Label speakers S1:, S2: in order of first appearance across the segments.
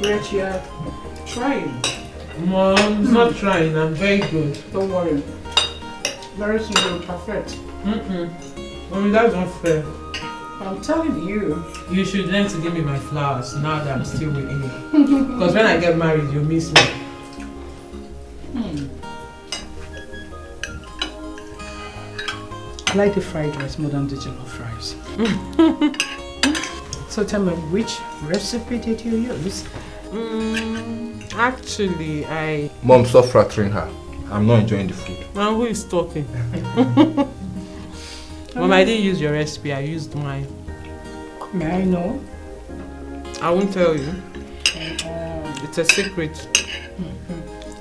S1: great you are trying.
S2: Mom, I'm not trying. I'm very good.
S1: Don't worry. Very soon you'll perfect.
S2: Mommy, that's not fair.
S1: I'm telling you.
S2: You should learn to give me my flowers now that I'm still with you. Because when I get married, you'll miss me.
S1: I like the fried rice more than the jollof rice. So tell me, which recipe did you use?
S2: Actually,
S3: Mom, stop flattering her. I'm not enjoying the food.
S2: Now who is talking? Mom, I didn't use your recipe, I used mine.
S1: May I know?
S2: I won't tell you. It's a secret.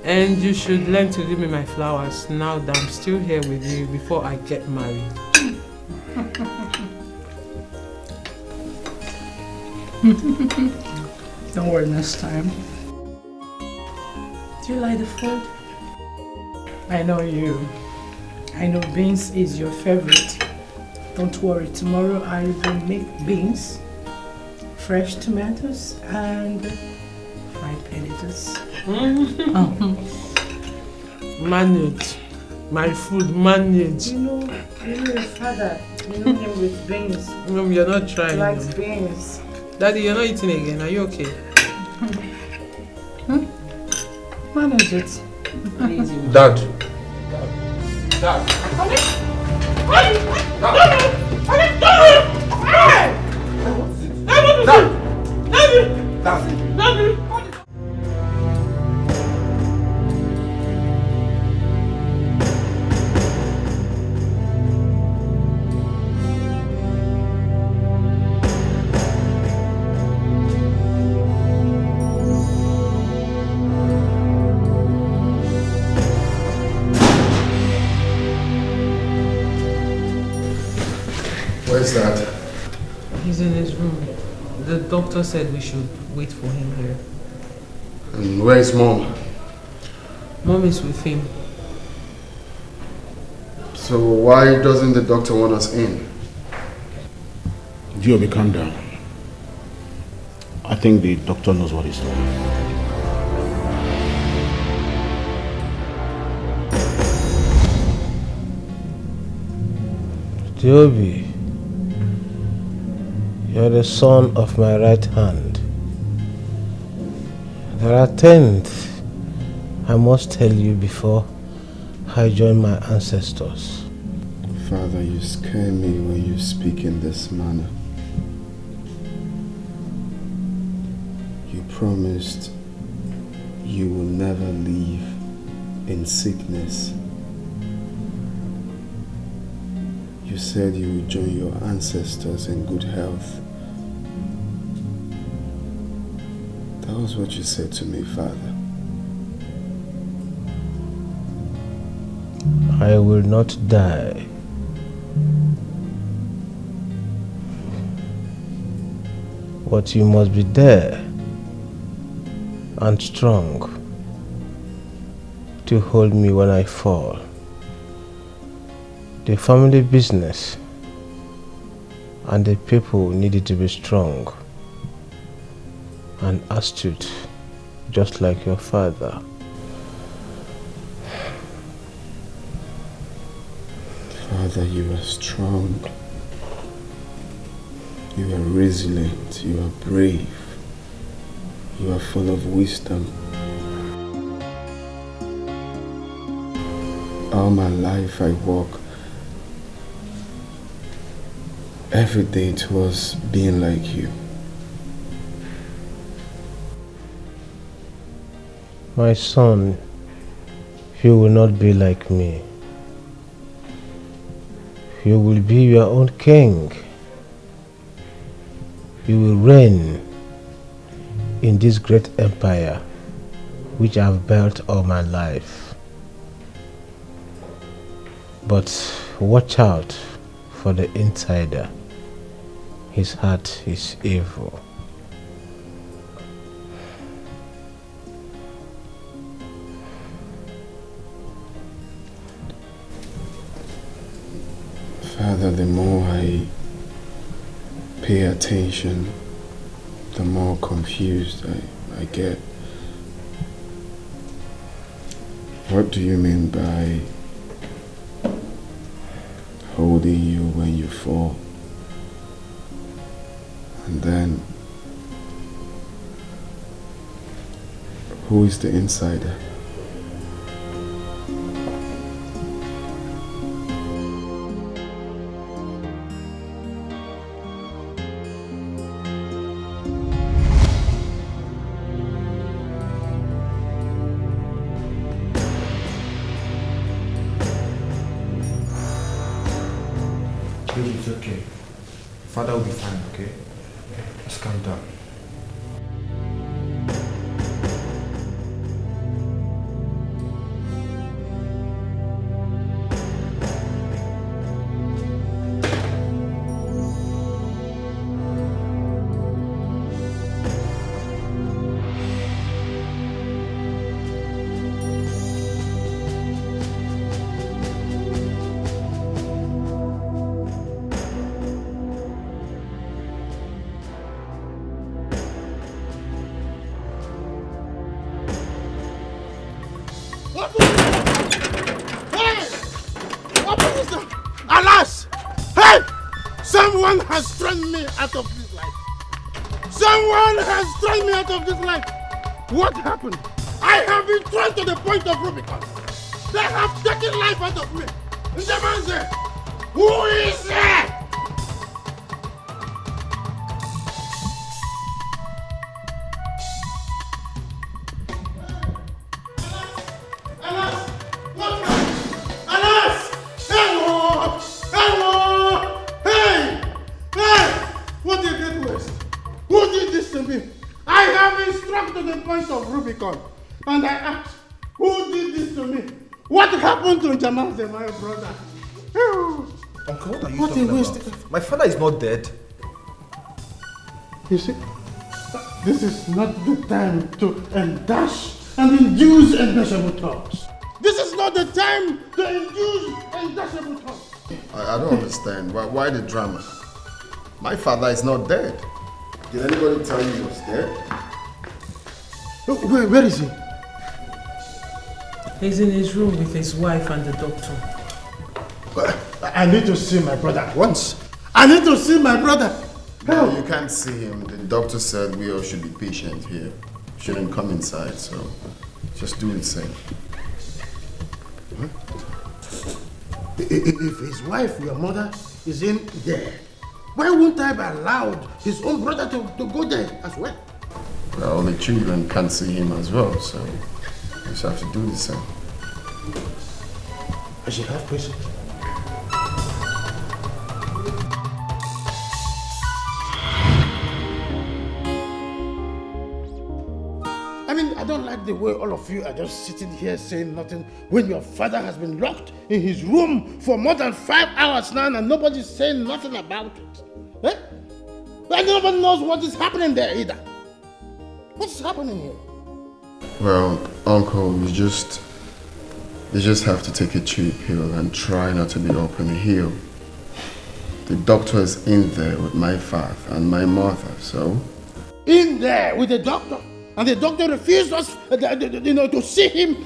S2: And you should learn to give me my flowers now that I'm still here with you before I get married.
S1: Don't worry, next time. Do you like the food? I know you. I know beans is your favorite. Don't worry, tomorrow I will make beans, fresh tomatoes, and fried potatoes.
S2: Manage. My food, manage.
S1: You know your father. You know him with beans.
S2: Mom, you're not trying.
S1: He likes beans.
S2: Daddy, you're not eating again. Are you okay?
S1: Manage it.
S3: Dad.
S1: Dad.
S3: Where's Dad?
S2: He's in his room. The doctor said we should wait for him here.
S3: And where's Mom?
S2: Mom is with him.
S3: So why doesn't the doctor want us in?
S4: Giobi, calm down. I think the doctor knows what he's doing.
S5: Giobi, you're the son of my right hand. There are things I must tell you before I join my ancestors.
S6: Father, you scare me when you speak in this manner. You promised you will never leave in sickness. You said you would join your ancestors in good health. That was what you said to me, Father.
S5: I will not die. But you must be there and strong to hold me when I fall. The family business and the people needed to be strong and astute, just like your father.
S6: Father, you are strong. You are resilient. You are brave. You are full of wisdom. All my life I walk every day towards being like you.
S5: My son, you will not be like me. You will be your own king. You will reign in this great empire which I have built all my life. But watch out for the insider. His heart is evil.
S6: Father, the more I pay attention the more confused I get. What do you mean by holding you when you fall? And then, who is the insider?
S3: It's okay. Father will be fine, okay? Just calm down.
S7: Alas! Hey! Someone has thrown me out of this life. Someone has thrown me out of this life. What happened? I have been thrown to the point of Rubicon. They have taken life out of me. The man said, who is there? And I asked, who did this to me? What happened to Jamanze, my brother?
S3: Uncle, what are you talking about? My father is not dead.
S7: You see, this is not the time to endash and induce indashable talks. This is not the time to induce indashable talks.
S6: I don't understand. Why the drama? My father is not dead. Did anybody tell you he was dead?
S7: Where is he?
S1: He's in his room with his wife and the doctor.
S7: I need to see my brother once. I need to see my brother.
S6: No, you can't see him. The doctor said we all should be patient here. Shouldn't come inside, so just do the same.
S7: Huh? If his wife, your mother, is in there, why won't I be allowed his own brother to go there as well?
S6: Well, the children can't see him as well, so you just have to do the same.
S7: I should have patience. I mean, I don't like the way all of you are just sitting here saying nothing when your father has been locked in his room for more than 5 hours now and nobody's saying nothing about it. Eh? And nobody knows what is happening there either. What's happening here?
S6: Well, Uncle, you just have to take a cheap pill and try not to be up on the hill. The doctor is in there with my father and my mother, so...
S7: In there with the doctor? And the doctor refused us to see him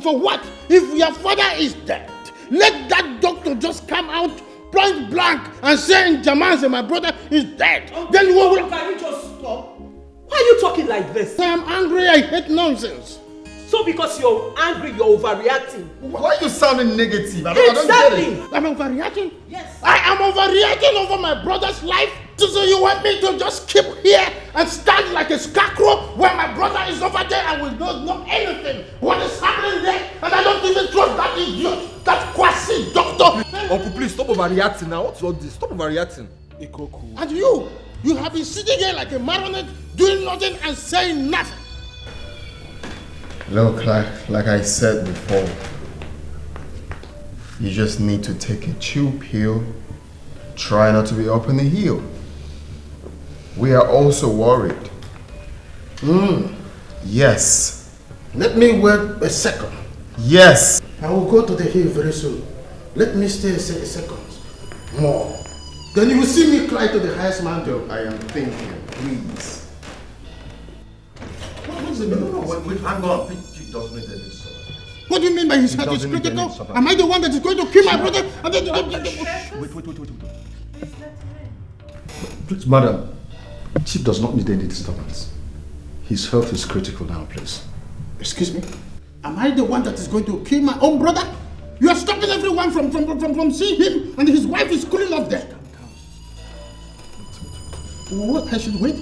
S7: for what? If your father is dead, let that doctor just come out point blank and say Jamanze, my brother, is dead. Then we will...
S8: Can you just stop? Why are you talking like this?
S7: I am angry, I hate nonsense.
S8: So because you're angry, you're overreacting.
S6: Why are you sounding negative? I
S8: don't get it.
S7: I'm overreacting?
S8: Yes.
S7: I am overreacting over my brother's life? So you want me to just keep here and stand like a scarecrow when my brother is over there and will not know anything? What is happening there? And I don't even trust that idiot, that quasi doctor.
S3: Uncle, please stop overreacting now. What's all this? Stop overreacting.
S7: Ikoku. And you have been sitting here like a marionette, doing nothing and saying nothing.
S6: Look, like I said before, you just need to take a chill pill, try not to be up in the hill. We are also worried. Yes.
S7: Let me wait a second.
S6: Yes.
S7: I will go to the hill very soon. Let me stay a second more. Then you will see me climb to the highest mountain.
S6: I am thinking, please.
S3: does it mean? No, wait, hang on. Chief doesn't need any disturbance.
S7: What do you mean by his health is critical? Am I the one that is going to kill my brother?
S3: Wait. Please, madam. Chief does not need any disturbance. His health is critical now, please.
S7: Excuse me? Am I the one that is going to kill my own brother? You are stopping everyone from seeing him, and his wife is cooling off there. What? I should wait?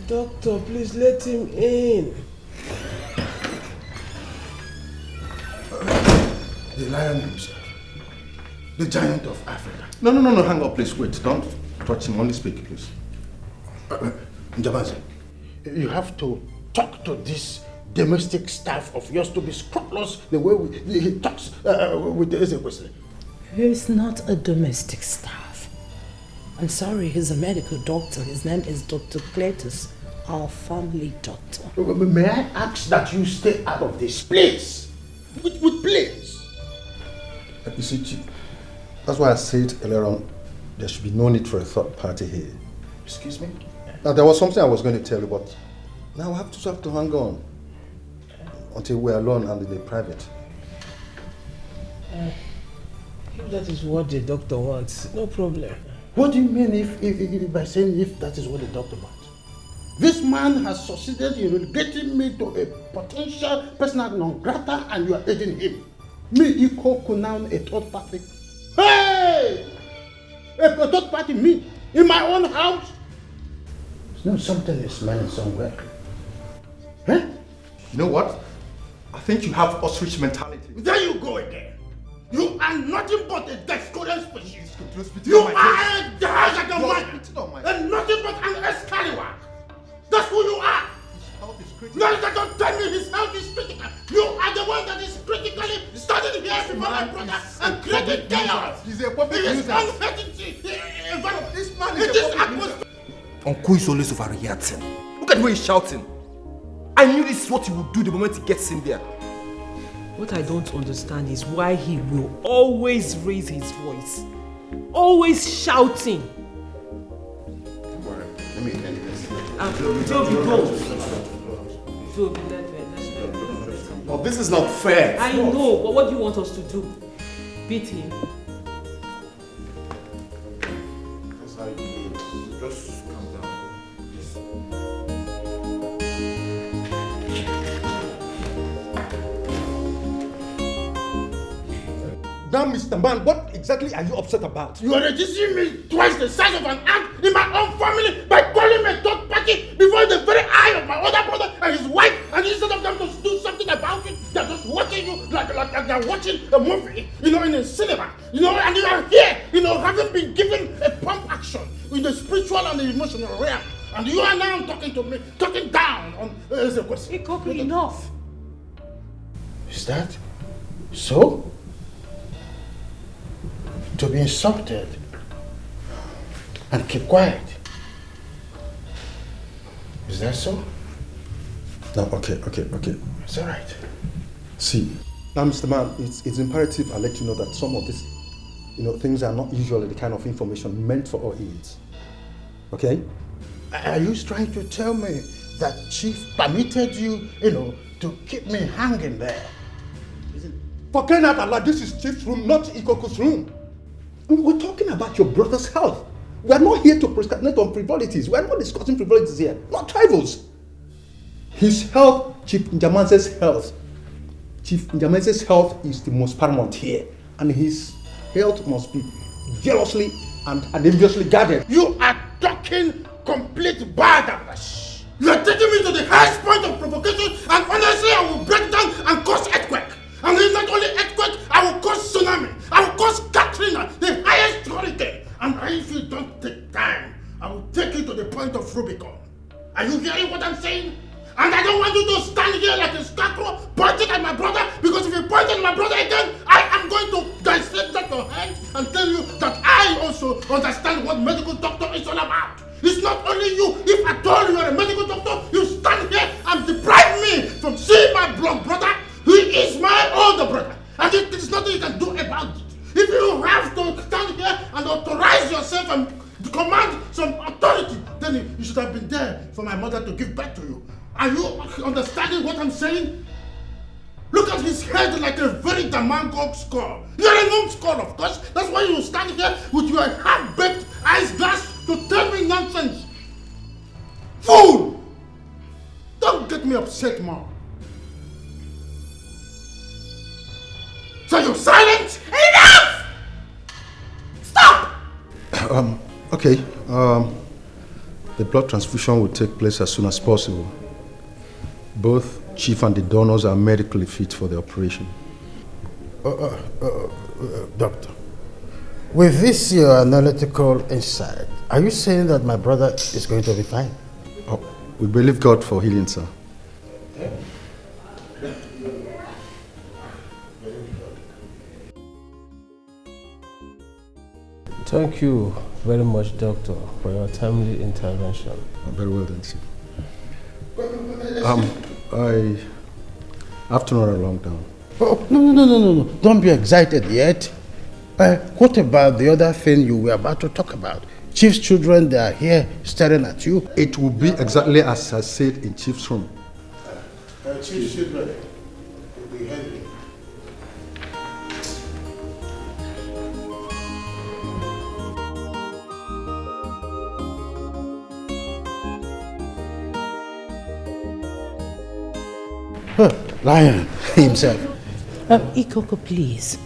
S5: Doctor, please let him in.
S7: The lion himself. The giant of Africa.
S3: No, hang on, please, wait. Don't touch him, only speak, please.
S7: Njamanze, you have to talk to this domestic staff of yours to be scrupulous the way he talks with the Ezekwesili.
S1: He's not a domestic staff. I'm sorry, he's a medical doctor. His name is Dr. Cletus, our family doctor.
S7: May I ask that you stay out of this place? With place?
S3: You see, Chief, that's why I said earlier on, there should be no need for a third party here.
S7: Excuse me?
S3: Now, there was something I was going to tell you, but now I have to hang on until we're alone and in the private.
S5: If that is what the doctor wants, no problem.
S7: What do you mean if by saying if that is what the doctor wants? This man has succeeded in relegating me to a potential personal non grata, and you are aiding him. Me equal Kunan, a third party. Hey! A third party, me, in my own house? No, something is smelling somewhere. Huh?
S3: You know what? I think you have ostrich mentality.
S7: There you go again. You are nothing but a discordant species.
S3: You
S7: are a Dahagaman and nothing but an Excalibur. That's who you are.
S3: His health is critical.
S7: No, don't tell me his health is critical. You are the one that is critically standing here before my brother and creating chaos.
S3: He's a public nuisance.
S7: This man is a public nuisance.
S9: Uncle is always overreacting. Look at the way he's shouting. I knew this is what he would do the moment he gets in there.
S8: What I don't understand is why he will always raise his voice. Always shouting.
S6: Don't worry. Let me end this.
S8: Toby, go. Toby, let's go.
S7: Well, this is not fair.
S8: I know, but what do you want us to do? Beat him?
S3: That's how you do it. Just calm down.
S7: Now, Mr. Man, what exactly are you upset about? You are reducing me twice the size of an ant in my own family by calling me a third party before the very eye of my other brother and his wife, and instead of them to do something about it, they're just watching you like they're watching a movie, in a cinema, and you are here, having been given a pump action in the spiritual and the emotional realm, and you are now talking to me, talking down on the question.
S8: Ikoku, enough.
S7: Is that so? To be insulted and keep quiet. Is that so?
S3: No, okay.
S7: It's all right.
S3: See, now, Mr. Man, it's imperative I let you know that some of these, things are not usually the kind of information meant for our ears. Okay?
S7: Are you trying to tell me that Chief permitted you, to keep me hanging there?
S3: For crying out loud, this is Chief's room, not Ikoku's room. We're talking about your brother's health. We are not here to prescribe on frivolities. We are not discussing frivolities here, not trifles. His health, Chief Njamanze's health. Chief Njamanze's health is the most paramount here, and his health must be jealously and enviously guarded.
S7: You are talking complete badass. You are taking me to the highest point of provocation, and honestly, I will break down and cause earthquake. And if not only earthquake, I will cause tsunami. I will cause Katrina, the highest hurricane. And if you don't take time, I will take you to the point of Rubicon. Are you hearing what I'm saying? And I don't want you to stand here like a scarecrow pointing at my brother, because if you point at my brother again, I am going to dissect that your hand and tell you that I also understand what medical doctor is all about. It's not only you. If I told you are a medical doctor, you stand here and deprive me from seeing my blood brother. He is my older brother, and there is nothing you can do about it. If you have to stand here and authorize yourself and command some authority, then you should have been there for my mother to give back to you. Are you understanding what I'm saying? Look at his head like a very Damango skull. You're a numbskull, of course. That's why you stand here with your half-baked ice glass to tell me nonsense. Fool! Don't get me upset, Mom. So you're silent?
S3: Enough! Stop! Okay. The blood transfusion will take place as soon as possible. Both Chief and the donors are medically fit for the operation.
S7: Doctor, with this your analytical insight, are you saying that my brother is going to be fine?
S3: Oh, we believe God for healing, sir.
S5: Thank you very much, Doctor, for your timely intervention.
S3: Very well done, Chief. I have to run along down.
S7: Oh, no. Don't be excited yet. What about the other thing you were about to talk about? Chief's children, they are here staring at you.
S3: It will be exactly as I said in Chief's room.
S7: Chief's children will be heavy. Lion himself.
S1: Ikoko, please.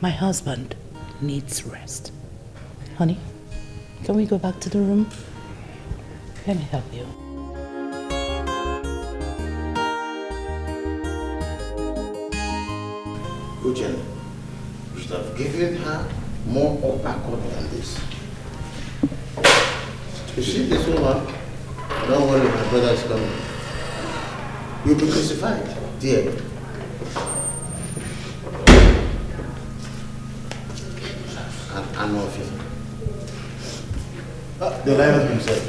S1: My husband needs rest. Honey, can we go back to the room? Let me help you.
S7: Uchen, you should have given her more uppercut than this. You see this woman? Don't worry, my brother is coming. You'll be crucified, dear. And of him. The lion himself.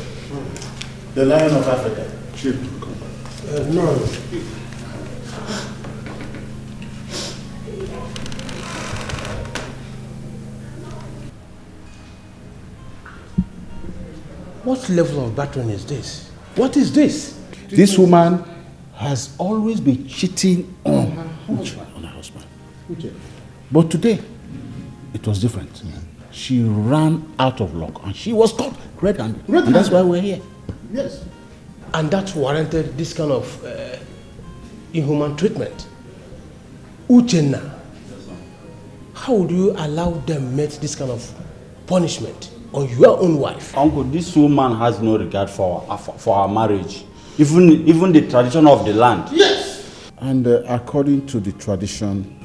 S7: The lion of Africa.
S3: Chief, come back.
S7: No.
S5: What level of battering is this? What is this?
S10: This woman has always been cheating on her husband. But today, it was different. She ran out of luck and she was caught red-handed. And that's why we're here.
S7: Yes.
S5: And that warranted this kind of inhuman treatment. Uchenna, how would you allow them meet this kind of punishment on your own wife?
S10: Uncle, this woman has no regard for our marriage. Even the tradition of the land.
S7: Yes.
S10: And according to the tradition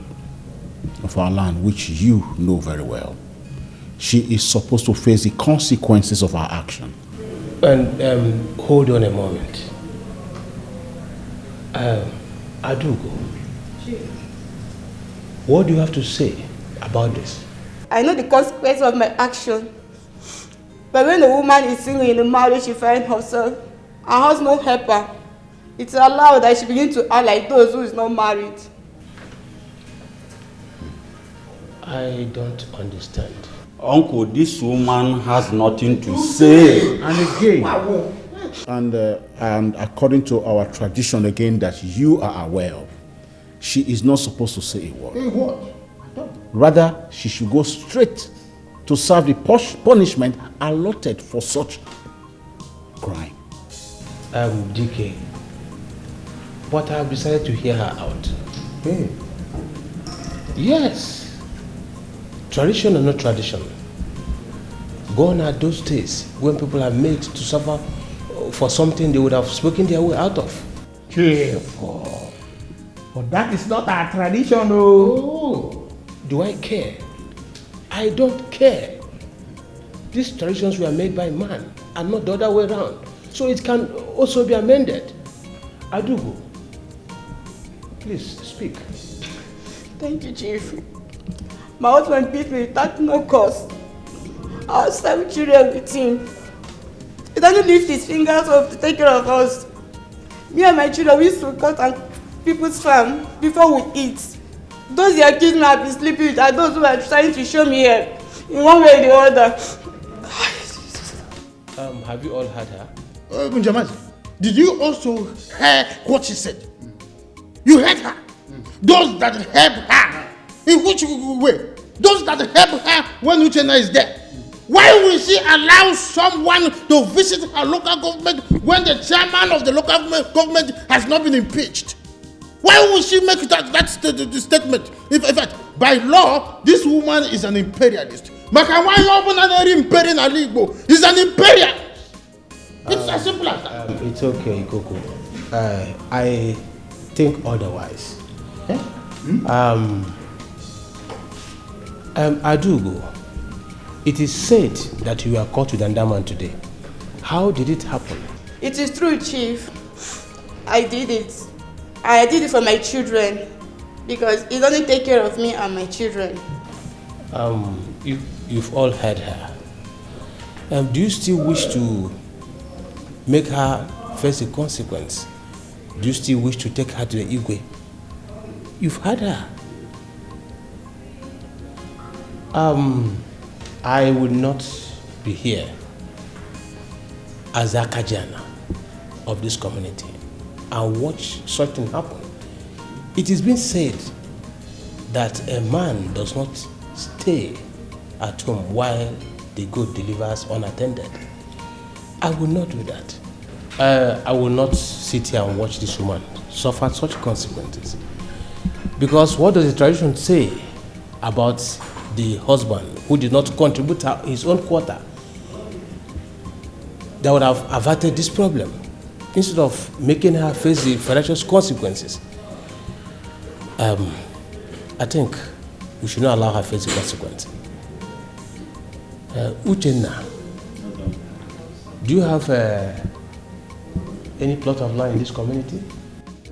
S10: of our land, which you know very well, she is supposed to face the consequences of her action.
S5: And hold on a moment. Adugo, what do you have to say about this?
S11: I know the consequence of my action. But when a woman is single in a marriage, she finds herself and has no helper, it's allowed that she begin to act like those who is not married.
S5: I don't understand.
S10: Uncle, this woman has nothing to say.
S7: And again, and according to our tradition again that you are aware of, she is not supposed to say a word.
S3: Hey, what?
S7: Rather, she should go straight to serve the punishment allotted for such crime.
S5: DK, but I have decided to hear her out.
S3: Hey.
S5: Yes. Tradition or not tradition, gone are those days when people are made to suffer for something they would have spoken their way out of.
S1: Careful. But that is not our tradition, oh.
S5: Do I care? I don't care. These traditions were made by man and not the other way around. So it can also be amended. Adugo, please speak.
S11: Thank you, Chief. My husband beat me without no cause. I have 7 children with him. He doesn't lift his fingers up to take care of us. Me and my children, we used to cut on people's farm before we eat. Those they accuse me of been sleeping with are those who are trying to show me here in one way or the other.
S5: Have you all heard her?
S7: Bunjamas, Did you also hear what she said? You heard her. Those that help her. In which way? Those that help her when Uchenna is there. Why will she allow someone to visit her local government when the chairman of the local government has not been impeached? Why would she make that statement? In fact, by law, this woman is an imperialist. He's an imperialist. It's as simple as that.
S5: It's okay, Ikoko. I think otherwise.
S7: Eh?
S5: I do go. It is said that you were caught with Andaman today. How did it happen?
S11: It is true, Chief. I did it. I did it for my children because it doesn't take care of me and my children.
S5: You've all heard her. Do you still wish to make her face the consequence? Do you still wish to take her to the Igwe? You've heard her. I will not be here as a Kajana of this community and watch something happen. It has been said that a man does not stay at home while the goat delivers unattended. I will not do that. I will not sit here and watch this woman suffer such consequences. Because what does the tradition say about the husband who did not contribute his own quota that would have averted this problem instead of making her face the financial consequences? I think we should not allow her face the consequence. Uchenna, do you have any plot of land in this community?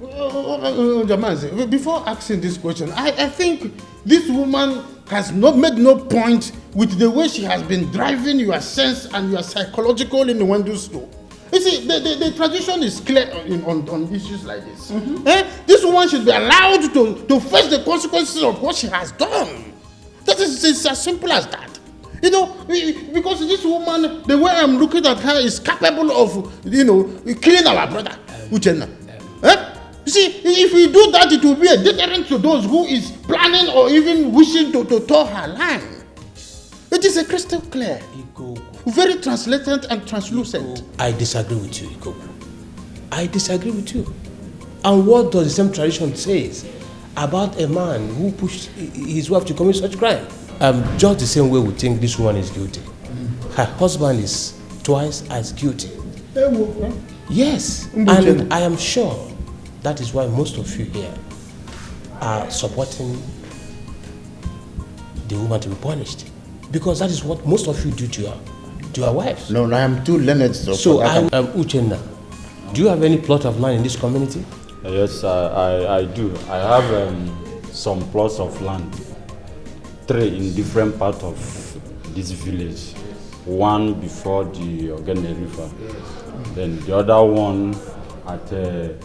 S7: Jamanzi, before asking this question, I think this woman has not made no point with the way she has been driving your sense and your psychological in the window store. You see, the tradition is clear on issues like this. This woman should be allowed to face the consequences of what she has done. That is as simple as that. You know, because this woman, the way I'm looking at her, is capable of, killing our brother, Uchenna. You see, if we do that, it will be a deterrent to those who is planning or even wishing to toe her line. It is a crystal clear. Very translucent and translucent.
S5: I disagree with you, Ikoku. I disagree with you. And what does the same tradition say about a man who pushed his wife to commit such crime? Just the same way we think this woman is guilty. Her husband is twice as guilty. Yes, and I am sure that is why most of you here are supporting the woman to be punished. Because that is what most of you do to your wives.
S7: No, I am too learned.
S5: So, Uchenna, do you have any plot of land in this community?
S12: Yes, I do. I have some plots of land, 3 in different parts of this village. One before the Ogene River, then the other one at a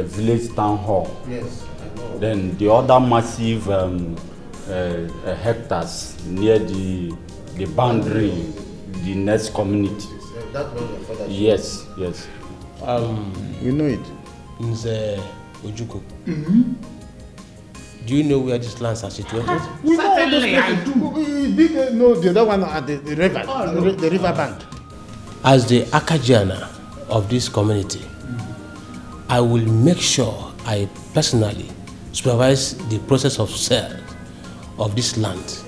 S12: village town hall.
S7: Yes.
S12: Then the other massive hectares near the boundary, the next community.
S7: That's what your father said.
S12: Yes, yes.
S7: We know it.
S5: Nze Ojuko. Do you know where these lands are situated?
S7: Certainly, I do. No, the other one at the river, the river bank.
S5: As the Akajiana of this community, I will make sure I personally supervise the process of sale of this land,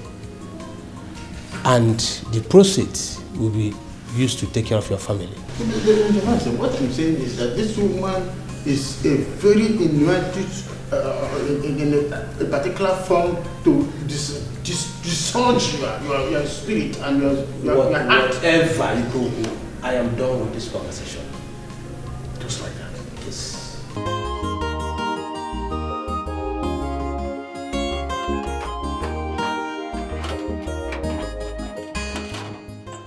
S5: and the proceeds will be used to take care of your family.
S7: What I'm saying is that this woman is a very inuited in a particular form to discharge your spirit and your heart.
S5: Whatever you go, I am done with this conversation. Just like that. Yes.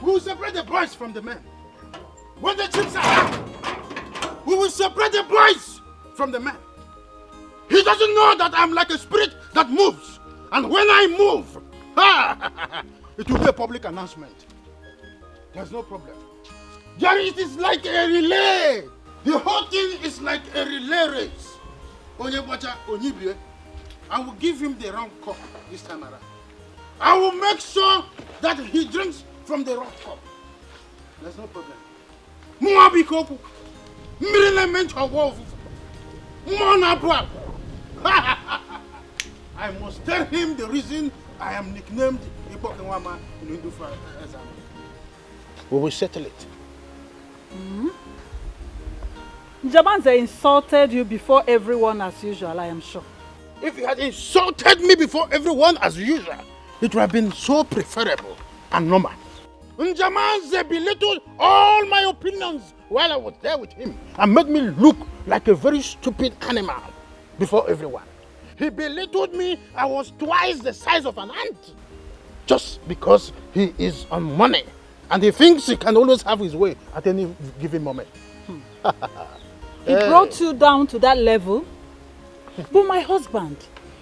S7: We will separate the boys from the men. When the chips are out, we will separate the boys from the men. He doesn't know that I'm like a spirit that moves. And when I move, it will be a public announcement. There's no problem. Jerry, it is like a relay. The whole thing is like a relay race. Onyebocha Onyibie, I will give him the wrong cup this time around. I will make sure that he drinks from the wrong cup. There's no problem. Muabi koku. Mirele mentor wolf. Monabwa. I must tell him the reason I am nicknamed Ibokenwama in Hindufa. We will settle it.
S13: Jamanze insulted you before everyone as usual, I am sure.
S7: If he had insulted me before everyone as usual, it would have been so preferable and normal. Njamanze belittled all my opinions while I was there with him and made me look like a very stupid animal before everyone. He belittled me. I was twice the size of an ant just because he is on money and he thinks he can always have his way at any given moment.
S13: He brought you down to that level? But my husband,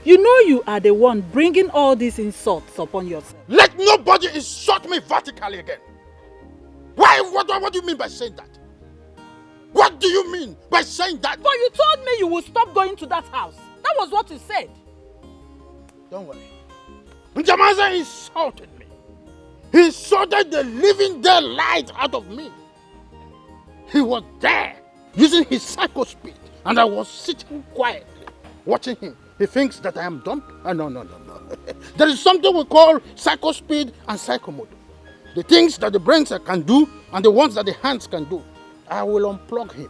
S13: you know you are the one bringing all these insults upon yourself.
S7: Let nobody insult me vertically again. Why? What do you mean by saying that? What do you mean by saying that?
S13: But you told me you would stop going to that house. That was what you said.
S7: Don't worry. Njamaza insulted me. He insulted the living dead light out of me. He was there using his psycho speed and I was sitting quietly watching him. He thinks that I am dumb? No. There is something we call psycho speed and psycho mode. The things that the brains can do and the ones that the hands can do. I will unplug him.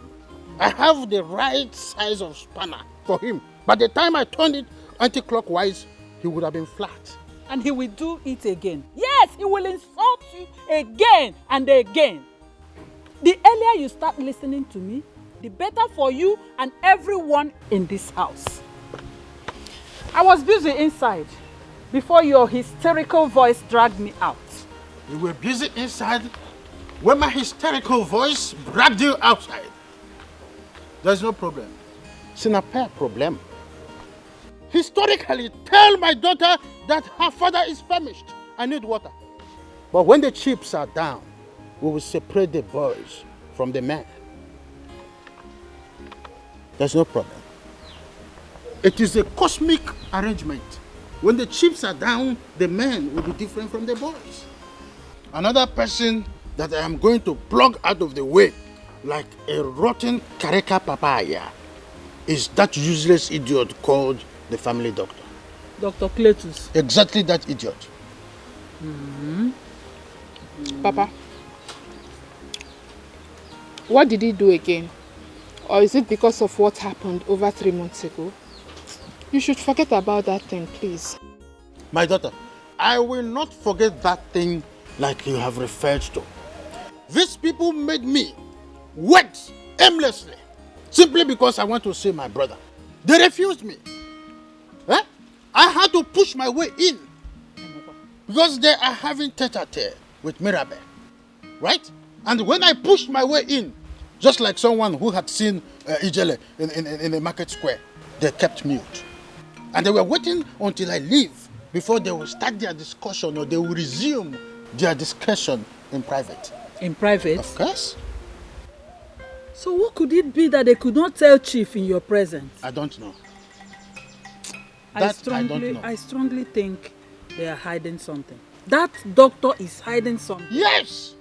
S7: I have the right size of spanner for him. By the time I turned it anti-clockwise, he would have been flat.
S13: And he will do it again. Yes, he will insult you again and again. The earlier you start listening to me, the better for you and everyone in this house. I was busy inside before your hysterical voice dragged me out.
S7: You were busy inside when my hysterical voice dragged you outside. There's no problem. It's not a problem. Historically, tell my daughter that her father is famished. I need water. But when the chips are down, we will separate the boys from the men. There's no problem. It is a cosmic arrangement. When the chips are down, the men will be different from the boys. Another person that I am going to plug out of the way like a rotten kareka papaya is that useless idiot called the family doctor.
S13: Dr. Cletus.
S7: Exactly that idiot.
S14: Papa, what did he do again? Or is it because of what happened over 3 months ago? You should forget about that thing, please.
S7: My daughter, I will not forget that thing like you have referred to. These people made me wait aimlessly simply because I want to see my brother. They refused me. I had to push my way in because they are having tete-a-tete with Mirabel, right? And when I pushed my way in, just like someone who had seen Ijele in the market square, they kept mute. And they were waiting until I leave before they will start their discussion or they will resume their discussion in private.
S13: In private?
S7: Of course.
S13: So what could it be that they could not tell Chief in your presence?
S7: I don't know.
S13: I strongly think they are hiding something. That doctor is hiding something.
S7: Yes!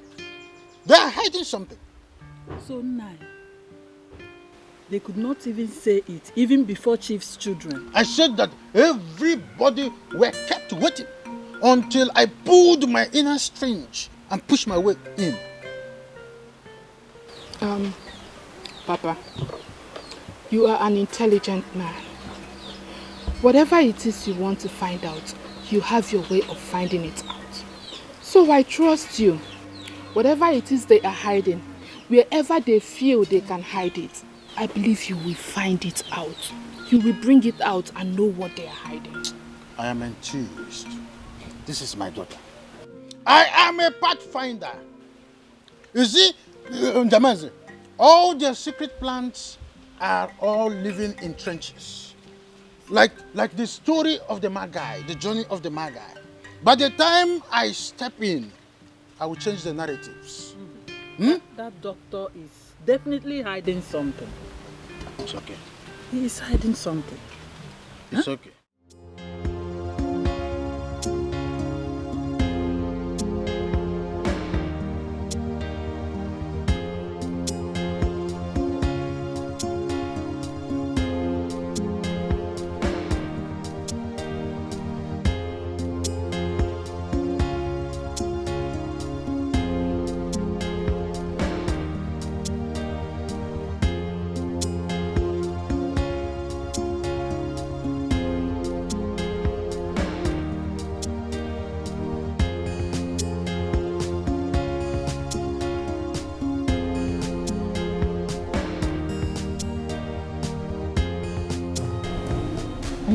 S7: They are hiding something.
S13: So now, they could not even say it, even before Chief's children.
S7: I said that everybody were kept waiting until I pulled my inner strings and pushed my way in.
S14: Papa, you are an intelligent man. Whatever it is you want to find out, you have your way of finding it out. So I trust you. Whatever it is they are hiding, wherever they feel they can hide it, I believe you will find it out. You will bring it out and know what they are hiding.
S7: I am enthused. This is my daughter. I am a pathfinder. You see, Njamaze, all their secret plans are all living in trenches. Like the story of the Magi, the journey of the Magi. By the time I step in, I will change the narratives.
S13: That doctor is definitely hiding something.
S10: It's okay.
S13: He is hiding something.
S10: It's okay.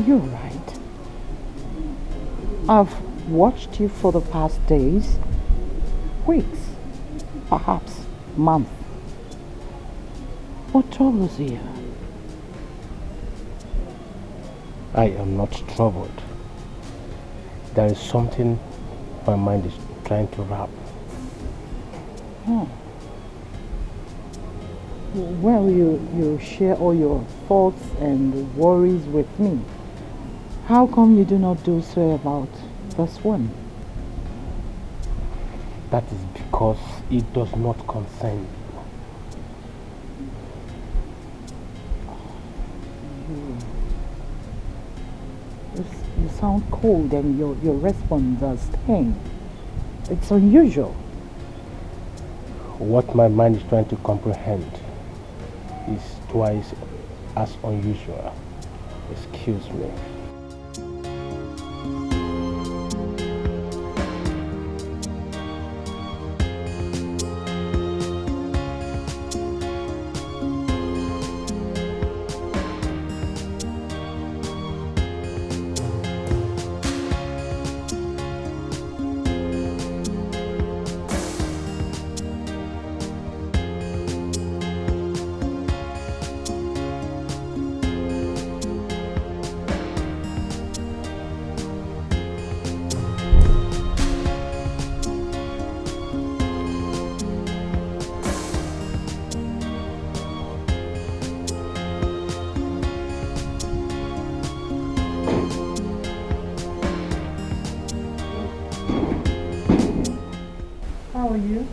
S15: You're right. I've watched you for the past days, weeks, perhaps months. What troubles you?
S5: I am not troubled. There is something my mind is trying to wrap.
S15: Well, you share all your thoughts and worries with me. How come you do not do so about this one?
S5: That is because it does not concern you.
S15: You sound cold and your response does sting. It's unusual.
S5: What my mind is trying to comprehend is twice as unusual. Excuse me.
S15: How are you?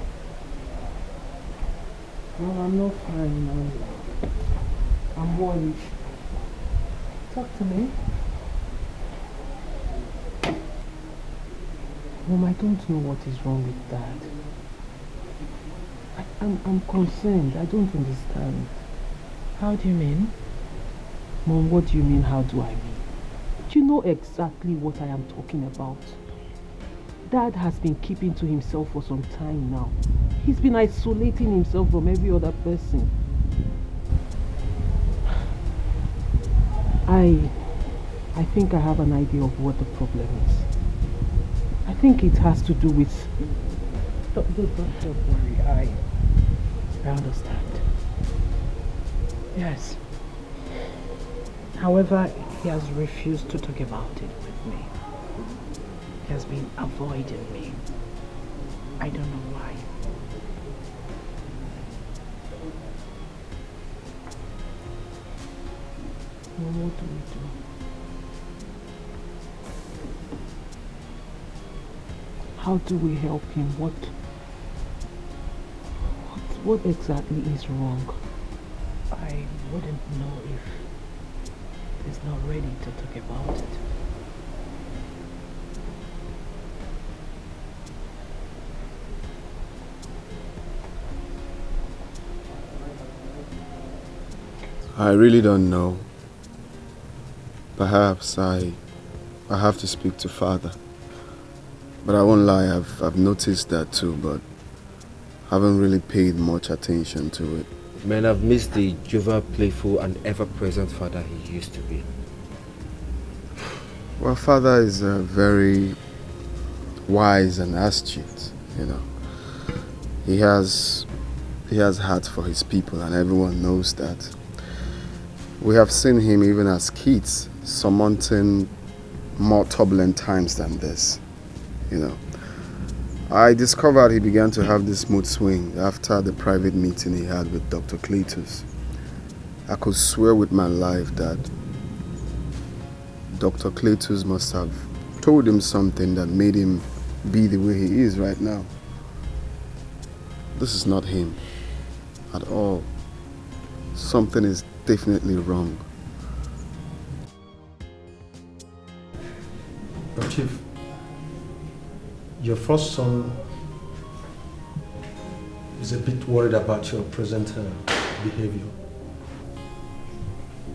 S2: No, I'm not fine now. I'm worried.
S15: Talk to me.
S2: Mom, I don't know what is wrong with Dad. I'm concerned. I don't understand.
S15: How do you mean?
S2: Mom, what do you mean? How do I mean? You know exactly what I am talking about. Dad has been keeping to himself for some time now. He's been isolating himself from every other person. I think I have an idea of what the problem is. I think it has to do with...
S15: Don't worry, I understand. Yes. However, he has refused to talk about it with me. He has been avoiding me. I don't know why.
S2: Well, what do we do? How do we help him? What exactly is wrong?
S15: I wouldn't know if he's not ready to talk about it.
S6: I really don't know. Perhaps I have to speak to Father. But I won't lie, I've noticed that too, but haven't really paid much attention to it.
S9: Man, I've missed the jovial, playful, and ever-present father he used to be.
S6: Well, Father is very wise and astute, you know. He has heart for his people, and everyone knows that. We have seen him even as kids surmounting more turbulent times than this, you know. I discovered he began to have this mood swing after the private meeting he had with Dr. Cletus. I could swear with my life that Dr. Cletus must have told him something that made him be the way he is right now. This is not him at all. Something is definitely wrong.
S3: But Chief, your first son is a bit worried about your present behavior.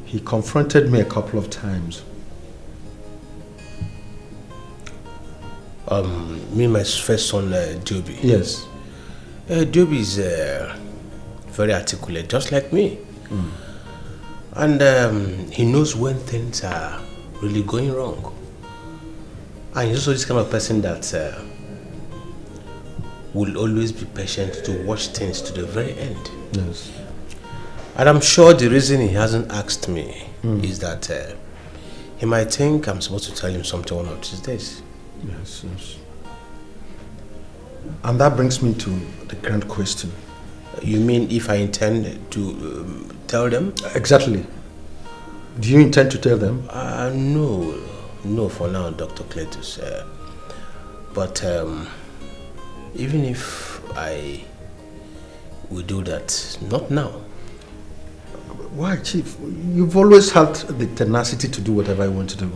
S3: He confronted me a couple of times.
S5: Me and my first son, Joby.
S3: Yes.
S5: Joby is very articulate, just like me. And he knows when things are really going wrong. And he's also this kind of person that will always be patient to watch things to the very end.
S3: Yes.
S5: And I'm sure the reason he hasn't asked me is that he might think I'm supposed to tell him something one of these days.
S3: Yes, yes. And that brings me to the grand question.
S5: You mean if I intend to tell them?
S3: Exactly. Do you intend to tell them?
S5: No, for now, Dr. Cletus. But even if I will do that, not now.
S3: Why, Chief? You've always had the tenacity to do whatever you want to do.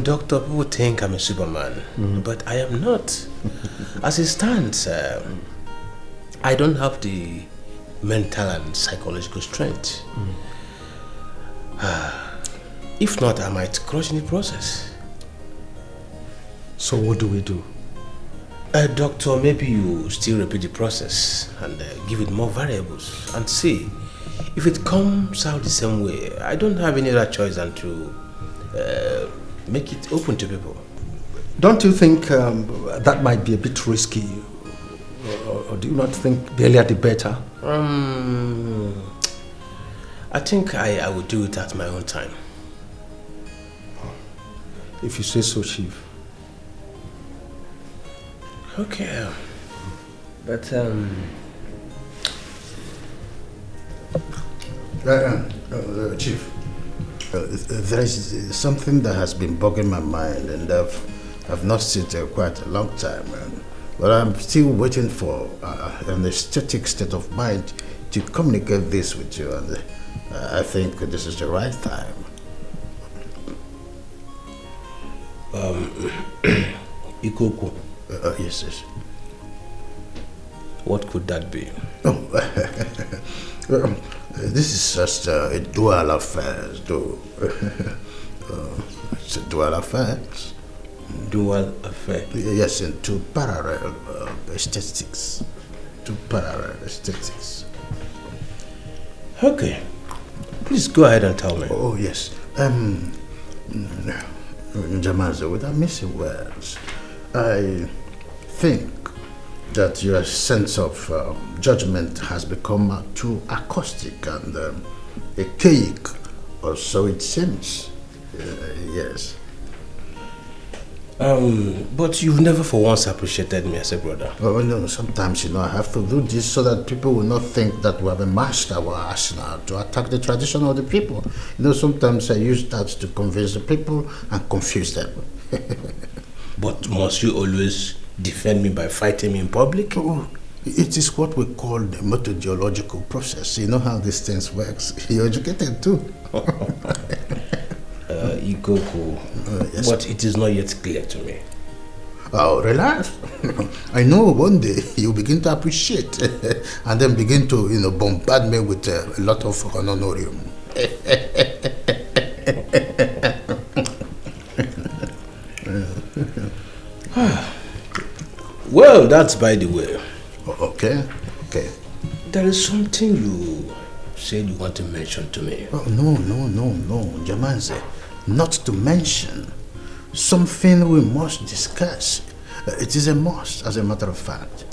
S5: Doctor, people think I'm a Superman, but I am not. As it stands, I don't have the mental and psychological strength. If not, I might crush in the process.
S3: So what do we do?
S5: Doctor, maybe you still repeat the process and give it more variables and see. If it comes out the same way, I don't have any other choice than to make it open to people.
S3: Don't you think that might be a bit risky? Or do you not think the earlier the better?
S5: I think I will do it at my own time.
S3: If you say so, Chief.
S5: Okay. But
S7: Chief, there is something that has been bugging my mind, and I've not seen it quite a long time. But I'm still waiting for an aesthetic state of mind to communicate this with you, and I think this is the right time.
S5: Ikoku.
S7: Yes.
S5: What could that be?
S7: This is just a dual affair, though. It's a dual affair.
S5: Dual affair?
S7: Yes, in two parallel aesthetics. Two parallel aesthetics.
S5: Okay. Please go ahead and tell me.
S7: Oh, yes. Jamazo, without missing words, I think that your sense of judgment has become too acoustic and archaic, or so it seems. Yes.
S5: But you've never for once appreciated me as a brother.
S7: Oh, no, sometimes, I have to do this so that people will not think that we have a master or arsenal to attack the tradition of the people. Sometimes I use that to convince the people and confuse them.
S5: But must you always defend me by fighting me in public?
S7: Oh, it is what we call the methodological process. You know how these things works. You're educated too.
S5: Ikoku, yes. But it is not yet clear to me.
S7: Oh, relax. I know one day you'll begin to appreciate and then begin to, bombard me with a lot of honorarium.
S5: Well, that's by the way.
S7: Okay.
S5: There is something you said you want to mention to me.
S7: Oh, no, Jamanze. Not to mention something we must discuss. It is a must, as a matter of fact.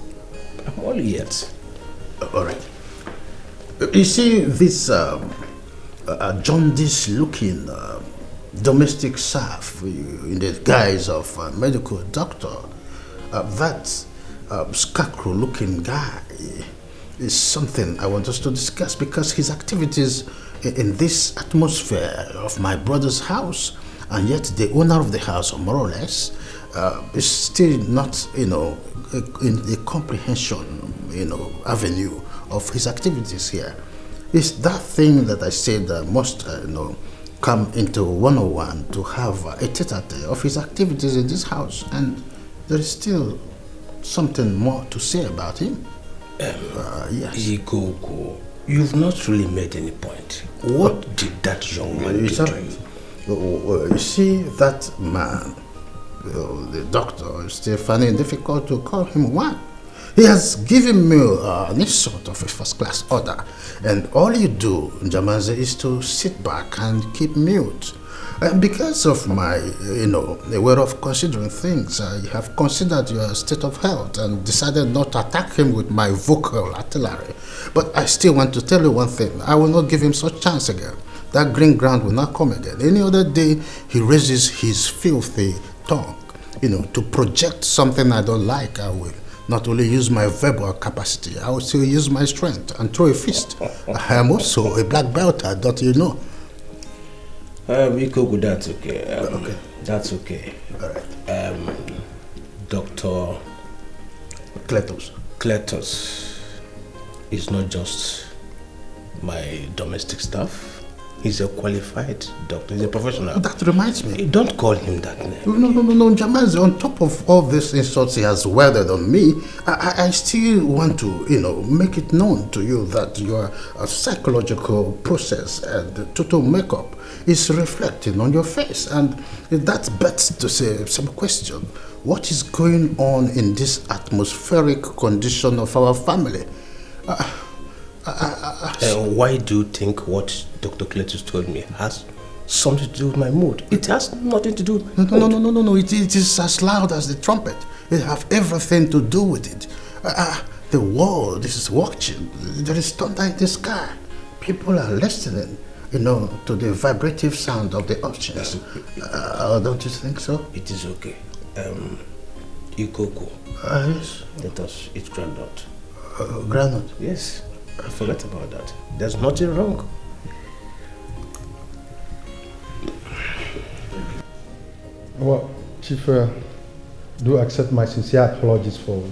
S5: I'm all ears.
S7: All right. You see this jaundice-looking
S3: domestic staff in the guise of a medical doctor. That scarecrow-looking guy is something I want us to discuss because his activities in this atmosphere of my brother's house, and yet the owner of the house, more or less, is still not, in the comprehension, avenue of his activities here. It's that thing that I said must, come into 101 to have a tete-a-tete of his activities in this house, and there is still something more to say about him. Yes.
S5: Ikoko, you've not really made any point. What did that young man do to you?
S3: You see, that man, the doctor, is still finding it difficult to call him one. He has given me an sort of a first-class order, and all you do, Njamaze, is to sit back and keep mute. Because of my, way of considering things, I have considered your state of health and decided not to attack him with my vocal artillery. But I still want to tell you one thing. I will not give him such chance again. That green ground will not come again. Any other day, he raises his filthy tongue, to project something I don't like. I will not only use my verbal capacity, I will still use my strength and throw a fist. I am also a black belt, don't you know?
S5: Ikoko, that's okay.
S3: Okay.
S5: That's okay.
S3: All right.
S5: Dr. Kletos is not just my domestic staff. He's a qualified doctor. He's a professional.
S3: That reminds me.
S5: Don't call him that name.
S3: No, Jamaze, on top of all these insults he has weathered on me, I still want to, make it known to you that your psychological process and total makeup is reflecting on your face. And that bets to say some question. What is going on in this atmospheric condition of our family?
S5: Why do you think what Dr. Kletos told me has something to do with my mood? It has nothing to do with my mood.
S3: No. It is as loud as the trumpet. It has everything to do with it. The world is watching. There is thunder in the sky. People are listening, to the vibrative sound of the oceans. Don't you think so?
S5: It is okay. Ikoko.
S3: Yes?
S5: Let us eat groundnut.
S3: Groundnut?
S5: Yes. I forgot about that. There's nothing wrong.
S3: Well, Chief, do accept my sincere apologies for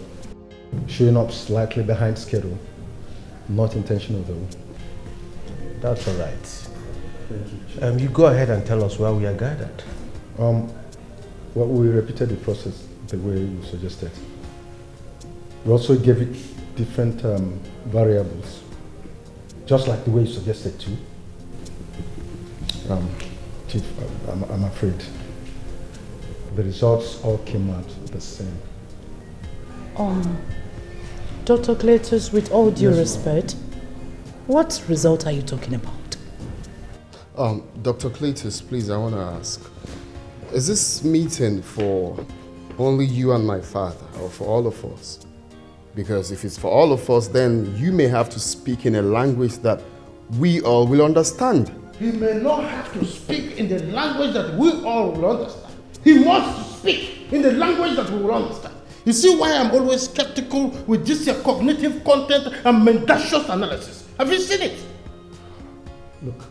S3: showing up slightly behind schedule. Not intentional though.
S5: That's all right. You go ahead and tell us where we are gathered.
S3: Well, we repeated the process the way you suggested. We also gave it different variables, just like the way you suggested too. Chief, I'm afraid the results all came out the same.
S15: Dr. Kletos, with all due respect, what result are you talking about?
S6: Dr. Kletos, please, I want to ask, is this meeting for only you and my father, or for all of us? Because if it's for all of us, then you may have to speak in a language that we all will understand.
S7: He may not have to speak in the language that we all will understand. He must speak in the language that we will understand. You see why I'm always skeptical with this cognitive content and mendacious analysis. Have you seen it?
S3: Look,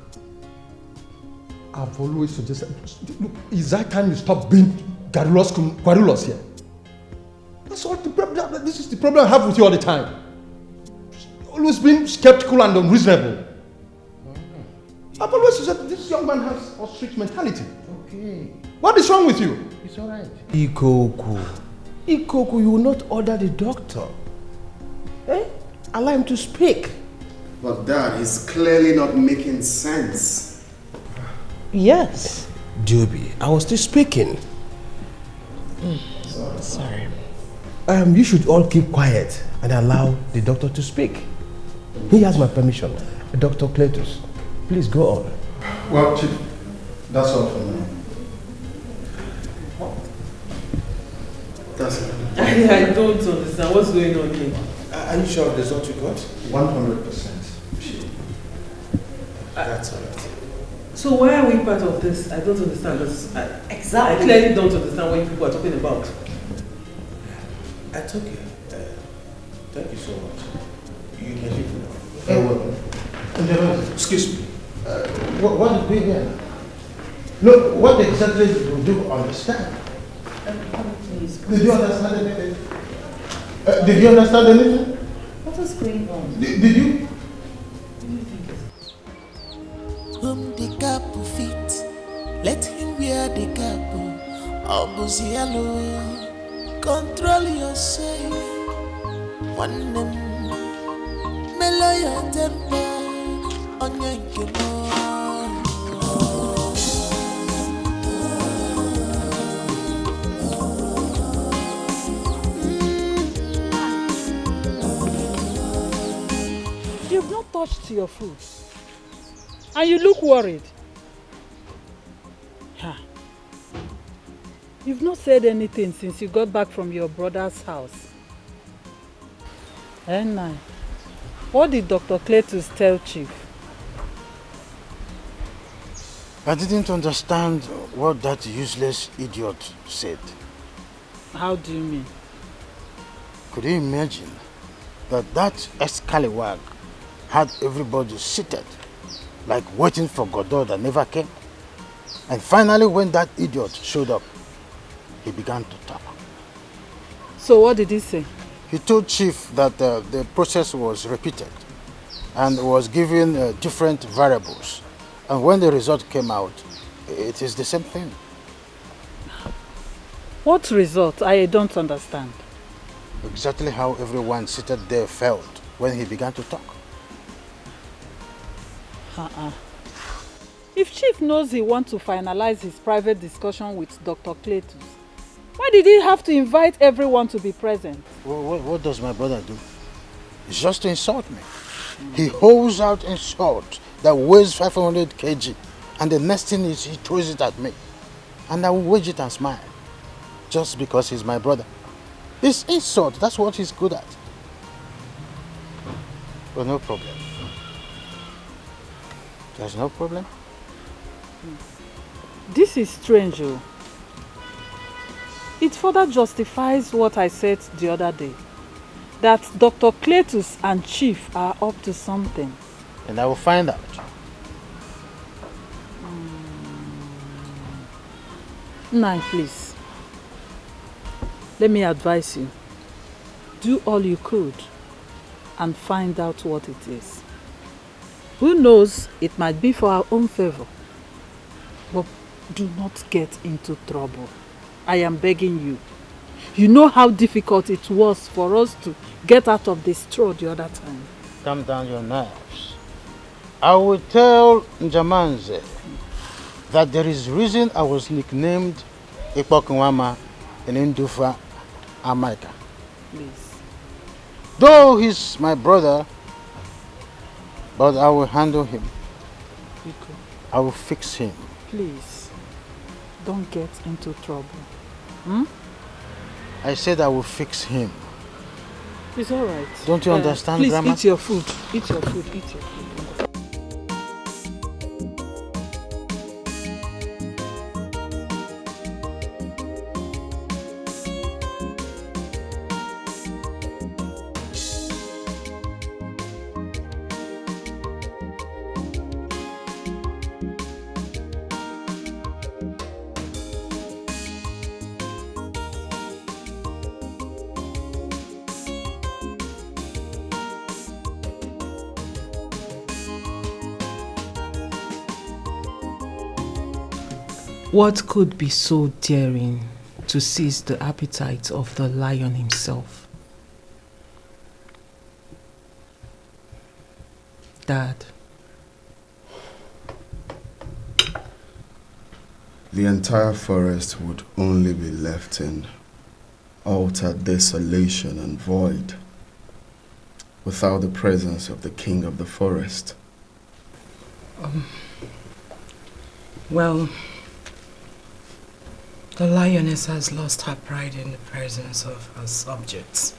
S3: I've always suggested, look, it's that time you stop being querulous here. That's all the problem. This is the problem I have with you all the time. Always being skeptical and unreasonable. I've always said this young man has ostrich mentality.
S7: Okay.
S3: What is wrong with you?
S7: It's all right.
S5: Ikoko, you will not order the doctor. Allow him to speak.
S6: But Dad, he's clearly not making sense.
S15: Yes.
S5: Duby, I was still speaking.
S15: Sorry.
S5: You should all keep quiet and allow the doctor to speak. He has my permission. Dr. Kletos, please go on.
S3: Well, Chief, that's all for now.
S6: That's it.
S8: I don't understand what's going on here.
S5: Are you sure of the result you got?
S3: 100% sure.
S5: That's all right.
S8: So why are we part of this? I don't understand. Exactly. I clearly don't understand what you people are talking about.
S7: It's okay. Thank you so much. You can leave now. Excuse me. What did we hear? Look, what exactly did you understand? Did you understand anything? Did you understand anything?
S11: What is going on?
S7: Did you?
S16: Whom the cap fit, let him wear the cap. Obuzialo, control yourself. One name, mellow your temper on your
S13: You've not touched your food. And you look worried. Huh. You've not said anything since you got back from your brother's house. And what did Dr. Cletus tell Chief?
S7: I didn't understand what that useless idiot said.
S13: How do you mean?
S7: Could you imagine that Escalating had everybody seated, like waiting for Godot that never came? And finally, when that idiot showed up, he began to talk.
S13: So what did he say?
S7: He told Chief that the process was repeated and was given different variables. And when the result came out, it is the same thing.
S13: What result? I don't understand.
S7: Exactly how everyone seated there felt when he began to talk.
S13: If Chief knows he wants to finalize his private discussion with Dr. Cletus, why did he have to invite everyone to be present?
S7: What does my brother do? It's just to insult me. He holds out insult that weighs 500 kg, and the next thing is he throws it at me. And I will wage it and smile, just because he's my brother. It's insult, that's what he's good at. But no problem. There's no problem.
S13: This is strange, oh. It further justifies what I said the other day, that Dr. Cletus and Chief are up to something.
S7: And I will find out.
S13: Nai, please. Let me advise you. Do all you could and find out what it is. Who knows, it might be for our own favor. But do not get into trouble. I am begging you. You know how difficult it was for us to get out of this straw the other time.
S7: Calm down your nerves. I will tell Njamanze that there is reason I was nicknamed Ikpokunwama in Ndufa, America.
S13: Please.
S7: Though he's my brother, but I will handle him.
S13: Iko.
S7: I will fix him.
S13: Please, don't get into trouble.
S7: I said I will fix him.
S13: It's all right.
S7: Don't you understand,
S13: please
S7: Grandma?
S13: Eat your food. Eat your food. Eat your food.
S8: What could be so daring to seize the appetite of the lion himself? Dad.
S6: The entire forest would only be left in utter desolation and void without the presence of the king of the forest.
S1: Well, the lioness has lost her pride in the presence of her subjects.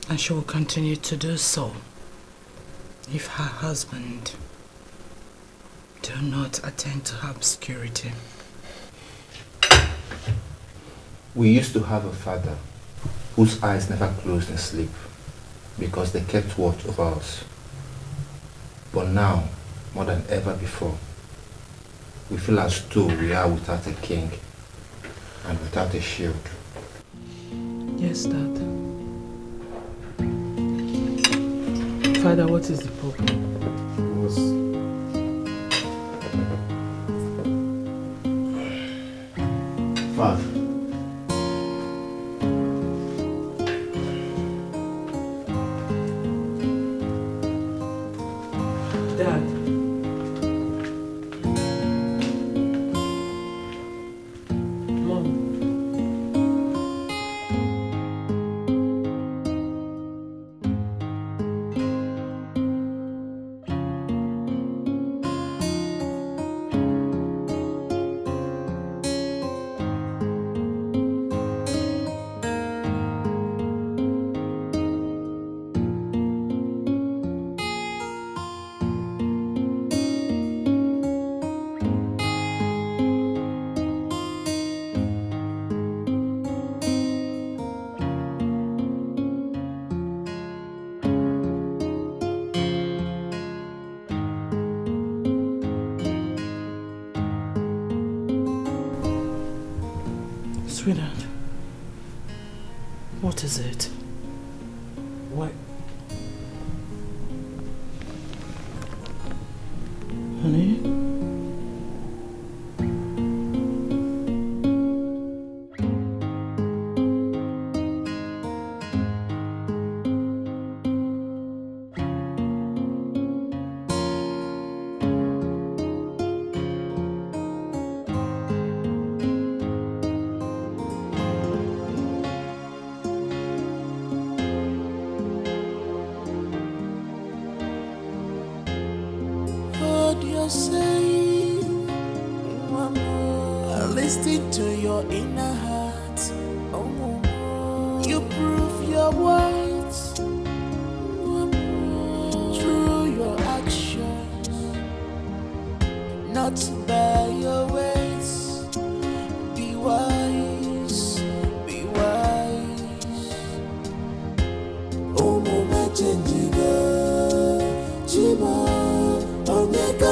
S1: And she will continue to do so if her husband do not attend to her obscurity.
S17: We used to have a father whose eyes never closed in sleep because they kept watch over us. But now, more than ever before, we feel as though we are without a king and without a shield.
S8: Yes, Dad. Father, what is the problem?
S3: Father.
S8: Dad. Mom.
S1: Sweetheart, what is it?
S8: What?
S1: Honey?
S16: Hold your say, listen to your inner heart. You prove your words through your actions, not by your ways. Be wise, be wise. Oh, mama, change Chima. Onyeka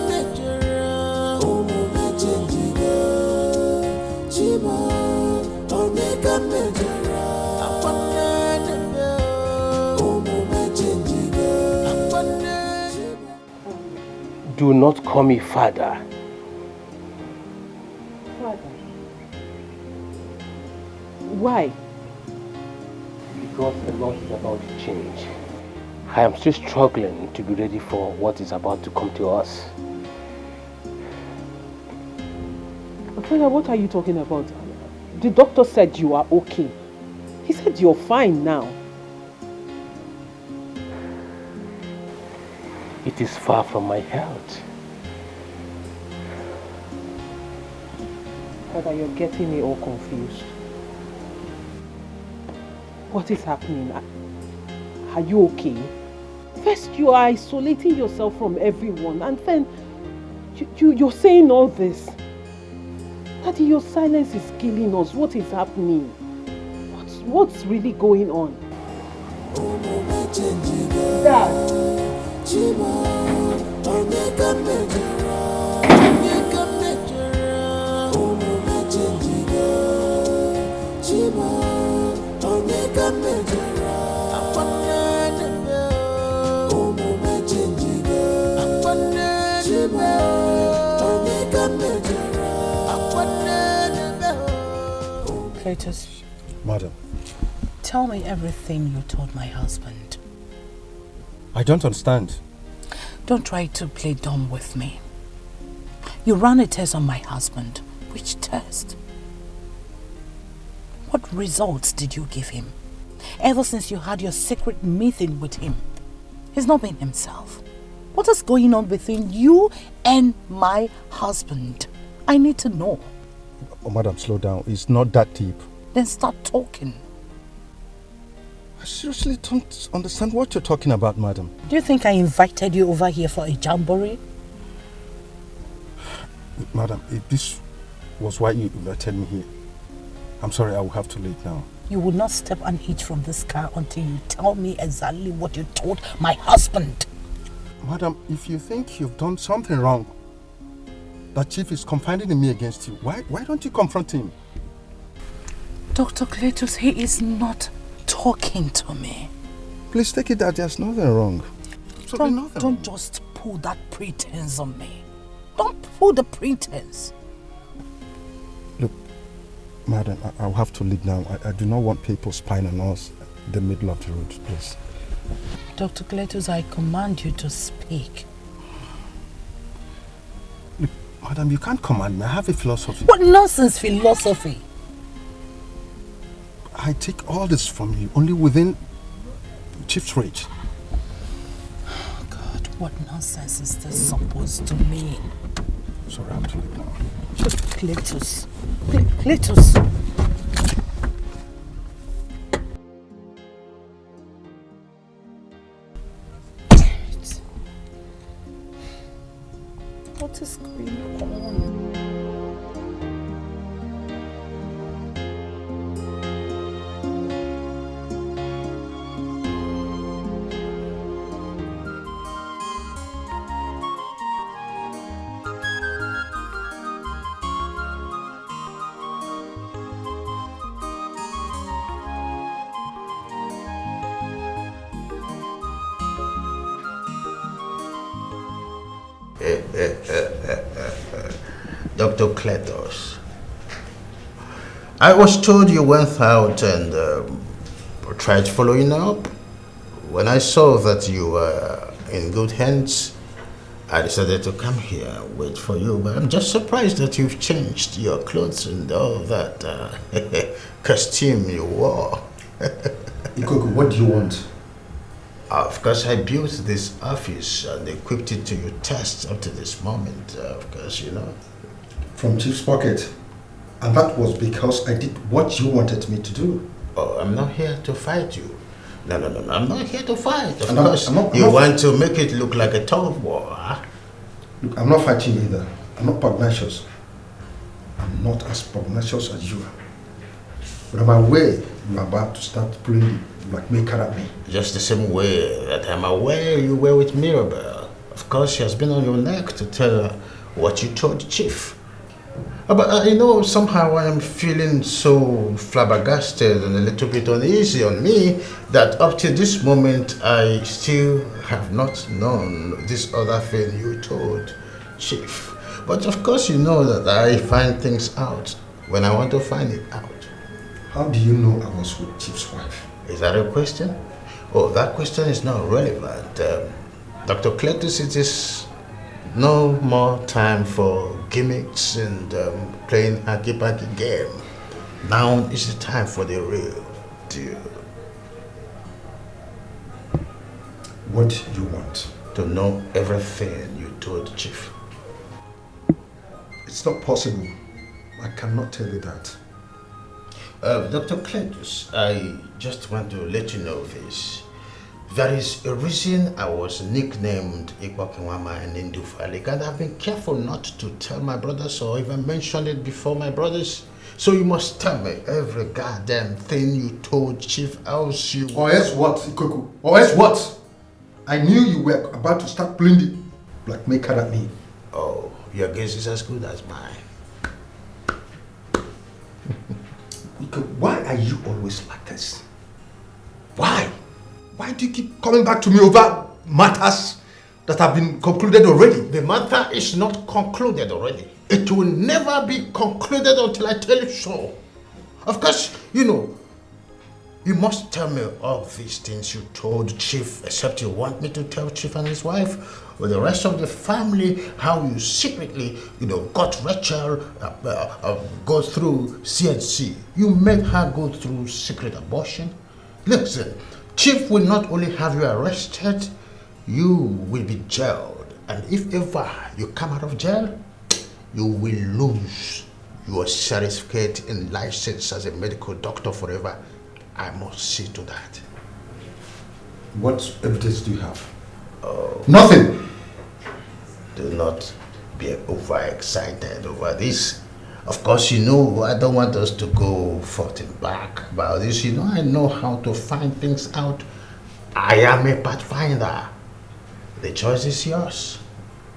S16: mejara, omume chenjiga. Chima, onyeka mejara, omume chenjiga.
S5: Do not call me father.
S2: Father. Why?
S5: Because a lot is about to change. I am still struggling to be ready for what is about to come to us.
S2: Father, what are you talking about? The doctor said you are okay. He said you're fine now.
S5: It is far from my health.
S2: Father, you're getting me all confused. What is happening? Are you okay? First, you are isolating yourself from everyone, and then you're saying all this. Daddy, your silence is killing us. What is happening? What's really going on? Dad.
S1: Cletus,
S3: Madam,
S1: tell me everything you told my husband.
S3: I don't understand.
S1: Don't try to play dumb with me. You ran a test on my husband. Which test? What results did you give him? Ever since you had your secret meeting with him, he's not been himself. What is going on between you and my husband? I need to know.
S3: Oh, madam, slow down. It's not that deep.
S1: Then start talking.
S3: I seriously don't understand what you're talking about, madam.
S11: Do you think I invited you over here for a jamboree?
S3: Madam, if this was why you invited me here, I'm sorry, I will have to leave now.
S11: You will not step an inch from this car until you tell me exactly what you told my husband.
S3: Madam, if you think you've done something wrong, that Chief is confiding in me against you, why don't you confront him?
S11: Dr. Cletus, he is not talking to me.
S3: Please take it that there's nothing wrong.
S11: Don't just pull that pretense on me. Don't pull the pretense.
S3: Look, madam, I'll have to leave now. I do not want people spying on us in the middle of the road, please.
S11: Dr. Cletus, I command you to speak.
S3: Look, madam, you can't command me. I have a philosophy.
S11: What nonsense philosophy?
S3: I take all this from you, only within Chief's reach.
S11: Oh God, what nonsense is this supposed to mean?
S3: Sorry, I have to leave now.
S11: Cletus. Cletus. What is going on?
S18: Dr. Cletus, I was told you went out and tried following up. When I saw that you were in good hands, I decided to come here and wait for you, but I'm just surprised that you've changed your clothes and all that costume you wore.
S3: Ikoku, what do you want?
S18: Of course, I built this office and equipped it to your test up to this moment, of course, you know.
S3: From Chief's pocket. And that was because I did what you wanted me to do.
S18: Oh, I'm not here to fight you. No, I'm not here to fight. Of
S3: I'm
S18: course,
S3: not
S18: you want to make it look like a tug of war, huh?
S3: Look, I'm not fighting either. I'm not pugnacious. I'm not as pugnacious as you are. But I'm aware you're about to start pulling the blackmaker at me.
S18: Just the same way that I'm aware you were with Mirabelle. Of course, she has been on your neck to tell her what you told Chief. But you know, somehow I am feeling so flabbergasted and a little bit uneasy on me that up to this moment I still have not known this other thing you told Chief. But of course you know that I find things out when I want to find it out.
S3: How do you know I was with Chief's wife?
S18: Is that a question? Oh, that question is not relevant. Dr. Cletus, it is no more time for gimmicks and playing hacky-packy game. Now is the time for the real deal.
S3: What do you want?
S18: To know everything you told Chief.
S3: It's not possible. I cannot tell you that.
S18: Dr. Cletus, I just want to let you know this. There is a reason I was nicknamed Ikwakiwama and Indufalik, and I've been careful not to tell my brothers or even mention it before my brothers. So you must tell me every goddamn thing you told Chief, else you...
S3: Or else what, Ikoku? Or else what? I knew you were about to start pulling the blackmaker at me.
S18: Oh, your guess is as good as mine.
S3: Why are you always like this? Why? Why do you keep coming back to me over matters that have been concluded already?
S18: The matter is not concluded already. It will never be concluded until I tell you so. Of course, you know, you must tell me all these things you told Chief, except you want me to tell Chief and his wife, or the rest of the family, how you secretly, you know, got Rachel go through CNC. You made her go through secret abortion. Listen, Chief will not only have you arrested, you will be jailed. And if ever you come out of jail, you will lose your certificate and license as a medical doctor forever. I must see to that.
S3: What evidence do you have?
S18: Oh.
S3: Nothing!
S18: Do not be overexcited over this. Of course, you know, I don't want us to go forth and back about this. You know, I know how to find things out. I am a pathfinder. The choice is yours.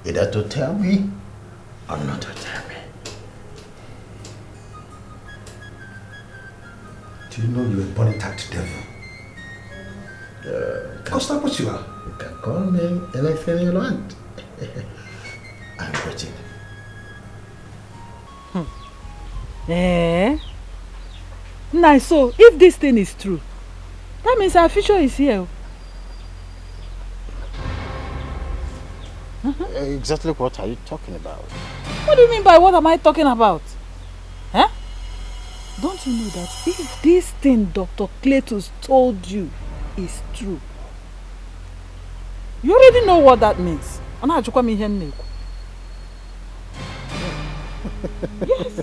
S18: Either to tell me or not to tell me.
S3: Do you know you're a born-attacked devil? Because that's what you are.
S18: You can call me anything you want. I'm waiting.
S13: Nice. So, if this thing is true, that means our future is here.
S7: Exactly what are you talking about?
S13: What do you mean by what am I talking about? Huh? Don't you know that if this thing Dr. Cletus told you is true, you already know what that means. Yes.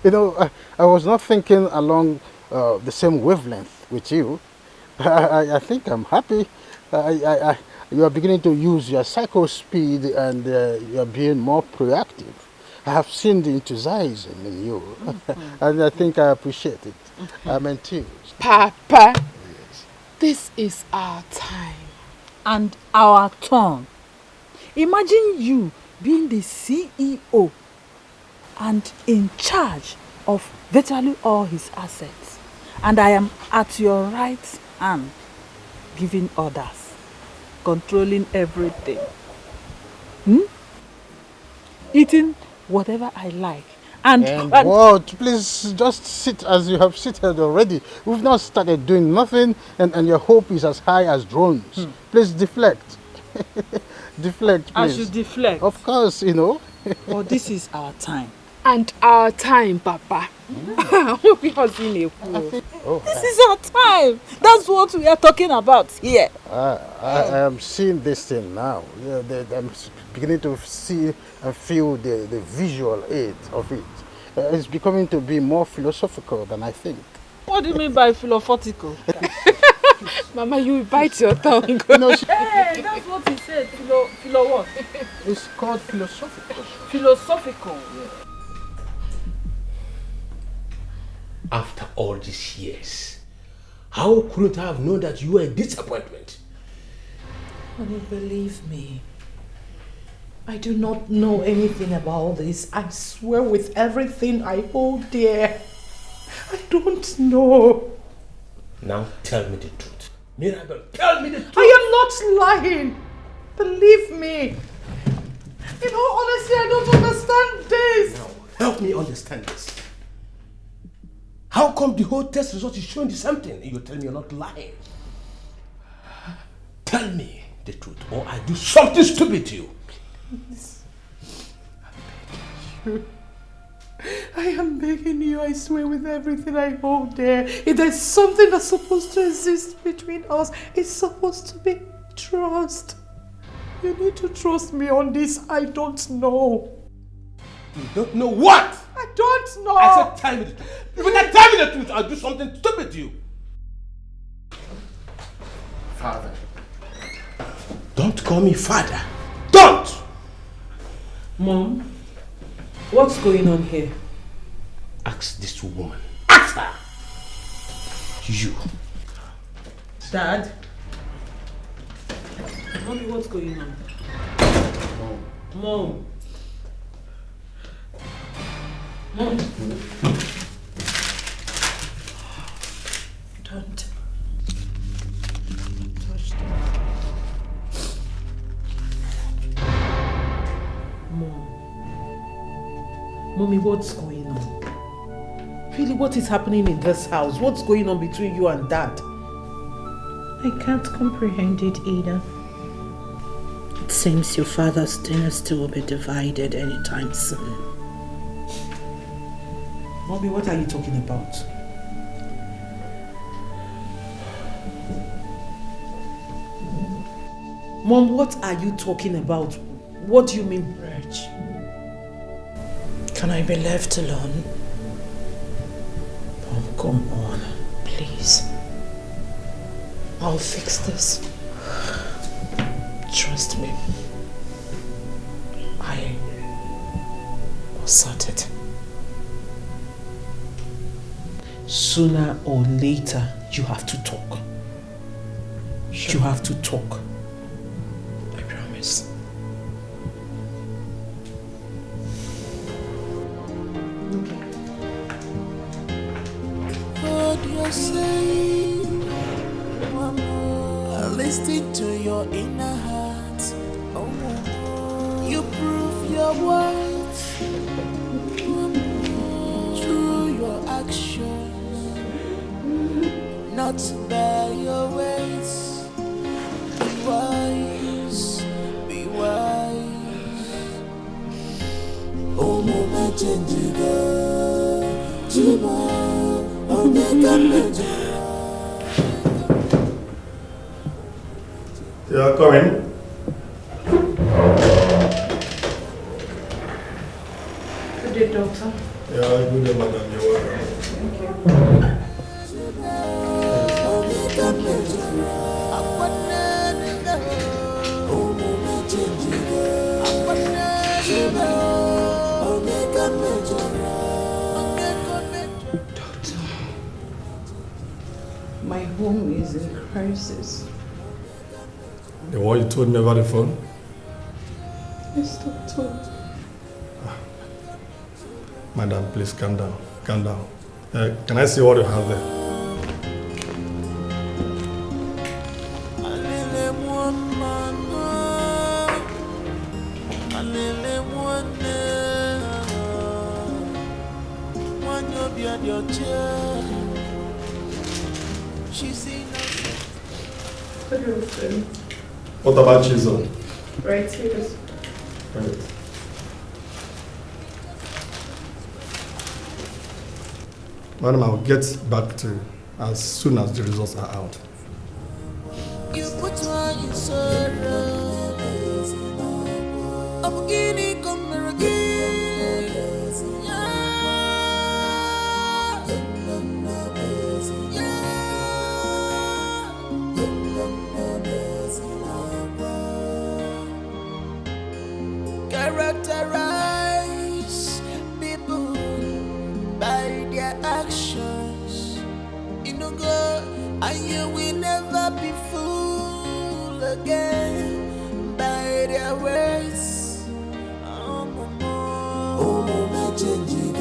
S7: You know, I was not thinking along the same wavelength with you. I think I'm happy. You are beginning to use your psycho speed and you are being more proactive. I have seen the enthusiasm in you, and I think I appreciate it. I'm enthused.
S14: Papa, this is our time.
S13: And our turn. Imagine you being the CEO and in charge of virtually all his assets. And I am at your right hand, giving orders, controlling everything. Eating whatever I like. And
S7: what? Please just sit as you have seated already. We've not started doing nothing and your hope is as high as drones. Please deflect. Deflect, please.
S13: I should deflect?
S7: Of course, you know.
S13: Well, this is our time.
S14: And our time, Papa.
S13: This is our time. That's what we are talking about here.
S7: I am seeing this thing now. I'm beginning to see and feel the visual aid of it. It's becoming to be more philosophical than I think.
S13: What do you mean by philosophical?
S14: Mama, you will bite your tongue.
S13: Hey, that's what he said. Philo what?
S7: It's called philosophical.
S13: Philosophical.
S7: Yeah.
S5: After all these years, how couldn't I have known that you were a disappointment?
S1: Honey, believe me. I do not know anything about this. I swear with everything I hold dear. I don't know.
S5: Now tell me the truth. Mirabel, tell me the truth.
S1: I am not lying. Believe me. In all honesty, I don't understand this.
S5: Now, help me understand this. How come the whole test result is showing the same thing and you tell me you're not lying? Tell me the truth or I do something stupid to you.
S1: Please. I am begging you, I swear with everything I hold dear. If there's something that's supposed to exist between us, it's supposed to be trust. You need to trust me on this. I don't know.
S5: You don't know what?
S1: I don't know.
S5: I said tell me the truth. If you can tell me the truth, I'll do something stupid to you.
S18: Father.
S5: Don't call me father. Don't!
S8: Mom, what's going on here?
S5: Ask this woman. Ask her! You.
S8: Dad? Mommy, what's going on? Mom. Mom.
S1: Don't.
S8: Mommy, what's going on? Really, what is happening in this house? What's going on between you and Dad?
S1: I can't comprehend it either. It seems your father's dynasty will be divided anytime soon.
S8: Mommy, what are you talking about? Mom, what are you talking about? What do you mean?
S1: Reg, can I be left alone?
S8: Mom, come on.
S1: Please. I'll fix this. Trust me. I will sort it. Sooner or later, you have to talk. Sure. You have to talk. I promise.
S16: What you're saying, listen to your inner heart. You prove your words through your actions, not by your ways. Be wise, be wise. Oh, mama, change
S3: Yeah, come in.
S1: Good day, doctor.
S3: Yeah, good day, madam. You're welcome.
S1: Thank you. Doctor, my home is in crisis.
S3: The one you told me over the phone?
S1: Yes, doctor.
S3: Madam, please calm down. Calm down. Can I see what you have there? What about chisel?
S1: Right here.
S3: Right. Madam, I'll get back to you as soon as the results are out.
S16: You put me in sorrow. I'm beginning come again. Characterize people by their actions. You know, God, and you will never be fooled again by their words. Oh, mama, change it,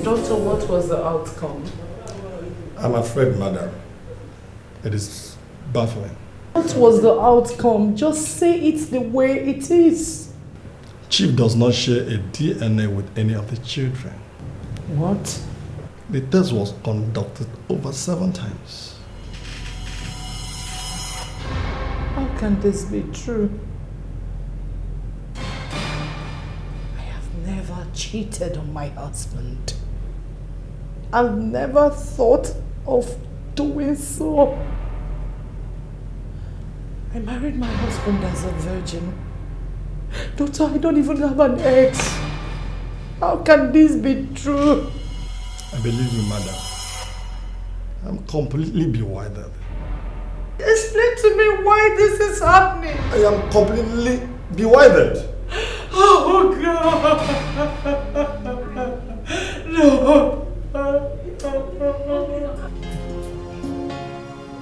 S1: Doctor, what was the outcome?
S3: I'm afraid, madam, it is baffling.
S1: What was the outcome? Just say it the way it is.
S3: Chief does not share a DNA with any of the children.
S1: What?
S3: The test was conducted over 7 times.
S1: How can this be true? I have never cheated on my husband. I've never thought of doing so. I married my husband as a virgin. Doctor, I don't even have an ex. How can this be true?
S3: I believe you, madam. I'm completely bewildered.
S1: Explain to me why this is happening.
S3: I am completely bewildered.
S1: Oh God! No!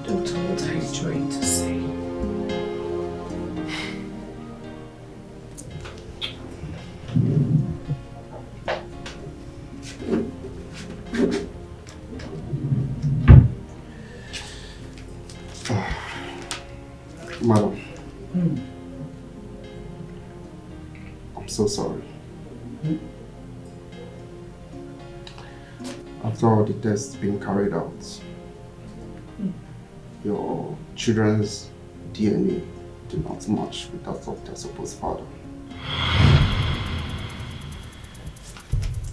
S1: Doctor, what are you trying to say?
S6: Madam, I'm so sorry. After all the tests being carried out, your children's DNA do not match with that of their supposed father.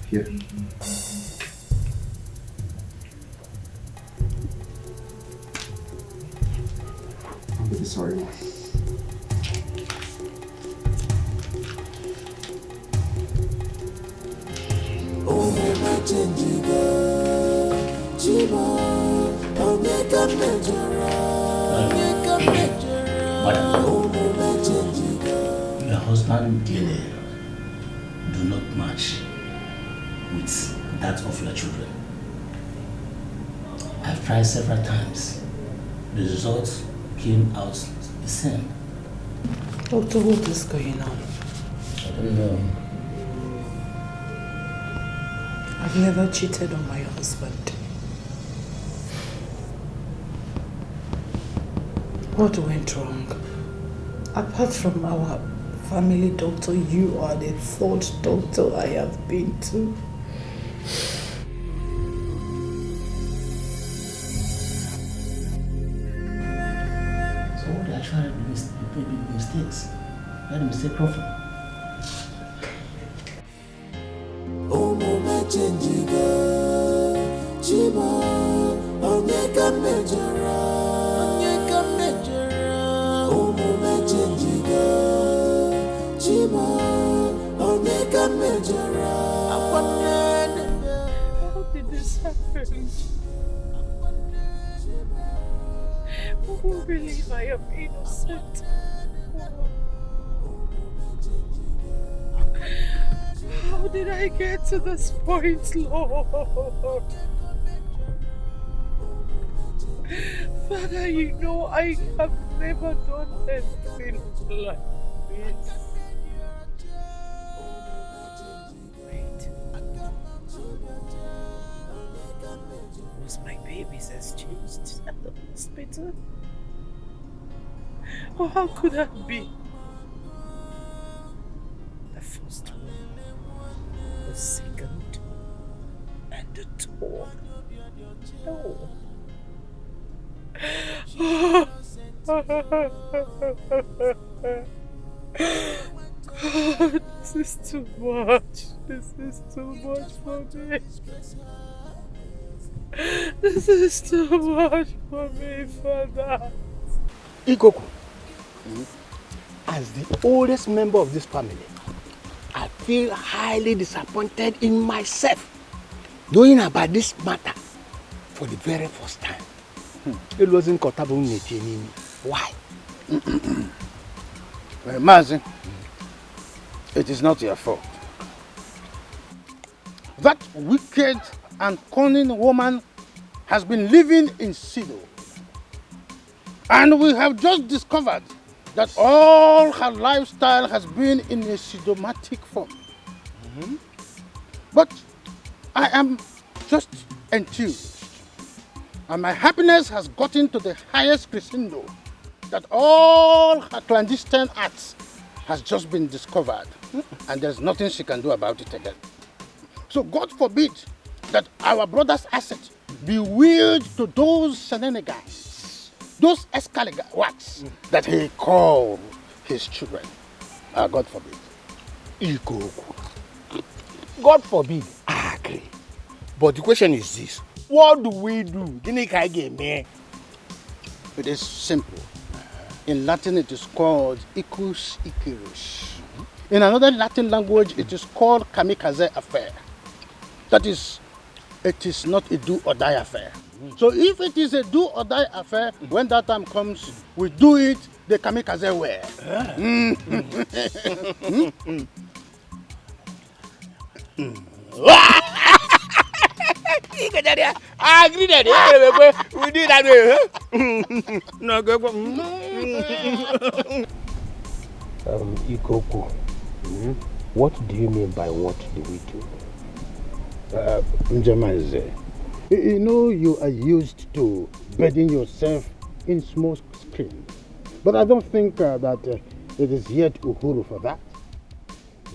S6: Here. I'm really sorry, ma'am.
S16: Oh, mama, change it.
S10: Your husband DNA do not match with that of your children. I've tried several times. The results came out the same.
S11: Doctor, what is going on?
S10: I don't know.
S11: I've never cheated on my husband. What went wrong? Apart from our family doctor, you are the third doctor I have been to.
S10: So what do I try to do mistakes? Where the mistake come from?
S1: How did this happen? Who believe I am innocent? How did I get to this point, Lord? Father, you know I have never done anything like this. Was my baby's exchanged at the hospital? Or how could that be? The first one, the second, and the third. No. God, this is too much. This is too much for me. This is too much for me, Father.
S7: Ikoku, as the oldest member of this family, I feel highly disappointed in myself knowing about this matter for the very first time. It wasn't Kotabun Netinini. Why? Mazi, it is not your fault. That wicked and cunning woman has been living in Sido. And we have just discovered that all her lifestyle has been in a Sidomatic form. But I am just enthused. And my happiness has gotten to the highest crescendo that all her clandestine acts has just been discovered. And there's nothing she can do about it again. So God forbid that our brother's asset be willed to those shenanigans, those escalating that he called his children. God forbid. God forbid, I agree. But the question is this: what do we do? It is simple. In Latin, it is called icus icerus. In another Latin language, it is called kamikaze affair. That is, it is not a do or die affair. So if it is a do or die affair, when that time comes, we do it the kamikaze way. I agree that we do that way. No, go.
S5: Ikoku, what do you mean by what do we do?
S7: Njamaze, you know you are used to bedding yourself in small screen. But I don't think that it is yet Uhuru for that.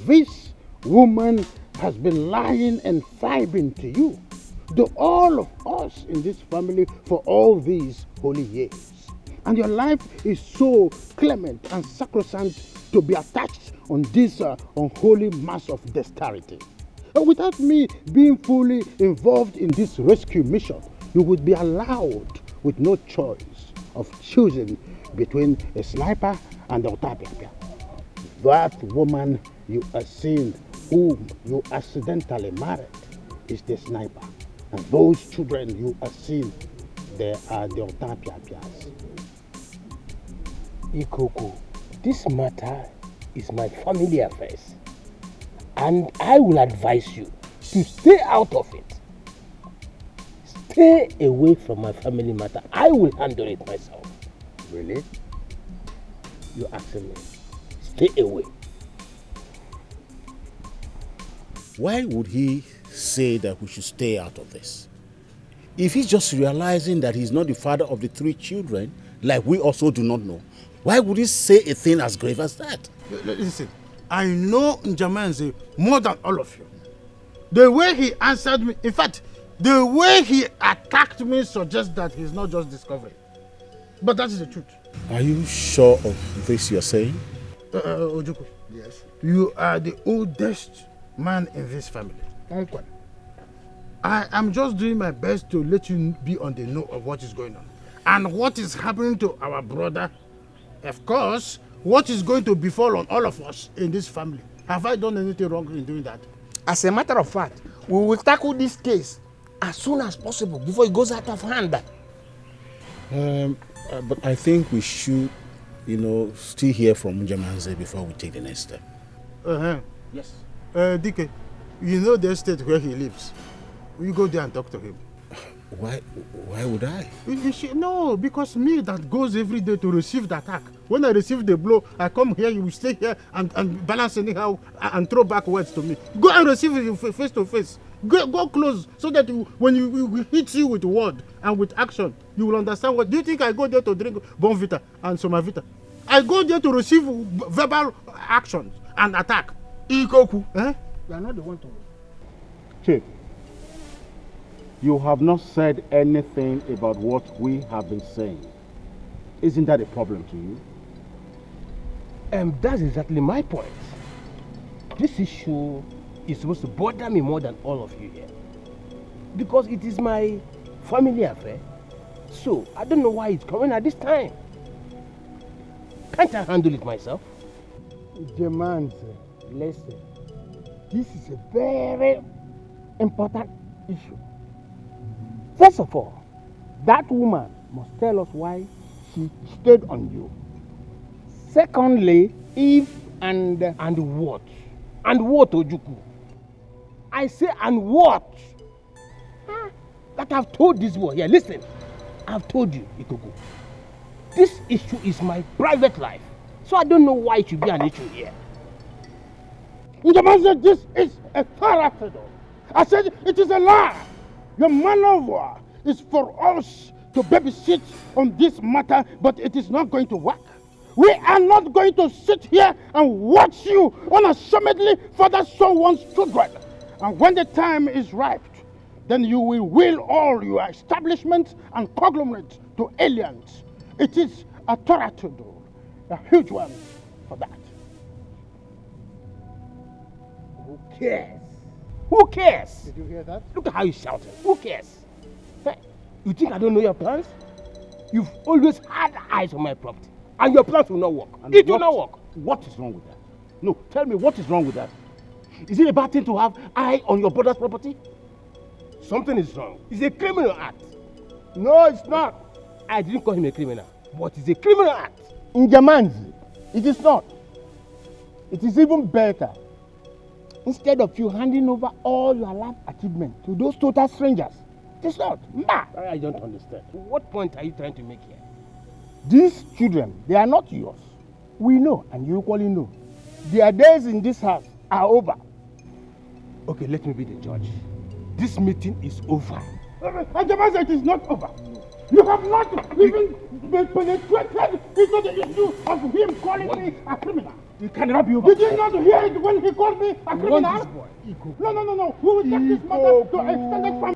S7: This woman has been lying and fibbing to you, to all of us in this family for all these holy years. And your life is so clement and sacrosanct to be attached on this unholy mass of dexterity. Without me being fully involved in this rescue mission, you would be allowed with no choice of choosing between a sniper and a otapiapia. That woman you are seeing, whom you accidentally married, is the sniper. And those children you are seeing, they are the Otapiapias.
S5: Ikoko, this matter is my family affairs. And I will advise you to stay out of it. Stay away from my family matter. I will handle it myself.
S7: Really?
S5: You're asking me. Stay away.
S10: Why would he say that we should stay out of this? If he's just realizing that he's not the father of the 3 children, like we also do not know, why would he say a thing as grave as that?
S7: Listen, I know Njamanze more than all of you. The way he answered me, in fact, the way he attacked me suggests that he's not just discovering. But that is the truth.
S10: Are you sure of this you're saying?
S7: Ojukwu. Yes. You are the oldest man in this family. Uncle. I am just doing my best to let you be on the know of what is going on. And what is happening to our brother, of course, what is going to befall on all of us in this family. Have I done anything wrong in doing that?
S5: As a matter of fact, we will tackle this case as soon as possible before it goes out of hand.
S10: But I think we should, still hear from Njamanze before we take the next step.
S5: Yes.
S7: DK, you know the estate where he lives. You go there and talk to him.
S10: Why would I?
S7: No, because me that goes every day to receive the attack. When I receive the blow, I come here, you will stay here and balance anyhow and throw back words to me. Go and receive it face to face. Go close so that when you hit you with word and with action, you will understand what. Do you think I go there to drink Bonvita and Somavita? I go there to receive verbal actions and attack. Ikoku. You are not the one to.
S10: Chief, you have not said anything about what we have been saying. Isn't that a problem to you?
S5: That's exactly my point. This issue is supposed to bother me more than all of you here. Because it is my family affair. So, I don't know why it's coming at this time. Can't I handle it myself?
S7: Njamanze, listen. This is a very important issue.
S5: First of all, that woman must tell us why she stayed on you. Secondly, if and what? And what, Ojukwu? I say and what? That I've told this boy here. Listen, I've told you, Ikoku. This issue is my private life. So I don't know why it should be an issue here.
S7: Njamanze, this is a character. I said it is a lie. Your maneuver is for us to babysit on this matter, but it is not going to work. We are not going to sit here and watch you unashamedly father someone's children. And when the time is ripe, then you will will all your establishments and conglomerates to aliens. It is a territory, a huge one for that.
S5: Who cares? Who cares?
S7: Did you hear that?
S5: Look at how he's shouting. Who cares? Hey, you think I don't know your plans? You've always had eyes on my property. And your plans will not work. It will not work.
S10: What is wrong with that? No, tell me what is wrong with that? Is it a bad thing to have eye on your brother's property?
S5: Something is wrong. It's a criminal act. No, it's not. I didn't call him a criminal, but it's a criminal act.
S7: Njamanze, it is not. It is even better. Instead of you handing over all your life achievements to those total strangers, it is not.
S5: I don't understand. What point are you trying to make here?
S7: These children, they are not yours. We know, and you equally know. Their days in this house are over.
S5: Okay, let me be the judge. This meeting is over.
S7: Njamanze, it is not over. You have not even penetrated into the issue of him calling me a criminal.
S5: It cannot be over.
S7: Did you not hear it when he called me a criminal?
S5: Want this boy?
S7: No. We will take this matter to extended family.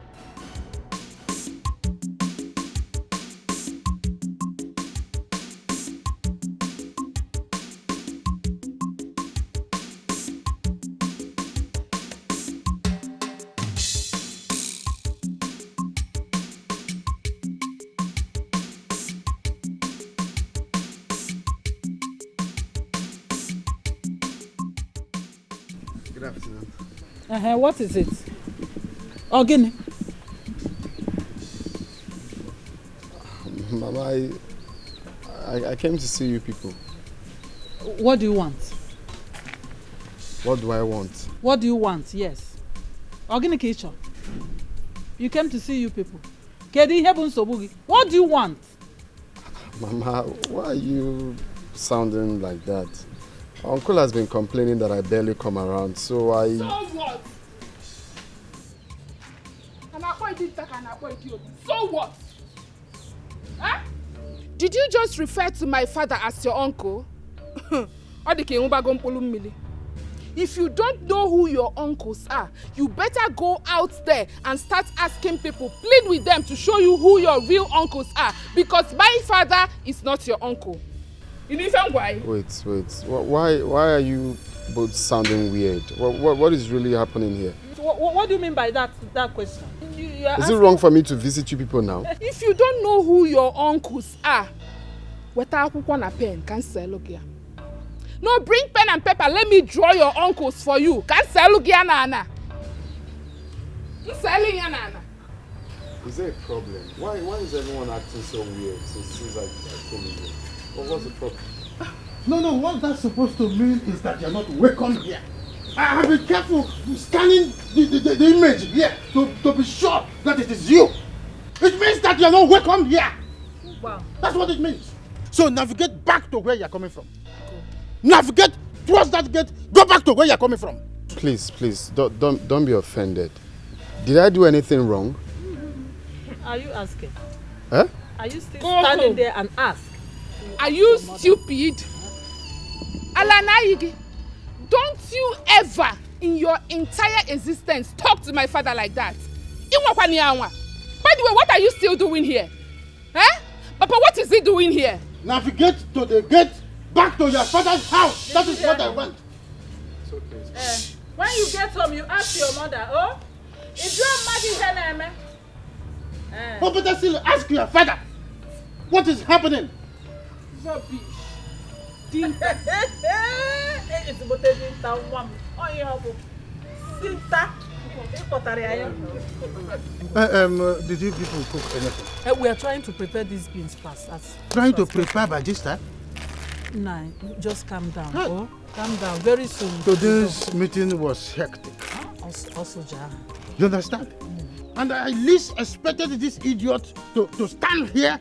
S13: What is it? Ogini?
S6: Mama, I came to see you people.
S13: What do you want?
S6: What do I want?
S13: What do you want? Yes. Organic kitchen. You came to see you people. What do you want?
S6: Mama, why are you sounding like that? Uncle has been complaining that I barely come around, so I...
S14: So what? So what? Huh? Did you just refer to my father as your uncle? If you don't know who your uncles are, you better go out there and start asking people, plead with them to show you who your real uncles are, because my father is not your uncle.
S6: Wait. Why are you both sounding weird? What is really happening here?
S13: What do you mean by that question?
S6: Is it wrong for me to visit you people now?
S14: If you don't know who your uncles are, pen, no, bring pen and paper. Let me draw your uncles for you. Is
S6: there a problem? Why is everyone acting so weird since I came in here? What's the problem?
S18: No, what that's supposed to mean is that you're not welcome here. I have been careful scanning the image here to be sure that it is you. It means that you're not welcome here.
S14: Wow.
S18: That's what it means. So navigate back to where you're coming from. Navigate towards that gate. Go back to where you're coming from.
S6: Please, don't be offended. Did I do anything wrong?
S13: Are you asking?
S6: Huh?
S13: Are you still standing there and ask?
S14: Are you stupid? Alanaigi, don't you ever in your entire existence talk to my father like that. By the way, what are you still doing here? Huh? Papa, what is he doing here?
S18: Navigate to the gate back to your father's house. That is what I want.
S6: It's okay.
S13: When you get home, you ask your mother, oh, is your mother here?
S18: Oh, but still ask your father. What is happening?
S14: Rubbish.
S18: Did you people cook anything?
S13: We are trying to prepare these beans fast.
S18: Trying to prepare by this time?
S13: No, just calm down. Oh, calm down. Very soon.
S18: Today's meeting was hectic.
S13: Also, Ja.
S18: You understand? And I least expected this idiot to stand here.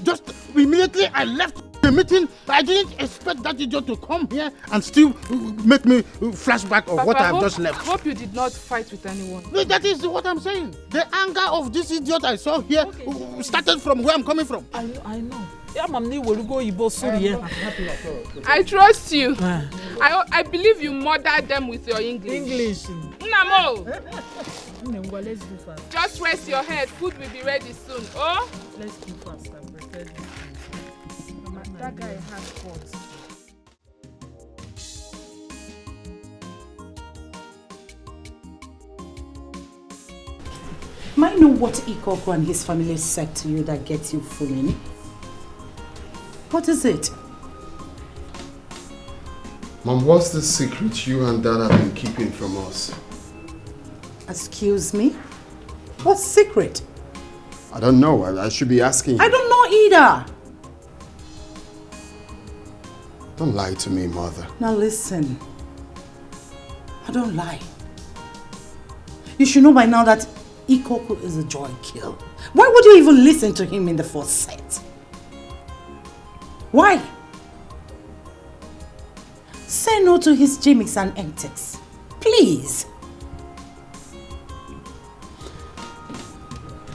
S18: Just immediately I left the meeting. I didn't expect that idiot to come here and still make me flashback of what I've just left.
S14: I hope you did not fight with anyone.
S18: No, that is what I'm saying. The anger of this idiot I saw here started from where I'm coming from.
S13: I know.
S14: I trust you. I believe you murdered them with your English. Namo!
S13: Let's do fast.
S14: Just rest your head. Food will be ready soon. Oh?
S13: Let's do fast and prepare this.
S14: That guy has faults.
S1: Might know what Ikoko and his family said to you that gets you fooling? What is it?
S6: Mom, what's the secret you and Dad have been keeping from us?
S1: Excuse me? What secret?
S6: I don't know. I should be asking you.
S1: I don't know either.
S6: Don't lie to me, Mother.
S1: Now listen. I don't lie. You should know by now that Ikoko is a joy kill. Why would you even listen to him in the first set? Why? Say no to his gimmicks and antics. Please.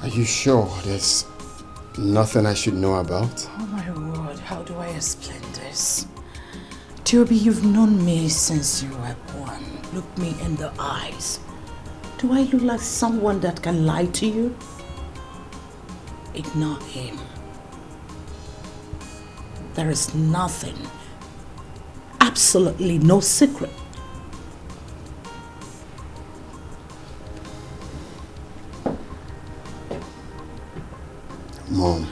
S6: Are you sure there's nothing I should know about?
S1: Oh my word, how do I explain this? Toby, you've known me since you were born. Look me in the eyes. Do I look like someone that can lie to you? Ignore him. There is nothing, absolutely no secret.
S6: Mom.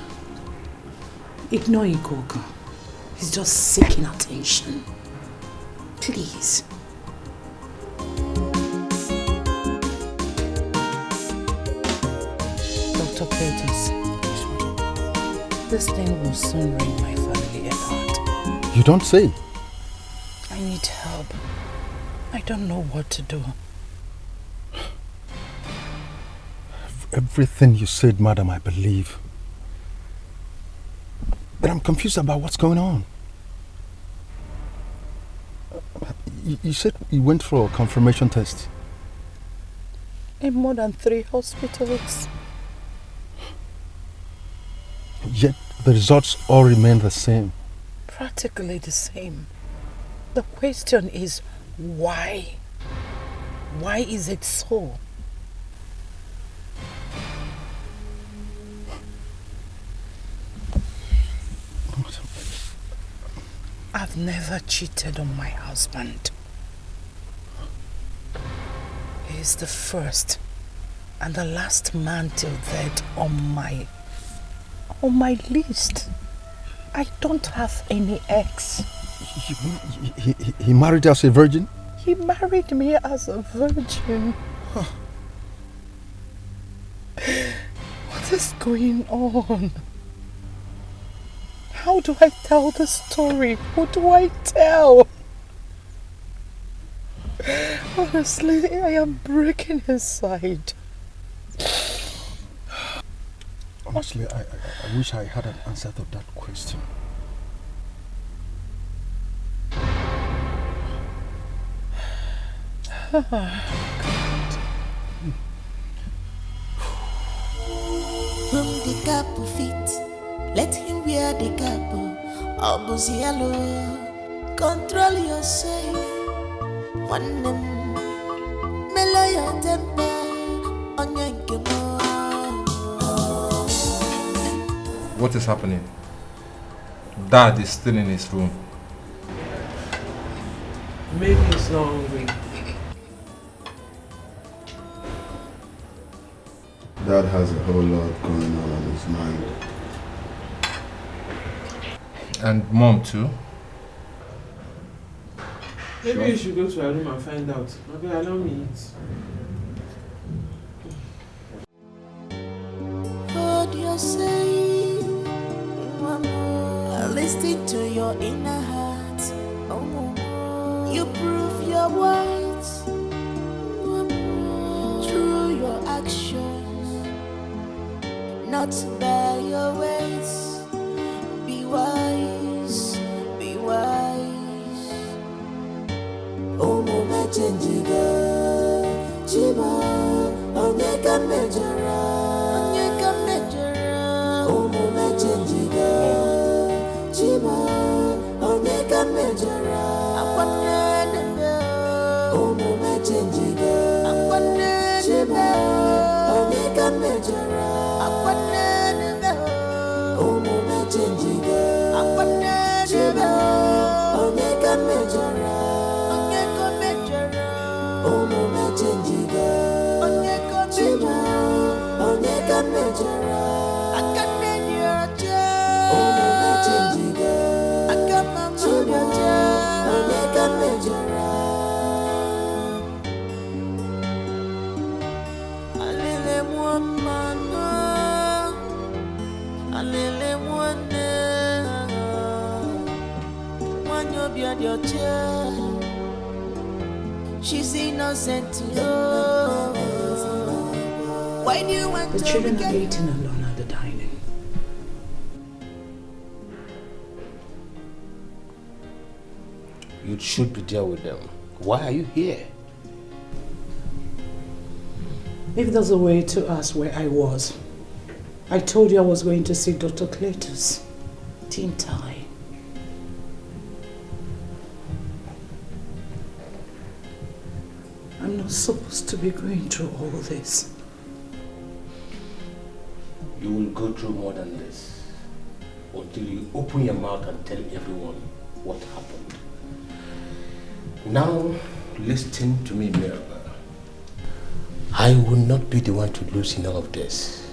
S1: Ignore Ikoko. He's just seeking attention. Please. Dr. Curtis.
S15: This thing will soon ring my family apart.
S3: You don't say.
S15: I need help. I don't know what to do.
S3: Everything you said, madam, I believe. But I'm confused about what's going on. You said you went for a confirmation test.
S15: In more than 3 hospitals.
S3: Yet the results all remain the same.
S15: Practically the same. The question is why? Why is it so? I've never cheated on my husband. He's the first and the last man till death on my list. I don't have any ex.
S3: He married as a virgin?
S15: He married me as a virgin. What is going on? How do I tell the story? Who do I tell? Honestly, I am breaking inside.
S3: Honestly, I wish I had an answer to that question.
S16: Whom the couple fit, let him wear the couple. Obuzialo, control yourself. One mellow your temper on your.
S9: What is happening? Dad is still in his room.
S8: Maybe he's not hungry.
S6: Dad has a whole lot going on his mind.
S9: And Mom too?
S8: Maybe you should go to her room and find out. Maybe allow me eat.
S16: What you say? Listen to your inner heart. You prove your words through your actions, not by your ways. Be wise, be wise. Omume chenjiga, chima, onyeka mejara, onyeka mejara. Omume chenjiga. Omega Majora, Omume Chenjiga, Omega Majora, Omume Chenjiga, Omega Majora, Omume Chenjiga, Omega Majora. She's innocent to know. Why do you want
S15: the children are eating alone at the dining.
S5: You should be there with them. Why are you here?
S1: If there's a way to ask where I was, I told you I was going to see Dr. Cletus, didn't I? I'm not supposed to be going through all this.
S5: You will go through more than this until you open your mouth and tell everyone what happened. Now, listen to me, Mirabel. I will not be the one to lose in all of this.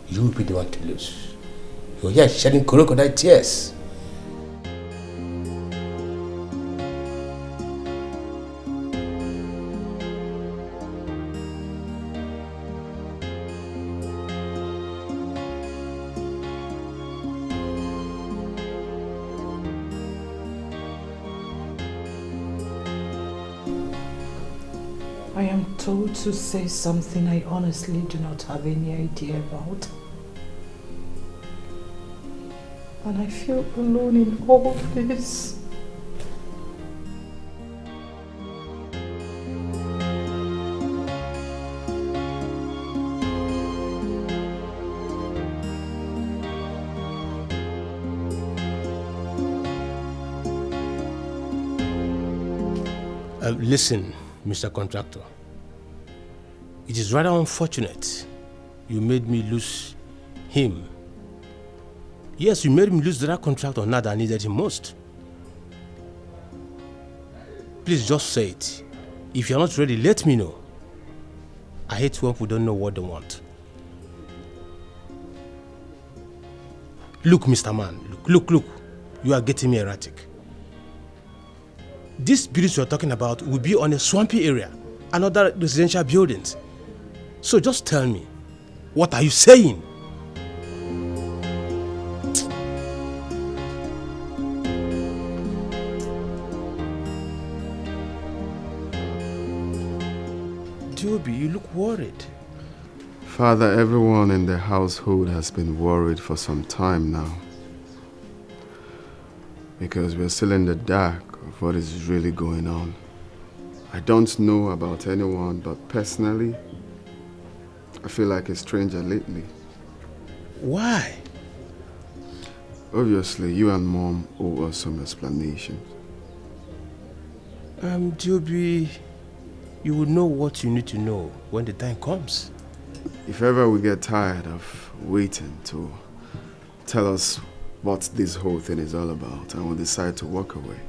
S5: You will be the one to lose. You're here shedding crocodile tears.
S1: I am told to say something I honestly do not have any idea about. And I feel alone in all of this.
S5: Listen, Mr. Contractor. It is rather unfortunate you made me lose him. Yes, you made him lose that contractor now that I needed him most. Please just say it. If you're not ready, let me know. I hate when people don't know what they want. Look, Mr. Man, look. You are getting me erratic. These buildings you're talking about will be on a swampy area and other residential buildings. So just tell me, what are you saying? Joby, you look worried.
S6: Father, everyone in the household has been worried for some time now. Because we're still in the dark of what is really going on. I don't know about anyone, but personally, I feel like a stranger lately.
S5: Why?
S6: Obviously, you and Mom owe us some explanation.
S5: Joby, you will know what you need to know when the time comes.
S6: If ever we get tired of waiting to tell us what this whole thing is all about and we decide to walk away,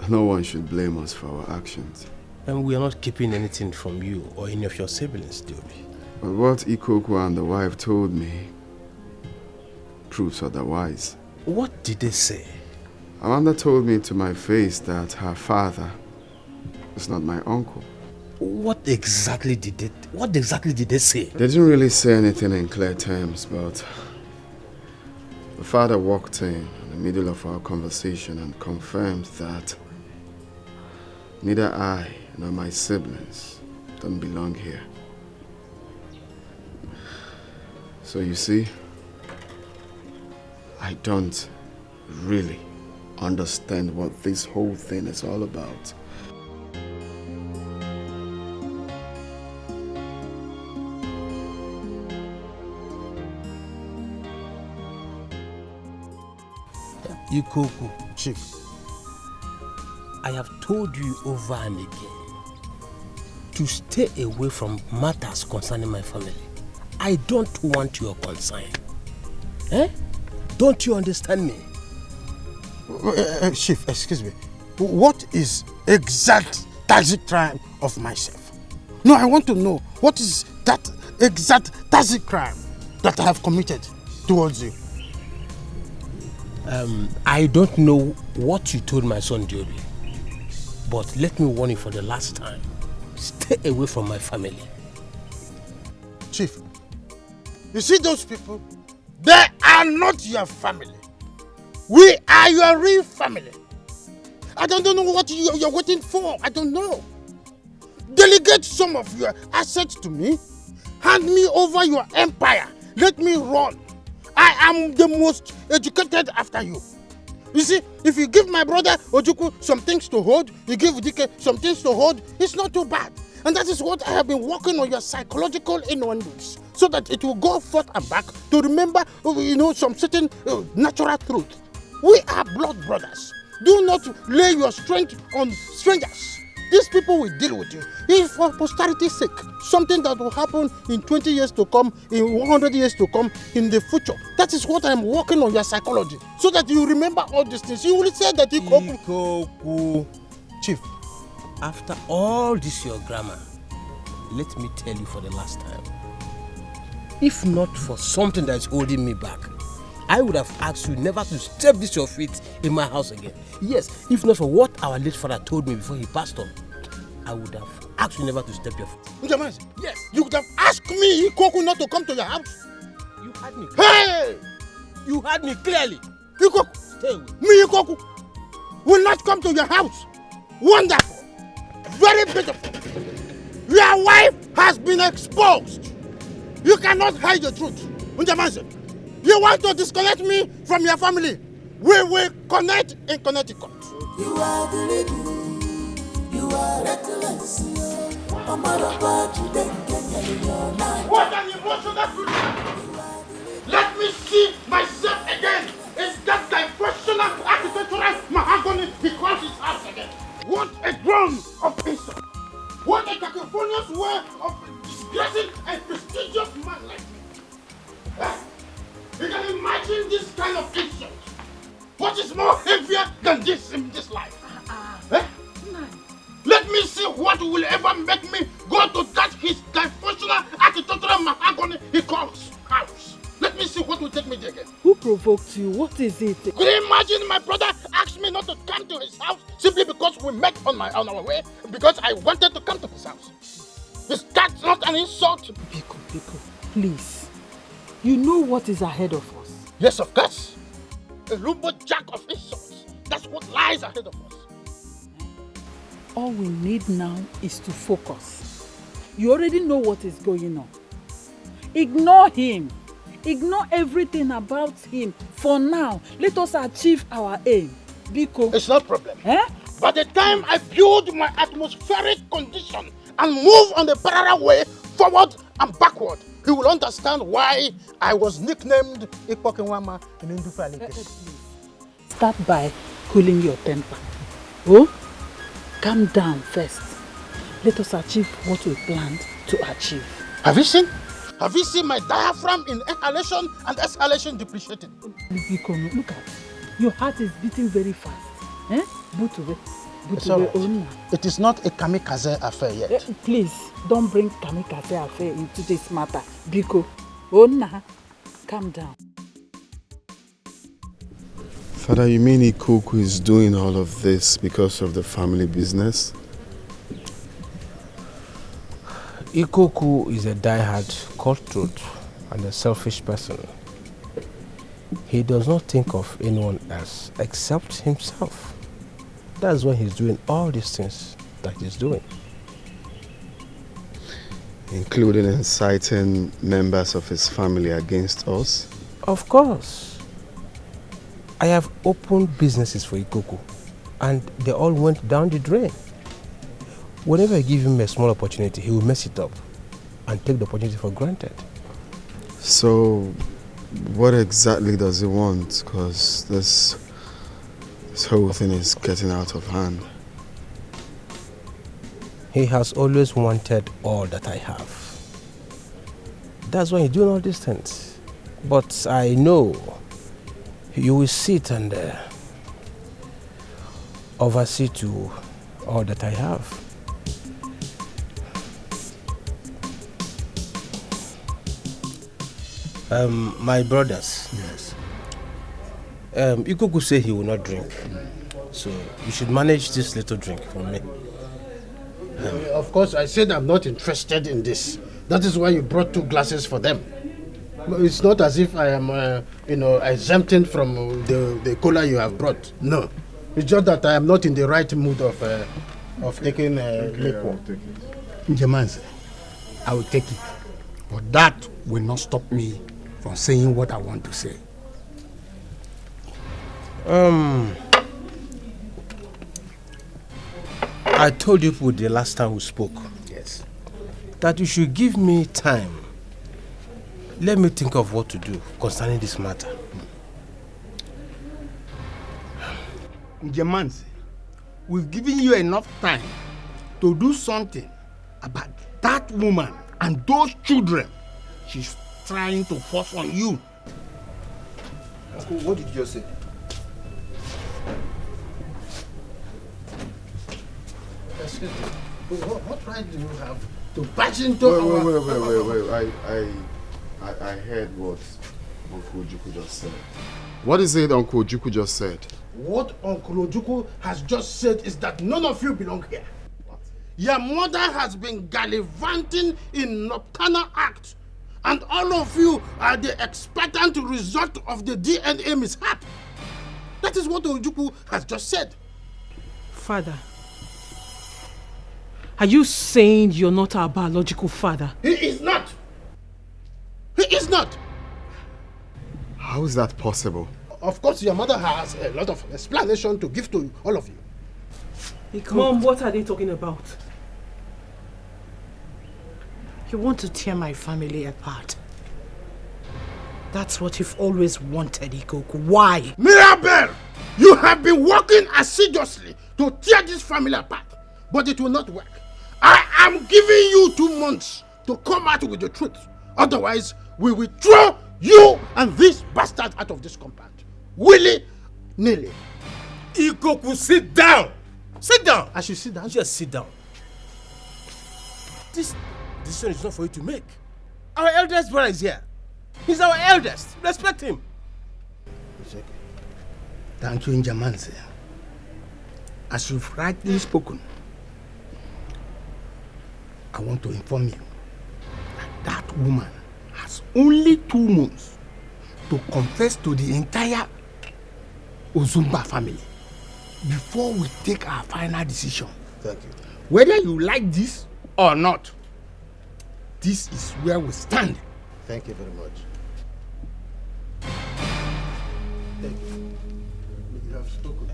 S6: no one should blame us for our actions.
S5: And we are not keeping anything from you or any of your siblings, Joby.
S6: But what Ikoku and the wife told me proves otherwise.
S5: What did they say?
S6: Amanda told me to my face that her father is not my uncle.
S5: What exactly did they say?
S6: They didn't really say anything in clear terms, but the father walked in the middle of our conversation and confirmed that neither I nor my siblings don't belong here. So you see, I don't really understand what this whole thing is all about.
S5: Ikoku,
S18: Chief,
S5: I have told you over and again to stay away from matters concerning my family. I don't want your concern. Eh? Don't you understand me?
S18: Chief, excuse me. What is exact taxi crime of myself? No, I want to know what is that exact taxi crime that I have committed towards you.
S5: I don't know what you told my son Joby, but let me warn you for the last time. Stay away from my family.
S18: Chief, you see those people? They are not your family. We are your real family. I don't know what you're waiting for. I don't know. Delegate some of your assets to me. Hand me over your empire. Let me run. I am the most educated after you. You see, if you give my brother Ojukwu some things to hold, you give Dike some things to hold, it's not too bad. And that is what I have been working on your psychological innuendos, so that it will go forth and back to remember, some certain natural truth. We are blood brothers. Do not lay your strength on strangers. These people will deal with you. If for posterity's sake, something that will happen in 20 years to come, in 100 years to come, in the future. That is what I am working on your psychology. So that you remember all these things. You will say that
S5: Ikoku. Chief, after all this your grammar, let me tell you for the last time. If not for something that is holding me back, I would have asked you never to step this your feet in my house again. Yes, if not for what our late father told me before he passed on, I would have asked you never to step your foot.
S18: Yes. You would have asked me, Ikoku, not to come to your house.
S5: You had me.
S18: Hey!
S5: You had me clearly.
S18: Ikoku,
S5: stay away.
S18: Me, Ikoku, will not come to your house. Wonderful. Very beautiful.
S7: Your wife has been exposed. You cannot hide the truth. Unjamanse, you want to disconnect me from your family? We will connect in Connecticut.
S16: You are the leader. You are reckless.
S7: What an emotional future! Let me see myself again in that diversional architectural mahogany he calls his house again. What a drone of insult! What a cacophonous way of disgracing a prestigious man like me! You can imagine this kind of insult. What is more heavier than this in this life? Let me see what will ever make me go to that his diversional architectural mahogany he calls house. Let me see what will take me there again.
S13: Who provoked you? What is it?
S7: Could you imagine my brother asked me not to come to his house simply because we met on our way? Because I wanted to come to his house. Is that not an insult?
S13: Biko, please. You know what is ahead of us.
S7: Yes, of course. A lumberjack of insults. That's what lies ahead of us.
S13: All we need now is to focus. You already know what is going on. Ignore him. Ignore everything about him. For now, let us achieve our aim. Biko.
S7: It's not a problem. By the time I build my atmospheric condition and move on the parallel way, forward and backward, you will understand why I was nicknamed Ikpokenwama in Indufalike.
S13: Start by cooling your temper. Oh? Calm down first. Let us achieve what we planned to achieve.
S7: Have you seen? Have you seen my diaphragm in inhalation and exhalation depreciating?
S13: Biko, look at it. Your heart is beating very fast. Butuwe.
S7: It's all right. It is not a kamikaze affair yet.
S13: Please, don't bring kamikaze affair into this matter. Biko, Onna, calm down.
S6: Father, you mean Ikoku is doing all of this because of the family business?
S5: Ikoku is a die-hard cutthroat and a selfish person. He does not think of anyone else except himself. That's why he's doing all these things that he's doing.
S6: Including inciting members of his family against us?
S5: Of course. I have opened businesses for Ikoku and they all went down the drain. Whenever I give him a small opportunity, he will mess it up and take the opportunity for granted.
S6: So, what exactly does he want? Because this whole thing is getting out of hand.
S5: He has always wanted all that I have. That's why he's doing all these things. But I know you will sit and oversee to all that I have. My brothers.
S7: Yes.
S5: Ikoku say he will not drink. So you should manage this little drink for me.
S7: Of course, I said I'm not interested in this. That is why you brought 2 glasses for them. It's not as if I am, exempting from the cola you have brought. No. It's just that I am not in the right mood of taking liquor.
S18: Njamanse, I will take it. But that will not stop me from saying what I want to say.
S5: I told you the last time we spoke.
S18: Yes.
S5: That you should give me time. Let me think of what to do concerning this matter.
S18: Njamanse, we've given you enough time to do something about that woman and those children she's trying to force on you.
S9: Uncle, what did you just say?
S7: Excuse me. What right do you have to barge into
S6: Wait. I heard what Uncle Ojukwu just said. What is it Uncle Ojukwu just said?
S7: What Uncle Ojukwu has just said is that none of you belong here. What? Your mother has been gallivanting in nocturnal acts, and all of you are the expectant result of the DNA mishap. That is what Ojukwu has just said.
S13: Father,
S8: Are you saying you're not our biological father?
S7: He is not. He is not.
S6: How is that possible?
S7: Of course, your mother has a lot of explanation to give to all of you.
S8: Mom, what are they talking about?
S1: You want to tear my family apart. That's what you've always wanted, Ikoku. Why?
S7: Mirabel! You have been working assiduously to tear this family apart, but it will not work. I am giving you 2 months to come out with the truth. Otherwise, we will throw you and this bastard out of this compound. Willy-nilly.
S5: Ikoku, sit down! Sit down!
S7: I should sit down?
S5: Just sit down. This decision is not for you to make. Our eldest brother is here. He's our eldest. Respect him.
S7: Thank you, Njamanze. As you've rightly spoken, I want to inform you that that woman has only 2 months to confess to the entire Ozumba family before we take our final decision.
S5: Thank you.
S7: Whether you like this or not, this is where we stand.
S5: Thank you very much. Thank you. You have spoken.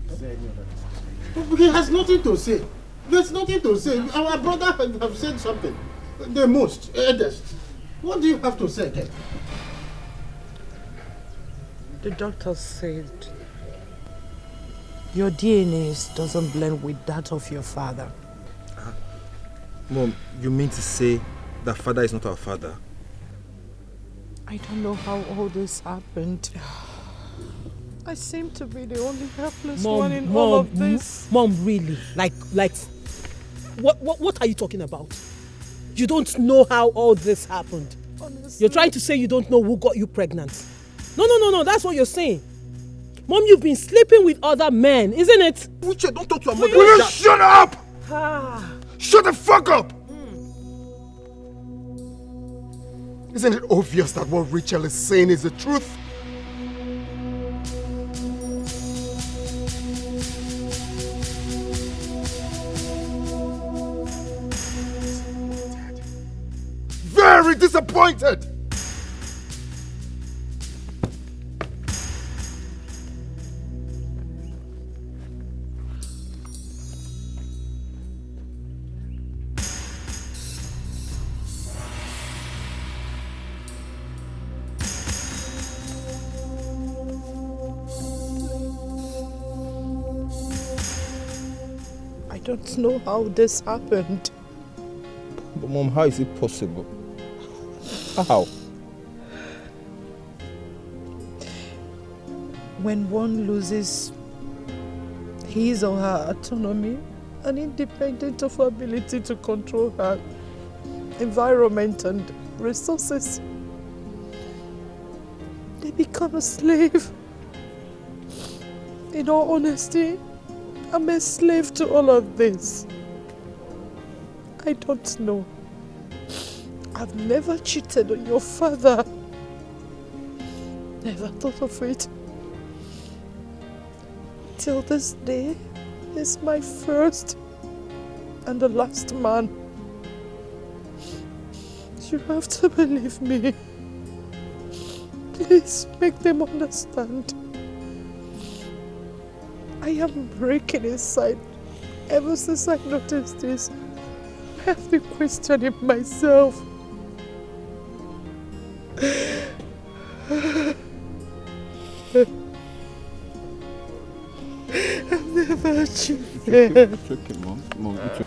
S5: Is there any other?
S7: He has nothing to say. There's nothing to say. Our brother have said something. The most, eldest. What do you have to say again?
S1: The doctor said your DNA doesn't blend with that of your father.
S9: Mom, you mean to say that father is not our father?
S1: I don't know how all this happened. I seem to be the only helpless one in all of this.
S8: Mom, really? Like, what are you talking about? You don't know how all this happened.
S1: Honestly.
S8: You're trying to say you don't know who got you pregnant. No, that's what you're saying. Mom, you've been sleeping with other men, isn't it?
S9: Uche, don't talk to your mother.
S7: Will you shut up?
S8: Ah.
S7: Shut the fuck up!
S9: Isn't it obvious that what Rachel is saying is the truth? Very disappointed!
S1: I don't know how this happened.
S9: But Mom, how is it possible? How?
S1: When one loses his or her autonomy and independent of ability to control her environment and resources, they become a slave. In all honesty, I'm a slave to all of this. I don't know. I've never cheated on your father. Never thought of it. Till this day, he's my first and the last man. You have to believe me. Please make them understand. I am breaking inside. Ever since I noticed this, I have been questioning myself. I've never achieved it.
S10: It's okay, Mom. Mom, it's okay.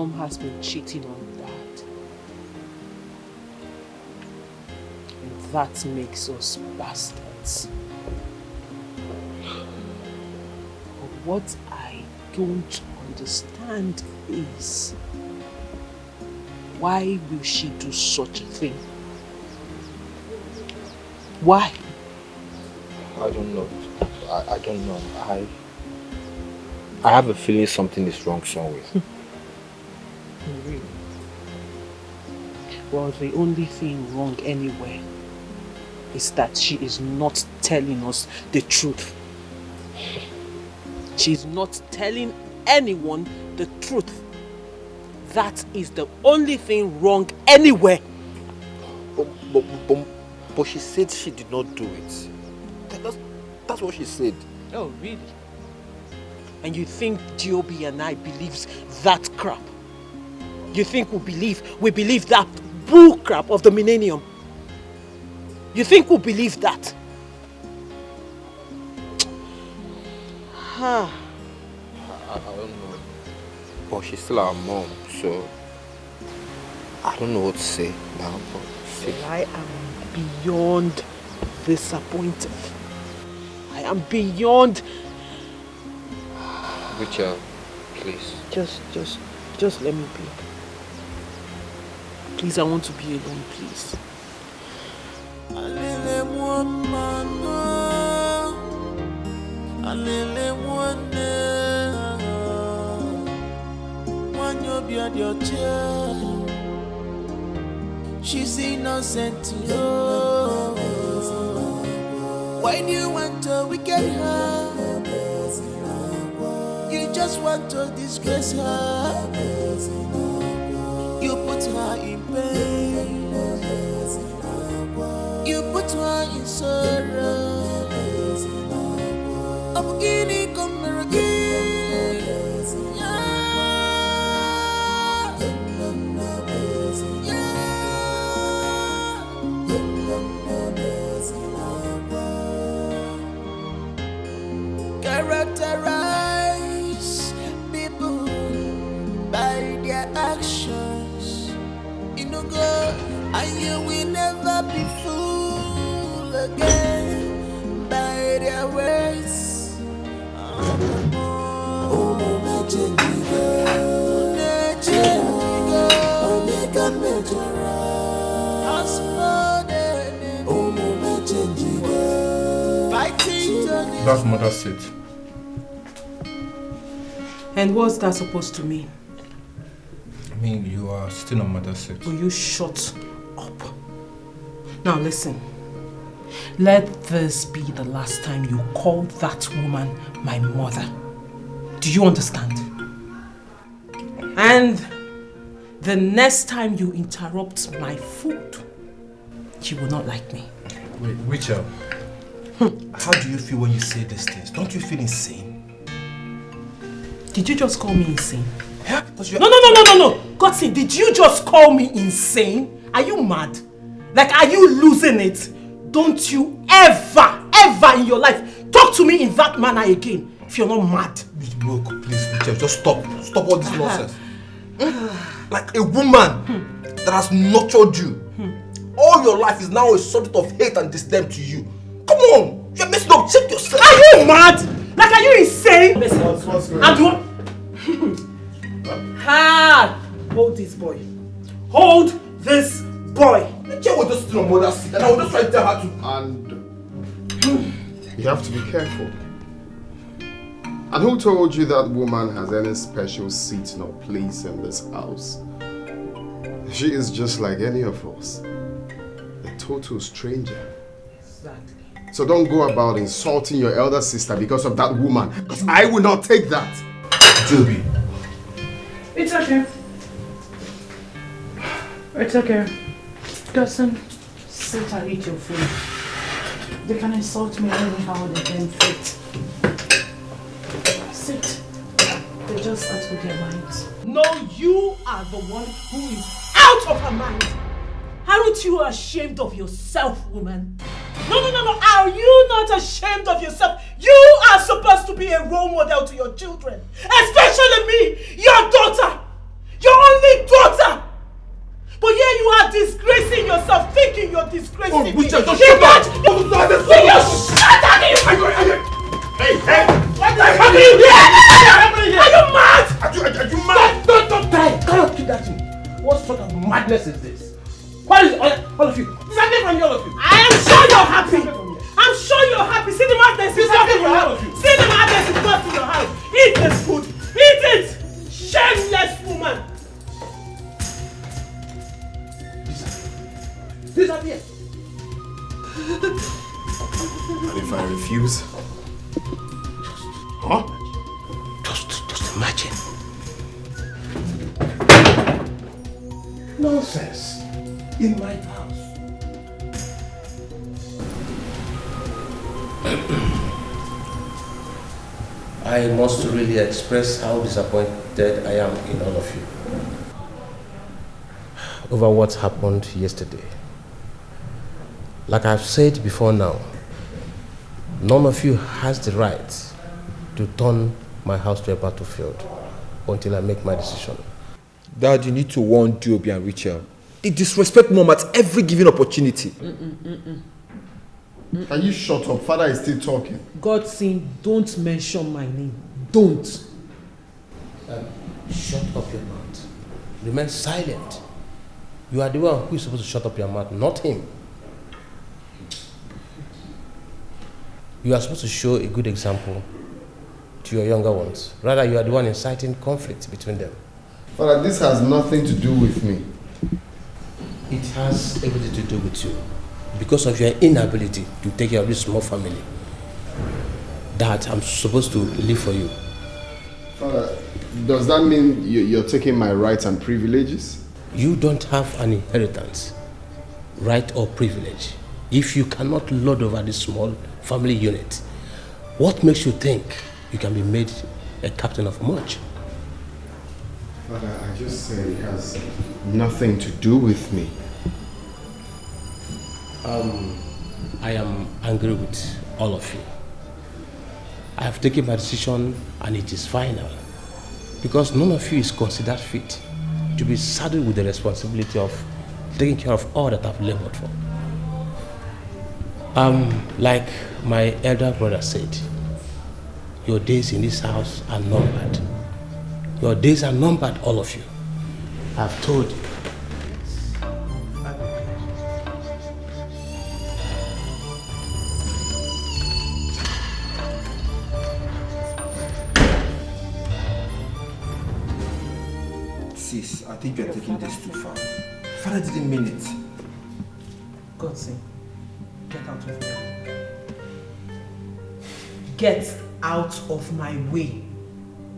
S2: mom has been cheating on dad. And that makes us bastards. But what I don't understand is, why will she do such a thing? Why?
S17: I don't know. I don't know. I have a feeling something is wrong somewhere.
S2: Really? Well, the only thing wrong anywhere is that she is not telling us the truth. She's not telling anyone the truth. That is the only thing wrong anywhere.
S17: But she said she did not do it. That's what she said.
S2: Oh, really? And you think Joby and I believes that crap? You think we believe that bull crap of the millennium? You think we believe that?
S17: I don't know. But she's still our mom, so I don't know what to say now. But
S2: I am beyond disappointed. I am beyond.
S17: Richard, please.
S2: Just let me be. Please, I want to be alone, please.
S16: She's innocent, why do you want to wicked her? You just want to disgrace her. You put her in pain. You put her in sorrow. I'm beginning come again. Characterize people by their actions. You know, God, and you will never be fooled again by their words.
S9: That's mother's seat.
S1: And what's that supposed to mean?
S9: I mean, you are sitting on mother's seat.
S1: Will you shut up? Now listen. Let this be the last time you call that woman my mother. Do you understand? And the next time you interrupt my food, you will not like me.
S9: Wait, Rachel. How do you feel when you say these things? Don't you feel insane?
S1: Did you just call me insane?
S9: Yeah,
S1: No. Godson, did you just call me insane? Are you mad? Like, are you losing it? Don't you ever in your life talk to me in that manner again if you're not mad.
S9: Look, please, Rachel, just stop. Stop all this nonsense. Like a woman that has nurtured you. All your life is now a subject of hate and disdain to you. Come on, you're messing up. Check yourself.
S1: Are you mad? Like, are you insane?
S9: What's going
S1: I'm doing. Hold this boy. Hold this boy.
S9: The chair was just sitting on mother's seat, and I was just trying to tell her to.
S6: And you have to be careful. And who told you that woman has any special seat nor place in this house? She is just like any of us. A total stranger.
S1: Exactly.
S6: So don't go about insulting your elder sister because of that woman. Because I will not take that.
S9: Joby.
S1: It's okay. It's okay. Godson, sit and eat your food. They can insult me anyhow they can fit. Sit. They just start with their minds. No, you are the one who is out of her mind. Aren't you ashamed of yourself, woman? No. Are you not ashamed of yourself? You are supposed to be a role model to your children. Especially me, your daughter.
S5: Your only daughter! But here you are disgracing yourself, thinking you're disgracing me.
S9: Just shut up! Will you shut up? Hey!
S5: What is happening here? Are you mad?
S9: Are you mad?
S5: Don't try! Cannot keep that in. What sort of madness is this? What is all of you? Disappear from all of you. I am sure you're happy. I'm sure you're happy. See the madness is not in your house. See the madness is not in your house. Eat this food. Eat it! Shameless woman. Disappear.
S9: And if I refuse?
S5: Huh? Just imagine. Nonsense. In my house. I must really express how disappointed I am in all of you over what happened yesterday. Like I've said before now, none of you has the right to turn my house to a battlefield until I make my decision.
S9: Dad, you need to warn Joby and Rachel. They disrespect Mom at every given opportunity.
S6: Can you shut up? Father is still talking.
S8: God saying, don't mention my name. Don't.
S5: Shut up your mouth. Remain silent. You are the one who is supposed to shut up your mouth, not him. You are supposed to show a good example to your younger ones. Rather, you are the one inciting conflict between them.
S6: Father, this has nothing to do with me.
S5: It has everything to do with you. Because of your inability to take care of this small family that I'm supposed to live for you.
S6: Father, does that mean you're taking my rights and privileges?
S5: You don't have an inheritance, right or privilege, if you cannot lord over this small family unit. What makes you think you can be made a captain of much?
S6: Father, I just said it has nothing to do with me.
S5: I am angry with all of you. I have taken my decision and it is final. Because none of you is considered fit to be saddled with the responsibility of taking care of all that I've labored for. Like my elder brother said, your days in this house are numbered. Your days are numbered, all of you. I've told you.
S9: Sis, I think you're taking this too far. Father didn't mean it.
S8: Godson, get out of my way. Get out of my way.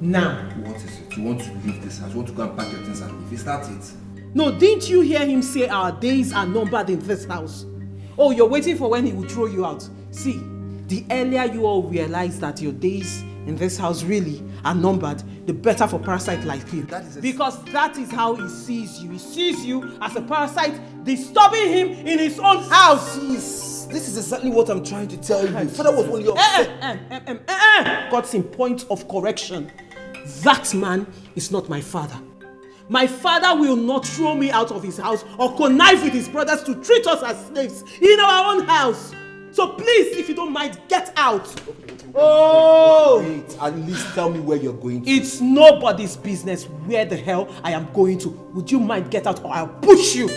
S8: Now.
S9: What is it? You want to leave this house? You want to go and pack your things and leave? Is that it?
S8: No, didn't you hear him say our days are numbered in this house? Oh, you're waiting for when he will throw you out. See, the earlier you all realize that your days in this house really are numbered, the better for parasite like you. Because that is how he sees you. He sees you as a parasite disturbing him in his own house.
S9: Sis, this is exactly what I'm trying to tell you. Father was only upset.
S8: Godson, point of correction. That man is not my father. My father will not throw me out of his house or connive with his brothers to treat us as slaves in our own house. So please, if you don't mind, get out. Oh!
S9: Wait, at least tell me where you're going to.
S8: It's nobody's business where the hell I am going to. Would you mind get out or I'll push you?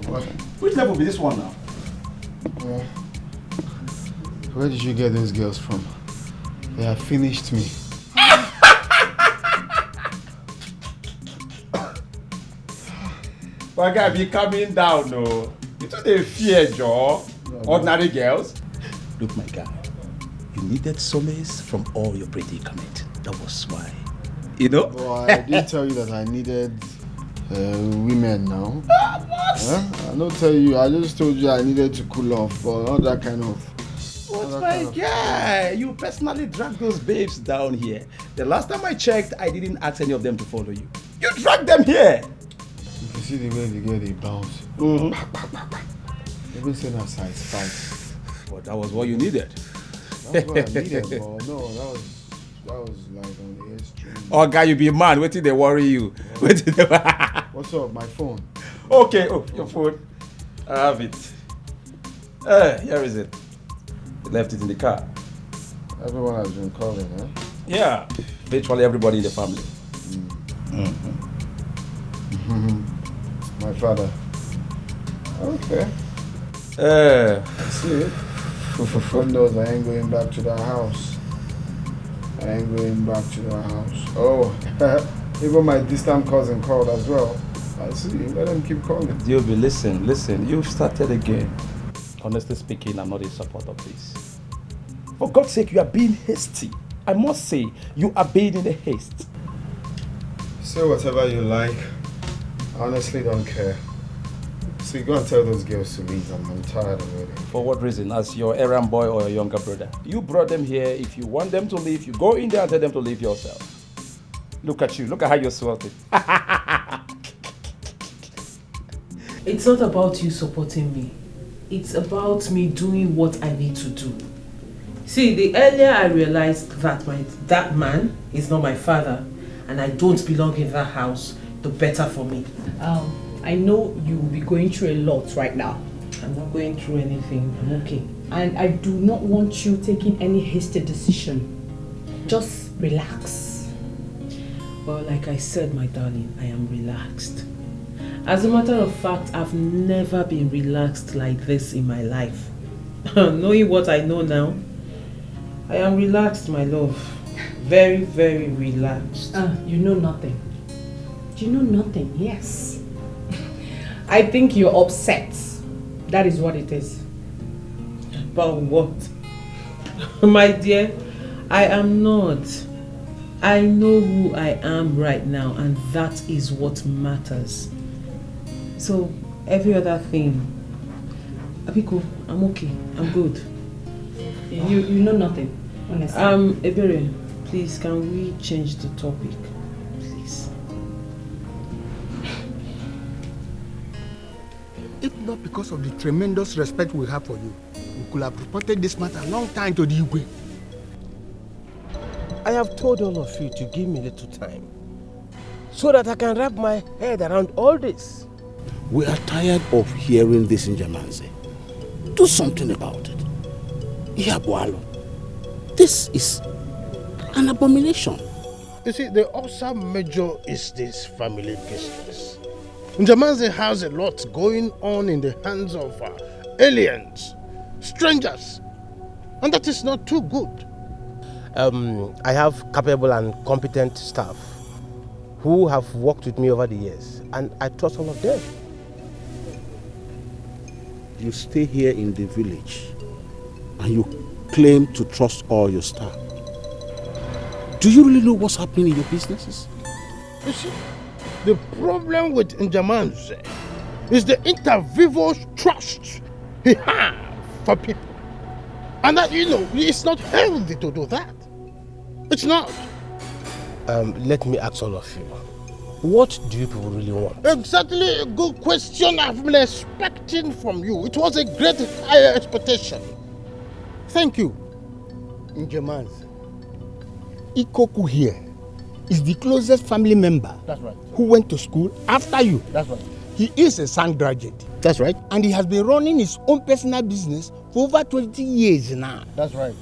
S3: What?
S4: Which level be this one now?
S6: Well, where did you get those girls from? They have finished me.
S4: My guy be coming down, no. You took the fear, Joe. Ordinary girls.
S10: Look, my guy, you needed solace from all your predicament. That was why. You know?
S6: Boy, I didn't tell you that I needed women now.
S4: What?
S6: I don't tell you. I just told you I needed to cool off, but not that kind of.
S4: But my guy, you personally dragged those babes down here. The last time I checked, I didn't ask any of them to follow you. You dragged them here.
S6: You can see the way the girl they bounce. Even saying that size 5.
S4: But that was what you needed.
S6: That's what I needed, but no, that was like on the extreme.
S4: Oh, guy, you be mad. Wait till they worry you. Wait till they...
S6: What's up? My phone.
S4: Okay, oh, your phone. I have it. Here is it. You left it in the car.
S6: Everyone has been calling, huh?
S4: Yeah, virtually everybody in the family.
S6: My father. Okay.
S4: See it.
S6: God knows I ain't going back to that house. I ain't going back to that house. Oh, even my distant cousin called as well. I see. Let them keep calling.
S4: Diobi, listen. You've started again. Honestly speaking, I'm not in support of this. For God's sake, you are being hasty. I must say, you are being in a haste.
S6: Say whatever you like. I honestly don't care. See, go and tell those girls to leave. I'm tired already.
S4: For what reason? As your errand boy or your younger brother? You brought them here. If you want them to leave, you go in there and tell them to leave yourself. Look at you. Look at how you're sweating.
S2: It's not about you supporting me. It's about me doing what I need to do. See, the earlier I realized that that man is not my father and I don't belong in that house, the better for me.
S11: I know you will be going through a lot right now.
S2: I'm not going through anything. I'm okay.
S11: And I do not want you taking any hasty decision. Just relax.
S2: Well, like I said, my darling, I am relaxed. As a matter of fact, I've never been relaxed like this in my life. Knowing what I know now, I am relaxed, my love. Very, very relaxed.
S11: You know nothing. You know nothing, yes. I think you're upset. That is what it is.
S2: About what? My dear, I am not. I know who I am right now, and that is what matters. So, every other thing, Abiko, I'm okay. I'm good.
S11: You know nothing, honestly.
S2: Ebere, please, can we change the topic? Please.
S7: If not because of the tremendous respect we have for you, we could have reported this matter a long time to the Igwe.
S5: I have told all of you to give me a little time so that I can wrap my head around all this.
S10: We are tired of hearing this in Jamanze. Do something about it. Iyabualo, this is an abomination.
S7: You see, the Osa major is this family business. Njamanze has a lot going on in the hands of aliens, strangers, and that is not too good.
S5: I have capable and competent staff who have worked with me over the years, and I trust all of them.
S10: You stay here in the village and you claim to trust all your staff. Do you really know what's happening in your businesses?
S7: You see, the problem with Njamanze is the inter vivos trust he has for people. And that, it's not healthy to do that. It's not.
S5: Let me ask all of you. What do you people really want?
S7: Exactly a good question I've been expecting from you. It was a great higher expectation. Thank you, Njamanze. Ikoku here is the closest family member. That's right. Who went to school after you. That's right. He is a sound graduate. That's right. And he has been running his own personal business for over 20 years now. That's right.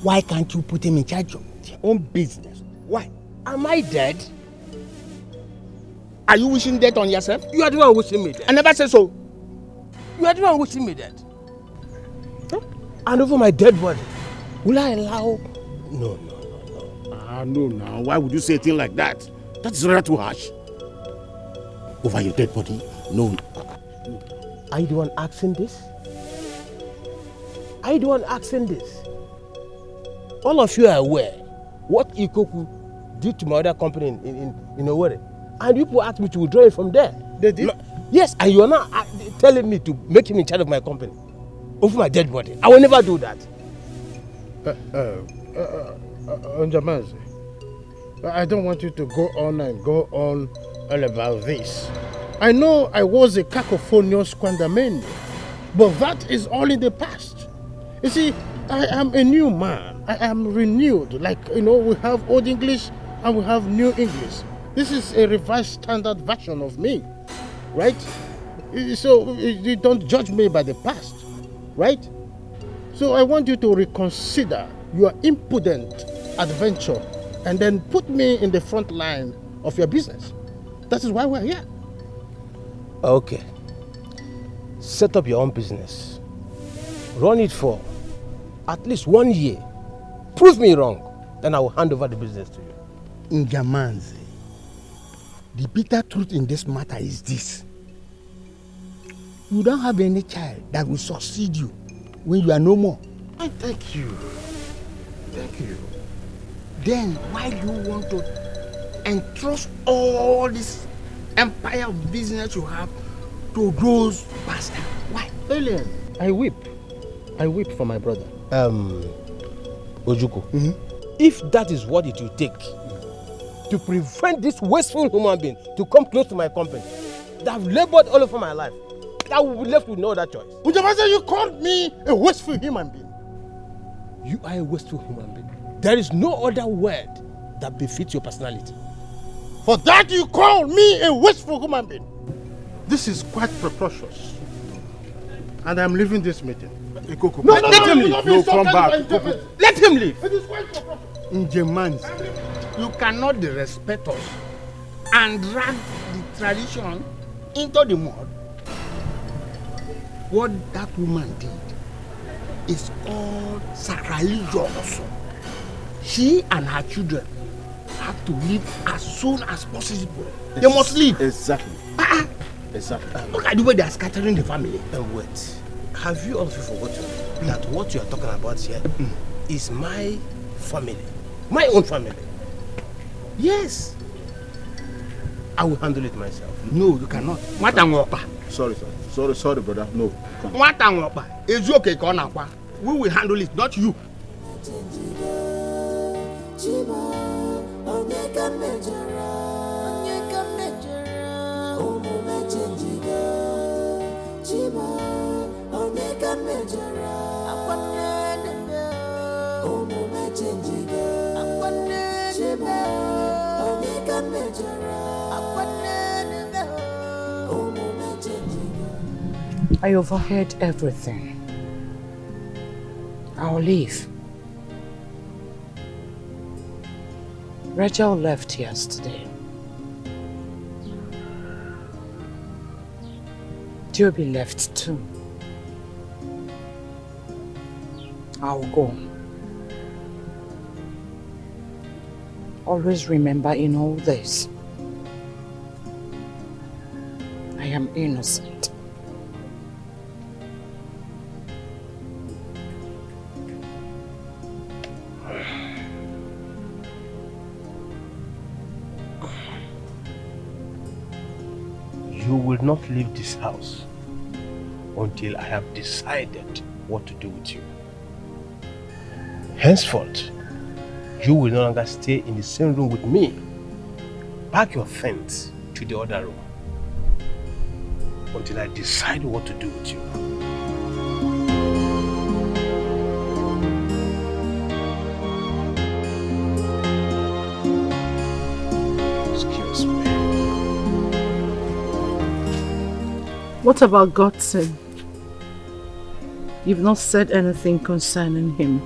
S7: Why can't you put him in charge of your own business? Why? Am I dead? Are you wishing death on yourself? You are the one wishing me death. I never said so.
S5: You are the one wishing me dead. Huh? And over my dead body, will I allow... No.
S18: No, now. Why would you say a thing like that? That is rather too harsh. Over your dead body? No.
S5: Are you the one asking this? Are you the one asking this? All of you are aware what Ikoku did to my other company in Owerri. And you people asked me to withdraw it from there.
S18: They did?
S5: No, yes, and you are now telling me to make him in charge of my company over my dead body. I will never do that.
S7: Njamazi, I don't want you to go on all about this. I know I was a cacophonious Kwandamende, but that is all in the past. You see, I am a new man. I am renewed. Like, we have Old English and we have New English. This is a revised standard version of me, right? So you don't judge me by the past, right? So I want you to reconsider your impudent adventure and then put me in the front line of your business. That is why we're here.
S5: Okay. Set up your own business. Run it for at least 1 year. Prove me wrong, then I will hand over the business to you.
S18: Njamanzi, the bitter truth in this matter is this. You don't have any child that will succeed you when you are no more.
S7: Thank you.
S18: Then why do you want to entrust all this empire of business you have to those bastards? Why?
S7: Alien, I weep for my brother.
S5: Ojuko, if that is what it will take to prevent this wasteful human being to come close to my company that I've labored all over my life, I will be left with no other choice.
S7: Ujamasa, you called me a wasteful human being.
S5: You are a wasteful human being. There is no other word that befits your personality.
S7: For that you call me a wasteful human being. This is quite preposterous. And I'm leaving this meeting.
S18: Ikoko,
S7: No,
S18: let him leave.
S7: No,
S18: come back.
S5: Let him leave.
S7: It is quite preposterous.
S18: Njamanzi, you cannot disrespect us and drag the tradition into the mud. What that woman did is called sacrilegious. She and her children have to leave as soon as possible. They must leave.
S10: Exactly. Exactly.
S18: Look at the way they are scattering the family.
S5: And wait, have you also forgotten that what you are talking about here is my family, my own family? Yes. I will handle it myself.
S18: No, you cannot.
S10: Sorry, brother. No.
S18: We will handle it, not you.
S1: I overheard everything. I'll leave. Rachel left yesterday. Joby left too. I'll go. Always remember in all this, I am innocent.
S5: You will not leave this house until I have decided what to do with you. Henceforth, you will no longer stay in the same room with me. Pack your things to the other room until I decide what to do with you. Excuse me.
S1: What about Godson? You've not said anything concerning him.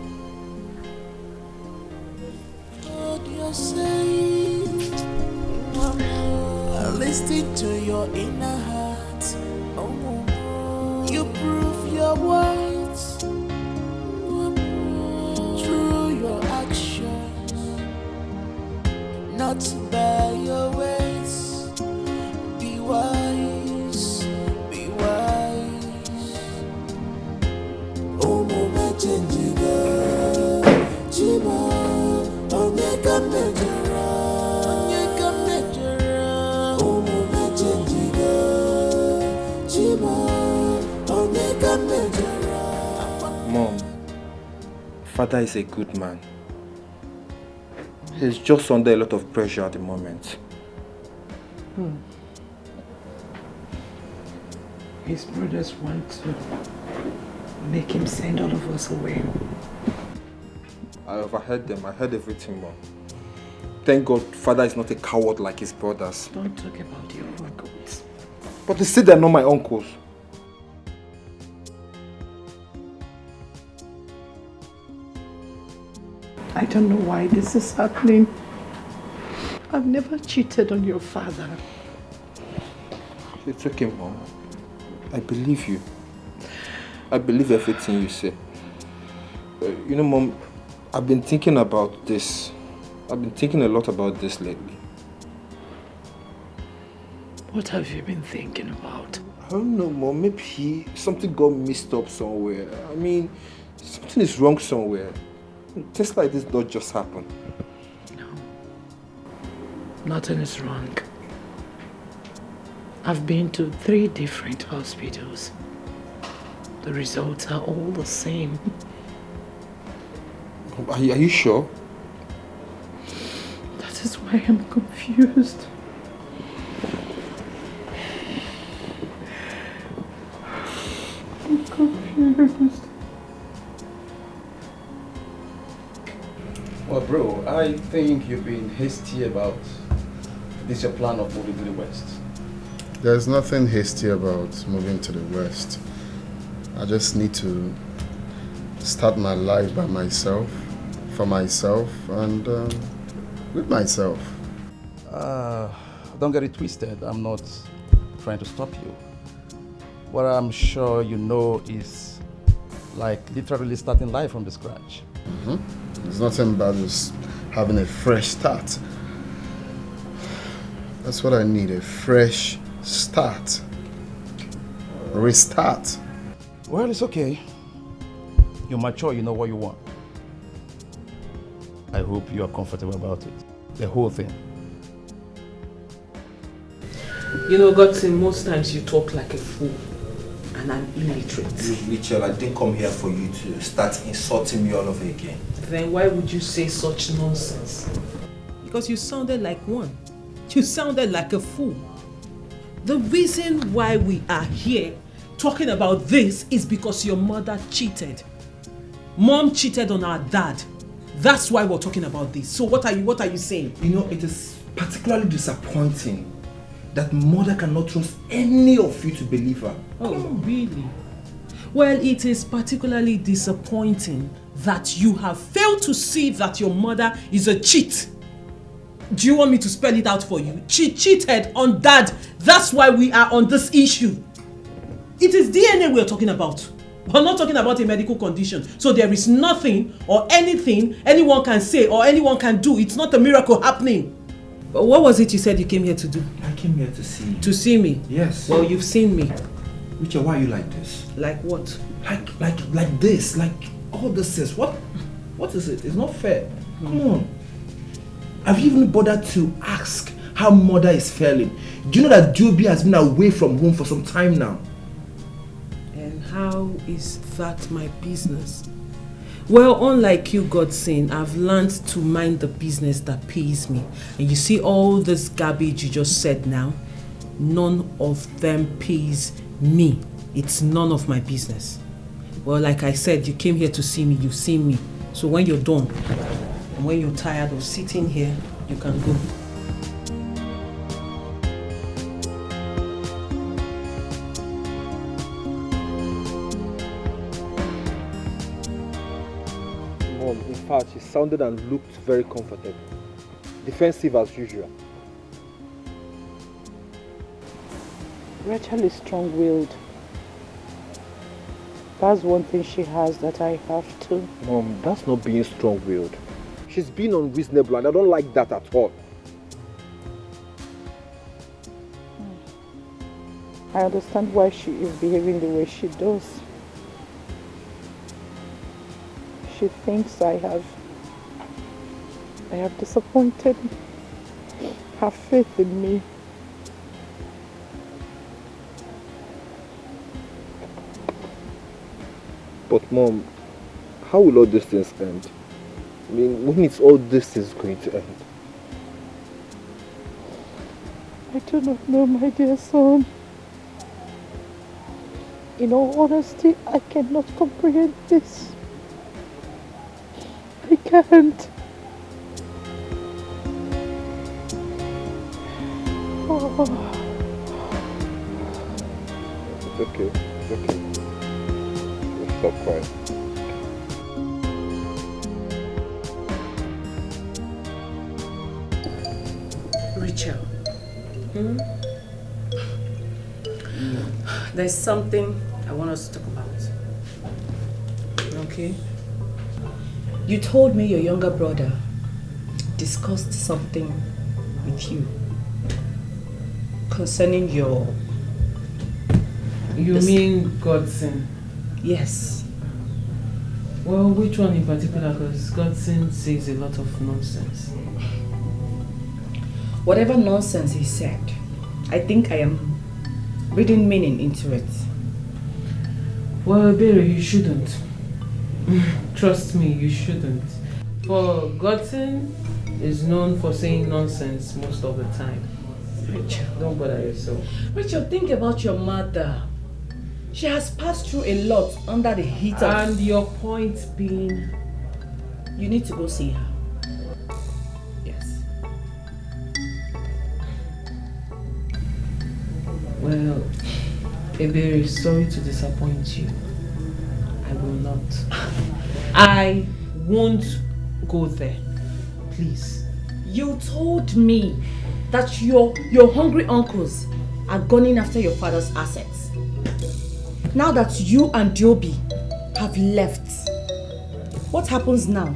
S16: Listen to your inner heart. You your words, through your actions, not by your ways. Be wise, be wise. Omo chenjiga, chima, onyeka mejara, onyeka mejara. Omo chenjiga, chima, onyeka mejara.
S9: Mom, Father is a good man. He's just under a lot of pressure at the moment.
S1: His brothers want to make him send all of us away.
S9: I overheard them. I heard everything, Mom. Thank God Father is not a coward like his brothers.
S1: Don't talk about your uncles.
S9: But they say they're not my uncles.
S1: I don't know why this is happening. I've never cheated on your father.
S9: It's okay, Mom. I believe you. I believe everything you say. You know, Mom, I've been thinking about this. I've been thinking a lot about this lately.
S1: What have you been thinking about?
S9: I don't know, Mom. Maybe something got mixed up somewhere. I mean, something is wrong somewhere. Things like this don't just happen.
S1: No. Nothing is wrong. I've been to 3 different hospitals. The results are all the same.
S9: Are you sure?
S1: That is why I'm confused. I'm confused.
S4: Well, bro, I think you've been hasty about this your plan of moving to the West.
S6: There's nothing hasty about moving to the West. I just need to start my life by myself, for myself, and with myself.
S4: Don't get it twisted. I'm not trying to stop you. What I'm sure you know is like literally starting life from the scratch.
S6: There's nothing bad as having a fresh start. That's what I need, a fresh start. A restart.
S4: Well, it's okay. You're mature, you know what you want. I hope you are comfortable about it. The whole thing.
S8: You know, Godson, most times you talk like a fool and I'm illiterate.
S17: Mitchell, I didn't come here for you to start insulting me all over again.
S8: Then why would you say such nonsense? Because you sounded like one. You sounded like a fool. The reason why we are here talking about this is because your mother cheated. Mom cheated on our dad. That's why we're talking about this. So what are you saying?
S9: You know, it is particularly disappointing that mother cannot trust any of you to believe her.
S8: Oh, really? Well, it is particularly disappointing that you have failed to see that your mother is a cheat. Do you want me to spell it out for you? She cheated on dad. That's why we are on this issue. It is DNA we are talking about. We're not talking about a medical condition. So there is nothing or anything anyone can say or anyone can do. It's not a miracle happening. But what was it you said you came here to do?
S9: I came here to see you.
S8: To see me?
S9: Yes.
S8: Well, you've seen me.
S9: Richard, why are you like this?
S8: Like what?
S9: Like this. Like all this is. What is it? It's not fair. Come on. Have you even bothered to ask how mother is faring? Do you know that Joby has been away from home for some time now?
S8: And how is that my business? Well, unlike you, Godson, I've learned to mind the business that pays me. And you see all this garbage you just said now? None of them pays me. It's none of my business. Well, like I said, you came here to see me, you've seen me. So when you're done, and when you're tired of sitting here, you can go.
S9: Mom, in fact, she sounded and looked very comfortable. Defensive as usual.
S15: Rachel is strong-willed. That's one thing she has that I have too.
S19: Mom, that's not being strong-willed. She's being unreasonable and I don't like that at all.
S15: I understand why she is behaving the way she does. She thinks I have disappointed her faith in me.
S19: But Mom, how will all these things end? I mean, when is all these things going to end?
S15: I do not know, my dear son. In all honesty, I cannot comprehend this. I can't. Oh.
S19: It's okay. It's okay. Just stop crying.
S20: Rachel. There's something I want us to talk about. Okay? You told me your younger brother discussed something with you concerning your...
S2: You mean Godson?
S20: Yes.
S2: Well, which one in particular? Because Godson says a lot of nonsense.
S20: Whatever nonsense he said, I think I am reading meaning into it.
S2: Well, Berry, you shouldn't. Trust me, you shouldn't. For Godson is known for saying nonsense most of the time.
S20: Rachel.
S2: Don't bother yourself.
S20: Rachel, think about your mother. She has passed through a lot under the heat of...
S2: And your point being...
S20: You need to go see her. Yes.
S2: Well, Ebere, sorry to disappoint you. I will not. I won't go there. Please.
S20: You told me that your hungry uncles are gunning after your father's assets. Now that you and Diobi have left, what happens now?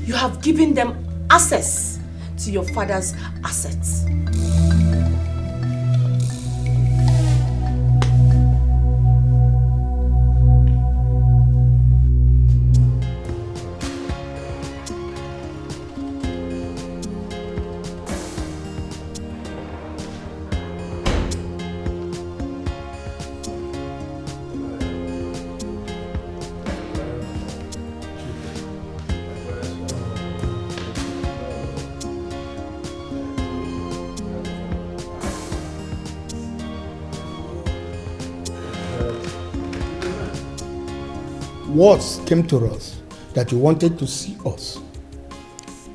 S20: You have given them access to your father's assets.
S18: Words came to us that you wanted to see us.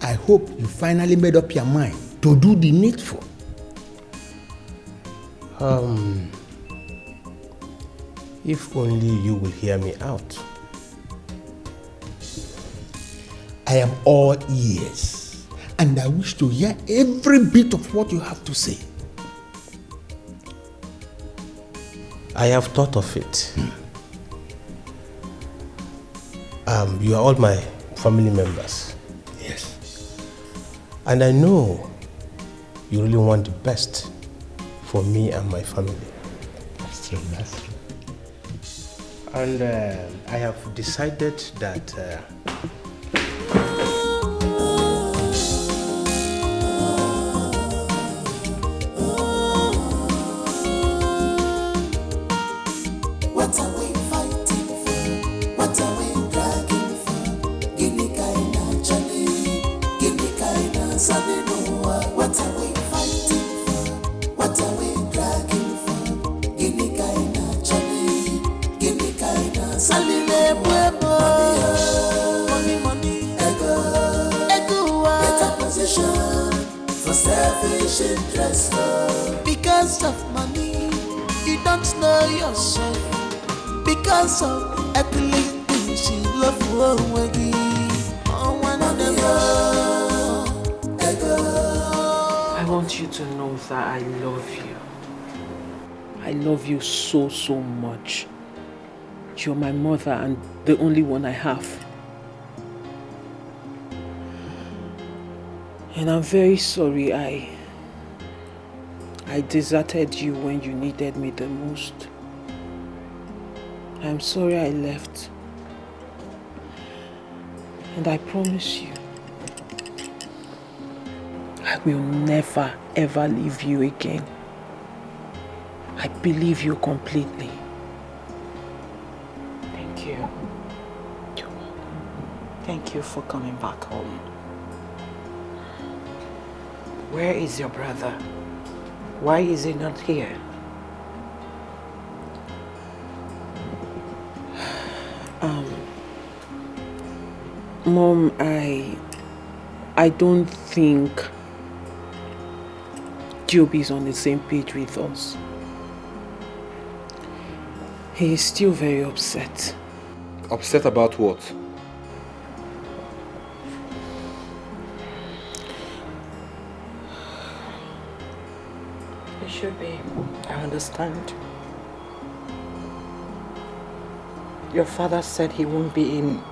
S18: I hope you finally made up your mind to do the needful.
S5: If only you will hear me out.
S18: I am all ears, and I wish to hear every bit of what you have to say.
S5: I have thought of it. You are all my family members.
S18: Yes.
S5: And I know you really want the best for me and my family.
S18: That's true, that's true.
S5: And I have decided that
S16: because of money, you don't know yourself. Because of earthly things, you love already.
S2: I want you to know that I love you. I love you so, so much. You're my mother and the only one I have. And I'm very sorry I deserted you when you needed me the most. I'm sorry I left. And I promise you, I will never ever leave you again. I believe you completely.
S8: Thank you.
S2: You're welcome.
S8: Thank you for coming back home. Where is your brother? Why is he not here?
S2: Mom, I don't think Joby is on the same page with us. He is still very upset.
S17: Upset about what?
S8: It should be. I understand. Your father said he won't be in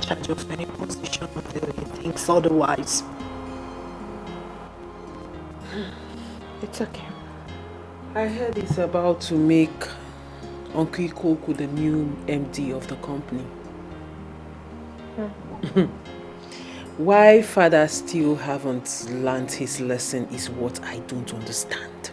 S8: charge of any position until he thinks otherwise. It's okay.
S2: I heard he's about to make Uncle Ikoku the new MD of the company. Why father still haven't learned his lesson is what I don't understand.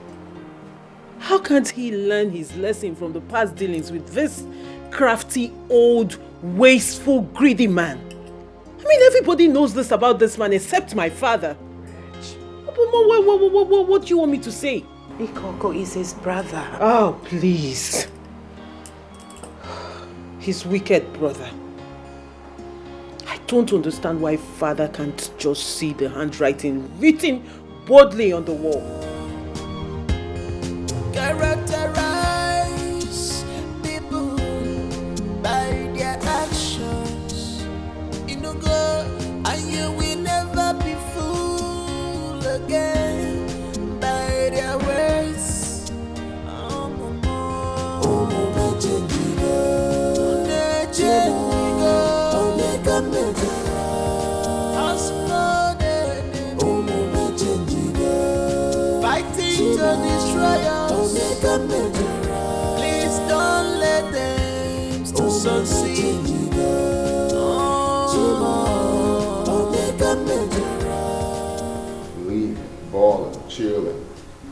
S2: How can't he learn his lesson from the past dealings with this crafty, old, wasteful, greedy man? I mean, everybody knows this about this man except my father. What do you want me to say?
S8: Ikoko is his brother.
S2: Oh, please. His wicked brother. I don't understand why father can't just see the handwriting written boldly on the wall.
S16: Characterize people by their actions. You know, go and you will never be fooled again by their words. Fighting to destroy us. Please don't let them to succeed.
S6: Leaving, balling, chilling.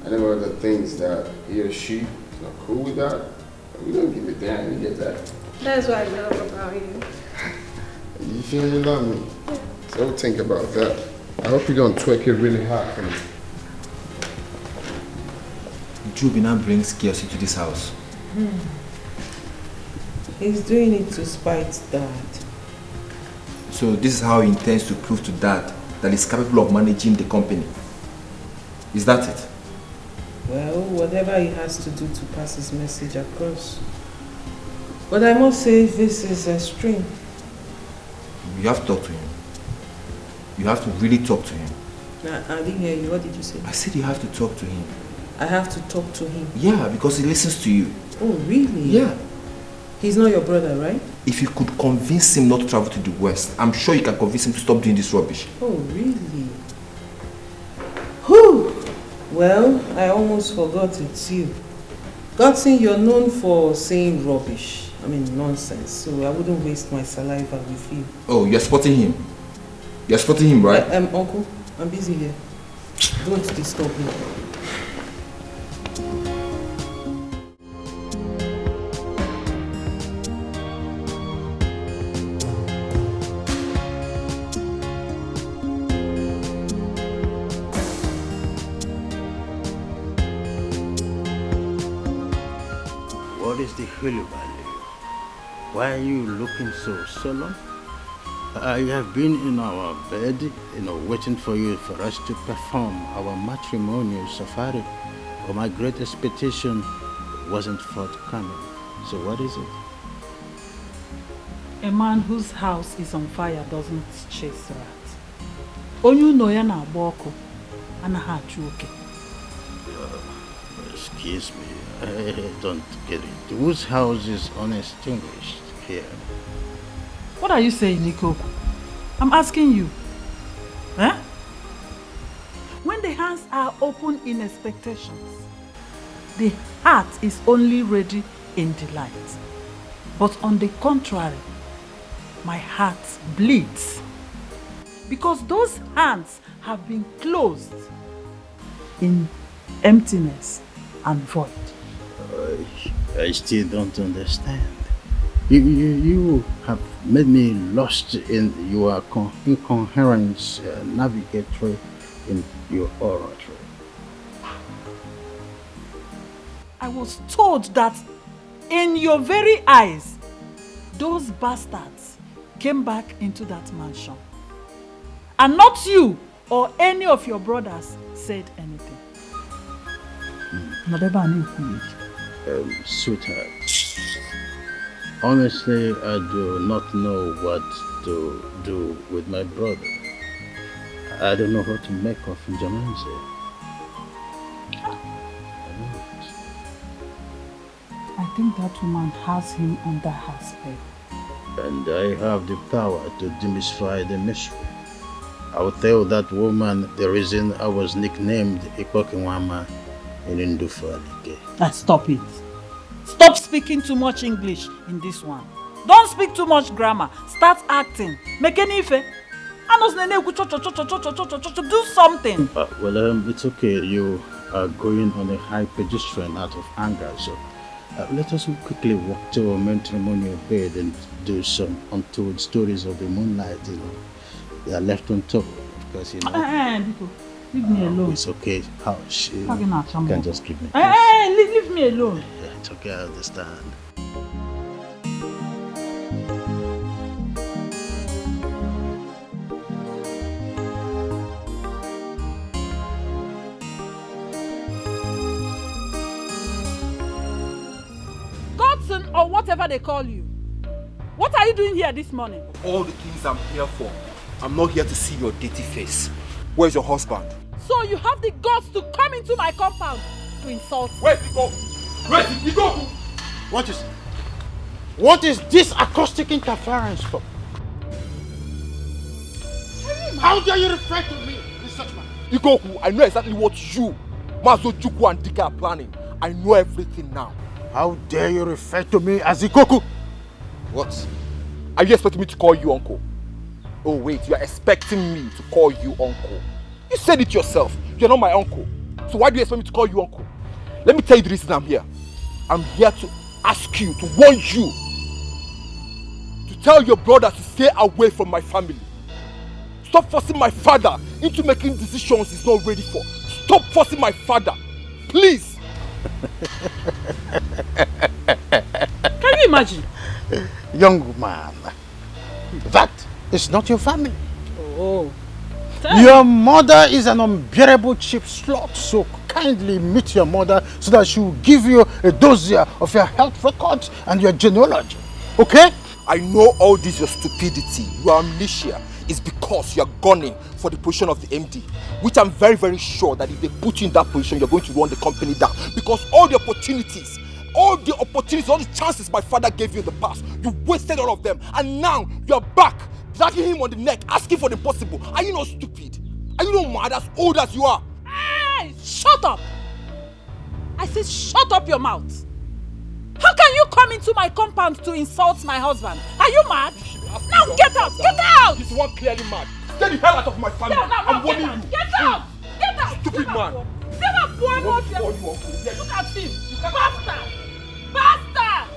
S6: I never heard the things that he or she is not cool with that. We don't give a damn, you get that.
S11: That's what I love about you.
S6: You feel you love me? Yeah. So think about that. I hope you don't twerk it really hard for me.
S17: Joby now brings chaos into this house.
S2: He's doing it to spite Dad.
S17: So this is how he intends to prove to Dad that he's capable of managing the company. Is that it?
S2: Well, whatever he has to do to pass his message across. But I must say, this is extreme.
S17: You have to talk to him. You have to really talk to him.
S2: I didn't hear you. What did you say?
S17: I said you have to talk to him.
S2: I have to talk to him?
S17: Yeah, because he listens to you.
S2: Oh, really?
S17: Yeah.
S2: He's not your brother, right?
S17: If you could convince him not to travel to the West, I'm sure you can convince him to stop doing this rubbish.
S2: Oh, really? Whew! Well, I almost forgot it's you. Godson, you're known for saying rubbish. I mean, nonsense. So I wouldn't waste my saliva with you.
S17: Oh, you're spotting him? You're spotting him, right?
S2: Uncle, I'm busy here. Don't disturb me.
S7: What is the holy value? Why are you looking so solemn? I have been in our bed, waiting for us to perform our matrimonial safari. But my great expectation wasn't forthcoming. So what is it?
S13: A man whose house is on fire doesn't chase rats. Onye no ya na agba ọkụ anaghị achụ oke.
S18: Excuse me, I don't get it. Whose house is unextinguished here?
S13: What are you saying, Nico? I'm asking you. Eh? When the hands are open in expectations, the heart is only ready in delight. But on the contrary, my heart bleeds. Because those hands have been closed in emptiness and void.
S18: I still don't understand. You have made me lost in your incoherence navigatory in your oratory.
S13: I was told that in your very eyes, those bastards came back into that mansion. And not you or any of your brothers said anything.
S18: Sweetheart, honestly, I do not know what to do with my brother. I don't know what to make of Jamanze.
S13: I think that woman has him under her spell.
S18: And I have the power to demystify the mystery. I will tell that woman the reason I was nicknamed Ikokinwama in Ndufalike.
S13: Stop it. Stop speaking too much English in this one. Don't speak too much grammar. Start acting. Make any ife. Do something.
S18: Well, it's okay. You are going on a high pedestrian out of anger, so let us quickly walk to a matrimonial bed and do some untold stories of the moonlight. They are left on top because
S13: leave me alone.
S18: It's okay. Hush. You can just give me.
S13: Leave me alone.
S18: Yeah, it's okay. I understand.
S13: Godson or whatever they call you. What are you doing here this morning?
S9: All the things I'm here for. I'm not here to see your dirty face. Where's your husband?
S13: So you have the guts to come into my compound to insult me.
S9: Where's he go? Where's he go?
S7: What is this acoustic interference for? How dare you refer to me in such manner?
S9: Ikoku, I know exactly what you, Mazo Chukwu and Dika are planning. I know everything now.
S7: How dare you refer to me as Ikoku?
S9: What? Are you expecting me to call you uncle? Oh wait, you are expecting me to call you uncle. You said it yourself. You're not my uncle. So why do you expect me to call you uncle? Let me tell you the reason I'm here. I'm here to ask you, to warn you, to tell your brother to stay away from my family. Stop forcing my father into making decisions he's not ready for. Stop forcing my father. Please.
S13: Can you imagine?
S7: Young man, that is not your family.
S13: Oh.
S7: Your mother is an unbearable cheap slut, so kindly meet your mother so that she will give you a dossier of your health records and your genealogy. Okay?
S9: I know all this your stupidity, your amnesia is because you are gunning for the position of the MD, which I'm very, very sure that if they put you in that position, you're going to run the company down. Because all the opportunities, all the chances my father gave you in the past, you wasted all of them. And now you're back, dragging him on the neck, asking for the impossible. Are you not stupid? Are you not mad as old as you are?
S13: Hey, shut up! I said shut up your mouth. How can you come into my compound to insult my husband? Are you mad? Now get out! Get out!
S9: He's one clearly mad. Stay the hell out of my family. I'm warning you.
S13: Get out! Get out!
S9: Stupid man.
S13: Look at him. Bastard! Bastard!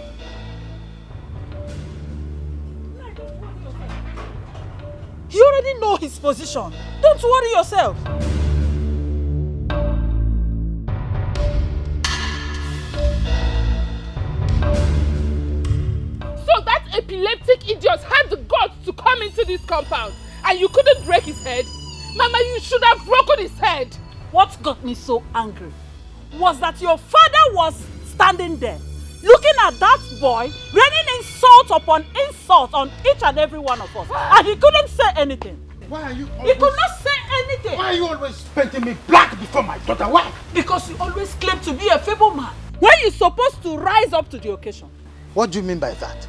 S13: You already know his position. Don't worry yourself.
S14: So that epileptic idiot had the guts to come into this compound and you couldn't break his head? Mama, you should have broken his head.
S13: What got me so angry was that your father was standing there, looking at that boy, raining insult upon insult on each and every one of us. And he couldn't say anything.
S7: Why are you
S13: He could not say anything.
S7: Why are you always painting me black before my daughter? Why?
S13: Because you always claim to be a feeble man when you're supposed to rise up to the occasion.
S7: What do you mean by that?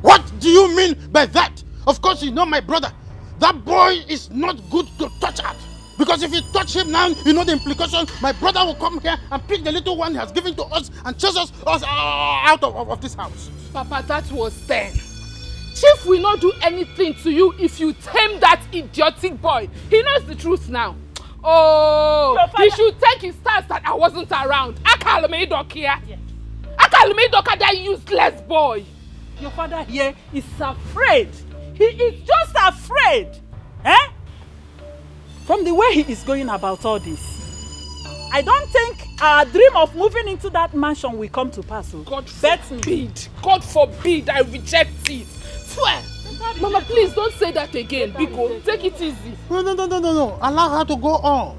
S7: What do you mean by that? Of course you know my brother. That boy is not good to touch at. Because if you touch him now, you know the implication. My brother will come here and pick the little one he has given to us and chase us out of this house.
S14: Papa, that was then. Chief will not do anything to you if you tame that idiotic boy. He knows the truth now. Oh, he should take his stance that I wasn't around. Akalme here. Akalme that useless boy.
S13: Your father here is afraid. He is just afraid. Eh? From the way he is going about all this, I don't think our dream of moving into that mansion will come to pass.
S14: God forbid. God forbid. I reject it. Swear. Mama, please don't say that again. Biko, take it easy.
S7: No. Allow her to go on.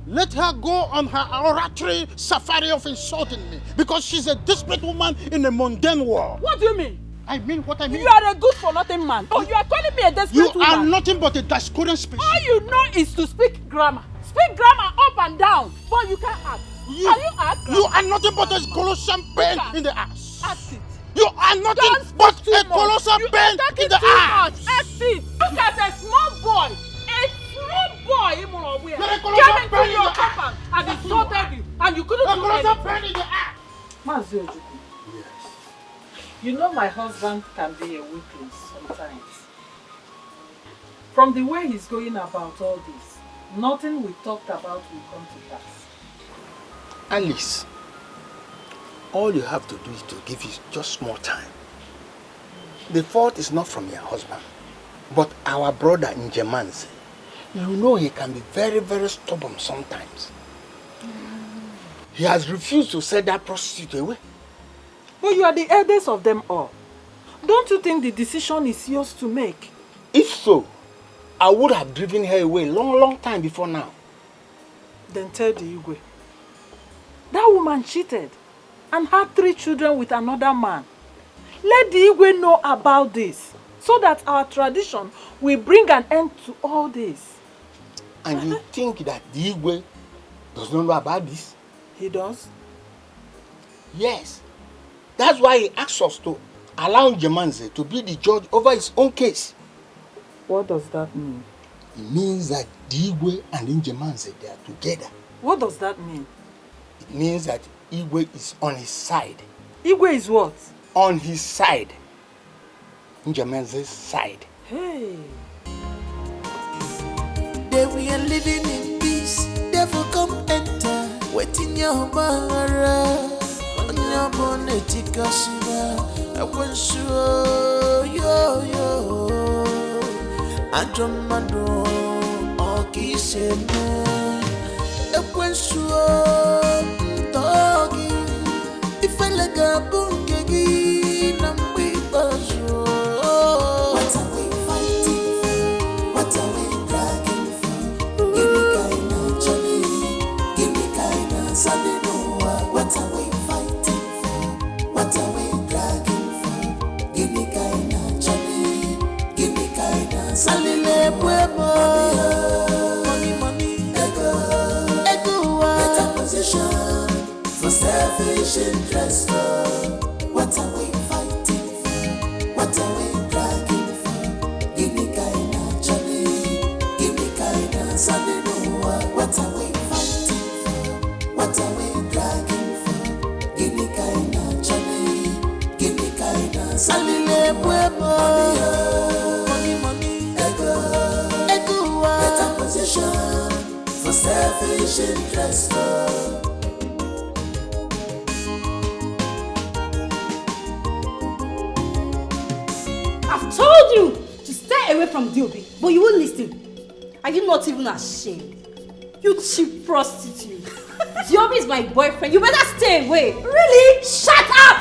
S7: Let her go on her oratory safari of insulting me. Because she's a desperate woman in a mundane world.
S13: What do you mean?
S7: I mean what I mean.
S13: You are a good-for-nothing man. Oh, you are calling me a desperate woman.
S7: You are nothing but a Dascorian species.
S13: All you know is to speak grammar. Speak grammar up and down. But you can't act. Can you act?
S7: You are nothing but a colossal pain in the ass.
S13: Act it.
S7: You are nothing but a colossal pain in the ass.
S13: Act it. Look at a small boy. A small boy
S7: came
S13: into your compound and insulted you. And you couldn't do anything.
S7: Pain in the ass.
S2: Mazi Ojukwu. You know my husband can be a weakling sometimes. From the way he's going about all this, nothing we talked about will come to pass.
S7: Alice, all you have to do is to give it just more time. The fault is not from your husband, but our brother in Jemanze. You know he can be very, very stubborn sometimes. He has refused to send that prostitute away.
S2: But you are the eldest of them all. Don't you think the decision is yours to make?
S7: If so, I would have driven her away long time before now.
S2: Then tell the Igwe. That woman cheated and had 3 children with another man. Let the Igwe know about this so that our tradition will bring an end to all this.
S7: And you think that the Igwe does not know about this?
S2: He does?
S7: Yes. That's why he asks us to allow Jemanze to be the judge over his own case.
S2: What does that mean?
S7: It means that Igwe and Jemanze, they are together.
S2: What does that mean?
S7: It means that Igwe is on his side.
S2: Igwe is what?
S7: On his side. Jemanze's side.
S2: Hey.
S16: That we are living in peace, therefore come enter. Waiting your mara. Your bonnet, I went so yo. I don't know, or kiss him. I went so doggy. If I like a bungee, I'm with us. What are we fighting for? What are we dragging for? Give me kind of Johnny, give me kind of Sunday. What are we? What are we dragging for? Give me kinda Johnny, give me kinda Salile Pueblo. Money, ego, better position for selfish interest. What are we fighting for? What are we dragging for? Give me kinda Johnny, give me kinda Salile. What are we fighting for? What are we dragging for? Give me kinda Salile Pueblo. Money, ego, better position for selfish interest.
S11: I've told you to stay away from Diobi, but you won't listen. Are you not even ashamed? You cheap prostitute. Diobi is my boyfriend. You better stay away. Really? Shut up!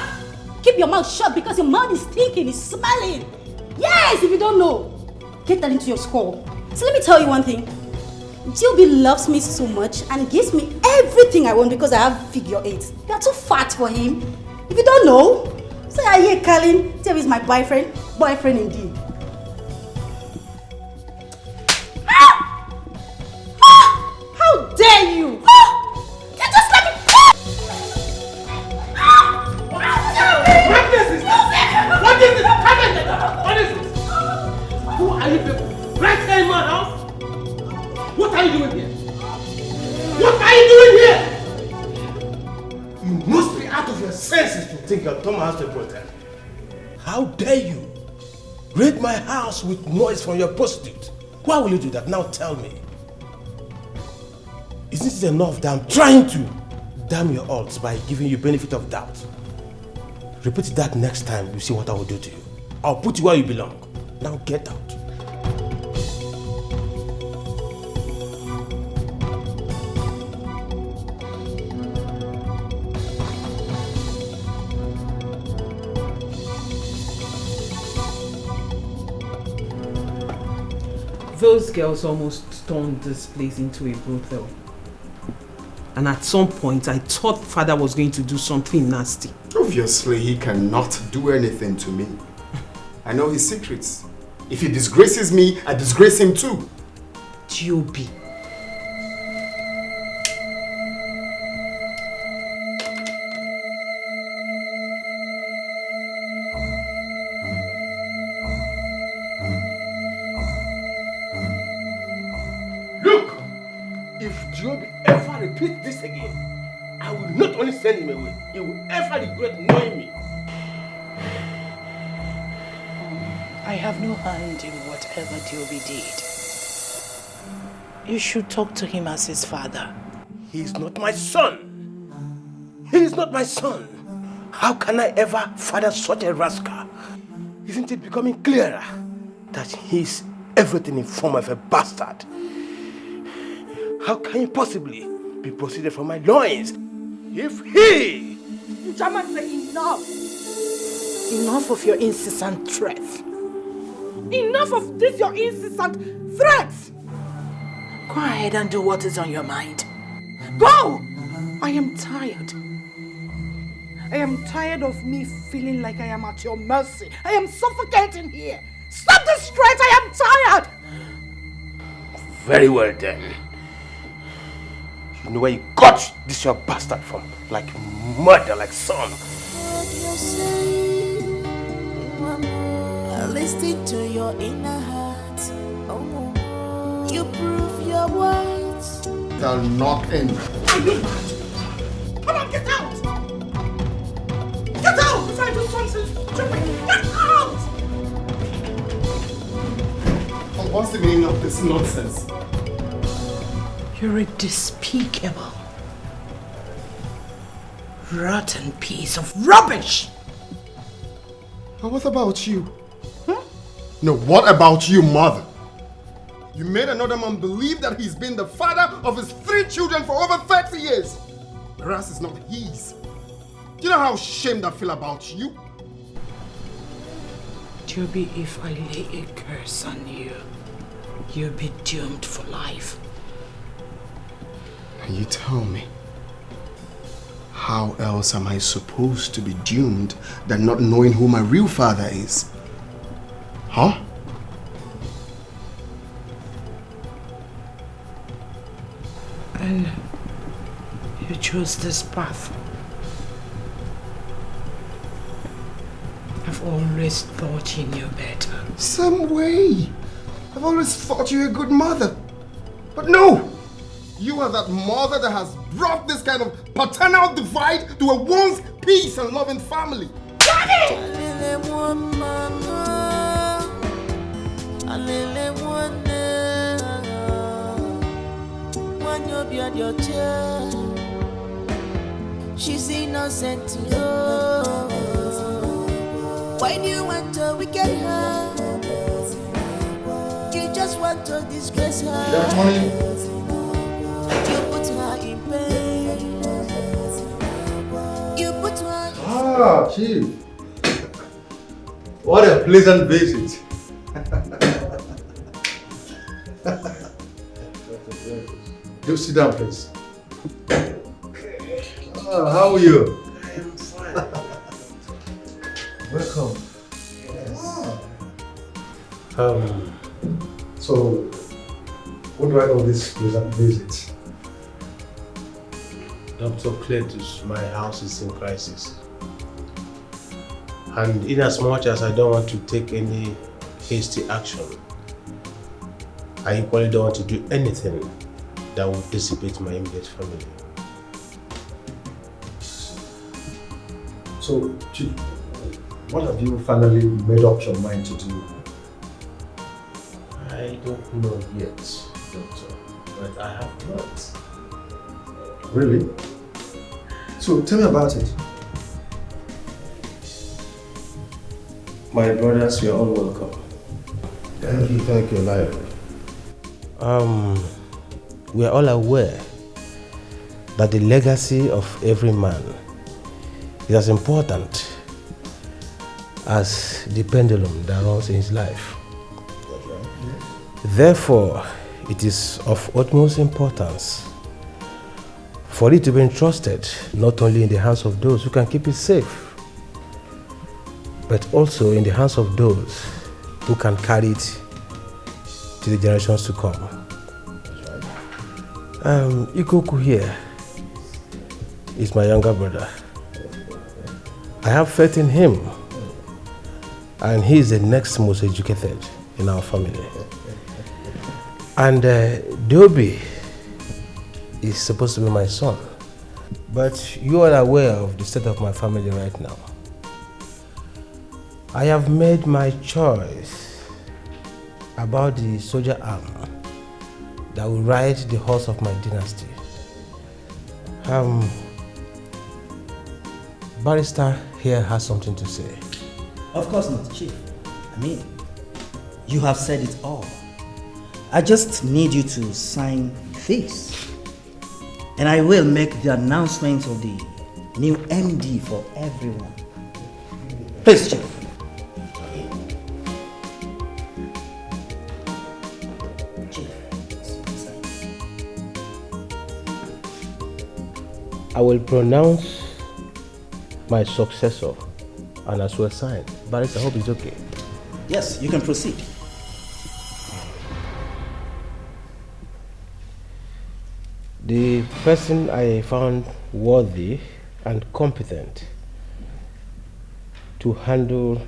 S11: Keep your mouth shut because your mouth is stinking, it's smelling. Yes, if you don't know, get that into your skull. So let me tell you one thing. Diobi loves me so much and gives me everything I want because I have figure 8. You are too fat for him. If you don't know, say I hear Colin. Diobi is my boyfriend. Boyfriend indeed.
S5: out of your senses to think your Thomas has to protect? How dare you raid my house with noise from your prostitute? Why will you do that? Now tell me. Isn't it enough that I'm trying to damn your odds by giving you benefit of doubt? Repeat that next time, you see what I will do to you. I'll put you where you belong. Now get out.
S8: Those girls almost turned this place into a brothel. And at some point, I thought father was going to do something nasty.
S6: Obviously, he cannot do anything to me. I know his secrets. If he disgraces me, I disgrace him too.
S8: Joby.
S5: Look! If Joby ever repeats this again, I will not only send him away, he will ever regret knowing me.
S1: I have no hand in whatever Joby did. You should talk to him as his father.
S5: He is not my son. He is not my son. How can I ever father such a rascal? Isn't it becoming clearer that he is everything in form of a bastard? How can he possibly be proceeded from my loins if he...
S1: German, say enough! Enough of your incessant threats. Enough of this, your incessant threats! Go ahead and do what is on your mind. Go! I am tired. I am tired of me feeling like I am at your mercy. I am suffocating here. Stop this threat! I am tired!
S5: Very well then. You know where you got this your bastard from? Like murder, like son.
S16: Listen to your inner heart. Oh, you prove your words.
S6: They'll knock in.
S1: Come on, get out! Get out before I do something stupid! Get out!
S6: What's the meaning of this nonsense?
S1: You're a despicable, rotten piece of rubbish!
S6: And what about you? Huh? No, what about you, mother? You made another man believe that he's been the father of his 3 children for over 30 years. Whereas it's not his. Do you know how ashamed I feel about you?
S1: Joby, if I lay a curse on you, you'll be doomed for life.
S6: And you tell me, how else am I supposed to be doomed than not knowing who my real father is? Huh?
S1: And you chose this path. I've always thought you knew better.
S6: Some way. I've always thought you were a good mother. But no! You are that mother that has brought this kind of paternal divide to a once peace and loving family.
S16: She's innocent to love. Why do you want to wicked her? You just want to disgrace her.
S6: That money.
S16: You put her in pain. You put her in
S3: Ah, Chief. What a pleasant visit. Do sit down, please. How are you?
S1: I am fine.
S3: Welcome.
S1: Yes.
S3: So, what do I call this pleasant visit?
S5: Dr. Cletus, my house is in crisis. And in as much as I don't want to take any hasty action, I equally don't want to do anything that will dissipate my immediate family.
S3: So, Chief, what have you finally made up your mind to do?
S5: I don't know yet, Doctor, but I have plans.
S3: Really? So, tell me about it.
S5: My brothers, you are all welcome.
S18: Thank you, Lion.
S5: We are all aware that the legacy of every man is as important as the pendulum that runs in his life. Therefore, it is of utmost importance for it to be entrusted not only in the hands of those who can keep it safe, but also in the hands of those who can carry it to the generations to come. Ikoku here is my younger brother. I have faith in him, and he is the next most educated in our family. And Dobby is supposed to be my son. But you are aware of the state of my family right now. I have made my choice about the soldier arm that will ride the horse of my dynasty. Barrister here has something to say.
S21: Of course not, Chief. I mean, you have said it all. I just need you to sign this. And I will make the announcement of the new MD for everyone. Please, Chief.
S5: I will pronounce my successor and as well sign. Barrister, I hope it's okay.
S21: Yes, you can proceed.
S5: The person I found worthy and competent to handle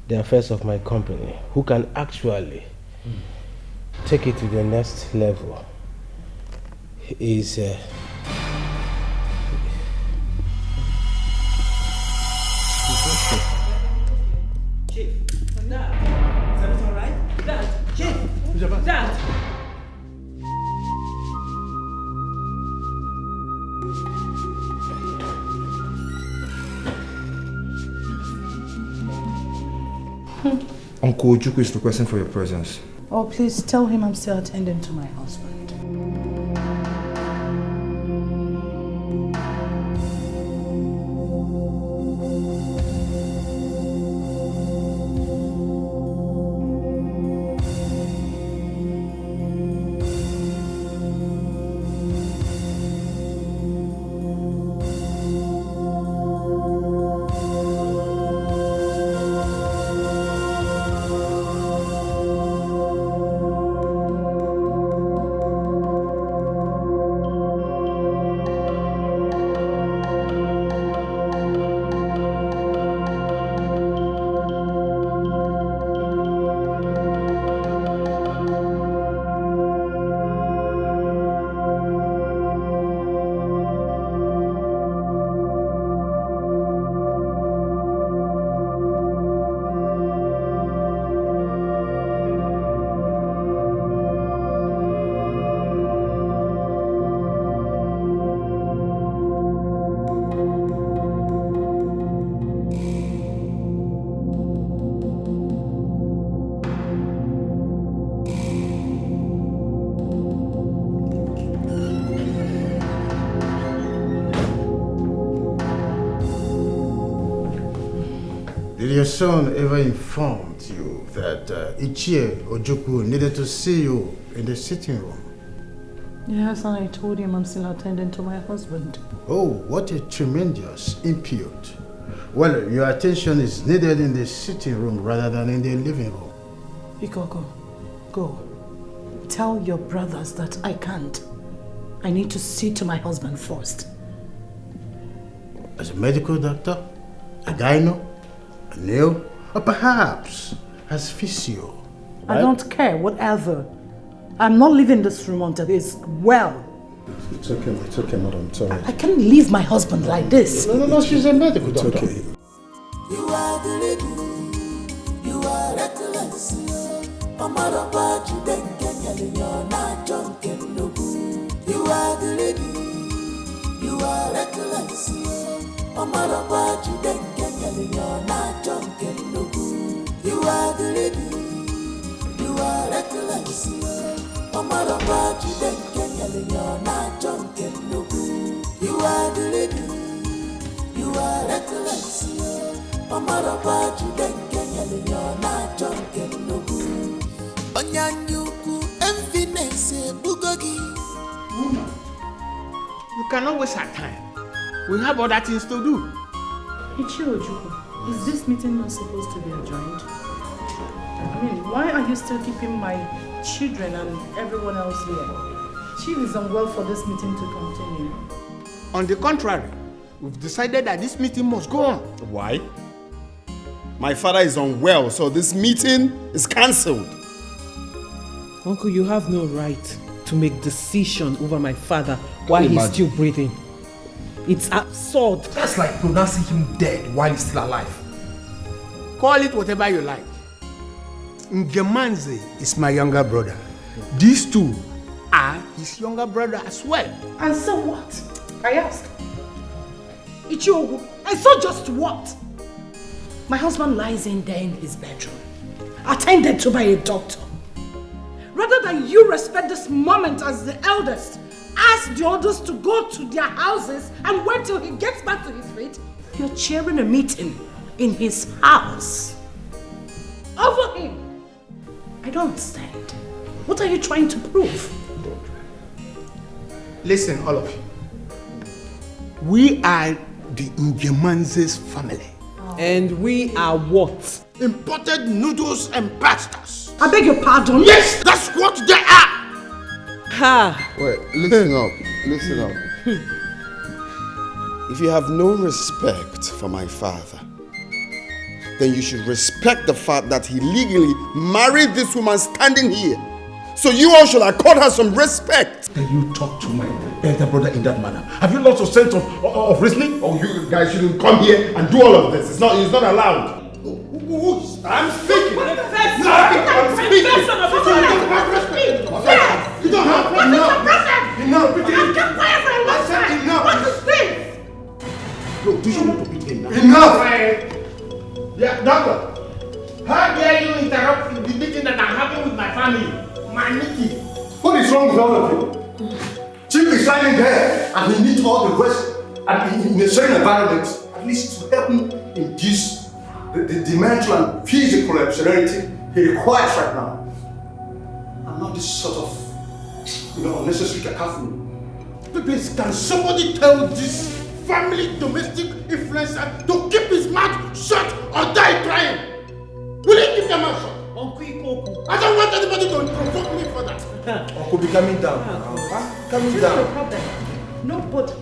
S5: the affairs of my company, who can actually take it to the next level, is
S21: Chief, Dad, is everything all right? Dad, Chief, Dad.
S17: Uncle Ojukwu is requesting for your presence.
S1: Oh, please tell him I'm still attending to my husband.
S18: Did your son ever inform you that Ichie Ojukwu needed to see you in the sitting room?
S1: Yes, and I told him I'm still attending to my husband.
S18: Oh, what a tremendous impute. Well, your attention is needed in the sitting room rather than in the living room.
S1: Ikoko, go. Tell your brothers that I can't. I need to see to my husband first.
S18: As a medical doctor, a gyno, a nail, or perhaps as physio.
S1: I don't care, whatever. I'm not leaving this room until he's well.
S3: It's okay, madam. Sorry.
S1: I can't leave my husband like this.
S7: No, she's a medical doctor.
S3: Okay.
S16: You are the lady, you are reckless. Omara Baji Denken, you're not drunken. You are the lady, you are reckless. Omara Baji Denken, you're not drunken. You are the lady, you are reckless. Omara Baji Denken, you're not drunken. You are the lady, you are reckless. Omara Baji Denken, you're not drunken. Onyanyuku envinese bugogi.
S7: Woman, you cannot waste our time. We have other things to do.
S1: Ichiojuku, is this meeting not supposed to be adjourned? I mean, why are you still keeping my children and everyone else here? Chief is unwell for this meeting to continue.
S7: On the contrary, we've decided that this meeting must go on.
S3: Why? My father is unwell, so this meeting is cancelled.
S8: Uncle, you have no right to make decision over my father while he's still breathing. It's absurd.
S9: That's like pronouncing him dead while he's still alive.
S7: Call it whatever you like. Ngemanze is my younger brother. These two are his younger brother as well.
S1: And so what? I ask. Ichiogu, and so just what? My husband lies in there in his bedroom, attended to by a doctor. Rather than you respect this moment as the eldest, ask the others to go to their houses and wait till he gets back to his feet, you're chairing a meeting in his house. Over him. I don't understand. What are you trying to prove?
S7: Listen, all of you. We are the Ngemanze's family.
S8: And we are what?
S7: Imported noodles and pastas.
S1: I beg your pardon?
S7: Yes, that's what they are.
S8: Ha!
S6: Wait, listen up. Listen up.
S3: If you have no respect for my father, then you should respect the fact that he legally married this woman standing here. So you all should accord her some respect.
S18: Can you talk to my elder brother in that manner? Have you lost your sense of reasoning?
S3: Oh, you guys shouldn't come here and do all of this. It's not allowed. I'm speaking. I'm speaking. You don't have enough. Enough.
S16: I've kept quiet for a long time.
S3: Enough.
S16: What is this?
S3: Look, do you want to beat him now?
S7: Enough! Yeah, doctor. How dare you interrupt the meeting that I'm having with my family? My meeting.
S3: What is wrong with all of you? Chief is lying there and he needs all the rest and in a certain environment, at least to help him induce the mental and physical serenity he requires right now. And not this sort of unnecessary cacophony.
S7: Please, can somebody tell this family domestic influencer to keep his mouth shut or die trying? Will he keep your mouth shut? Uncle Ikoku. I don't want anybody to provoke me for that.
S9: Uncle, be coming down. Coming
S1: What's
S9: down.
S1: your problem? Nobody.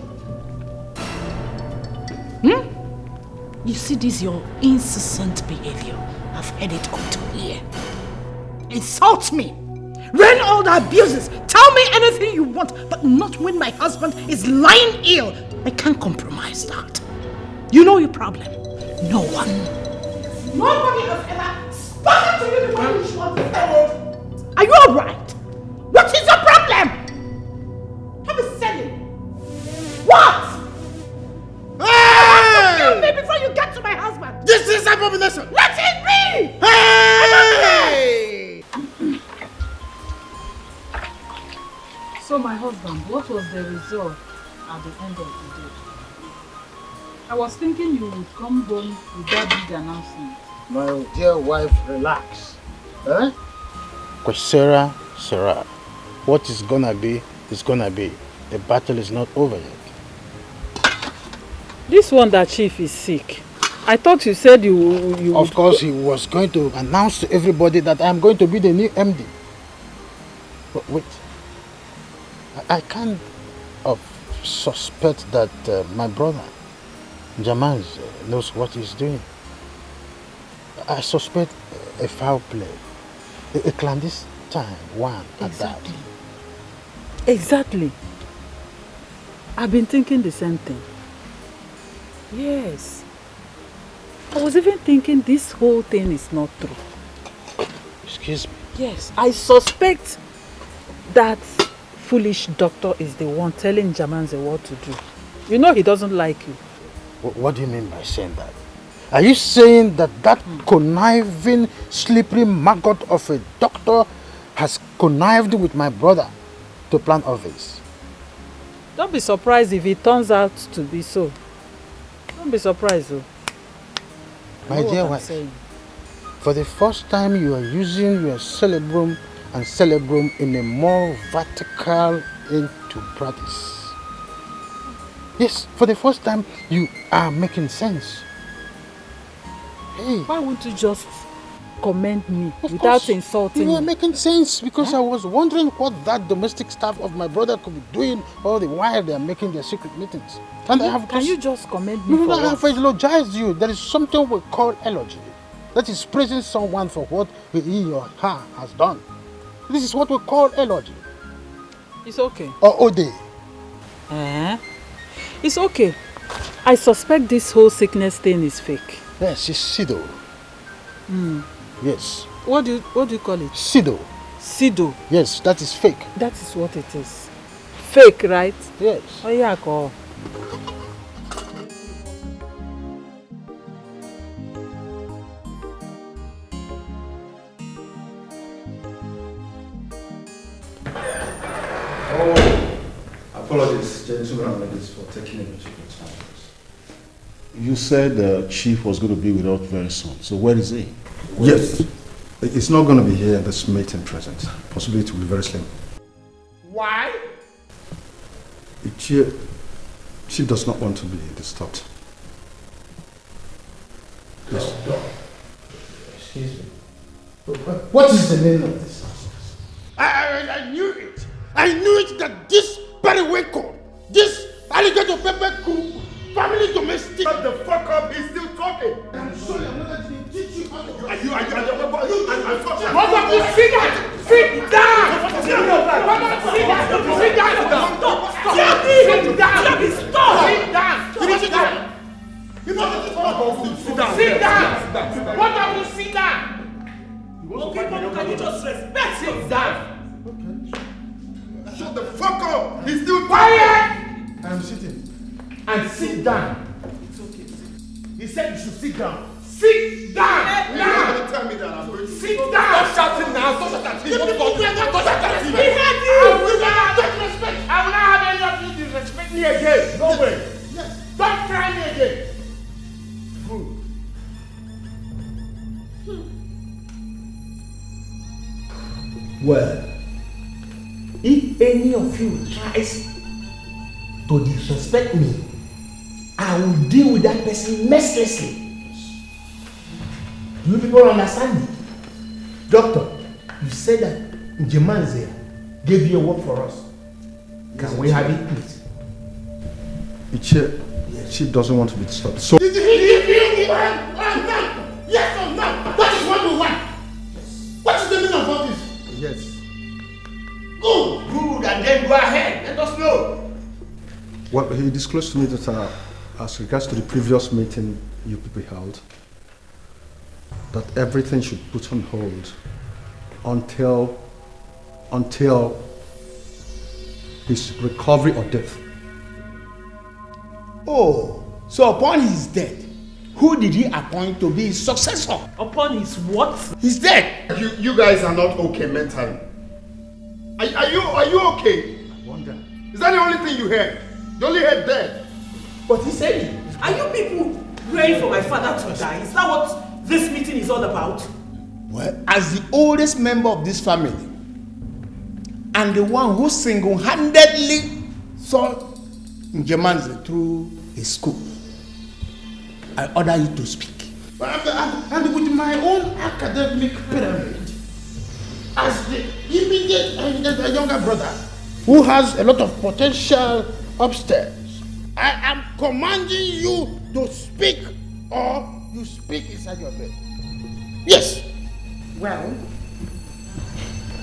S1: You see this your incessant behavior. I've had it up to here. Insult me. Rain all the abuses. Tell me anything you want, but not when my husband is lying ill. I can't compromise that. You know your problem. No one. Nobody has ever spoken to you the way you should understand. Are you alright? What is your problem? Have a selling. What?
S7: Hey!
S1: Kill me before you get to my husband.
S7: This is abomination.
S1: Let it be.
S7: Hey!
S13: So my husband, what was the result at the end of the day? I was thinking you would come home with that big announcement.
S7: My dear wife, relax. Eh?
S18: Because Sarah, what is gonna be is gonna be. The battle is not over yet.
S8: This one that chief is sick. I thought you said you
S18: Of course, he was going to announce to everybody that I'm going to be the new MD. But wait. I can't suspect that my brother, Jamaz, knows what he's doing. I suspect a foul play. A clandestine one at that.
S8: Exactly.
S13: I've been thinking the same thing. Yes. I was even thinking this whole thing is not true.
S7: Excuse me?
S13: Yes, I suspect that foolish doctor is the one telling Jamanze what to do. You know he doesn't like you.
S7: What do you mean by saying that? Are you saying that that conniving, slippery maggot of a doctor has connived with my brother to plan all this?
S13: Don't be surprised if it turns out to be so. Don't be surprised though.
S7: My dear wife, for the first time you are using your cerebrum and cerebrum in a more vertical into practice. Yes, for the first time you are making sense. Hey.
S13: Why won't you just commend me without insulting me?
S7: You are making sense because I was wondering what that domestic staff of my brother could be doing all the while they are making their secret meetings. And
S13: Can you just commend me
S7: No,
S13: for
S7: I have
S13: what?
S7: eulogized you. There is something we call eulogy. That is praising someone for what he or her has done. This is what we call eulogy.
S13: It's okay.
S7: Or ode.
S13: It's okay. I suspect this whole sickness thing is fake.
S7: Yes, it's Sido. Yes.
S13: What do you call it?
S7: Sido.
S13: Sido.
S7: Yes, that is fake.
S13: That is what it is. Fake, right?
S7: Yes.
S13: Oh yeah, go.
S3: Oh, apologies, gentlemen and ladies, for taking a bit of your time.
S10: You said the chief was going to be with us very soon. So where is he?
S3: Yes, it's not going to be here in this meeting present. Possibly it will be very slim.
S7: Why?
S3: She does not want to be disturbed. Yes.
S7: Excuse me. What is the name of this? I knew it. I knew it that this periwinkle, this alligator pepper crew, family domestic. Shut the fuck up, he's still talking. I'm sorry, I'm not going to teach you how to do it. What have you seen that? Sit down! What have you seen that? Sit down! Stop! Sit down! Stop! Sit down! Sit down! Sit down! What have you seen that? Okay, but can you just respect him? Down. Shut the fuck up! He's still quiet! I'm sitting. And sit down. It's okay. He said you should sit down. Sit down! Now! You're tell me that I'm going to sit down! Stop shouting now! Stop shouting! Don't shout at him! He had you! I will not respect! I will not have any of you disrespect me again! No way! Yes! Don't try me again! Good.
S12: Well, if any of you tries to disrespect me, I will deal with that person mercilessly. Do you people understand it? Doctor, you said that Njemanze gave you a work for us. Can we have it, please?
S3: She doesn't want to be disturbed. So
S7: Did you want? Yes or no? That is what we want. What is the meaning of all this?
S3: yes.
S12: Good, and then go ahead. Let us know.
S3: Well, he disclosed to me that as regards to the previous meeting you people held, that everything should put on hold until his recovery or death.
S12: Oh, so upon his death, who did he appoint to be his successor?
S8: Upon his what?
S12: He's dead.
S18: You guys are not okay mentally. Are you okay?
S3: I wonder.
S18: Is that the only thing you heard? You only heard dead.
S8: But he said it. Are you people praying for my father to die? Is that what this meeting is all about?
S12: Well, as the oldest member of this family, and the one who single-handedly saw Njemanze through his school, I order you to speak.
S7: And with my own academic pyramid, as the immediate younger brother who has a lot of potential upstairs, I am commanding you to speak or you speak inside your brain. Yes.
S1: Well,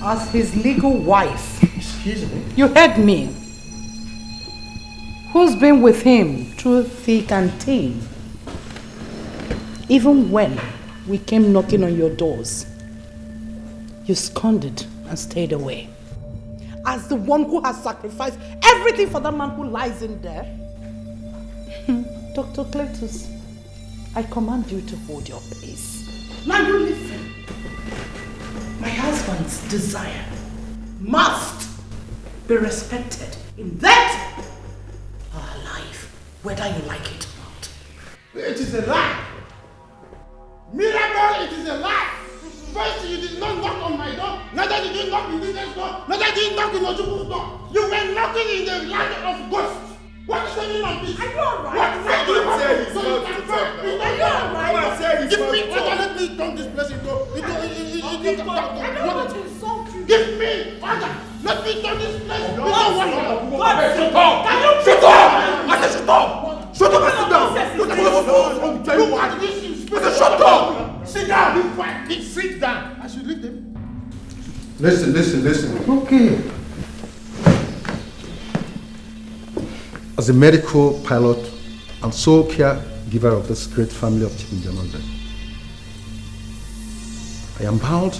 S1: as his legal wife,
S7: excuse me,
S1: you heard me. Who's been with him through thick and thin? Even when we came knocking on your doors, you scorned and stayed away. As the one who has sacrificed everything for that man who lies in there. Dr. Cletus, I command you to hold your peace. Now you listen. My husband's desire must be respected in that our life, whether you like it or not.
S7: It is a lie. Miracle, it is a lie. First, you did not knock on my door. Neither did you knock in this door. Neither did you knock in Ojuku's door. You were knocking in the land of ghosts. What is the meaning of this? Are you alright? What do you want? So you can fight. Are you alright? Give me order. Let me turn this place into
S1: I don't want to insult you.
S7: Give me order. Let me turn this place into one.
S9: Shut up! Shut up! I said shut up! Shut up and sit down! Look at
S7: You want this?
S9: I said shut up!
S7: Sit down. Be quiet. Sit down. I should leave them.
S3: Listen. Okay. As a medical pilot and sole caregiver of this great family of Chief Njamanze, I am bound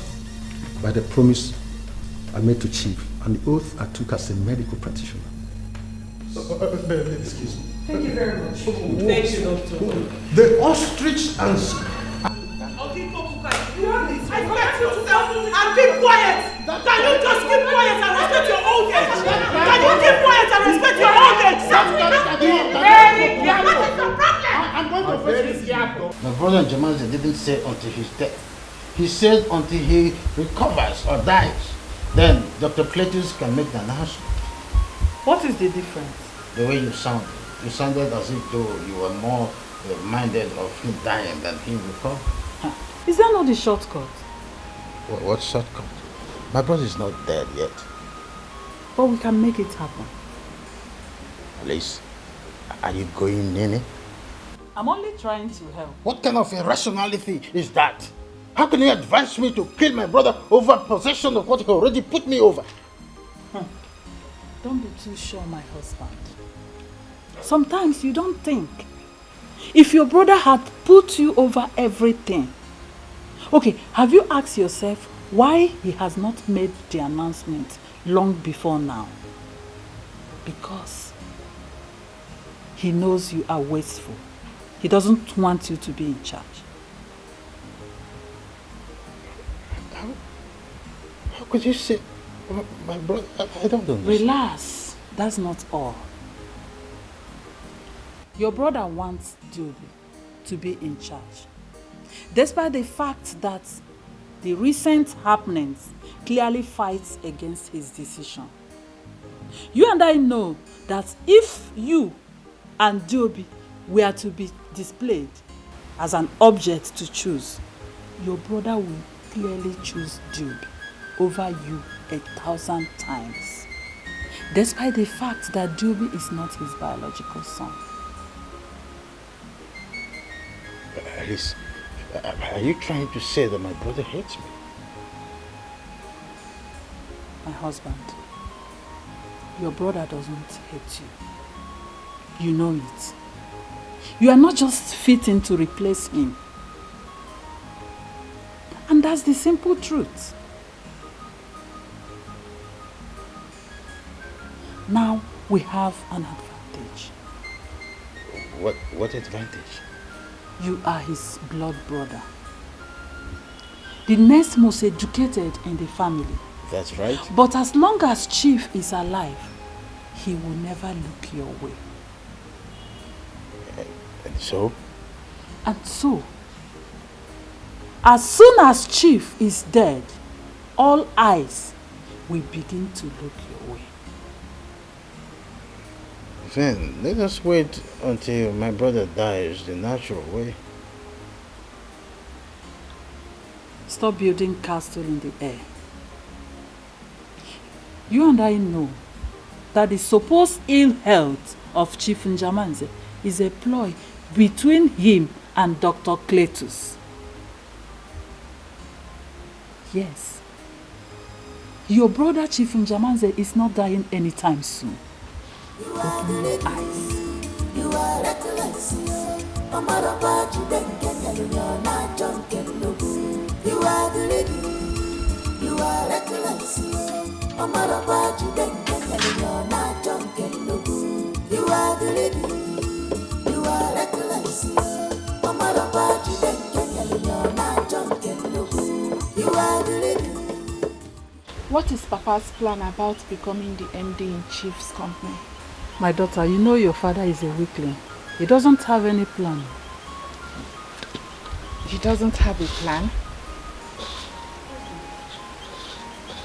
S3: by the promise I made to Chief and the oath I took as a medical practitioner. Excuse me.
S1: Thank you very much. Thank you, Doctor.
S3: The ostrich answer.
S1: I expect you to tell me and keep quiet. Can you just keep quiet and respect your old age? Can you keep quiet and respect your old age? Very careful. What is the problem?
S7: I'm going to face this gap.
S18: My brother Njamanze didn't say until his death. He said until he recovers or dies. Then Dr. Cletus can make the announcement.
S1: What is the difference?
S18: The way you sounded. You sounded as if though you were more minded of him dying than him recovering.
S1: Is that not the shortcut?
S18: What shortcut? My brother is not dead yet.
S1: But we can make it happen.
S18: Alice, are you going, Nene?
S1: I'm only trying to help.
S18: What kind of irrationality is that? How can you advise me to kill my brother over possession of what he already put me over?
S1: Don't be too sure, my husband. Sometimes you don't think. If your brother had put you over everything. Okay, have you asked yourself why he has not made the announcement long before now? Because he knows you are wasteful. He doesn't want you to be in charge.
S18: How could you say, my brother, I don't understand.
S1: Relax, that's not all. Your brother wants Dubi to be in charge. Despite the fact that the recent happenings clearly fights against his decision. You and I know that if you and Dubi were to be displayed as an object to choose, your brother will clearly choose Dubi over you 1,000 times. Despite the fact that Dubi is not his biological son.
S18: Alice, are you trying to say that my brother hates me?
S1: My husband, your brother doesn't hate you. You know it. You are not just fitting to replace him. And that's the simple truth. Now we have an advantage.
S18: What advantage?
S1: You are his blood brother. The next most educated in the family.
S18: That's right.
S1: But as long as Chief is alive, he will never look your way.
S18: And so?
S1: And so, as soon as Chief is dead, all eyes will begin to look your way.
S18: Then let us wait until my brother dies the natural way.
S1: Stop building castle in the air. You and I know that the supposed ill health of Chief Njamanze is a ploy between him and Dr. Cletus. Yes. Your brother Chief Njamanze is not dying anytime soon.
S16: Open your eyes. You are reckless. Omaraba Judenge, you are not drunken. You are the lady. You are reckless. Omaraba Judenge, you are not drunken. You are the lady. You are reckless. Omaraba Judenge, you are not drunken. You are the lady.
S14: What is Papa's plan about becoming the MD in Chief's company?
S13: My daughter, you know your father is a weakling. He doesn't have any plan.
S14: He doesn't have a plan?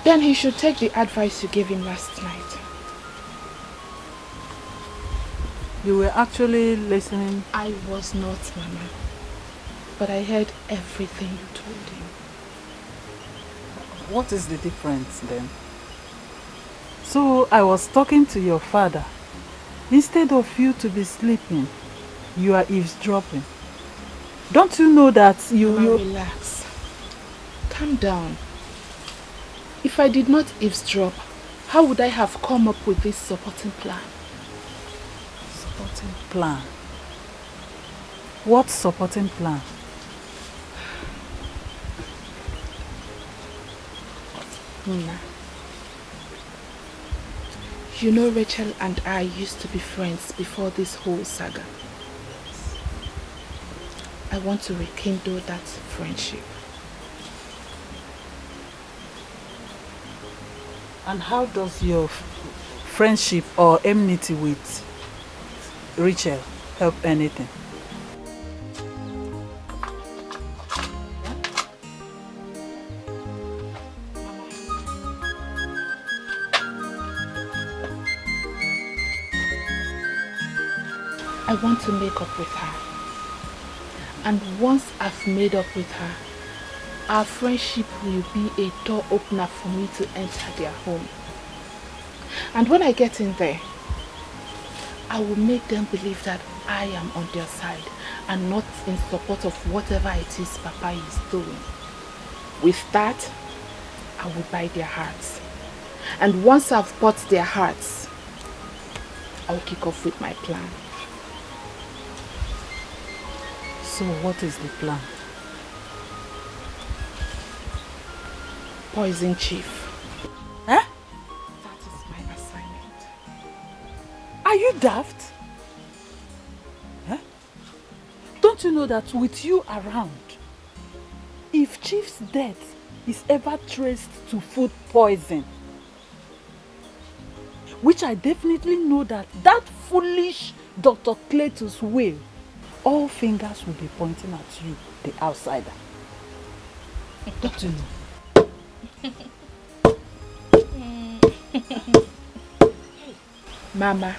S14: Then he should take the advice you gave him last night.
S13: You were actually listening?
S14: I was not, Mama. But I heard everything you told him.
S13: What is the difference then? So I was talking to your father. Instead of you to be sleeping, you are eavesdropping. Don't you know that
S14: Mama, relax. Calm down. If I did not eavesdrop, how would I have come up with this supporting plan?
S13: Supporting plan? What supporting plan?
S14: Nina, you know Rachel and I used to be friends before this whole saga. I want to rekindle that friendship.
S13: And how does your friendship or enmity with Rachel help anything?
S14: I want to make up with her. And once I've made up with her, our friendship will be a door opener for me to enter their home. And when I get in there, I will make them believe that I am on their side and not in support of whatever it is Papa is doing. With that, I will buy their hearts. And once I've bought their hearts, I'll kick off with my plan.
S13: So what is the plan?
S14: Poison Chief.
S13: Huh?
S14: That is my assignment.
S13: Are you daft? Huh? Don't you know that with you around, if Chief's death is ever traced to food poison, which I definitely know that foolish Dr. Cletus will, all fingers will be pointing at you, the outsider. Don't you know?
S14: Mama,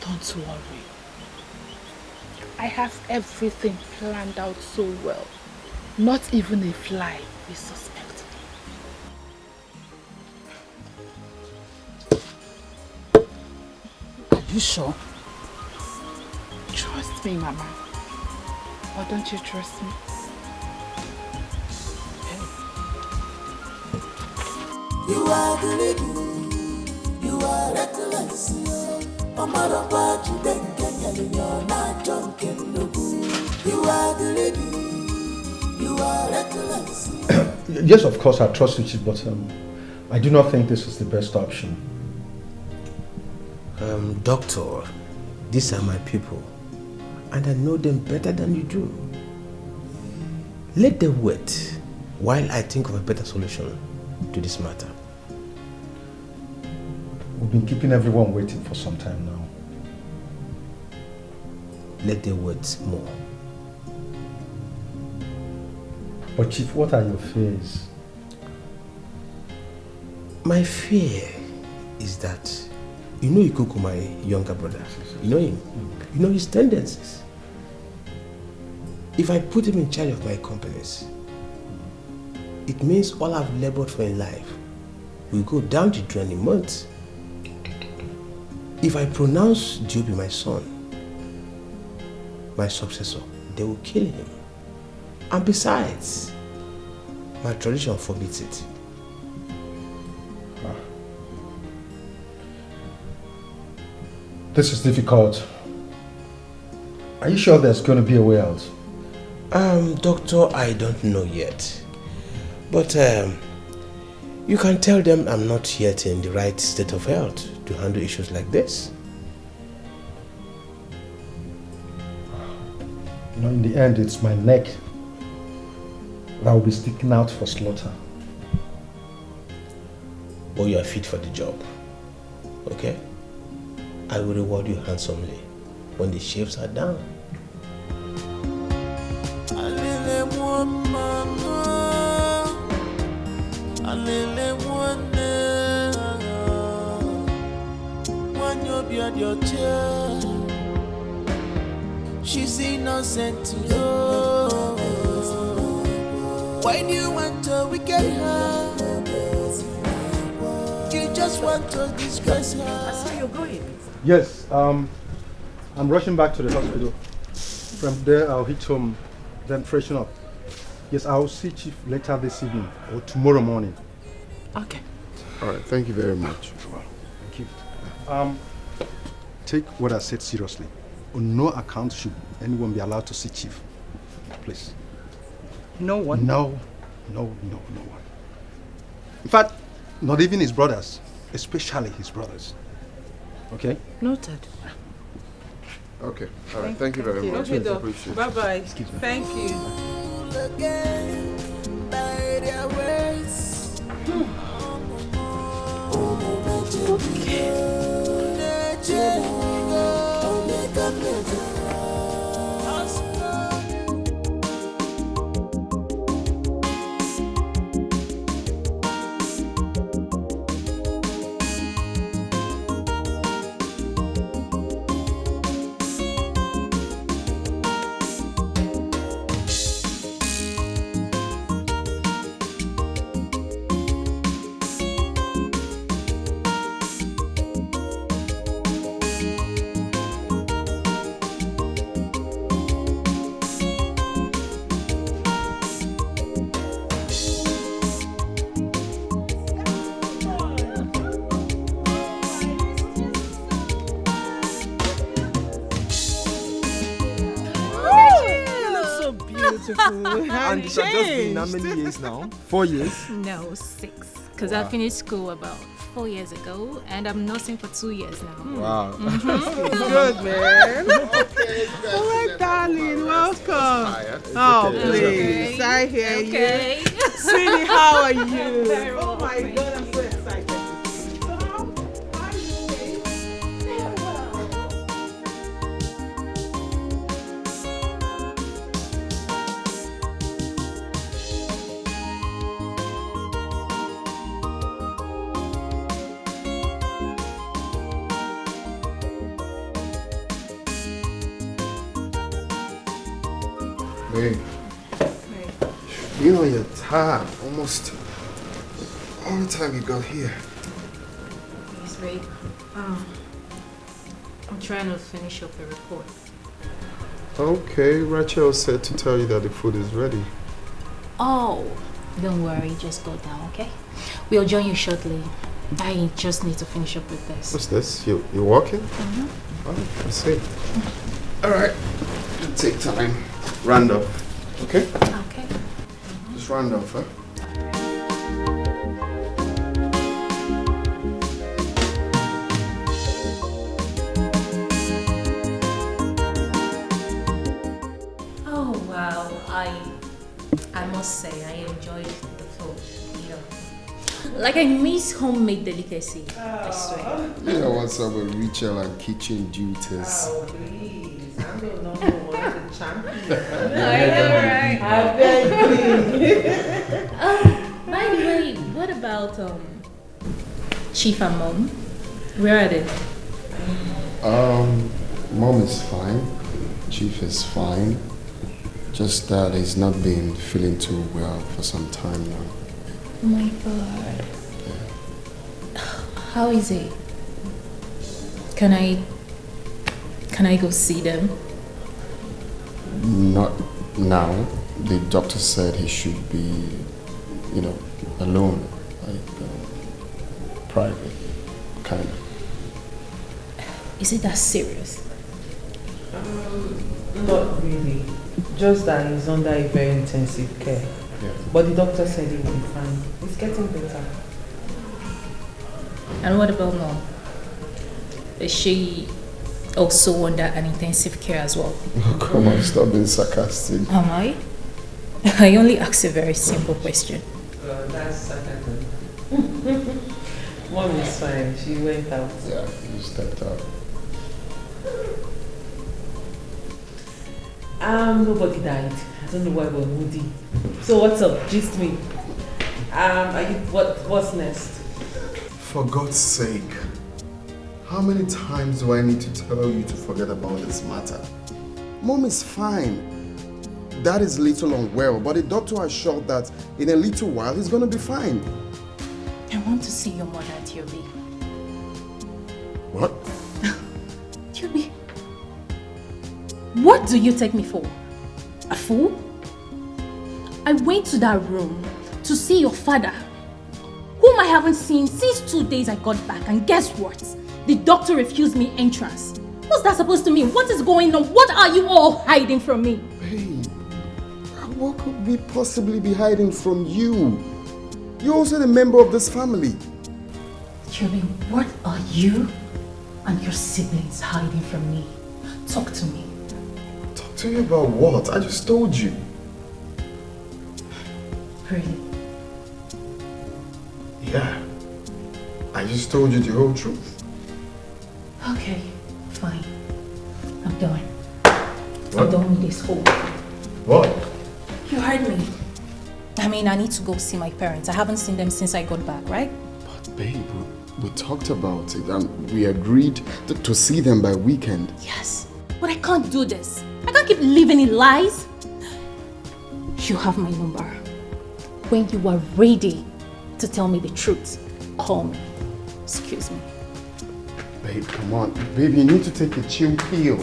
S14: don't worry. I have everything planned out so well. Not even a fly will suspect me.
S13: Are you sure?
S14: Trust me, Mama. Or don't you trust me?
S16: You are the lady. You are reckless. Omaraba Judenge, you are not drunken. You are the lady. You are reckless.
S3: Yes, of course, I trust you, Chief, but I do not think this is the best option.
S5: Doctor, these are my people, and I know them better than you do. Let them wait while I think of a better solution to this matter.
S3: We've been keeping everyone waiting for some time now.
S5: Let them wait more.
S3: But Chief, what are your fears?
S5: My fear is that, you know Ikuku, my younger brother, you know him, you know his tendencies. If I put him in charge of my companies, it means all I've labored for in life will go down the drain in months. If I pronounce Joby my son, my successor, they will kill him. And besides, my tradition forbids it.
S3: This is difficult. Are you sure there's going to be a way out?
S5: Doctor, I don't know yet. But you can tell them I'm not yet in the right state of health to handle issues like this.
S3: You know, in the end, it's my neck that will be sticking out for slaughter.
S5: But you are fit for the job. Okay? I will reward you handsomely when the shifts are down.
S16: Your chair. She's innocent to know. When you want to wicked her, you just want to disgrace her.
S20: I saw you're going.
S3: Yes, I'm rushing back to the hospital. From there, I'll hit home, then freshen up. Yes, I'll see Chief later this evening or tomorrow morning.
S20: Okay.
S6: All right, thank you very much.
S3: Thank you. Take what I said seriously. On no account should anyone be allowed to see Chief. Please.
S20: No one?
S3: No one. In fact, not even his brothers, especially his brothers. Okay?
S20: Noted.
S6: Okay. All right. Thank you very much.
S8: Okay, Doc.
S6: Appreciate it.
S8: Bye-bye. Thank you.
S9: And this has just been how many years now? 4 years?
S4: No, 6. Because I finished school about 4 years ago and I'm nursing for 2 years now.
S9: Wow.
S8: Good, man. Okay. Oh, my darling, welcome. Oh, please.
S4: Okay.
S8: I hear you. Sweetie, how are you? Oh, my God, I'm so excited.
S6: Hey. You know you're tired. Almost all the time you got here.
S4: Yes, Ray. I'm trying to finish up a report.
S6: Okay, Rachel said to tell you that the food is ready.
S4: Oh, don't worry. Just go down, okay? We'll join you shortly. I just need to finish up with this.
S6: What's this? You're walking?
S4: Mm-hmm.
S6: Oh, I see. All right. It'll take time. Round up. Okay?
S4: Okay.
S6: Just round up, huh?
S4: Oh wow, I must say I enjoyed the food. Like I miss homemade delicacy. I swear.
S6: You know what's up with Rachel and kitchen duties?
S8: Oh, please. I'm the number one, the champion.
S4: I know, right?
S8: I beg you.
S4: By the way, what about Chief and Mom? Where are they?
S6: Mom is fine. Chief is fine. Just that he's not been feeling too well for some time now.
S4: Oh my God. How is he? Can I go see them?
S6: Not now. The doctor said he should be, alone, like private, kind of.
S4: Is it that serious?
S2: Not really. Just that he's under a very intensive care.
S5: Yeah.
S2: But the doctor said he will be fine. He's getting better.
S4: And what about Mom? Is she also under an intensive care as well?
S6: Oh, come on, stop being sarcastic.
S4: Am I? I only asked a very simple question.
S2: That's sarcasm. Mom is fine. She went out.
S6: Yeah, you stepped out.
S2: Nobody died. I don't know why we're moody. So what's up? Gist me. What's next?
S6: For God's sake, how many times do I need to tell you to forget about this matter? Mom is fine. Dad is a little unwell, but the doctor assured that in a little while he's gonna be fine.
S4: I want to see your mother, Tiobi.
S6: What?
S4: Tiobi, what do you take me for? A fool? I went to that room to see your father, whom I haven't seen since 2 days I got back, and guess what? The doctor refused me entrance. What's that supposed to mean? What is going on? What are you all hiding from me?
S6: Babe, what could we possibly be hiding from you? You're also a member of this family.
S4: Tiobi, what are you and your siblings hiding from me? Talk to me.
S6: Talk to you about what? I just told you.
S4: Really?
S6: Yeah. I just told you the whole truth.
S4: Okay, fine. I'm done.
S6: What?
S4: I'm done with this whole thing.
S6: What?
S4: You heard me. I mean, I need to go see my parents. I haven't seen them since I got back, right?
S6: But babe, we talked about it and we agreed to see them by weekend.
S4: Yes, but I can't do this. I can't keep living in lies. You have my number. When you are ready to tell me the truth, call me. Excuse me.
S6: Babe, come on. Babe, you need to take a chill pill.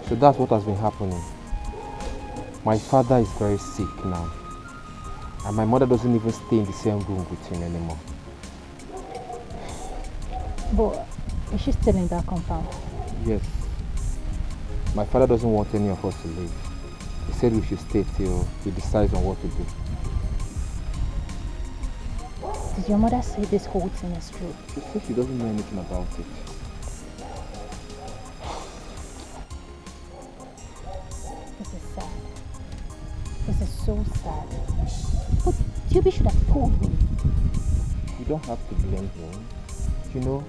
S19: So that's what has been happening. My father is very sick now. And my mother doesn't even stay in the same room with him anymore.
S15: But is she still in that compound?
S19: Yes. My father doesn't want any of us to leave. He said we should stay till he decides on what to do.
S15: Did your mother say this whole thing is true?
S19: She says she doesn't know anything about it.
S15: This is sad. This is so sad. But Tiobi should have told me.
S19: You don't have to blame him. You know,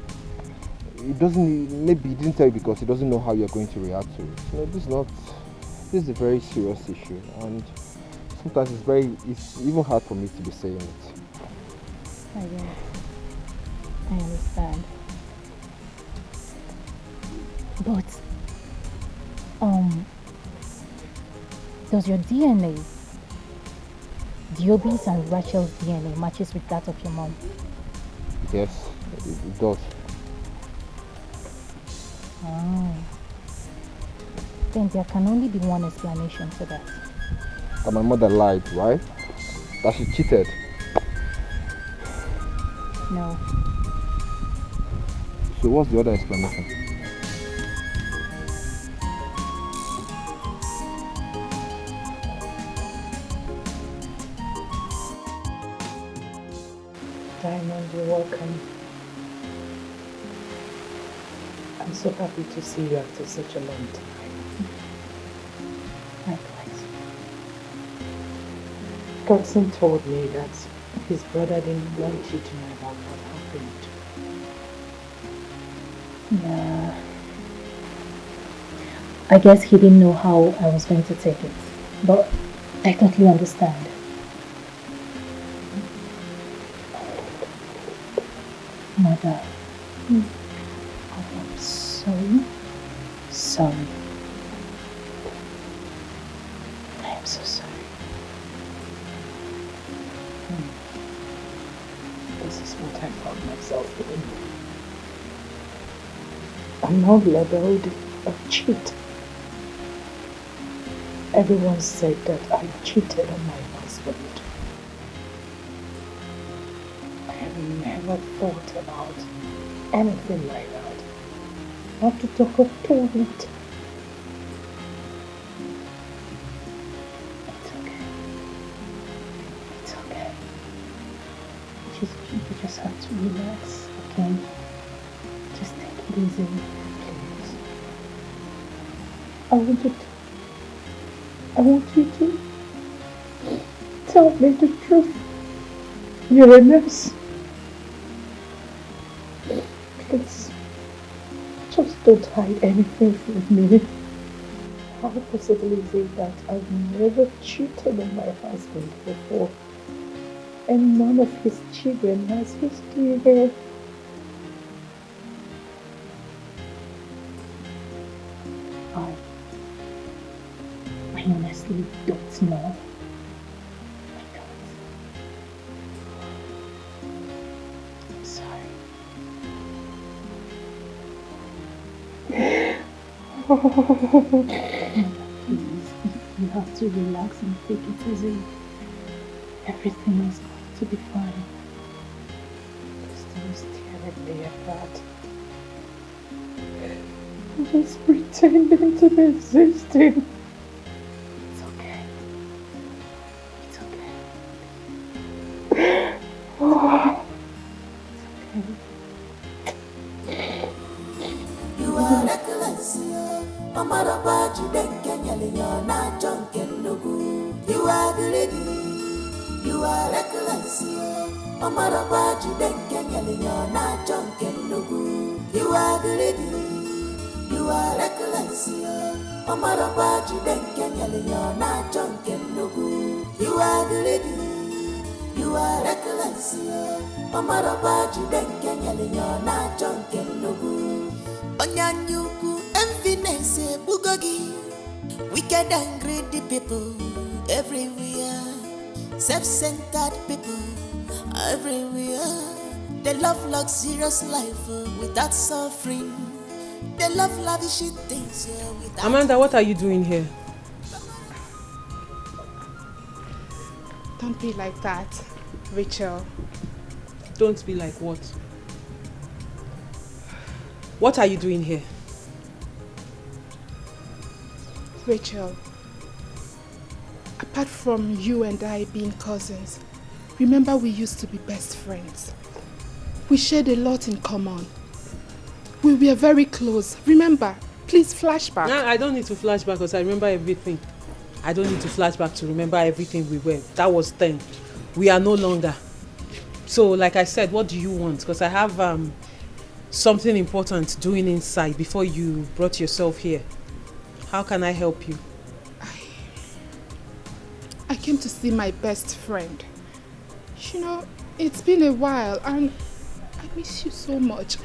S19: maybe he didn't tell you because he doesn't know how you're going to react to it. You know, this is a very serious issue, and sometimes it's even hard for me to be saying it.
S15: I understand. But, does your DNA, Diobi's and Rachel's DNA, matches with that of your mom?
S19: Yes, it does.
S15: Oh. Then there can only be one explanation for that.
S19: That my mother lied, right? That she cheated.
S15: No.
S19: So what's the other explanation?
S1: Diamond, you're welcome. I'm so happy to see you after such a long time.
S15: Likewise.
S1: Godson told me that his brother didn't want you to know about what happened.
S15: Yeah. I guess he didn't know how I was going to take it. But I totally understand. Mother, I am so sorry. I am so sorry.
S1: This is what I found myself in. I'm now labeled a cheat. Everyone said that I cheated on my husband. I have never thought about anything like that. Not to talk of doing it. It's okay. It's okay. You just have to relax, okay? Just take it easy, please. I want you to tell me the truth. You're a nurse. Please. Just don't hide anything from me. How possible is it that I've never cheated on my husband before? And none of his children has history here. I honestly don't know. I'm sorry. Please, you have to relax and take it easy. Everything is going to be fine. You're still staring me apart. I'm just pretending to be existing. It's okay. It's okay. Oh.
S16: You are reckless, Mama Baji Denkanyali, you're not drunk and no good. You are greedy, you are reckless, Mama Baji Denkanyali, you're not drunk and no good. You are greedy, you are reckless, Mama Baji Denkanyali, you're not drunk and no good. You are greedy, you are reckless, Mama Baji Denkanyali, you're not drunk and no good. Onyanyuku emptiness bugogi, wicked and greedy people everywhere, self-centered people everywhere. They love luxurious life without suffering. They love lavish things without.
S2: Amanda, what are you doing here?
S14: Don't be like that, Rachel.
S2: Don't be like what? What are you doing here?
S14: Rachel, apart from you and I being cousins, remember we used to be best friends. We shared a lot in common. We were very close. Remember, please flashback.
S2: No, I don't need to flashback because I remember everything. I don't need to flashback to remember everything we were. That was then. We are no longer. So, like I said, what do you want? Because I have something important doing inside before you brought yourself here. How can I help you?
S14: I came to see my best friend. You know, it's been a while and I miss you so much.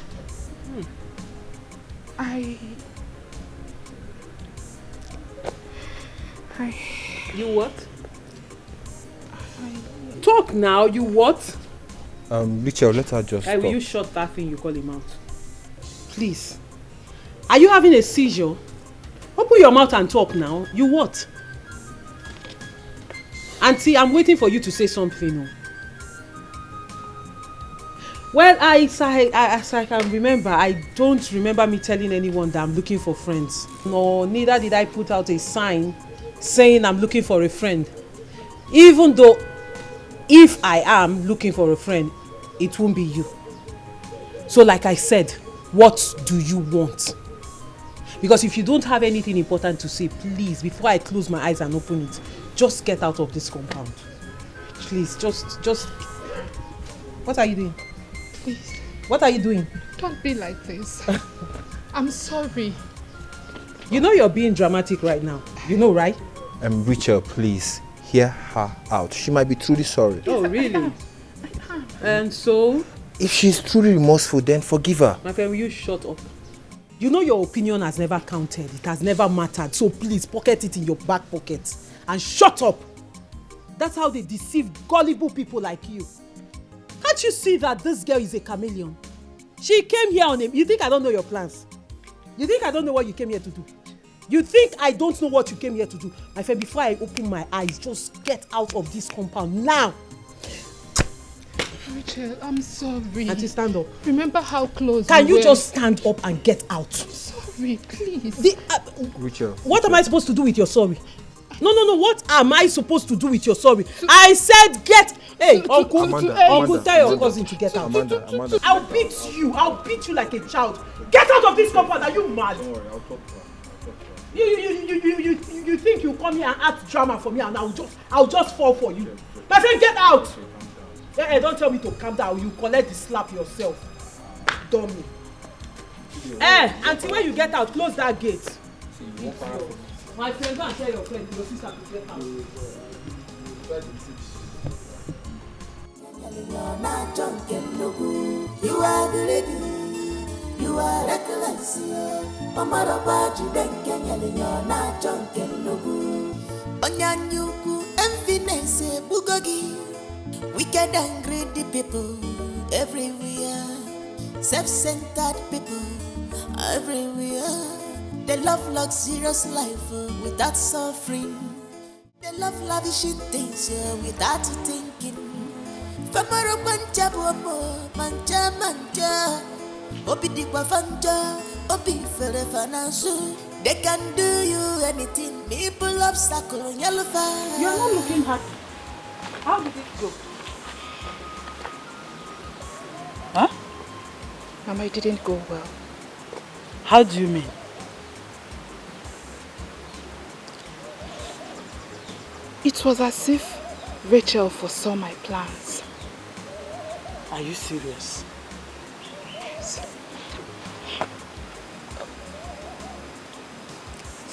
S2: You what? Talk now, you what?
S19: Rachel, let her just
S2: Will you shut that thing you call him out? Please. Are you having a seizure? Open your mouth and talk now. You what? Auntie, I'm waiting for you to say something. Well, as I can remember, I don't remember me telling anyone that I'm looking for friends. No, neither did I put out a sign saying I'm looking for a friend. Even though, if I am looking for a friend, it won't be you. So like I said, what do you want? Because if you don't have anything important to say, please, before I close my eyes and open it, just get out of this compound. Please, just... What are you doing?
S14: Please.
S2: What are you doing?
S14: Don't be like this. I'm sorry.
S2: You know you're being dramatic right now. You know, right?
S19: Rachel, please, hear her out. She might be truly sorry.
S2: Oh, really? And so?
S19: If she's truly remorseful, then forgive her.
S2: My friend, will you shut up? You know your opinion has never counted. It has never mattered. So please, pocket it in your back pocket. And shut up! That's how they deceive gullible people like you. Can't you see that this girl is a chameleon? She came here on him. You think I don't know your plans? You think I don't know what you came here to do? You think I don't know what you came here to do? My friend, before I open my eyes, just get out of this compound now.
S14: Rachel, I'm sorry.
S8: Auntie, stand up.
S14: Remember how close
S8: Can
S14: we
S8: you
S14: were?
S8: just stand up and get out?
S14: Sorry, please.
S19: Rachel.
S8: What am I supposed to do with your sorry? No. What am I supposed to do with your sorry? I said get. Hey, uncle, uncle, tell your cousin to get out.
S19: Amanda.
S8: I'll beat you. I'll beat you like a child. Get out of this compound. Are you mad?
S19: Don't worry, I'll talk to her.
S8: You think you come here and act drama for me and I'll just fall for you? My friend, get out! Hey, don't tell me to calm down. You collect the slap yourself. Dummy. Hey, until when you get out, close that gate. My friend, go and tell your friend, your sister to get out.
S16: You are the lady, you are reckless. Mama Robaji then Kenya, you're not drunk and no good. Onyanyuku, emptiness, bugogi. Wicked and greedy people everywhere. Self-centered people everywhere. They love luxurious life without suffering. They love lavishing things without thinking. Famaro manja bomo, manja. Obi dikwa fanja, obi fere fanasu. They can do you anything. People obstacle yellow fire.
S13: You're not looking happy. How did it go? Huh?
S14: Mama, it didn't go well.
S13: How do you mean?
S14: It was as if Rachel foresaw my plans.
S13: Are you serious?
S14: Yes.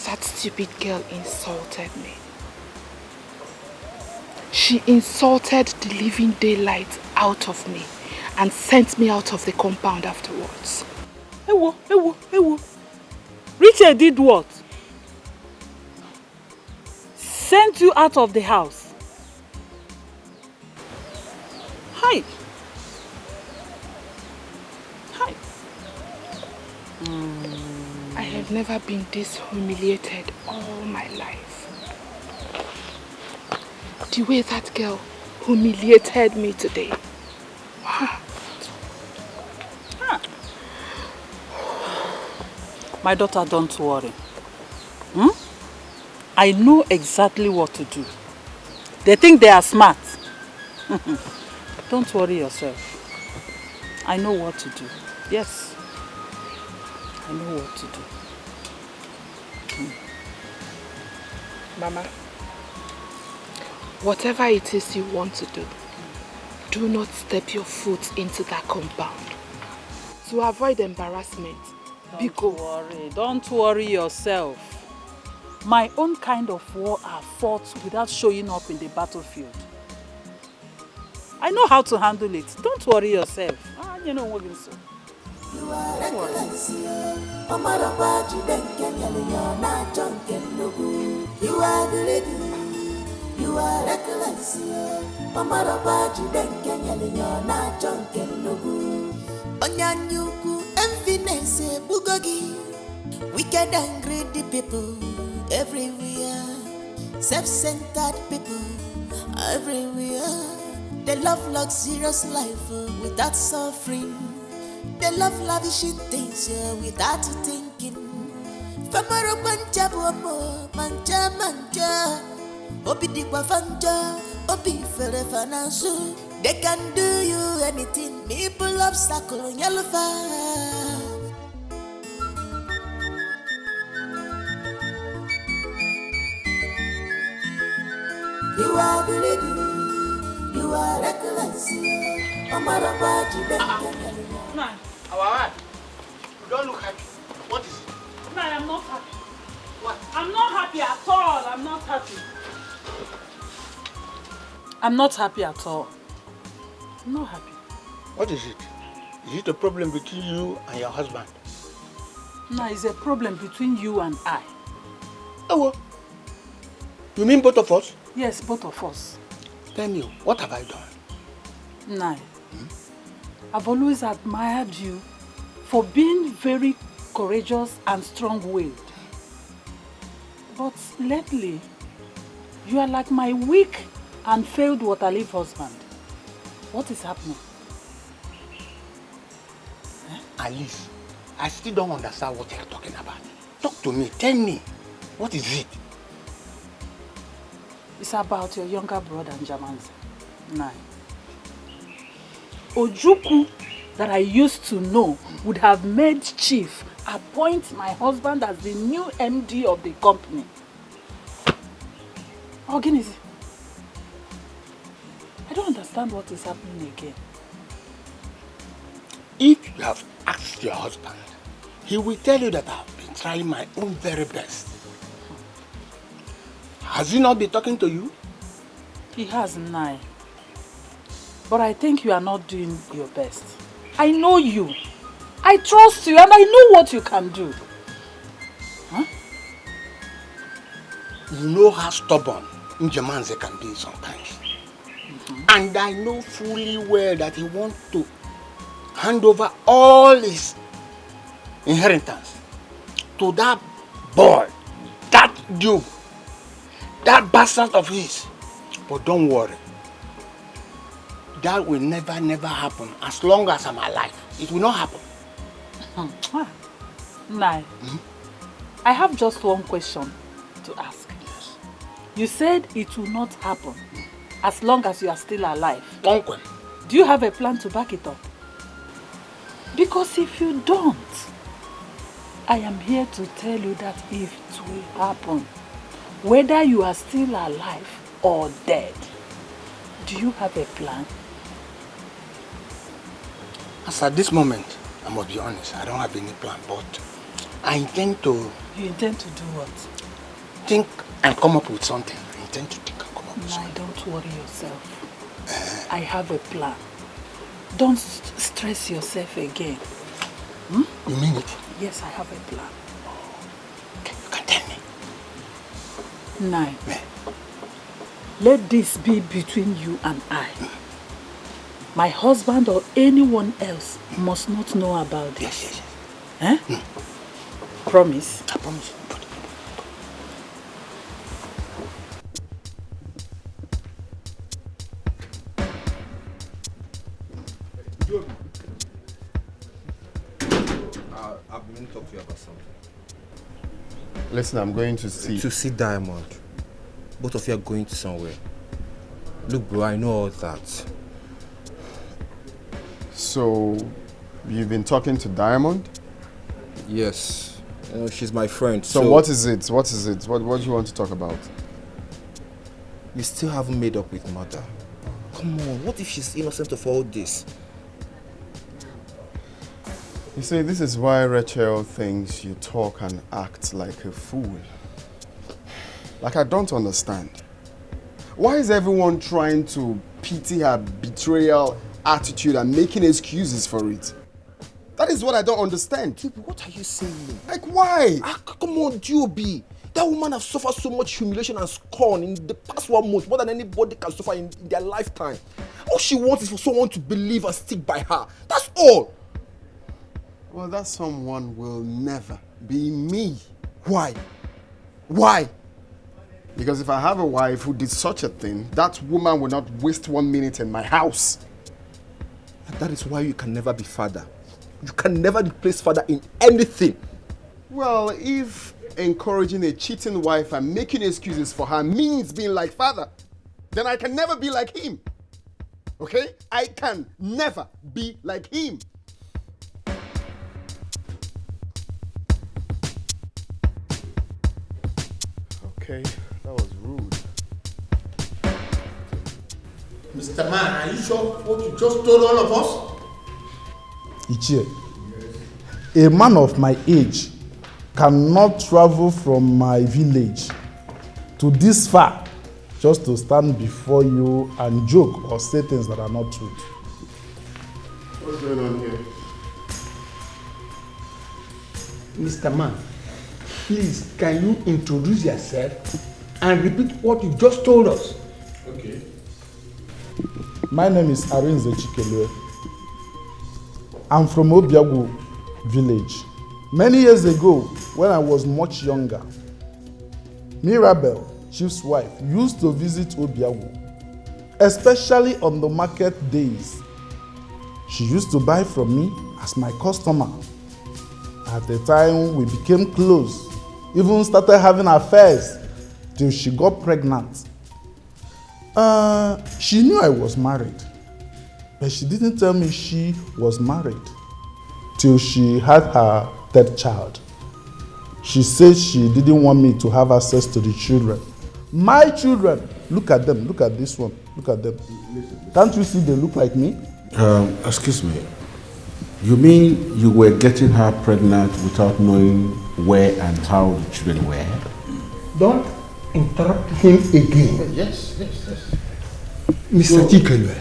S14: That stupid girl insulted me. She insulted the living daylight out of me and sent me out of the compound afterwards.
S13: Ewo. Rachel did what? Sent you out of the house. Hi.
S14: I have never been this humiliated all my life. The way that girl humiliated me today.
S13: My daughter, don't worry. I know exactly what to do. They think they are smart. Don't worry yourself. I know what to do. Yes. I know what to do.
S14: Mama, whatever it is you want to do, do not step your foot into that compound. To avoid embarrassment.
S13: Don't worry yourself. My own kind of war are fought without showing up in the battlefield. I know how to handle it. Don't worry yourself. You know what I'm saying.
S16: You are reckless. Mama Robaji then Kenya, you're not drunk and no good. You are the lady, you are reckless. Mama Robaji then Kenya, you're not drunk and no good. Onyanyuku, emptiness, bugogi. Wicked and greedy people everywhere. Self-centered people everywhere. They love luxurious life without suffering. They love lavishing things without thinking. Famaro manja bomo, manja. Obi dikwa fanja, obi fere fanasu. They can do you anything. People obstacle yellow fire. You are the lady, you are reckless. Mama Robaji then
S7: Our you don't look happy. What is it?
S13: No, I'm not happy. What? I'm not happy at all. I'm not happy. I'm not happy at all. I'm not happy.
S7: What is it? Is it a problem between you and your husband?
S13: No, it's a problem between you and I.
S7: Oh, well. You mean both of us?
S13: Yes, both of us.
S7: Tell me, what have I done?
S13: Nai, I've always admired you for being very courageous and strong-willed. But lately, you are like my weak and failed water-leaf husband. What is happening?
S12: Alice, I still don't understand what you're talking about. Talk to me, tell me, what is it?
S13: It's about your younger brother, Njamanze. Nine. Ojukwu, that I used to know, would have made chief appoint my husband as the new MD of the company. Oginisi, I don't understand what is happening again.
S12: If you have asked your husband, he will tell you that I've been trying my own very best. Has he not been talking to you?
S13: He has, Nai. But I think you are not doing your best. I know you. I trust you and I know what you can do. Huh?
S12: You know how stubborn Njamanze can be sometimes. And I know fully well that he wants to hand over all his inheritance to that boy, that duke, that bastard of his. But don't worry. That will never happen as long as I'm alive. It will not happen.
S13: Nai, I have just one question to ask.
S12: Yes.
S13: You said it will not happen as long as you are still alive.
S12: Uncle.
S13: Do you have a plan to back it up? Because if you don't, I am here to tell you that if it will happen, whether you are still alive or dead, do you have a plan?
S12: As at this moment, I must be honest, I don't have any plan, but I intend to...
S13: You intend to do what?
S12: Think and come up with something. I intend to think and come up with something.
S13: Don't worry yourself. I have a plan. Don't stress yourself again. Hmm?
S12: You mean it?
S13: Yes, I have a plan.
S12: Okay, you can tell me.
S13: Nine. Let this be between you and I. My husband or anyone else must not know about this.
S12: Yes.
S13: Eh? Promise?
S12: I promise.
S9: I've been to talk to you about something.
S6: Listen, I'm going to see.
S9: To see Diamond. Both of you are going to somewhere. Look, bro, I know all that.
S6: So, you've been talking to Diamond?
S9: Yes. You know, she's my friend.
S6: So what is it? What is it? What do you want to talk about?
S9: You still haven't made up with Mother. Come on, what if she's innocent of all this?
S6: You see, this is why Rachel thinks you talk and act like a fool. Like, I don't understand. Why is everyone trying to pity her betrayal attitude and making excuses for it? That is what I don't understand.
S9: Dude, what are you saying?
S6: Like, why?
S9: Come on, Joby. That woman has suffered so much humiliation and scorn in the past 1 month, more than anybody can suffer in their lifetime. All she wants is for someone to believe and stick by her. That's all.
S6: Well, that someone will never be me. Why? Why? Because if I have a wife who did such a thing, that woman will not waste 1 minute in my house.
S9: And that is why you can never be father. You can never replace father in anything.
S6: Well, if encouraging a cheating wife and making excuses for her means being like father, then I can never be like him. Okay? I can never be like him. Okay, that was rude.
S18: Mr. Man, are you sure what you just told all of us?
S7: Ichie, a man of my age cannot travel from my village to this far just to stand before you and joke or say things that are not true.
S6: What's going on here?
S18: Mr. Man, please, can you introduce yourself and repeat what you just told us?
S6: Okay.
S7: My name is Arinze Chikelue. I'm from Obiagu village. Many years ago, when I was much younger, Mirabel, chief's wife, used to visit Obiagu, especially on the market days. She used to buy from me
S11: as my customer. At the time we became close, even started having affairs till she got pregnant. She knew I was married, but she didn't tell me she was married till she had her third child. She said she didn't want me to have access to the children. My children, look at them, look at this one, look at them. Can't you see they look like me?
S10: Excuse me. You mean you were getting her pregnant without knowing where and how the children were?
S12: Don't interrupt him again.
S18: Yes.
S12: Mr. Chikelu,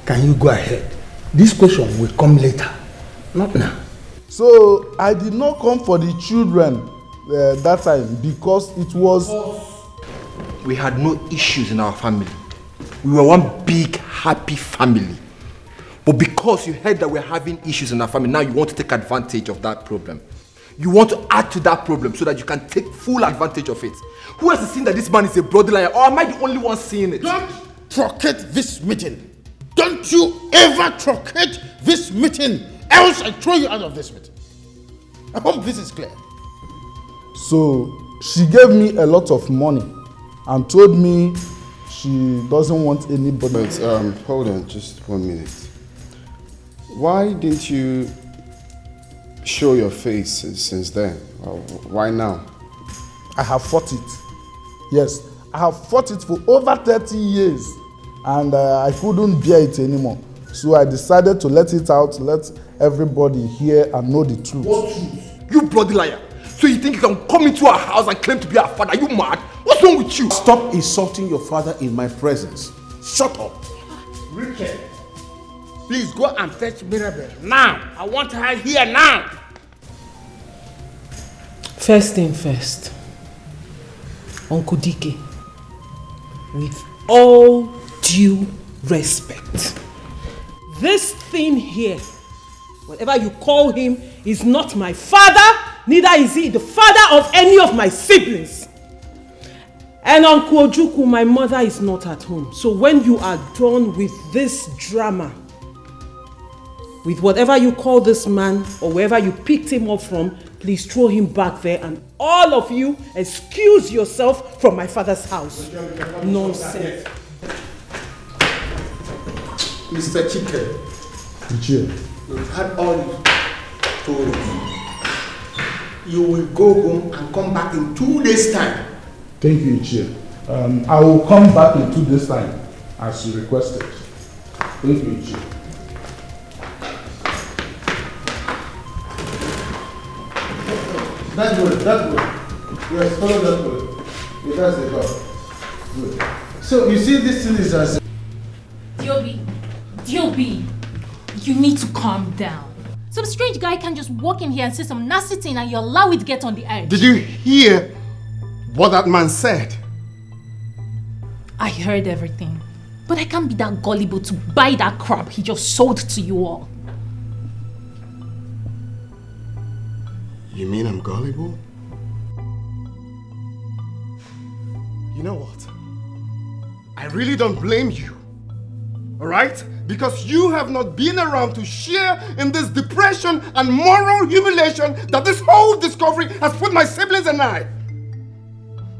S12: can you go ahead? This question will come later, not now.
S11: So I did not come for the children that time because it was...
S9: We had no issues in our family. We were one big happy family. But because you heard that we're having issues in our family, now you want to take advantage of that problem. You want to add to that problem so that you can take full advantage of it. Who has seen that this man is a bloody liar, or am I the only one seeing it?
S18: Don't truncate this meeting. Don't you ever truncate this meeting, else I throw you out of this meeting. I hope this is clear.
S11: So she gave me a lot of money and told me she doesn't want anybody.
S6: But hold on, just 1 minute. Why didn't you show your face since then? Why now?
S11: I have fought it. Yes, I have fought it for over 30 years and I couldn't bear it anymore. So I decided to let it out, let everybody hear and know the truth.
S9: What truth? You bloody liar! So you think you can come into our house and claim to be our father? Are you mad? What's wrong with you?
S10: Stop insulting your father in my presence. Shut up.
S12: Richard, please go and fetch Mirabel now. I want her here now.
S2: First thing first, Uncle Dike, with all due respect, this thing here, whatever you call him, is not my father, neither is he the father of any of my siblings. And Uncle Ojuku, my mother is not at home. So when you are done with this drama, with whatever you call this man or wherever you picked him up from, please throw him back there, and all of you excuse yourself from my father's house. Nonsense.
S18: Mr. Chike, you've had all you told us. You will go home and come back in 2 days' time.
S11: Thank you, Ichie. I will come back in 2 days' time as you requested. Thank you, Ichie.
S18: That way. Yes, follow that way. Yeah, that's the door. Good. So you see, this thing is as...
S4: Diobi, you need to calm down. Some strange guy can just walk in here and say some nasty thing and you allow it to get on the edge.
S18: Did you hear what that man said?
S4: I heard everything. But I can't be that gullible to buy that crap he just sold to you all.
S18: You mean I'm gullible? You know what? I really don't blame you. Alright? Because you have not been around to share in this depression and moral humiliation that this whole discovery has put my siblings and I.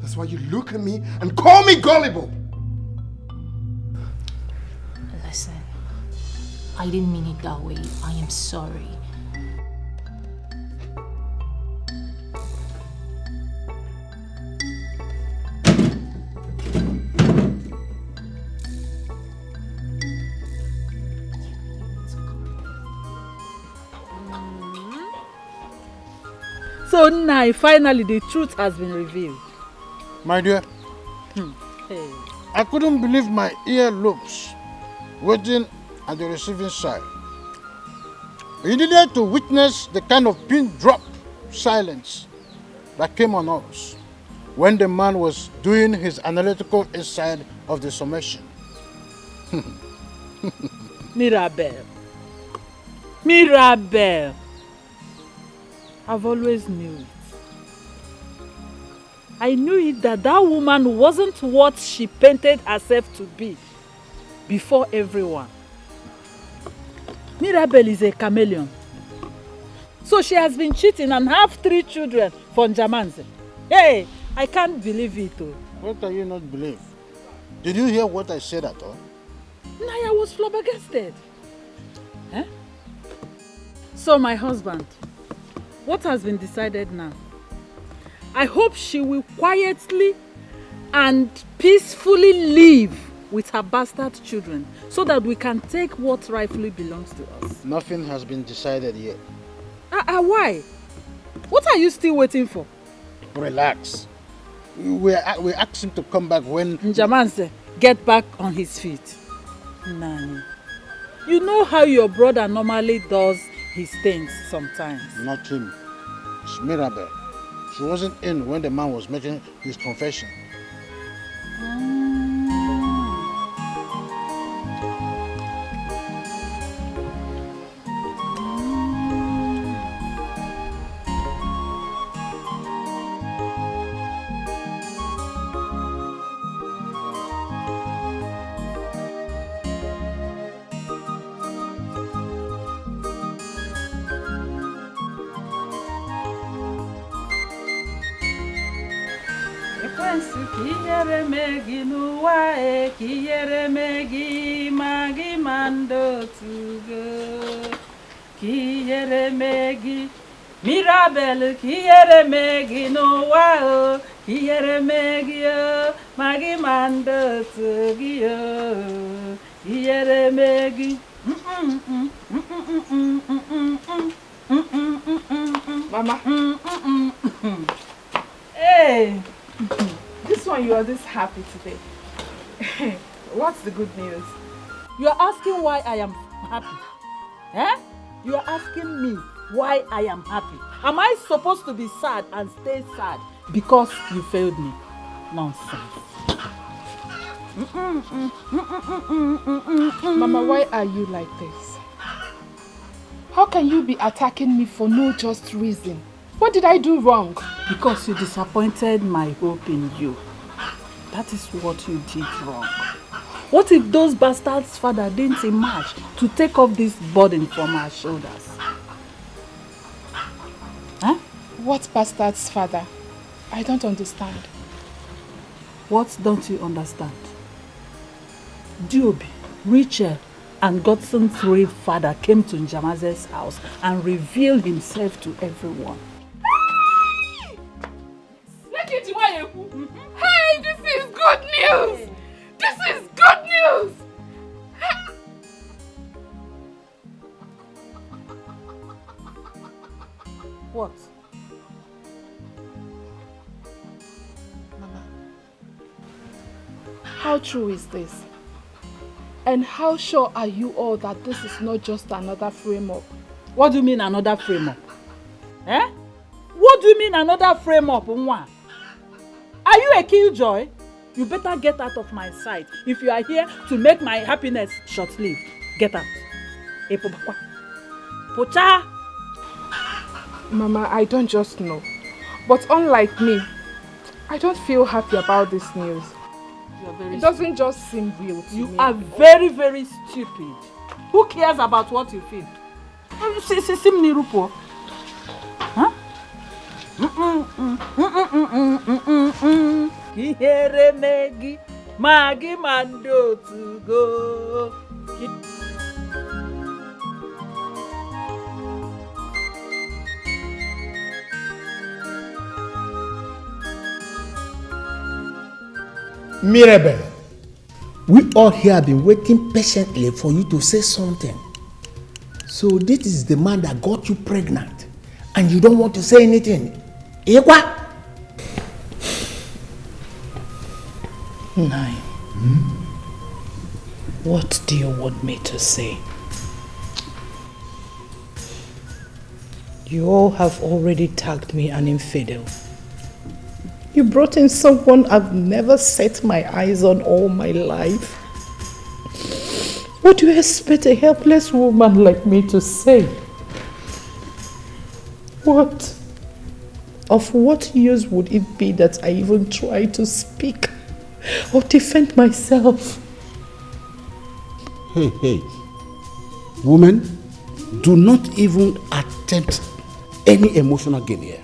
S18: That's why you look at me and call me gullible.
S4: Listen, I didn't mean it that way. I am sorry.
S13: So now, finally, the truth has been revealed.
S7: My dear,
S13: Hey.
S7: I couldn't believe my earlobes waiting at the receiving side. You needed to witness the kind of pin drop silence that came on us when the man was doing his analytical inside of the summation.
S13: Mirabel. I've always knew it. I knew it that that woman wasn't what she painted herself to be before everyone. Mirabel is a chameleon. So she has been cheating and have 3 children for Njamanze. Hey, I can't believe it.
S7: What can you not believe? Did you hear what I said at all?
S13: Naya was flabbergasted. Eh? So my husband, what has been decided now? I hope she will quietly and peacefully live with her bastard children so that we can take what rightfully belongs to us.
S7: Nothing has been decided yet.
S13: Why? What are you still waiting for?
S7: Relax. We asked him to come back when...
S13: Njamanze, get back on his feet. Nani, you know how your brother normally does his things sometimes.
S7: Not him. It's Mirabel. She wasn't in when the man was making his confession.
S13: Mirabel, kiyere megi no wa, kiyere megi yo, magi mando tugi yo, kiyere megi.
S14: Mama. Hey, this one you are this happy today. What's the good news?
S13: You are asking why I am happy. Eh? You are asking me why I am happy. Am I supposed to be sad and stay sad because you failed me? Nonsense.
S14: Mama, why are you like this? How can you be attacking me for no just reason? What did I do wrong?
S13: Because you disappointed my hope in you. That is what you did wrong. What if those bastards' father didn't emerge to take off this burden from our shoulders? Huh?
S14: What bastard's father? I don't understand.
S13: What don't you understand? Diobi, Rachel, and Godson's real father came to Njamaze's house and revealed himself to everyone.
S14: Hey, this is good news! This is good news!
S13: What?
S14: Mama, how true is this? And how sure are you all that this is not just another frame-up?
S13: What do you mean another frame-up? Eh? What do you mean another frame-up, Nwa? Are you a killjoy? You better get out of my sight. If you are here to make my happiness short-lived, get out. Pocha!
S14: Mama, I don't just know. But unlike me, I don't feel happy about this news. It doesn't just seem real to me.
S13: You are very, very stupid. Who cares about what you feel? Huh? Kihere megi, magi mando to go.
S12: Mirabel, we all here have been waiting patiently for you to say something. So this is the man that got you pregnant, and you don't want to say anything. Ewa?
S1: Nine. What do you want me to say? You all have already tagged me an infidel. You brought in someone I've never set my eyes on all my life. What do you expect a helpless woman like me to say? What? Of what use would it be that I even try to speak or defend myself?
S10: Hey, woman, do not even attempt any emotional game here.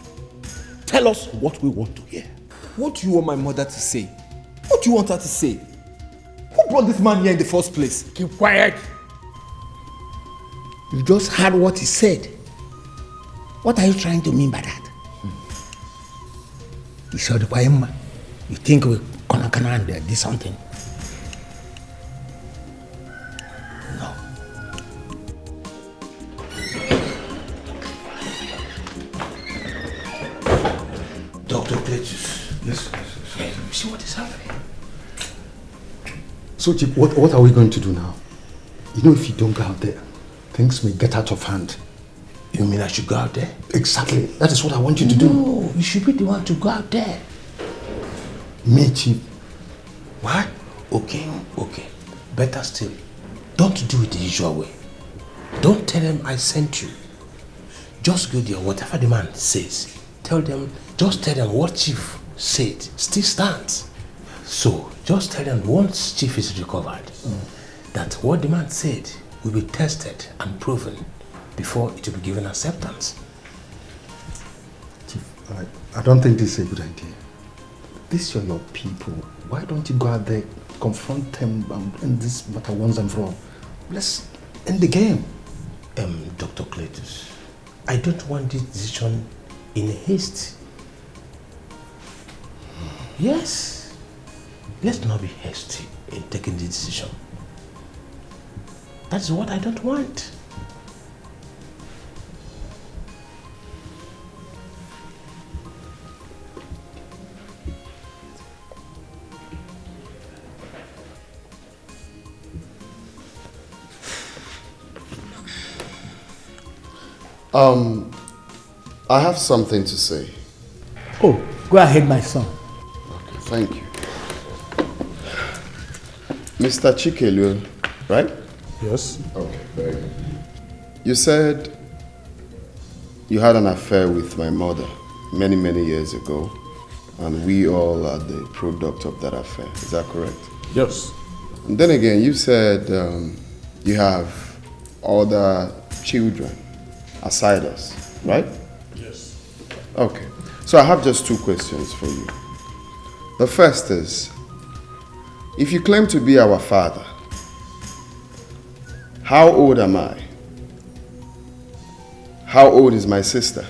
S10: Tell us what we want to hear.
S9: What do you want my mother to say? What do you want her to say? Who brought this man here in the first place?
S12: Keep quiet. You just heard what he said. What are you trying to mean by that? He said, you think we can do something? No.
S3: Dr. Cletus. Yes.
S12: See what is happening?
S3: So, Chief, what are we going to do now? You know, if you don't go out there, things may get out of hand.
S12: You mean I should go out there?
S3: Exactly. That is what I want you to do.
S12: No, you should be the one to go out there.
S3: Me, Chief.
S12: What? Okay. Better still, don't do it the usual way. Don't tell them I sent you. Just go there, whatever the man says. Just tell them what Chief said still stands. So, just tell them once Chief is recovered, that what the man said will be tested and proven before it will be given acceptance.
S3: Chief, I don't think this is a good idea. These are your people. Why don't you go out there, confront them, and end this matter once and for all? Let's end the game.
S12: Dr. Cletus, I don't want this decision in haste. Yes. Let's not be hasty in taking this decision. That's what I don't want.
S6: I have something to say.
S12: Oh, go ahead, my son.
S6: Okay, thank you. Mr. Chikelu, right?
S11: Yes.
S6: Okay, very good. You said you had an affair with my mother many, many years ago, and we all are the product of that affair. Is that correct?
S11: Yes.
S6: And then again, you said you have other children aside us, right?
S11: Yes.
S6: Okay. So I have just two questions for you. The first is, if you claim to be our father, how old am I? How old is my sister?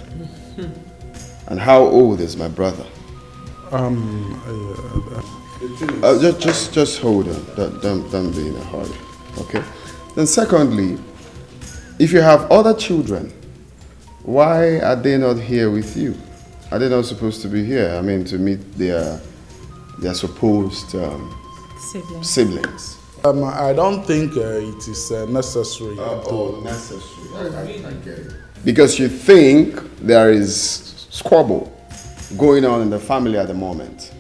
S6: And how old is my brother? Just hold on. Don't be in a hurry. Okay. Then secondly, if you have other children, why are they not here with you? Are they not supposed to be here? I mean, to meet their supposed siblings.
S11: I don't think it is necessary.
S6: Necessary. I get it. Because you think there is squabble going on in the family at the moment.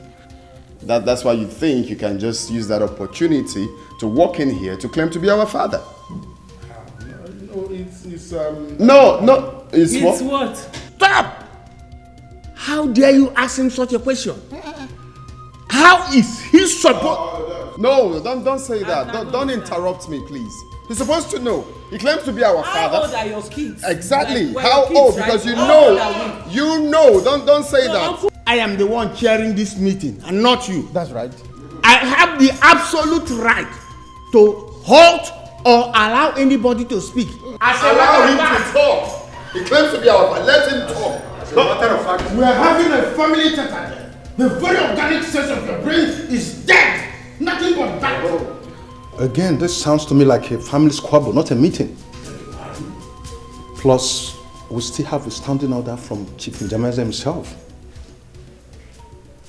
S6: That's why you think you can just use that opportunity to walk in here to claim to be our father.
S12: No,
S6: it's
S12: what? Stop! How dare you ask him such a question? How is he supposed...
S6: No, don't say that. Don't interrupt me, please. He's supposed to know. He claims to be our father.
S8: How old are your kids?
S6: Exactly.
S8: Like,
S6: how
S8: kids,
S6: old?
S8: right?
S6: Because you
S8: How
S6: know.
S8: old are we?
S6: You know. Don't say that.
S12: I am the one chairing this meeting and not you.
S6: That's right.
S12: I have the absolute right to halt or allow anybody to speak.
S6: Allow him to talk. He claims to be our father. Let him talk.
S12: As a matter of fact, we are having a family tete-a-tete. The very organic sense of your brain is dead. Nothing but that.
S3: Again, this sounds to me like a family squabble, not a meeting. Plus, we still have a standing order from Chief Njameze himself.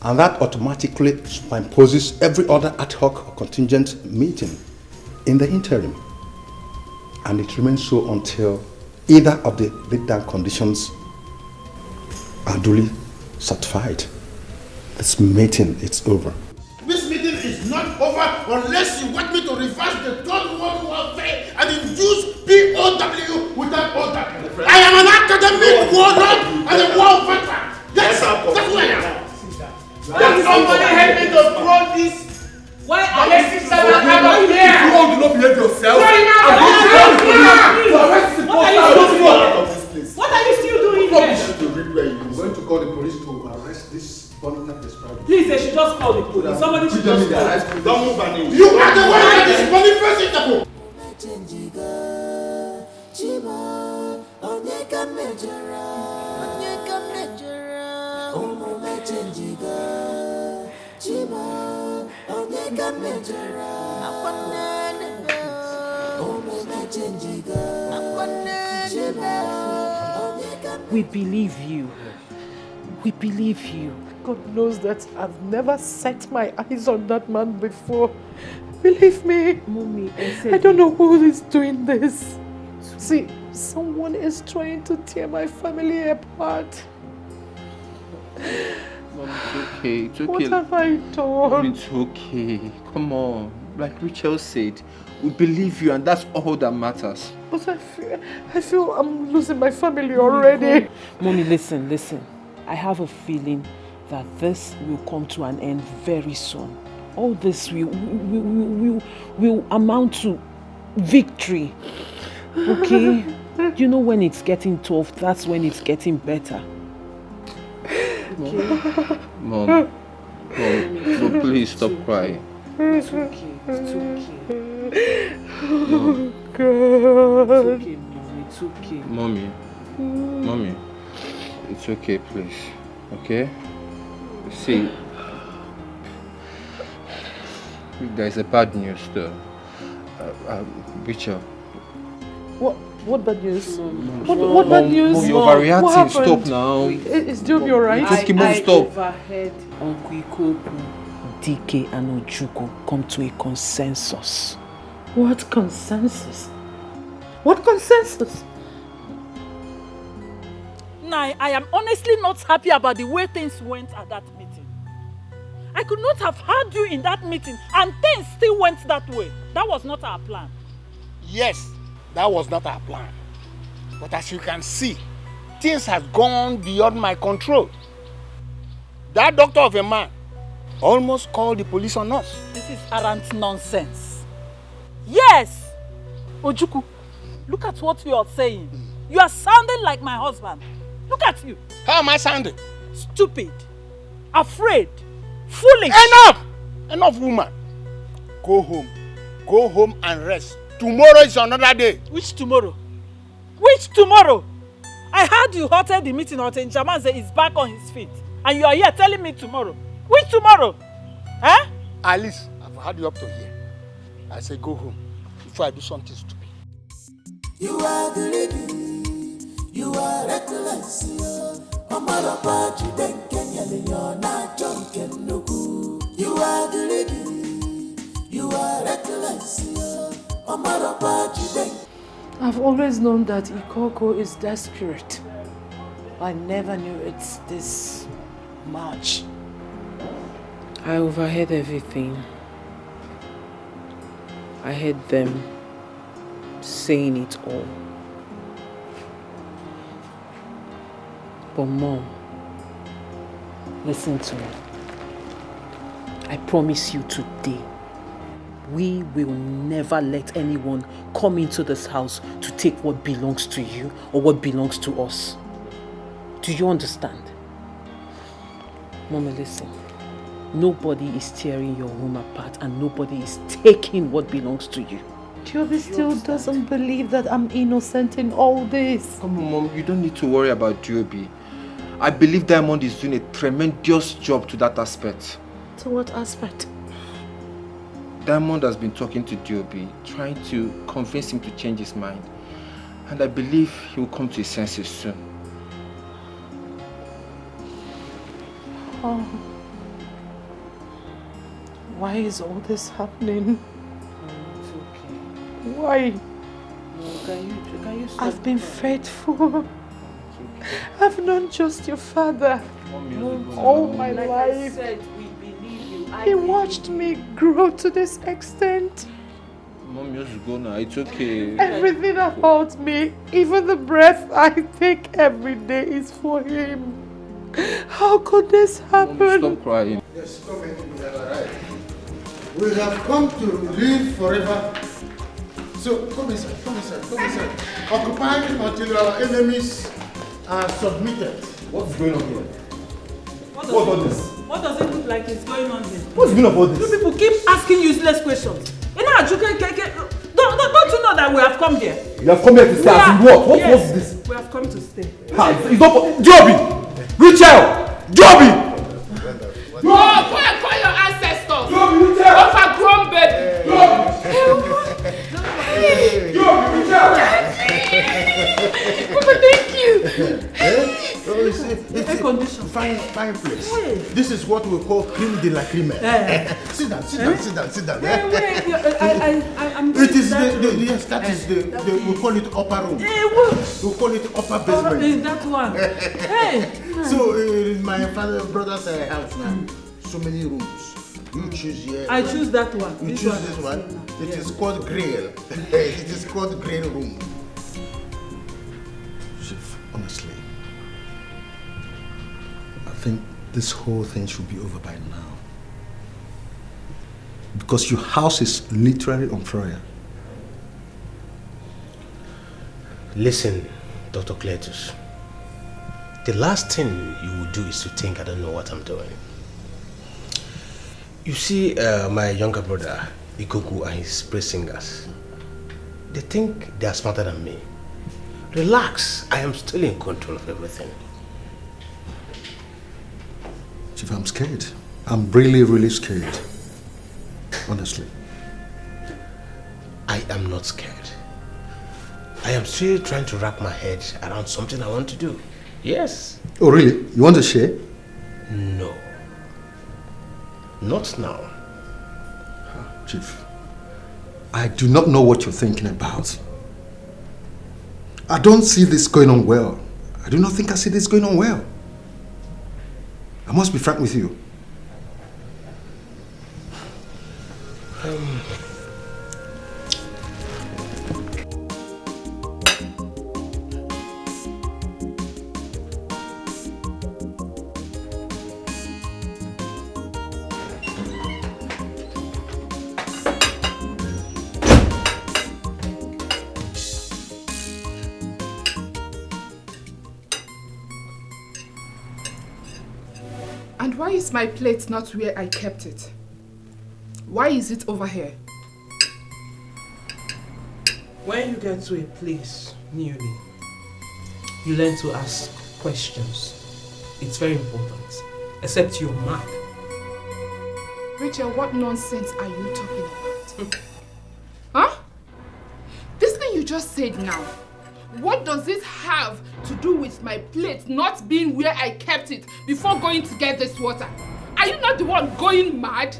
S3: And that automatically imposes every other ad hoc or contingent meeting in the interim. And it remains so until either of the laid down conditions are duly certified. This meeting is over.
S12: This meeting is not over unless you want me to reverse the Third World Warfare and induce POW without OW. I am an academic warlord and a war veteran. That's who I am. Can somebody help me to throw this?
S8: Why are you
S12: Alexis Sana come up here?
S9: You all do not behave yourself.
S12: Why not?
S8: What are you still doing? What are you still doing here?
S3: I'm going to call the police to arrest this Bonita described.
S8: Please, they should just call the police. Somebody should just call.
S3: Don't move an inch.
S18: You are the one that is Boniface Itapo.
S2: We believe you. We believe you.
S1: God knows that I've never set my eyes on that man before. Believe me.
S2: Mommy,
S1: I don't know who is doing this. See, someone is trying to tear my family apart.
S17: Mom, it's okay. It's okay.
S1: What have I done?
S17: Mom, it's okay. Come on. Like Rachel said, we believe you and that's all that matters.
S1: But I feel I'm losing my family already.
S2: Mommy, listen. I have a feeling that this will come to an end very soon. All this will amount to victory. Okay? You know when it's getting tough, that's when it's getting better. Okay?
S17: Mom, please stop crying.
S2: It's okay.
S1: Oh God.
S2: It's okay.
S17: Mommy, it's okay, please. Okay? See, there's a bad news though. Betrayal.
S1: What bad news? What bad news?
S17: Mom, you're overreacting. Stop now.
S1: Is Joby alright?
S17: It's okay, Mom, stop.
S2: I overheard Uncle Ikoku, DK and Ojuko come to a consensus.
S1: What consensus? What consensus?
S13: Nai, I am honestly not happy about the way things went at that meeting. I could not have had you in that meeting and things still went that way. That was not our plan.
S12: Yes, that was not our plan. But as you can see, things have gone beyond my control. That doctor of a man almost called the police on us.
S13: This is arrant nonsense. Yes! Ojuku, look at what you are saying. You are sounding like my husband. Look at you.
S12: How am I sounding?
S13: Stupid, afraid, foolish.
S12: Enough, woman. Go home and rest. Tomorrow is another day.
S13: Which tomorrow? Which tomorrow? I heard you halted the meeting until Njamaze is back on his feet. And you are here telling me tomorrow. Which tomorrow? Eh?
S12: Alice, I've had you up to here. I say go home before I do something stupid.
S16: You are the lady. You are reckless. Omara Pachi Kenya, you're not drunk and no good. You are the lady. You are reckless. Omara Pachi.
S1: I've always known that Ikoko is desperate. I never knew it's this much.
S2: I overheard everything. I heard them saying it all. But Mom, listen to me. I promise you today, we will never let anyone come into this house to take what belongs to you or what belongs to us. Do you understand? Mommy, listen. Nobody is tearing your home apart and nobody is taking what belongs to you.
S1: Joby still doesn't believe that I'm innocent in all this.
S17: Come on, Mom, you don't need to worry about Joby. I believe Diamond is doing a tremendous job to that aspect.
S1: To what aspect?
S17: Diamond has been talking to Joby, trying to convince him to change his mind. And I believe he will come to his senses soon.
S1: Oh. Why is all this happening?
S2: It's okay.
S1: Why?
S2: No, can you stop?
S1: I've been faithful. I've known just your father all my
S2: Like
S1: life.
S2: I said, we believe you.
S1: He watched me grow to this extent.
S17: Mom, just go now. It's okay.
S1: Everything about me, even the breath I take every day is for him. How could this happen?
S17: Mom, stop crying.
S18: Yes, come in. We have come to live forever So, come inside. Occupy until our enemies are submitted.
S5: What's going on here?
S8: What's all this? What does it look like is going on here?
S5: What's going on about this?
S8: You people keep asking useless questions. Don't you know that we have come here?
S5: You have come here to stay. What? What's this?
S8: We have come to stay.
S5: It's not Joby! Betrayal! Joby!
S14: Go and your ancestors! Overgrown baby! Papa, thank you!
S18: It's a condition. Fine place. Hey. This is what we call creme de la creme. Sit down. It is yes, that is we call it upper room. We call it upper basement.
S8: That one. Hey.
S18: So in my brother's house now, so many rooms. You choose here.
S8: I choose that one.
S18: You choose this one. It is called grill. It is called grill room. Chief, honestly, I think this whole thing should be over by now. Because your house is literally on fire.
S5: Listen, Dr. Cletus. The last thing you would do is to think I don't know what I'm doing. You see, my younger brother, Ikoku, and his praise singers, they think they are smarter than me. Relax, I am still in control of everything.
S18: Chief, I'm scared. I'm really, really scared. Honestly.
S5: I am not scared. I am still trying to wrap my head around something I want to do. Yes.
S18: Oh, really? You want to share?
S5: No. Not now.
S18: Chief, I do not know what you're thinking about. I don't see this going on well. I do not think I see this going on well. I must be frank with you.
S14: And why is my plate not where I kept it? Why is it over here?
S2: When you get to a place newly, you learn to ask questions. It's very important. Except you're mad.
S14: Rachel, what nonsense are you talking about? Huh? This thing you just said now, what does it have to do with my plate not being where I kept it before going to get this water? Are you not the one going mad?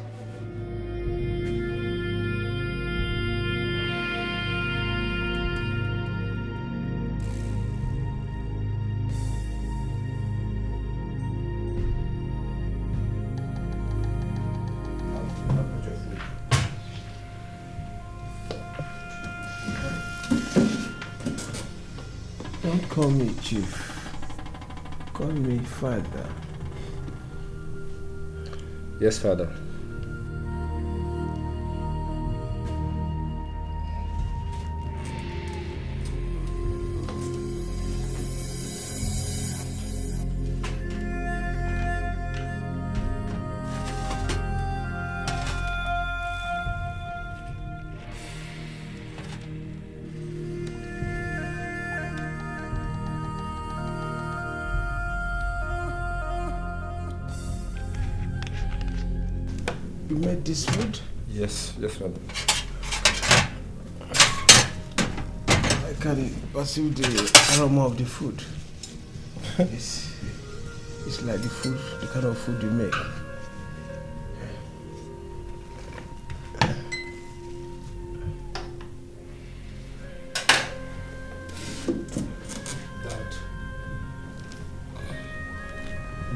S5: Don't call me Chief. Call me Father.
S19: Yes, Father.
S5: You made this food?
S19: Yes, Father.
S5: I can perceive the aroma of the food. It's like the kind of food you make.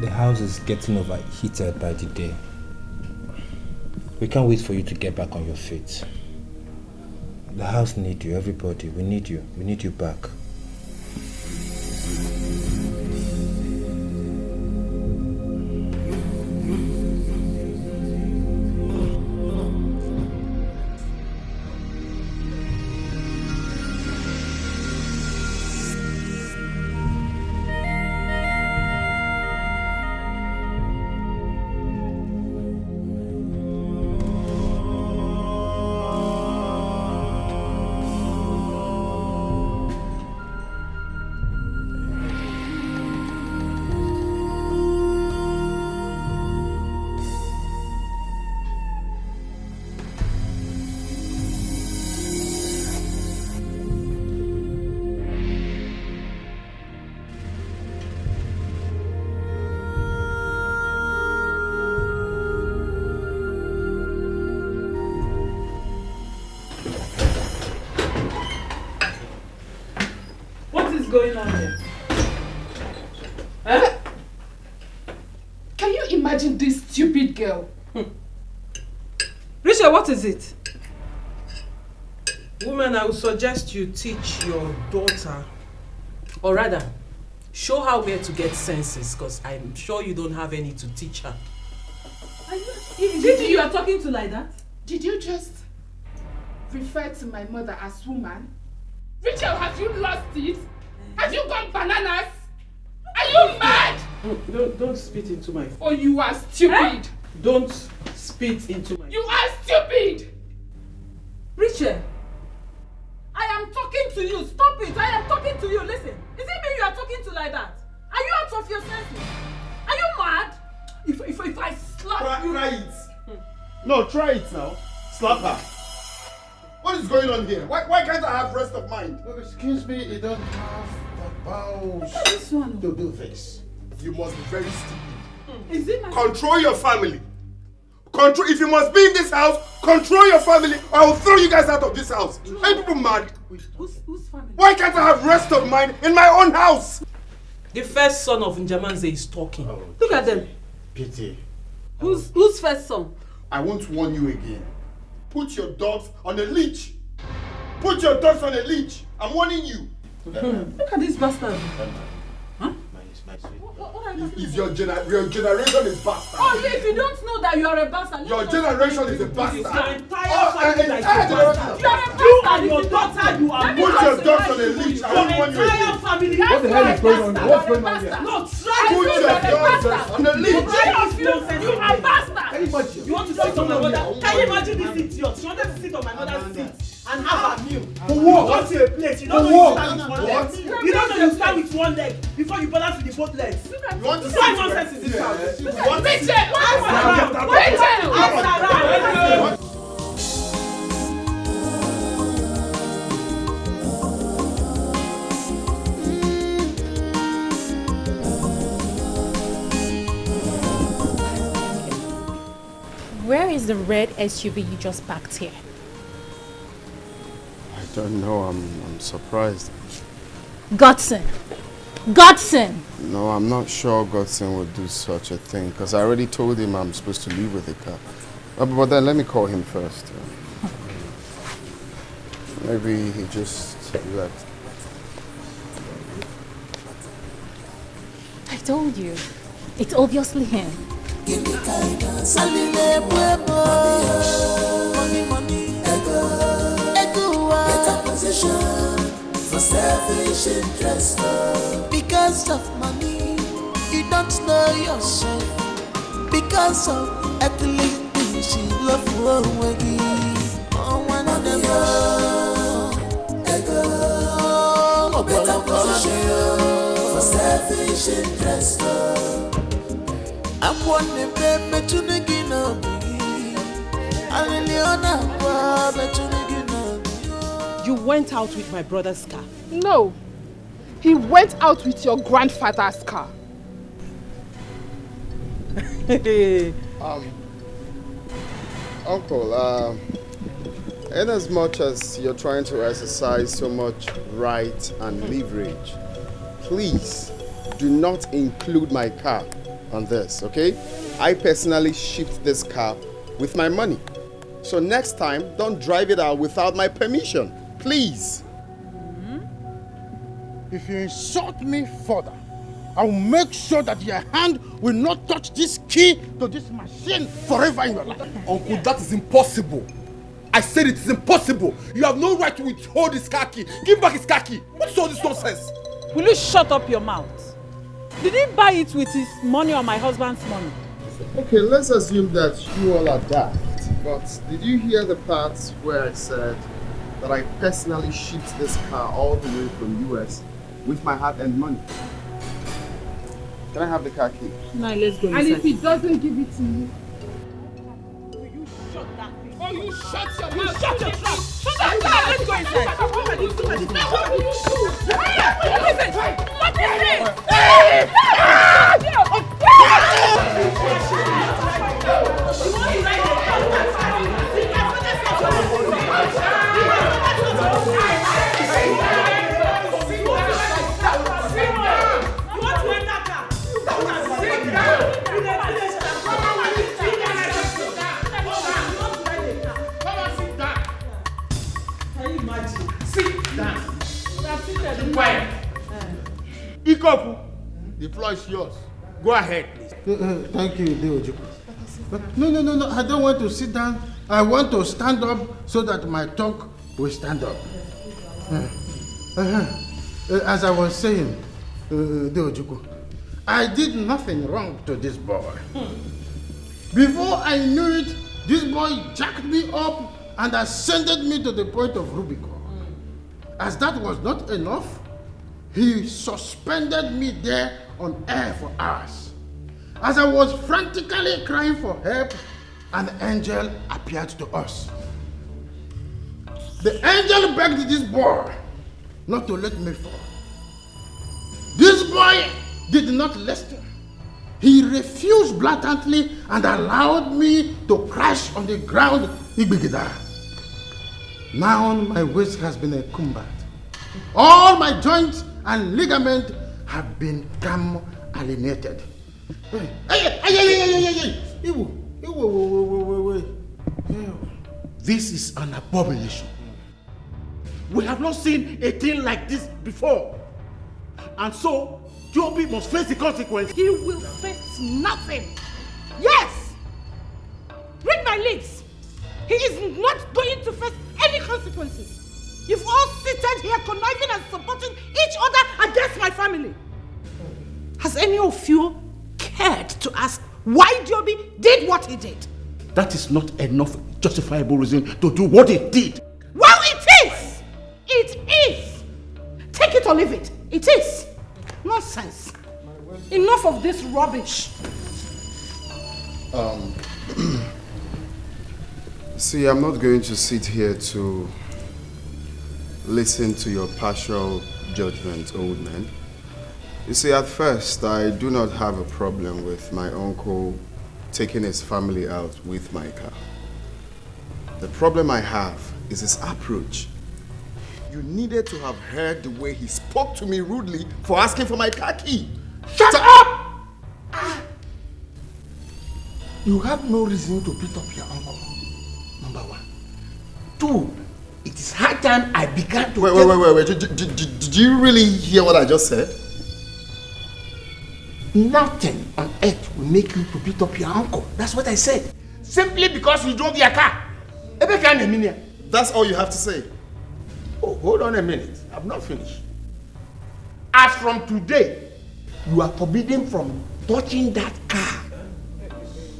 S17: The house is getting overheated by the day. We can't wait for you to get back on your feet. The house needs you, everybody. We need you. We need you back.
S13: going on here? Huh?
S14: Can you imagine this stupid girl?
S8: Richard, what is it? Woman, I would suggest you teach your daughter, or rather, show her where to get senses, because I'm sure you don't have any to teach her.
S13: Is it you are talking to like that?
S14: Did you just refer to my mother as woman? Rachel, have you lost it? Have you gone bananas? Are you mad?
S8: Don't spit into my face.
S14: Oh, you are stupid.
S8: Eh? Don't spit into my face.
S14: You are stupid.
S13: Richard, I am talking to you. Stop it. I am talking to you. Listen. Is it me you are talking to like that? Are you out of your senses? Are you mad? If I slap you...
S3: Try it. No, try it now. Slap her. What is going on here? Why can't I have rest of mind?
S18: Oh, excuse me, you don't have the balls to do this.
S3: You must be very stupid.
S13: Is it my...
S3: Control your family. Control. If you must be in this house, control your family, or I will throw you guys out of this house. Are you people mad?
S13: Whose family?
S3: Why can't I have rest of mind in my own house?
S8: The first son of Njamanze is talking. Look at them.
S3: Pity.
S13: Who's first son?
S3: I won't warn you again. Put your dogs on a leash. Put your dogs on a leash. I'm warning you.
S13: Look at this bastard.
S3: Huh? Is your generation is bastard.
S13: Oh, if you don't know that you are a bastard.
S3: Your generation is a bastard.
S8: Your entire family is a bastard.
S13: You are a bastard.
S8: You and your daughter, you are.
S3: Put your dogs on a leash. I won't warn you again.
S8: Family.
S3: What the hell is going on here? What's going on here?
S8: No, try.
S3: Put your dogs on a leash.
S13: You are bastard.
S8: Can you imagine? You want to sit on my mother? Can you imagine this idiot? She wanted to sit on my mother's seat and have her meal.
S3: For what?
S8: Go to a place. You don't know you stand with one leg. You don't know you stand with one leg before you balance with the both legs.
S3: You want to
S8: Why nonsense is this house?
S4: Where is the red SUV you just parked here?
S6: I don't know. I'm surprised.
S4: Godson! Godson!
S6: No, I'm not sure Godson would do such a thing because I already told him I'm supposed to leave with the car. But then let me call him first. Maybe he just left.
S4: I told you. It's obviously him.
S16: Give me guidance. Money, ego, better position for selfish interest. Because of money, you don't know yourself. Because of earthly things, you love one oh, one of them. Ego, better position for selfish interest. I'm one baby to the Gino.
S8: You went out with my brother's car.
S14: No. He went out with your grandfather's car.
S6: Uncle, in as much as you're trying to exercise so much right and leverage, please do not include my car on this, okay? I personally shipped this car with my money. So next time, don't drive it out without my permission, please.
S18: If you insult me further, I will make sure that your hand will not touch this key to this machine forever in your life.
S9: Uncle, that is impossible. I said it is impossible. You have no right to withhold his car key. Give back his car key. What's all this nonsense?
S13: Will you shut up your mouth? Did he buy it with his money or my husband's money?
S6: Okay, let's assume that you all are daft. But did you hear the parts where I said that I personally shipped this car all the way from US with my hard-earned money? Can I have the car key?
S13: No, let's go
S14: inside. And if he doesn't give it to you?
S13: Oh, you shut your mouth! Shut your trap! Shut that trap! Let's go inside! What is it?
S12: The floor is yours. Go ahead, please.
S7: Thank you, Deojuku. But no, I don't want to sit down. I want to stand up so that my talk will stand up. As I was saying, Deojuku, I did nothing wrong to this boy. Before I knew it, this boy jacked me up and ascended me to the point of Rubicon. As that was not enough, he suspended me there on air for hours. As I was frantically crying for help, an angel appeared to us. The angel begged this boy not to let me fall. This boy did not listen. He refused blatantly and allowed me to crash on the ground. Now my waist has been encumbered. All my joints and ligaments have been alienated.
S12: This is an abomination. We have not seen a thing like this before. And so, Joby must face the consequence.
S13: He will face nothing. Yes! Read my lips. He is not going to face any consequences. You've all seated here conniving and supporting each other against my family. Has any of you cared to ask why Joby did what he did?
S12: That is not enough justifiable reason to do what he did.
S13: Well, it is! It is! Take it or leave it. It is. Nonsense. Enough of this rubbish.
S6: See, I'm not going to sit here to listen to your partial judgment, old man. You see, at first, I do not have a problem with my uncle taking his family out with my car. The problem I have is his approach. You needed to have heard the way he spoke to me rudely for asking for my car key.
S12: Shut up! You have no reason to beat up your uncle. Number one. Two, it is high time I began to...
S6: Wait. Did you really hear what I just said?
S12: Nothing on earth will make you to beat up your uncle. That's what I said. Simply because he drove your car.
S6: That's all you have to say.
S12: Oh, hold on a minute. I've not finished. As from today, you are forbidden from touching that car.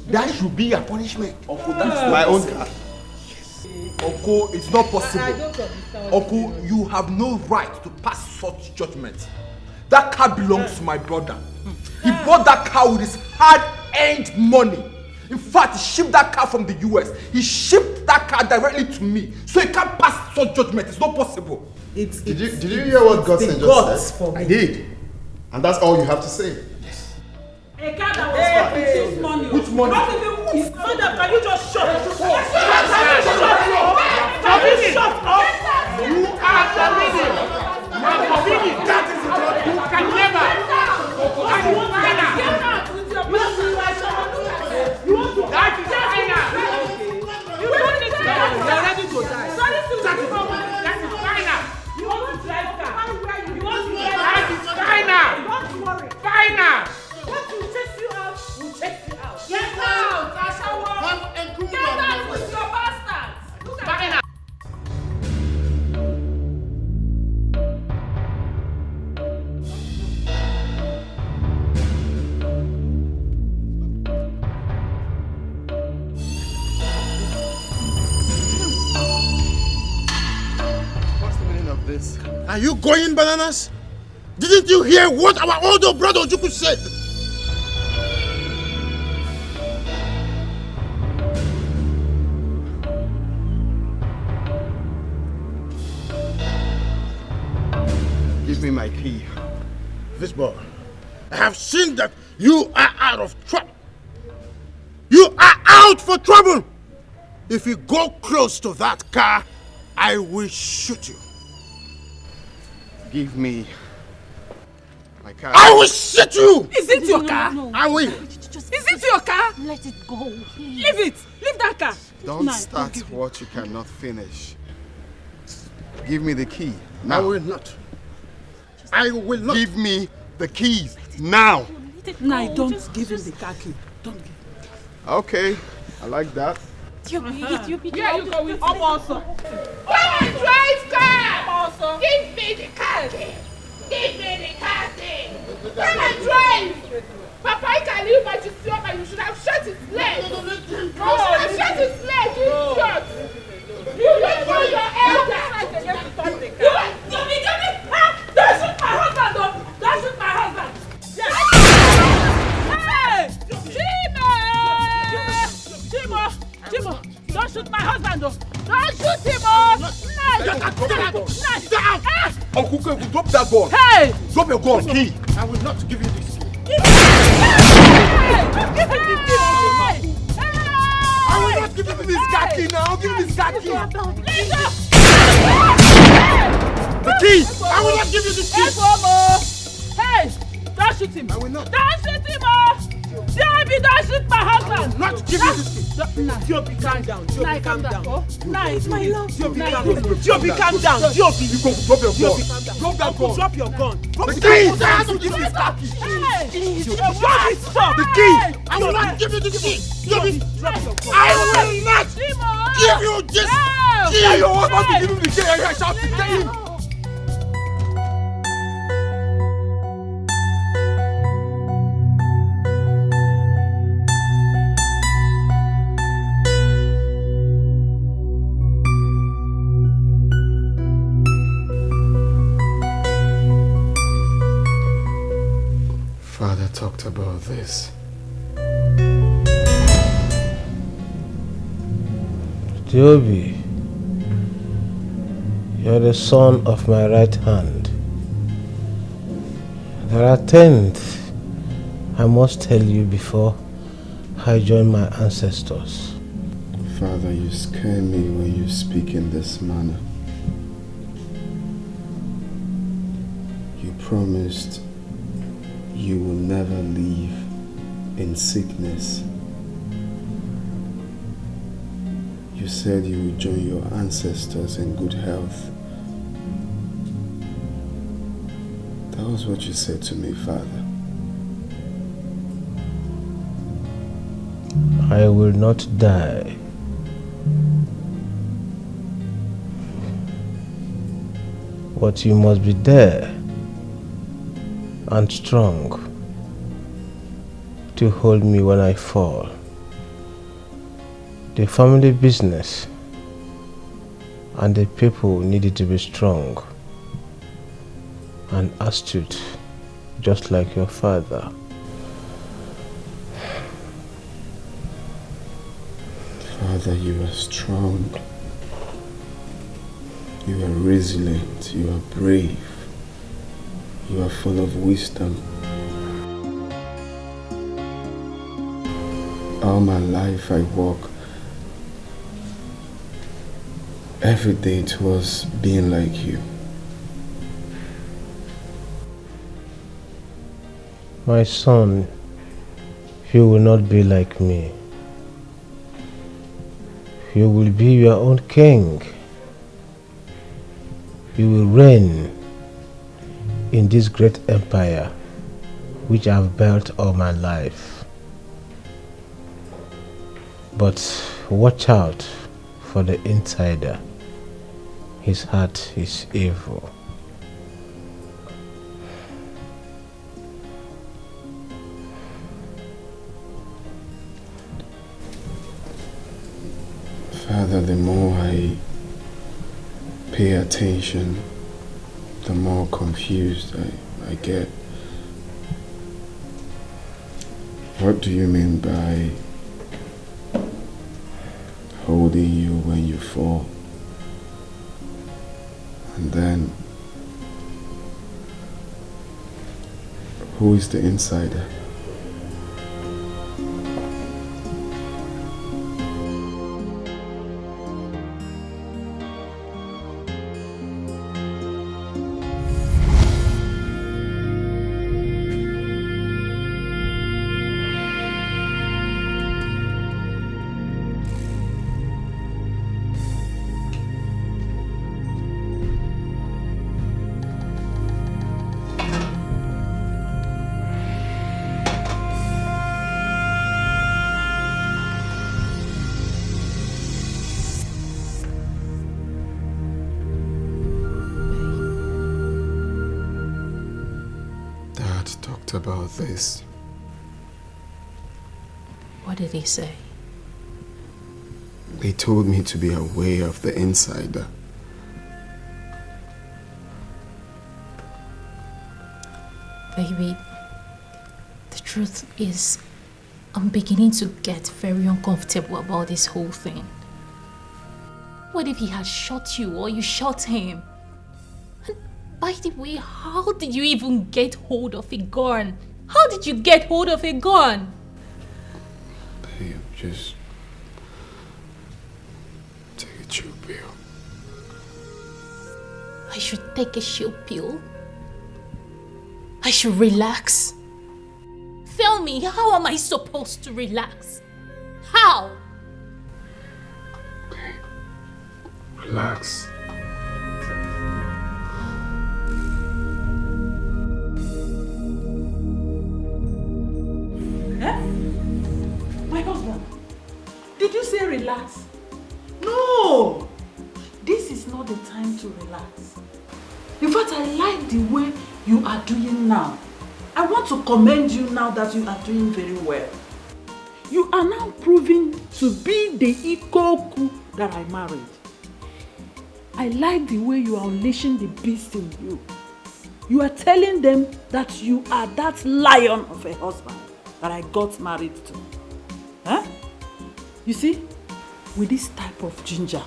S12: That should be your punishment.
S6: Uncle, that's my own car.
S9: Yes. Uncle, it's not possible. Uncle, you have no right to pass such judgment. That car belongs to my brother. He bought that car with his hard-earned money. In fact, he shipped that car from the US. He shipped that car directly to me. So he can't pass such judgment. It's not possible.
S6: Did you hear what Godson just said? I did. And that's all you have to say.
S13: Yes. A car that was for this money.
S12: Which money?
S13: Not even move. Father, can you just shut up?
S12: You are forbidden. You are forbidden. That is the truth. You can never. I want to You want to die? You want to die? You're ready to die. That is final. You want to drive car? You want to drive? That is final.
S13: Don't worry.
S12: Final.
S13: What will chase you out, will chase you out.
S12: Get out, Ashawo.
S13: Get out with your bastards. Look at
S12: Final.
S6: This.
S7: Are you going bananas? Didn't you hear what our older brother Ojuku said?
S6: Give me my key.
S7: This boy, I have seen that you are out of trouble. You are out for trouble. If you go close to that car, I will shoot you.
S6: Give me my car.
S7: I will shoot you!
S13: Is it your car?
S15: No.
S7: I will.
S13: Is it your car?
S15: Let it go, please.
S13: Leave it. Leave that car.
S6: Don't start what you cannot finish. Give me the key. Now.
S7: I will not. I will not.
S6: Give me the keys.
S12: Now.
S8: Nah, don't give him the car key. Don't give him.
S12: Okay, I like that.
S14: Here you go with
S8: also.
S14: Come drive car! Give me the car key! Give me the car key! Come and drive! Papa, I can leave but you see but you should have shot his leg! You should have shot his leg, you idiot! You don't know your elder! You be giving her! Don't shoot my husband though! Don't shoot my husband! Hey! Chimo! Don't shoot my husband though! Don't shoot him!
S9: Uncle Kevu, drop that gun!
S14: Hey!
S9: Drop your gun!
S12: Key! I will not give you this key.
S9: I will not give you this car key now! Give me this car key!
S12: The key! I will not give you this key!
S14: Hey! Don't shoot him!
S12: I will not.
S14: Don't shoot him! Don't shoot my husband!
S12: Not give you this key!
S8: Joby, calm down. Joby, calm down.
S14: Nice, my love.
S8: Joby, calm down. Joby,
S9: You go drop your gun!
S8: drop that gun. Drop your gun.
S9: The key! I have to give you this car key!
S8: Joby, stop.
S12: The key! I will not give you this key!
S8: Joby, drop your gun.
S12: I will not give you this key!
S9: Yeah, your husband to give him the key and I shall tell him!
S6: Father talked about this.
S5: Joby, you're the son of my right hand. There are things I must tell you before I join my ancestors.
S6: Father, you scare me when you speak in this manner. You promised you will never live in sickness. You said you would join your ancestors in good health. That was what you said to me, Father.
S5: I will not die. But you must be there and strong to hold me when I fall. The family business and the people needed to be strong and astute, just like your father.
S6: Father, you are strong. You are resilient. You are brave. You are full of wisdom. All my life I walk every day towards being like you.
S5: My son, you will not be like me. You will be your own king. You will reign in this great empire which I have built all my life. But watch out for the insider. His heart is evil.
S6: Father, the more I pay attention, the more confused I get. What do you mean by holding you when you fall? And then, who is the insider? talked about this.
S4: What did he say?
S6: They told me to be aware of the insider.
S4: Baby, the truth is, I'm beginning to get very uncomfortable about this whole thing. What if he had shot you or you shot him? And by the way, how did you even get hold of a gun? How did you get hold of a gun?
S6: Babe, just take a chill pill.
S4: I should take a chill pill? I should relax? Tell me, how am I supposed to relax? How?
S6: Relax.
S8: Eh? My husband, did you say relax? No! This is not the time to relax. In fact, I like the way you are doing now. I want to commend you now that you are doing very well. You are now proving to be the Ikoku that I married. I like the way you are unleashing the beast in you. You are telling them that you are that lion of a husband that I got married to. Huh? You see, with this type of ginger,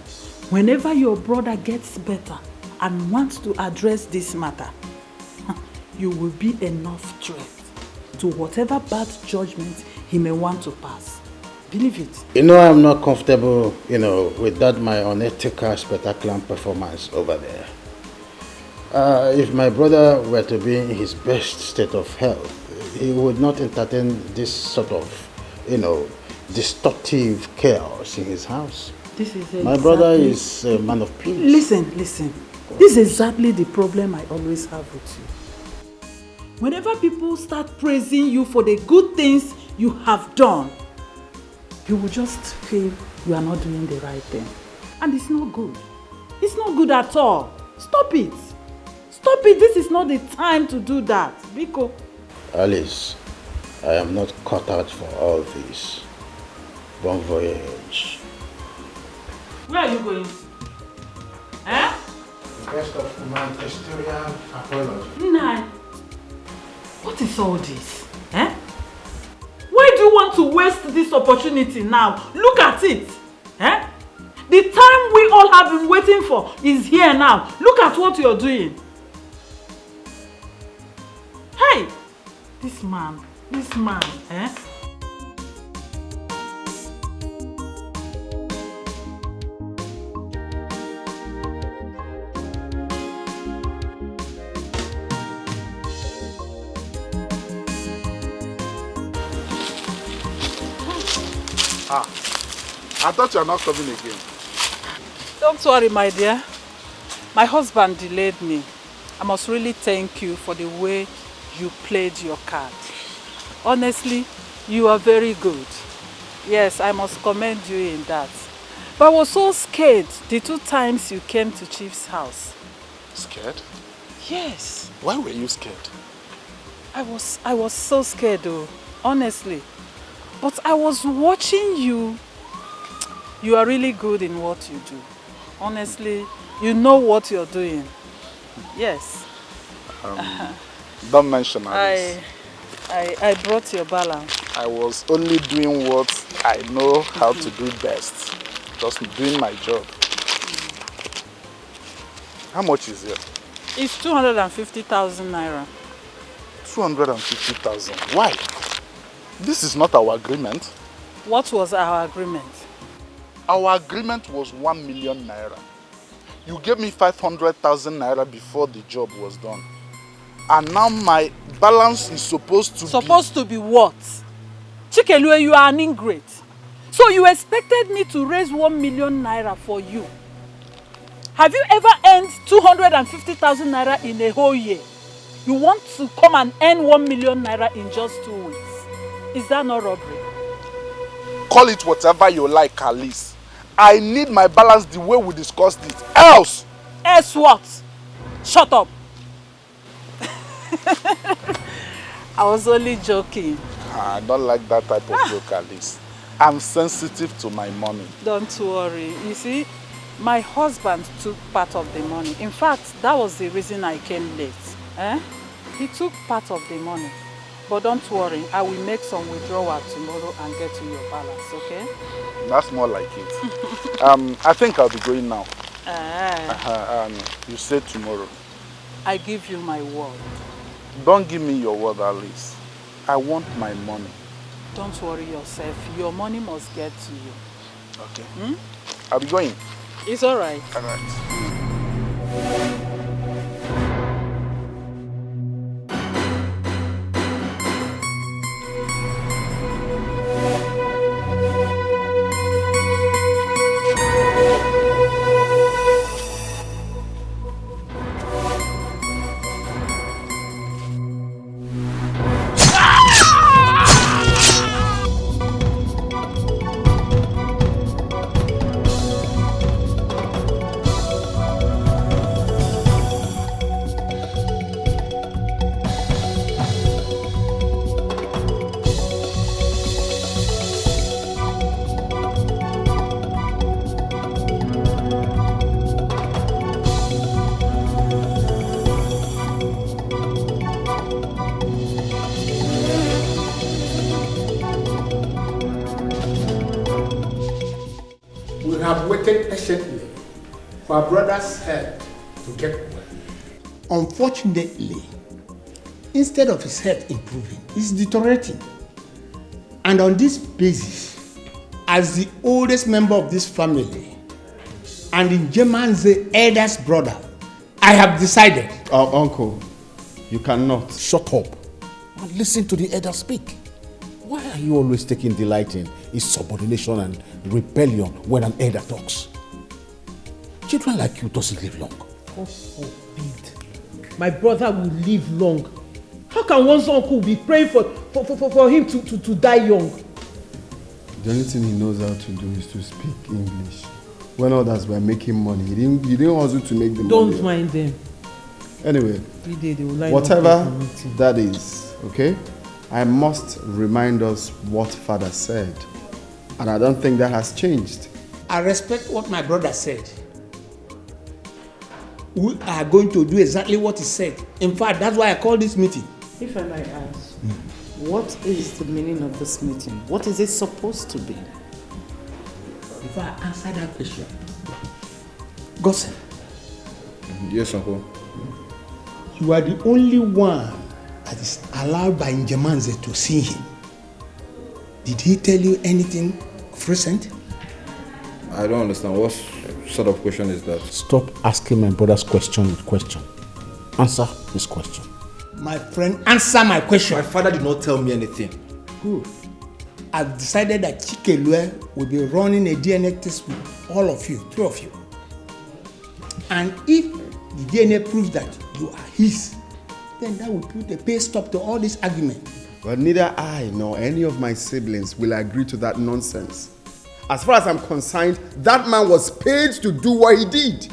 S8: whenever your brother gets better and wants to address this matter, you will be enough threat to whatever bad judgment he may want to pass. Believe it.
S18: You know, I'm not comfortable, with that my unethical spectacular performance over there. If my brother were to be in his best state of health, he would not entertain this sort of, destructive chaos in his house.
S8: This is
S18: my brother is a man of peace.
S8: Listen. This is exactly the problem I always have with you. Whenever people start praising you for the good things you have done, you will just feel you are not doing the right thing. And it's not good. It's not good at all. Stop it. Stop it. This is not the time to do that. Biko.
S18: Alice, I am not cut out for all this. Bon voyage.
S8: Where are you going? Eh?
S18: Best of humanitarian apology.
S8: Nai, what is all this? Eh? Why do you want to waste this opportunity now? Look at it. Eh? The time we all have been waiting for is here now. Look at what you're doing. Hey! This man, eh?
S11: I thought you are not coming again.
S13: Don't worry, my dear. My husband delayed me. I must really thank you for the way you played your card. Honestly, you are very good. Yes, I must commend you in that. But I was so scared the 2 times you came to Chief's house.
S11: Scared?
S13: Yes.
S11: Why were you scared?
S13: I was so scared though, honestly. But I was watching you. You are really good in what you do. Honestly, you know what you're doing. Yes.
S11: Don't mention this.
S13: I brought your balance.
S11: I was only doing what I know how to do best. Just doing my job. How much is it?
S13: It's 250,000 naira.
S11: 250,000. Why? This is not our agreement.
S13: What was our agreement?
S11: Our agreement was 1 million naira. You gave me 500,000 naira before the job was done. And now my balance is supposed to
S13: be what? Chikelue, you are an ingrate. So you expected me to raise 1 million naira for you. Have you ever earned 250,000 naira in a whole year? You want to come and earn 1 million naira in just 2 weeks. Is that not robbery?
S11: Call it whatever you like, Alice. I need my balance the way we discussed it. Else!
S13: Else what? Shut up. I was only joking.
S11: I don't like that type of joke, Alice. I'm sensitive to my money.
S13: Don't worry. You see, my husband took part of the money. In fact, that was the reason I came late. He took part of the money. But don't worry, I will make some withdrawal tomorrow and get you your balance, okay?
S11: That's more like it. I think I'll be going now. You say tomorrow.
S13: I give you my word.
S11: Don't give me your word, Alice. I want my money.
S13: Don't worry yourself. Your money must get to you.
S11: Okay. I'll be going.
S13: It's all right.
S11: All right.
S12: Patiently for our brother's health to get well. Unfortunately, instead of his health improving, it's deteriorating. And on this basis, as the oldest member of this family and in Njeman's eldest brother, I have decided.
S10: Uncle, you cannot. Shut up and listen to the elder speak. Why are you always taking delight in insubordination and rebellion when an elder talks? Children like you doesn't live long.
S2: God forbid. My brother will live long. How can one's uncle be praying for him to die young?
S6: The only thing he knows how to do is to speak English. When others were making money, he didn't hustle to make the money.
S2: Don't mind them.
S6: Anyway, whatever that is, okay? I must remind us what Father said. And I don't think that has changed.
S12: I respect what my brother said. We are going to do exactly what he said. In fact, that's why I called this meeting.
S8: If I might ask, what is the meaning of this meeting? What is it supposed to be?
S12: If I answer that question, Gossip.
S9: Yes, Uncle.
S12: You are the only one that is allowed by Njemanze to see him. Did he tell you anything of recent?
S9: I don't understand. What sort of question is that?
S10: Stop asking my brother's question with question. Answer his question.
S12: My friend, answer my question.
S9: My father did not tell me anything.
S12: Good. I've decided that Chikelue will be running a DNA test with all of you, 3 of you. And if the DNA proves that you are his, then that will put a pay stop to all this argument.
S6: But neither I nor any of my siblings will agree to that nonsense. As far as I'm concerned, that man was paid to do what he did.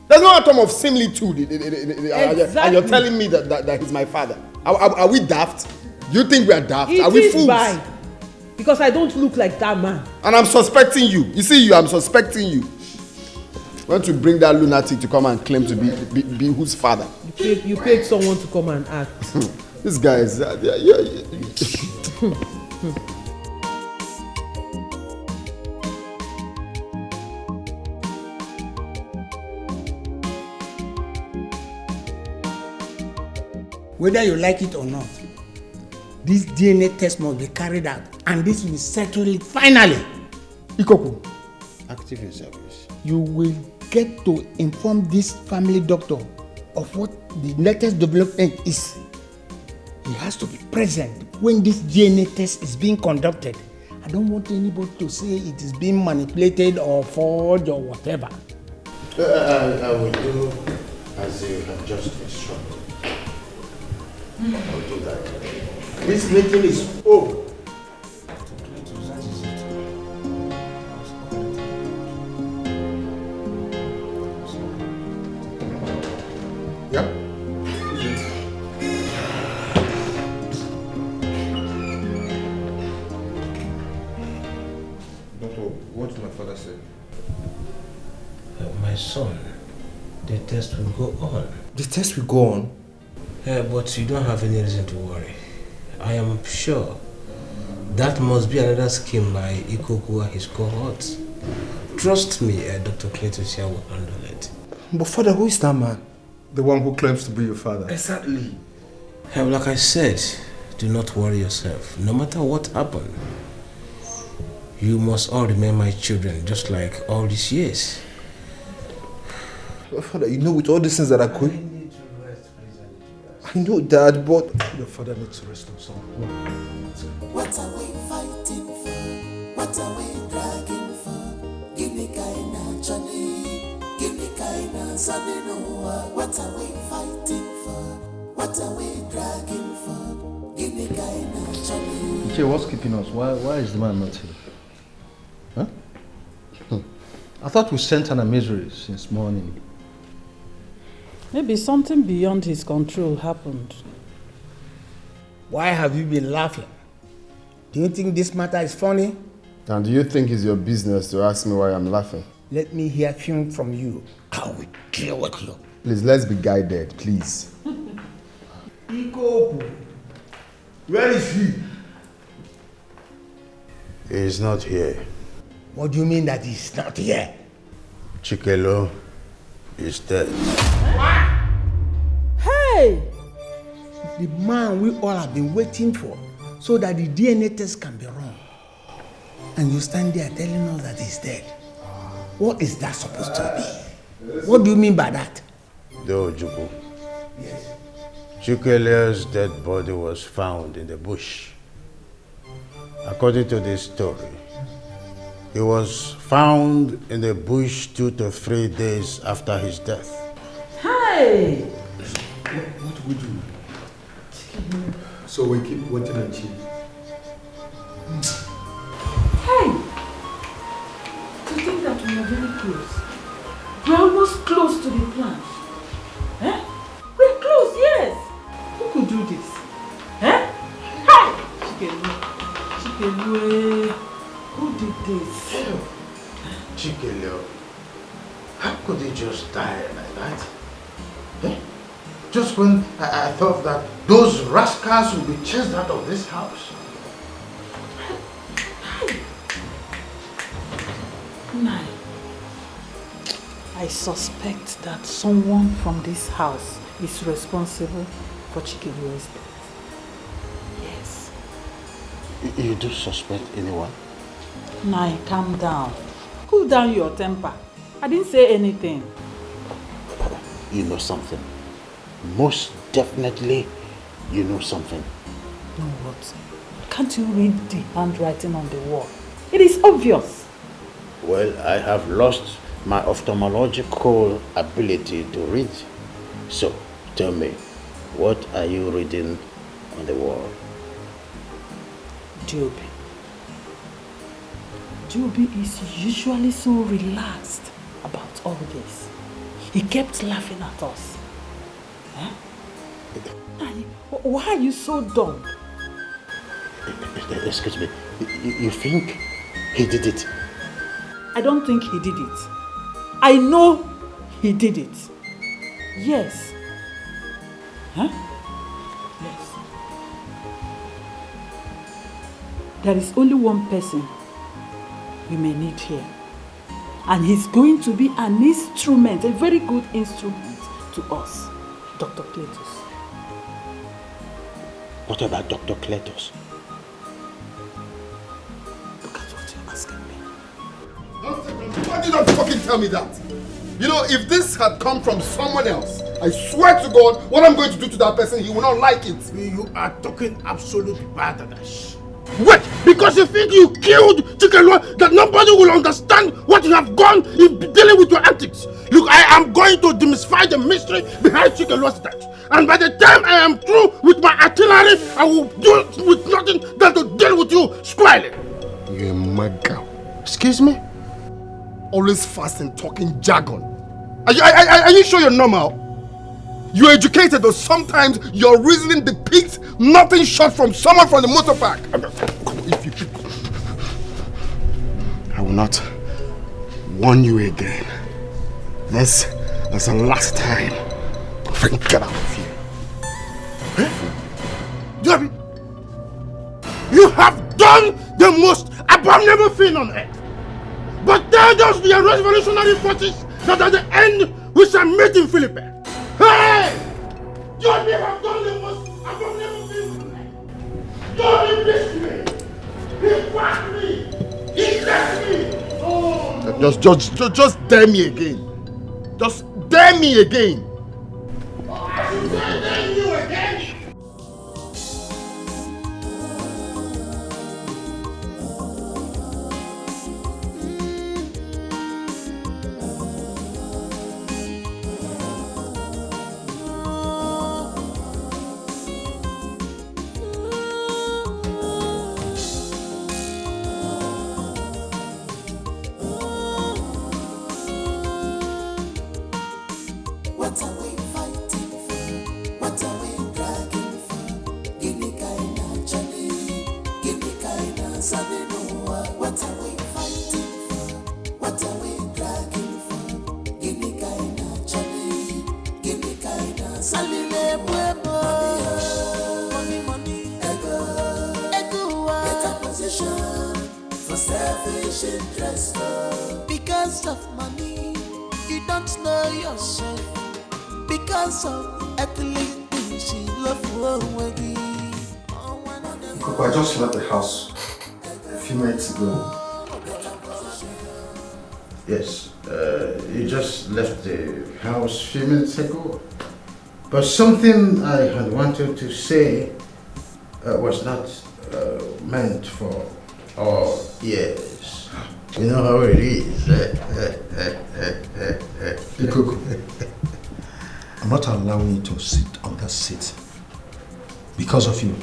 S6: There's no atom of similitude. Exactly. And you're telling me that he's my father. Are we daft? Do you think we are daft? Are we fools?
S2: By. Because I don't look like that man.
S6: And I'm suspecting you. You see, I'm suspecting you. Want to bring that lunatic to come and claim to be whose father?
S2: You paid someone to come and act.
S6: This guy is...
S12: Whether you like it or not, this DNA test must be carried out, and this will settle it finally. Ikoku,
S18: active in service.
S12: You will get to inform this family doctor of what the latest development is. He has to be present when this DNA test is being conducted. I don't want anybody to say it is being manipulated or forged or whatever.
S18: I will do as you have just instructed. I'll do that. This meeting is over.
S5: My son, the test will go on.
S9: The test will go on?
S5: But you don't have any reason to worry. I am sure that must be another scheme by Ikoku and his cohorts. Trust me, Dr. Cletus here will handle it.
S9: But father, who is that man?
S3: The one who claims to be your father.
S9: Exactly.
S5: Like I said, do not worry yourself. No matter what happens, you must all remain my children, just like all these years.
S9: Father, you know with all these things that are going... I know, Dad, but...
S3: Your father needs to rest himself.
S16: What are we fighting for? What are we dragging for? Give me kinda Johnny. Give me kinda Sonny Noah. What are we fighting for? What are we dragging for? Give me kinda Johnny.
S3: Okay, what's keeping us? Why is the man not here? Huh? I thought we sent on a misery since morning.
S13: Maybe something beyond his control happened.
S12: Why have you been laughing? Do you think this matter is funny?
S6: And do you think it's your business to ask me why I'm laughing?
S12: Let me hear film from you. I will deal with you.
S6: Please, let's be guided, please.
S12: Ikoku, where is he?
S10: He is not here.
S12: What do you mean that he's not here?
S10: Chikelo is dead.
S12: Hey! The man we all have been waiting for so that the DNA test can be run. And you stand there telling us that he's dead. What is that supposed to be? What do you mean by that?
S10: Dojuku. Yes. Chikele's dead body was found in the bush. According to this story, he was found in the bush 2 to 3 days after his death.
S13: Hey!
S3: What do we do? So we keep waiting and cheating.
S13: Hey! To think that we are very close. We're almost close to the plan. Eh? We're close, yes! Who could do this? Eh? Hey! Chikelu, who did this?
S10: Chikelo, how could he just die like that? Eh? Just when I thought that those rascals would be chased out of this house.
S13: Nai, I suspect that someone from this house is responsible for Chikelu's death. Yes.
S10: You do suspect anyone?
S13: Nai, calm down. Cool down your temper. I didn't say anything.
S10: You know something. Most definitely, you know something.
S13: No, what? Can't you read the handwriting on the wall? It is obvious.
S10: Well, I have lost my ophthalmological ability to read. So, tell me, what are you reading on the wall?
S13: Joby. Joby is usually so relaxed about all this. He kept laughing at us. Huh? Why are you so dumb?
S10: Excuse me, you think he did it?
S13: I don't think he did it. I know he did it. Yes. Huh? Yes. There is only one person we may need here. And he's going to be an instrument, a very good instrument to us. Dr. Cletus.
S10: What about Dr. Cletus?
S13: Look at what you're asking me.
S3: Why did you not fucking tell me that? You know, if this had come from someone else, I swear to God, what I'm going to do to that person, he will not like it.
S12: You are talking absolute badness. Wait, because you think you killed Chikelo, that nobody will understand what you have gone in dealing with your antics. Look, I am going to demystify the mystery behind Chikelo's death. And by the time I am through with my artillery, I will do it with nothing than to deal with you squarely.
S3: You're a mad girl. Excuse me? Always fast and talking jargon. Are you sure you're normal? You're educated, but sometimes your reasoning depicts nothing short from someone from the motor park. I will not
S18: warn you again. This is the last time. Get out of here. Debbie, you have done the most abominable thing on earth. But tell those the revolutionary forces that at the end we shall meet in Philippines. Hey! You have done the most abominable thing on earth. You missed me. He fucked me. He left me. Oh. Just dare me again. Just dare me again. I should dare you again.
S16: Because of money, you don't know yourself. Because of earthly things, you love already.
S3: I just left the house a few minutes ago. Yes, you just left the house a few minutes ago. But something I had wanted to say was not meant for our ears. You know how it is.
S18: I'm not allowing you to sit on that seat because of you,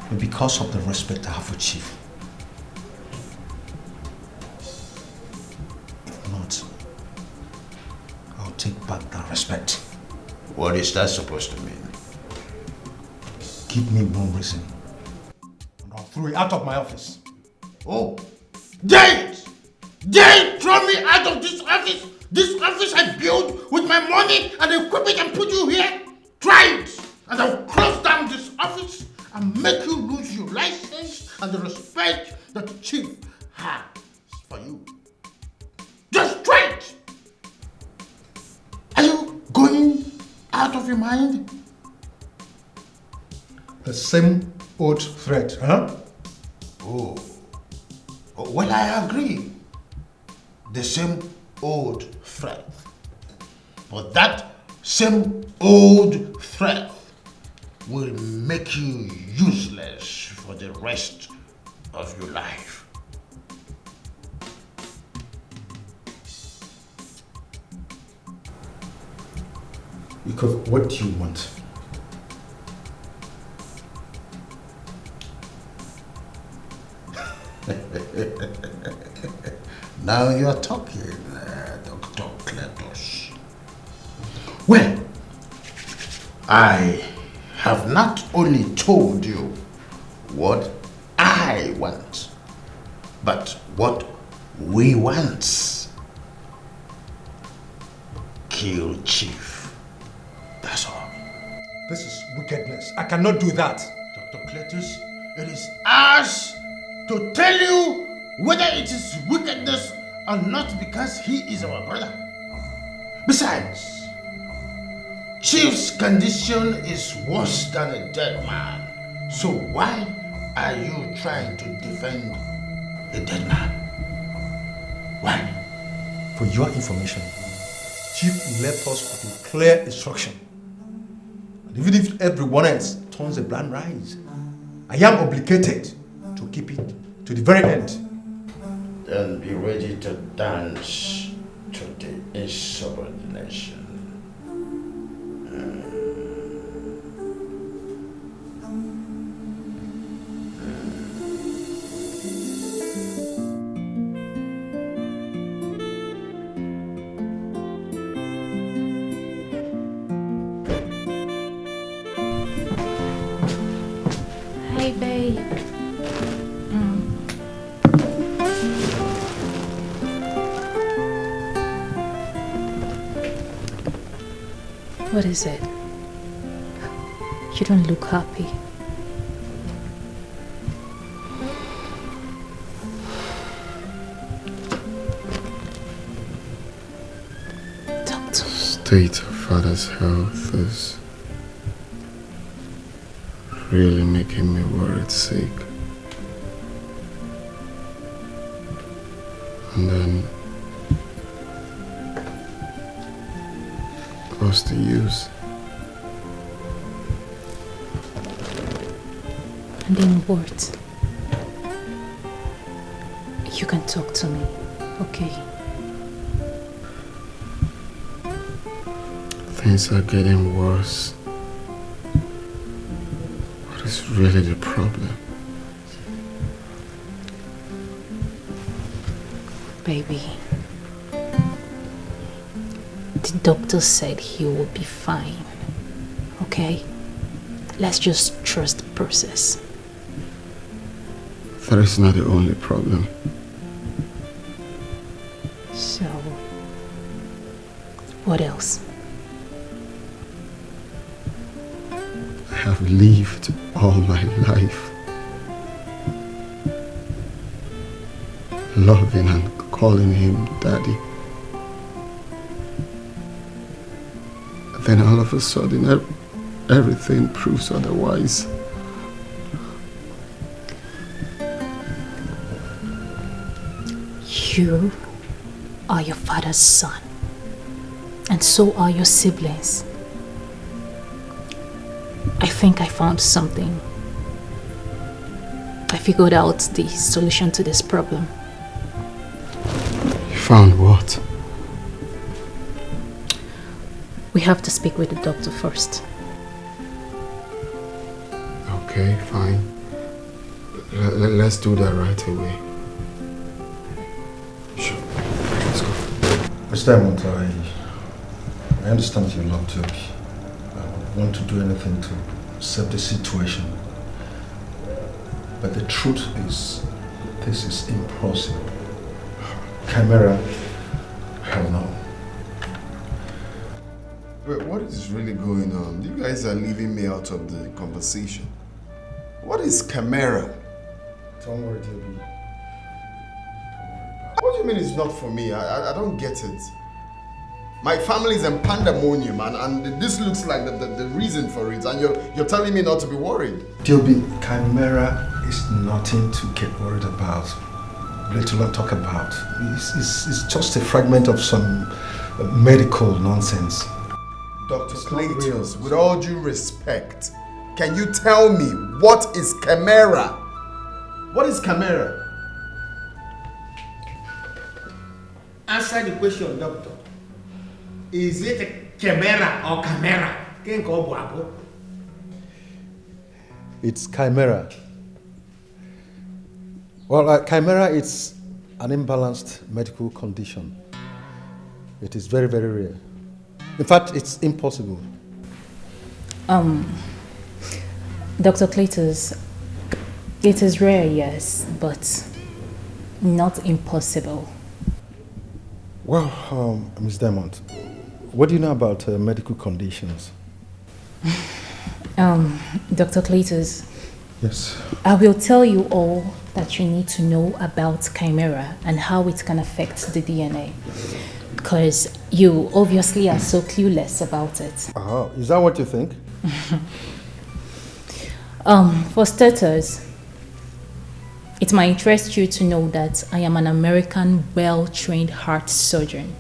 S18: but because of the respect I have for Chief. If not, I'll take back that respect.
S3: What is that supposed to mean?
S18: Give me one reason, and I'll throw you out of my office.
S3: Oh, dare it! Dare it throw me out of this office! This office I built with my money and equipment and put you here? Try it! And I'll close down this office and make you lose your license and the respect that the chief has for you. Just try it! Are you going out of your mind?
S18: The same old threat, huh?
S3: Oh. Well, I agree. The same old threat. But that same old threat will make you useless for the rest of your life.
S18: Because what do you want?
S3: Now you are talking, Dr. Cletus. Well, I have not only told you what I want, but what we want. Kill Chief. That's all.
S18: This is wickedness. I cannot do that.
S3: Dr. Cletus, it is ours to tell you whether it is wickedness or not because he is our brother. Besides, Chief's condition is worse than a dead man. So why are you trying to defend a dead man? Why?
S18: For your information, Chief left us with a clear instruction. And even if everyone else turns a blind eye, I am obligated to keep it to the very end.
S3: Then be ready to dance to the insubordination.
S4: Hey, babe. What is it? You don't look happy. Talk to me.
S6: State of father's health is really making me worried sick. And then, what's the use?
S4: And then what? You can talk to me, okay?
S6: Things are getting worse. What is really the problem?
S4: Baby, the doctor said he will be fine, okay? Let's just trust the process.
S6: That is not the only problem.
S4: So, what else?
S6: I have lived all my life loving and calling him daddy. Then all of a sudden everything proves otherwise.
S4: You are your father's son, and so are your siblings. I think I found something. I figured out the solution to this problem.
S6: You found what?
S4: We have to speak with the doctor first.
S6: Okay, fine. Let's do that right away. Sure. Let's go.
S18: Mr. Diamond, I understand you love Toby. I want to do anything to save the situation. But the truth is, this is impossible. Chimera, hell no.
S6: Wait, what is really going on? You guys are leaving me out of the conversation. What is chimera?
S18: Don't worry, Toby.
S6: What do you mean it's not for me? I don't get it. My family is in pandemonium and this looks like the reason for it, and you're telling me not to be worried.
S18: Toby, chimera is nothing to get worried about. Little to talk about. It's just a fragment of some medical nonsense.
S6: Dr. Clayton, with all due respect, can you tell me what is chimera? What is chimera?
S12: Answer the question, doctor. Is it a chimera or chimera?
S18: It's chimera. Well, chimera is an imbalanced medical condition. It is very, very rare. In fact, it's impossible.
S4: Dr. Cletus, it is rare, yes, but not impossible.
S18: Well, Ms. Diamond, what do you know about medical conditions?
S4: Dr. Cletus.
S18: Yes.
S4: I will tell you all that you need to know about chimera and how it can affect the DNA. Because you obviously are so clueless about it.
S18: Is that what you think?
S4: For starters, it might interest you to know that I am an American well-trained heart surgeon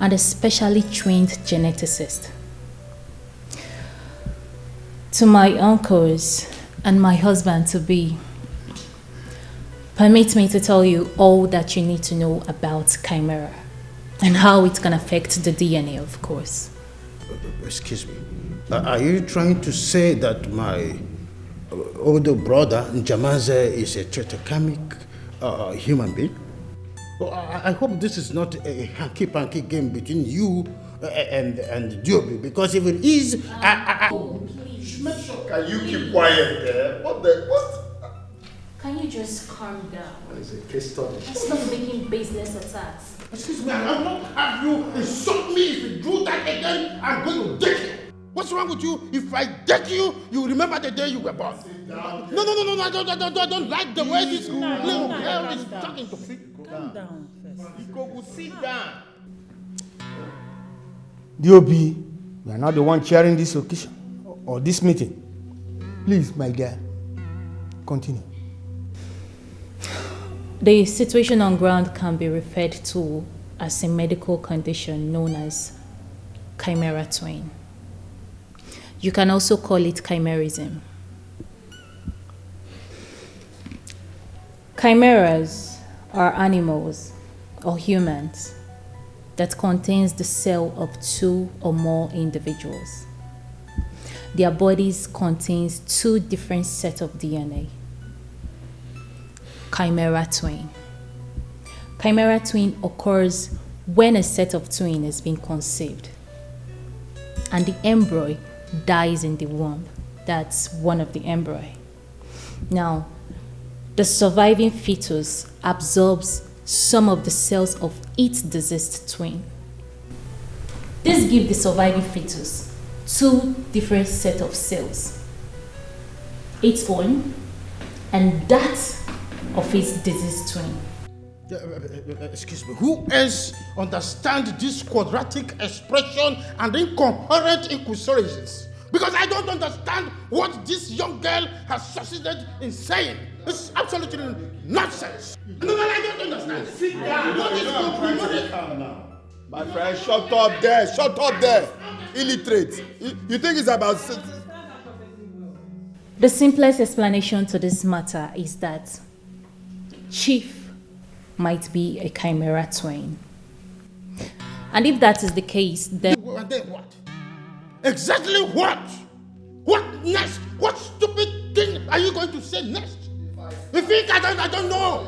S4: and a specially trained geneticist. To my uncles and my husband-to-be, permit me to tell you all that you need to know about chimera and how it can affect the DNA, of course.
S7: Excuse me. Are you trying to say that my older brother, Njamaze, is a tracheotomic human being? Well, I hope this is not a hanky-panky game between you and Diobi, because if it is,
S6: Can you keep quiet there? What?
S4: Can you just calm down?
S3: It's a case study.
S4: Stop making baseless attacks.
S7: Excuse me, I will not have you insult me. If you do that again, I'm going to deck you. What's wrong with you? If I deck you, you remember the day you were born. No, I don't like the way this little girl is talking to me.
S13: Calm down first.
S7: Go sit down.
S12: D.O.B., you are not the one chairing this occasion or this meeting. Please, my girl, continue.
S4: The situation on ground can be referred to as a medical condition known as chimera twin. You can also call it chimerism. Chimeras are animals or humans that contains the cell of two or more individuals. Their bodies contains two different sets of DNA. Chimera twin. Chimera twin occurs when a set of twin is being conceived and the embryo dies in the womb. That's one of the embryo. Now, the surviving fetus absorbs some of the cells of its deceased twin. This gives the surviving fetus two different sets of cells, its own and that of its deceased twin.
S7: Excuse me, who else understands this quadratic expression and incoherent inquisions? Because I don't understand what this young girl has succeeded in saying. It's absolutely nonsense. No, I don't understand. Sit down. What is
S3: Calm now. My friend, shut up there. Illiterate. You think it's about...
S4: The simplest explanation to this matter is that Chief might be a chimera twin. And if that is the case, then...
S7: And then what? Exactly what? What next? What stupid thing are you going to say next? You think I don't know?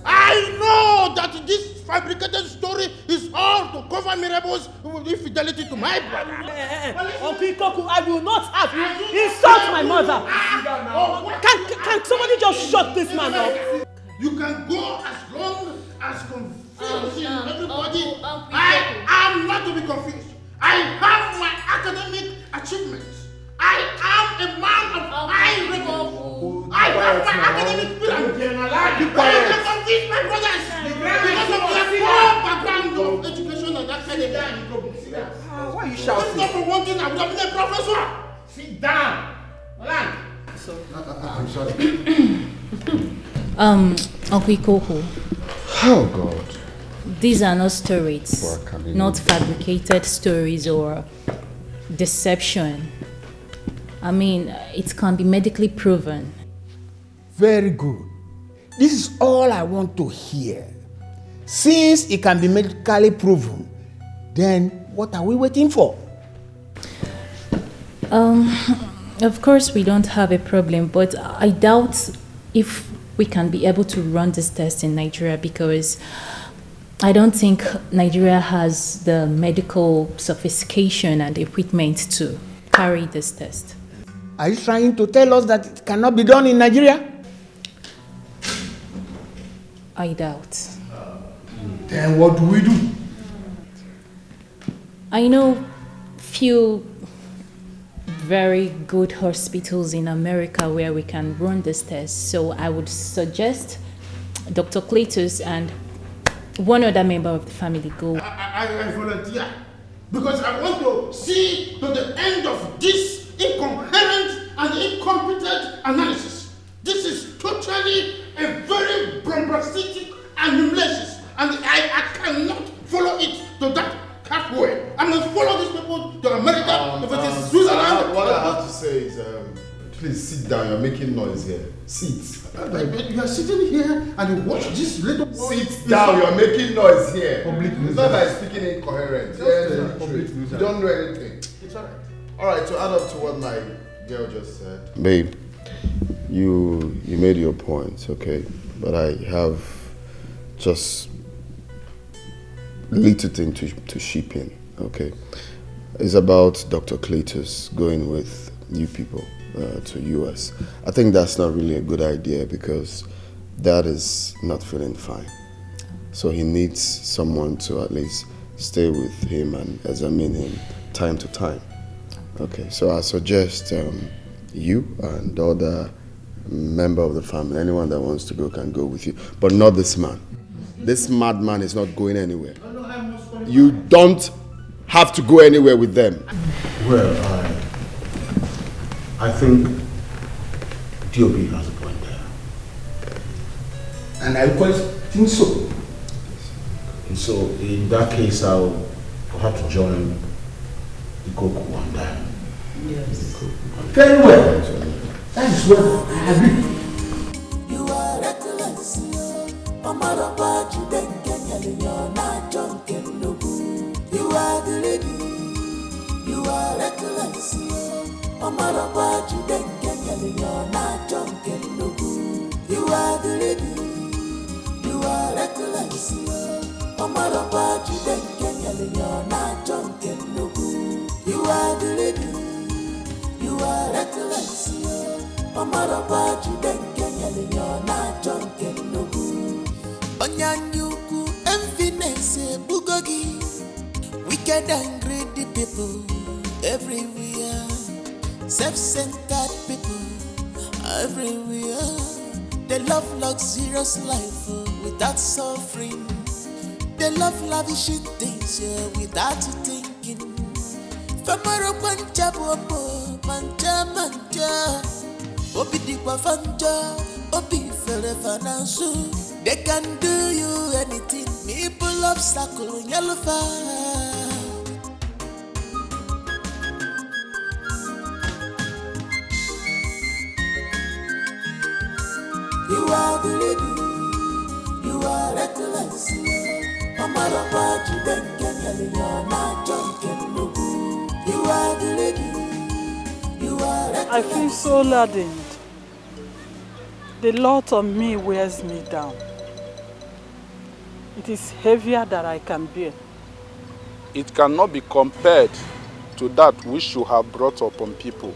S7: I know that this fabricated story is all to cover Mirabel's infidelity to my brother.
S8: Uncle Ikoku, I will not have you insult my mother. Can somebody just shut this man up?
S7: You can go as long as confusing everybody. I am not to be confused. I have my academic achievements. I am a man of high record. I have my academic pyramid. I can convince my brothers because of their poor background of education and academy.
S12: Why are you shouting?
S7: Not for one thing, I would have been a professor. Sit down.
S3: I'm sorry.
S4: Uncle Ikoku.
S6: Oh God.
S4: These are not stories, not fabricated stories or deception. I mean, it can be medically proven.
S12: Very good. This is all I want to hear. Since it can be medically proven, then what are we waiting for?
S4: Of course we don't have a problem, but I doubt if we can be able to run this test in Nigeria because I don't think Nigeria has the medical sophistication and equipment to carry this test.
S12: Are you trying to tell us that it cannot be done in Nigeria?
S4: I doubt.
S3: Then what do we do?
S4: I know few very good hospitals in America where we can run this test, so I would suggest Dr. Cletus and one other member of the family go.
S7: I volunteer because I want to see to the end of this incoherent and incompetent analysis. This is totally a very bombastic analysis, and I cannot follow it to that halfway. I must follow these people to America, if it is Switzerland.
S6: What I have to say is, please sit down. You're making noise here. Sit.
S7: You are sitting here and you watch this little boy.
S6: Sit down. You're making noise here.
S3: Public
S6: It's
S3: nuisance.
S6: not like speaking incoherent.
S3: Public nuisance.
S6: You don't know anything.
S7: It's alright.
S6: All right. To add up to what my girl just said, babe, you made your points, okay? But I have just little thing to ship in, okay? It's about Dr. Cletus going with you people to US. I think that's not really a good idea because Dad is not feeling fine. So he needs someone to at least stay with him and examine him time to time. Okay, so I suggest you and the other member of the family, anyone that wants to go can go with you, but not this man. This madman is not going anywhere. You don't have to go anywhere with them.
S10: Well, I think DOB has a point there. And I quite think so. And so in that case, I'll have to join the Goku one time.
S20: Yes.
S10: Very well. That is well. I agree.
S16: You are reckless. Omarapa Juden Kenya, you're not drunken. You are the lady. You are reckless. Omarapa Juden Kenya, you're not drunken. You are the lady. You are reckless. Omarapa Juden Kenya, you're not drunken. You are the lady. You are reckless. Omarapa Juden Kenya, you're not drunken. Onyanyuku emptiness bugogi. Wicked and greedy people everywhere. Self-centered people everywhere. They love luxurious life without suffering. They love lavishing things without thinking. Famaro pancha bobo, mancha mancha. Obi dipa fanja, obi fere fanansu. They can do you anything. People obstacle in yellow fire. You are the lady. You are reckless. Omarapa Juden Kenya, you're not drunken. You are the lady. You are reckless.
S13: I feel so laden. The lot on me wears me down. It is heavier than I can bear.
S11: It cannot be compared to that which you have brought upon people.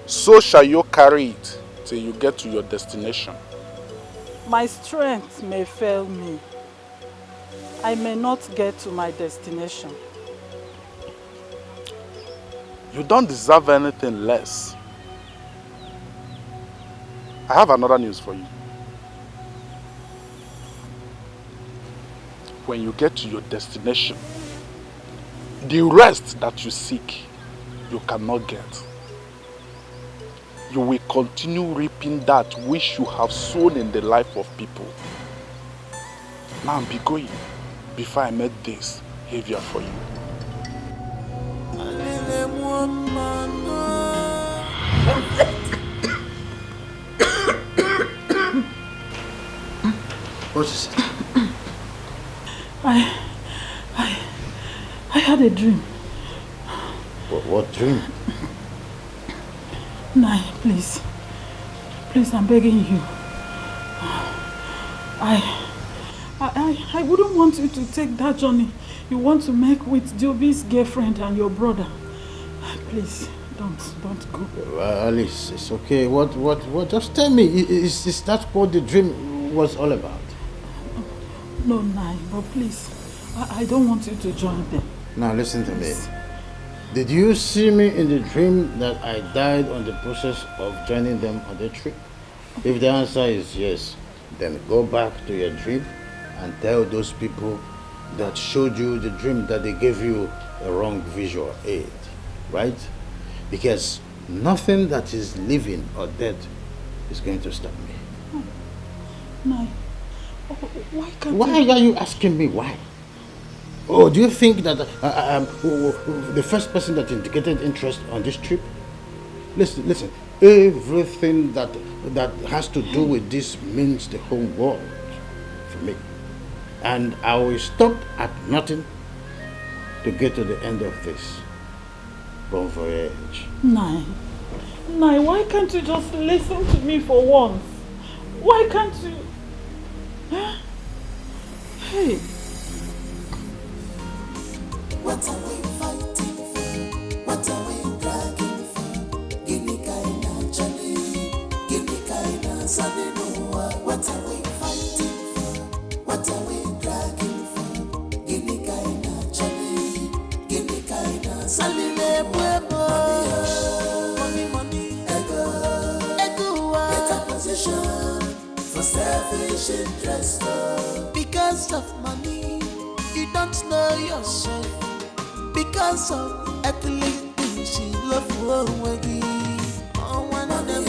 S11: So shall you carry it till you get to your destination.
S13: My strength may fail me. I may not get to my destination.
S11: You don't deserve anything less. I have another news for you. When you get to your destination, the rest that you seek, you cannot get. You will continue reaping that which you have sown in the life of people. Now be going before I make this heavier for you.
S10: What is it?
S13: I had a dream.
S10: What dream?
S13: Nai, please. Please, I'm begging you. I wouldn't want you to take that journey you want to make with Joby's girlfriend and your brother. Please, don't go.
S7: Alice, it's okay. What? Just tell me, is that what the dream was all about?
S13: No, Nai, but please, I don't want you to join them.
S7: Now listen to me. Did you see me in the dream that I died on the process of joining them on the trip? If the answer is yes, then go back to your dream and tell those people that showed you the dream that they gave you a wrong visual aid, right? Because nothing that is living or dead is going to stop me.
S13: Nai, why can't
S7: Why are you asking me why? Oh, do you think that the first person that indicated interest on this trip? Listen. Everything that has to do with this means the whole world for me. And I will stop at nothing to get to the end of this. Bon voyage.
S13: Nai, why can't you just listen to me for once? Why can't you? Hey.
S16: What are we fighting for? What are we dragging for? Give me kind of journey. Give me kind of sunny no interest. Because of money, you don't know yourself. Because of earthly things, you love away. Oh, one of them,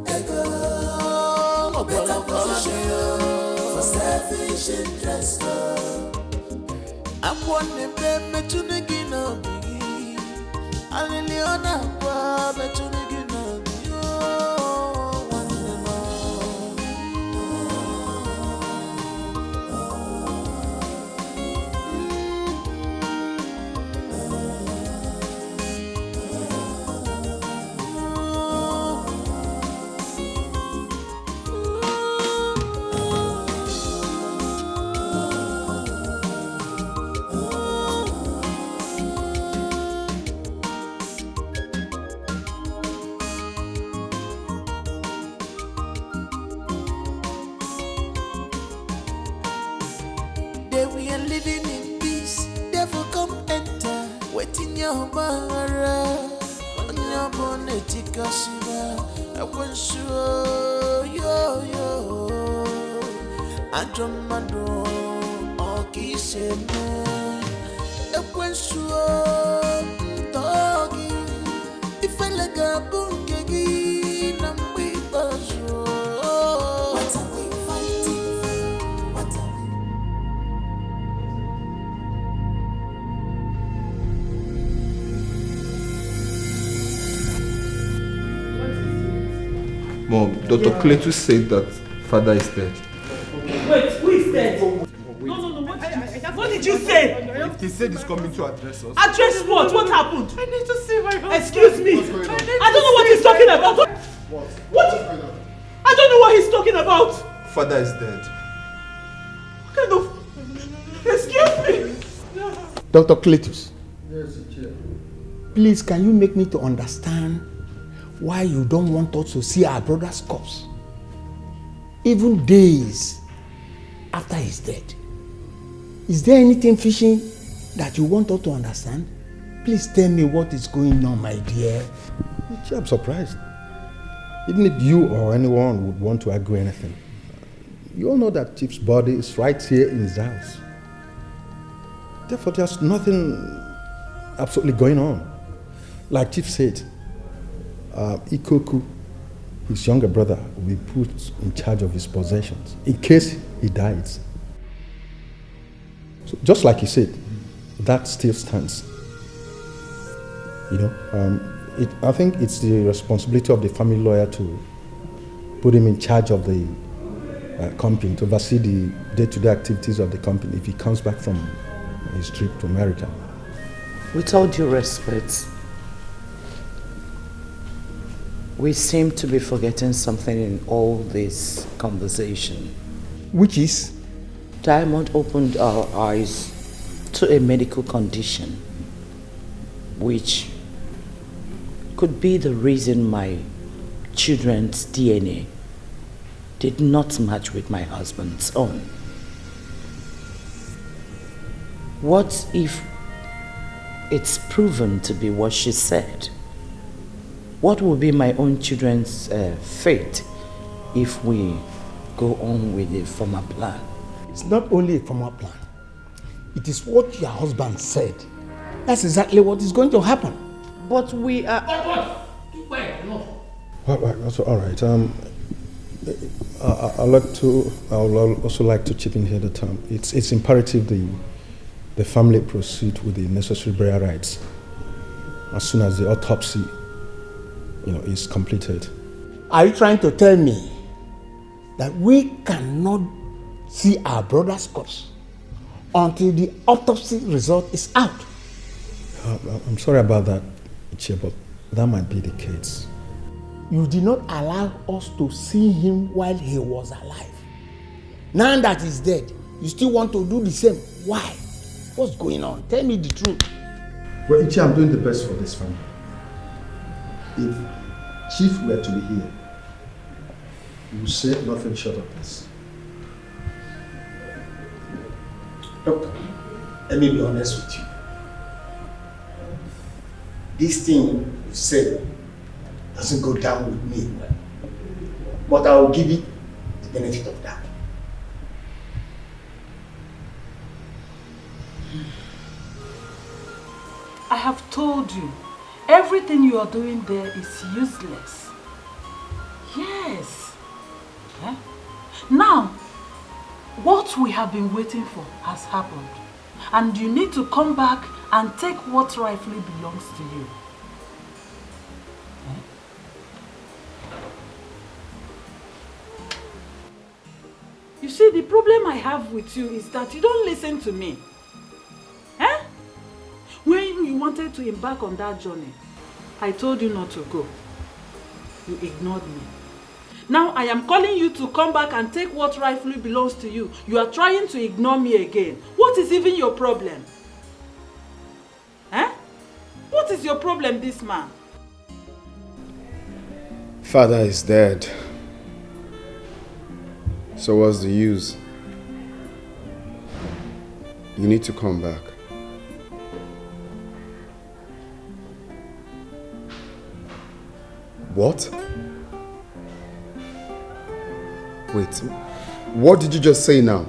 S16: ego, better position for selfish interest. I want them to begin up. I really wanna go to begin up. We are living in peace, therefore come enter. Waiting your bar, on your bonnet, Kasiba. I want so yo. Andromando, Okiseme. I want so doggy. If I like a bunkegi, Nambi Bajo. What are we fighting for? What are we?
S9: Mom, Dr. Cletus said that father is dead.
S8: Wait, who is dead? No. What did you say?
S9: He said he's coming to address us.
S8: Address what? What happened?
S14: I need to see my husband.
S8: Excuse me. I don't know what he's talking about. What? I don't know what he's talking about.
S9: Father is dead.
S8: What kind of... Excuse me.
S18: Dr. Cletus,
S3: Yes, Chair.
S18: please can you make me to understand why you don't want us to see our brother's corpse even days after he's dead? Is there anything fishy that you want us to understand? Please tell me what is going on, my dear.
S3: I'm surprised. Even if you or anyone would want to argue anything, you all know that Chief's body is right here in his house. Therefore, there's nothing absolutely going on. Like Chief said, Ikoku, his younger brother, will be put in charge of his possessions in case he dies. So just like he said, that still stands. You know, I think it's the responsibility of the family lawyer to put him in charge of the company, to oversee the day-to-day activities of the company if he comes back from his trip to America.
S21: With all due respect, we seem to be forgetting something in all this conversation.
S18: Which is?
S21: Diamond opened our eyes to a medical condition which could be the reason my children's DNA did not match with my husband's own. What if it's proven to be what she said? What will be my own children's fate if we go on with the former plan?
S18: It's not only a former plan. It is what your husband said. That's exactly what is going to happen.
S21: But we are...
S3: That's all right. I would also like to chip in here that it's imperative the family proceed with the necessary burial rites as soon as the autopsy, is completed.
S18: Are you trying to tell me that we cannot see our brother's corpse until the autopsy result is out?
S3: I'm sorry about that, Ichie, but that might be the case.
S18: You did not allow us to see him while he was alive. Now that he's dead, you still want to do the same. Why? What's going on? Tell me the truth.
S3: Well, Ichie, I'm doing the best for this family. If Chief were to be here, he would say nothing short of this.
S18: Doctor, let me be honest with you. This thing you said doesn't go down with me. But I will give it the
S12: benefit of that.
S13: I have told you, everything you are doing there is useless. Yes. Eh? Now, what we have been waiting for has happened. And you need to come back and take what rightfully belongs to you. Eh? You see, the problem I have with you is that you don't listen to me. Eh? When you wanted to embark on that journey, I told you not to go. You ignored me. Now I am calling you to come back and take what rightfully belongs to you. You are trying to ignore me again. What is even your problem? Eh? What is your problem, this man?
S6: Father is dead. So what's the use? You need to come back. What? Wait, what did you just say now?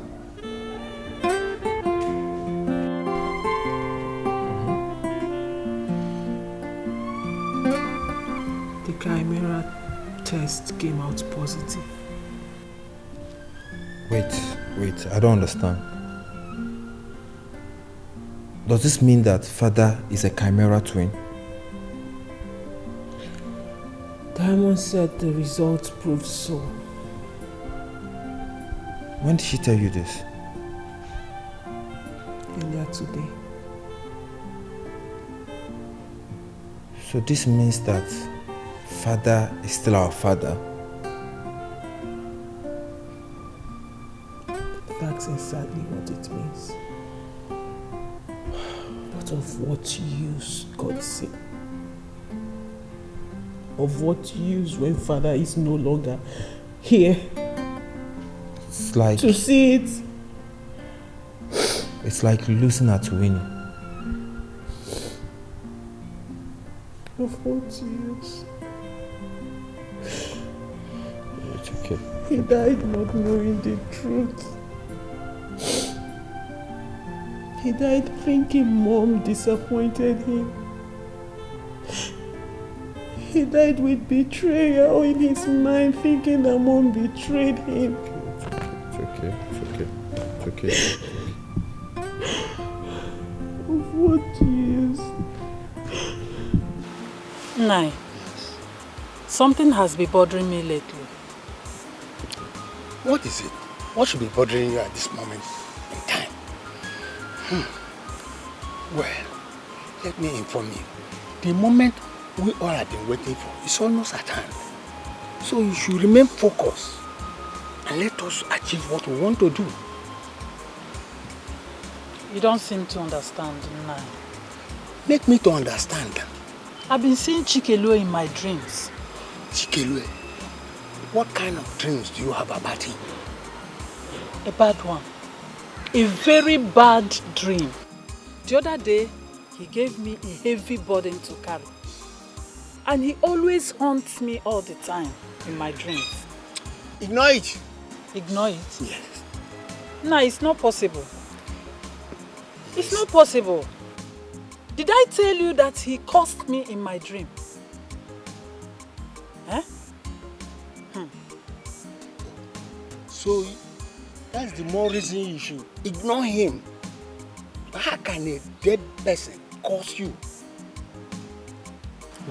S8: The chimera test came out positive.
S9: Wait, I don't understand. Does this mean that father is a chimera twin?
S8: Diamond said the results proved so.
S9: When did she tell you this?
S8: Earlier today.
S9: So this means that father is still our father.
S8: That's exactly what it means. But of what use, God sake? Of what use when father is no longer here?
S9: It's like...
S8: to see it.
S9: It's like losing at winning.
S8: Of what use?
S9: It's okay.
S8: He died not knowing the truth. He died thinking mom disappointed him. He died with betrayal in his mind, thinking that mom betrayed him.
S6: It's okay.
S8: Of what use?
S13: Nai, something has been bothering me lately.
S12: What is it? What should be bothering you at this moment in time? Well, let me inform you. The moment we all have been waiting for is almost at hand. So you should remain focused and let us achieve what we want to do.
S13: You don't seem to understand, Nai.
S12: Make me to understand.
S13: I've been seeing Chikelue in my dreams.
S12: Chikelue? What kind of dreams do you have about him?
S13: A bad one. A very bad dream. The other day, he gave me a heavy burden to carry. And he always haunts me all the time in my dreams.
S12: Ignore it.
S13: Ignore it?
S12: Yes.
S13: No, it's not possible. It's not possible. Did I tell you that he cursed me in my dream? Eh?
S12: So, that's the more reason you should ignore him. How can a dead person curse you?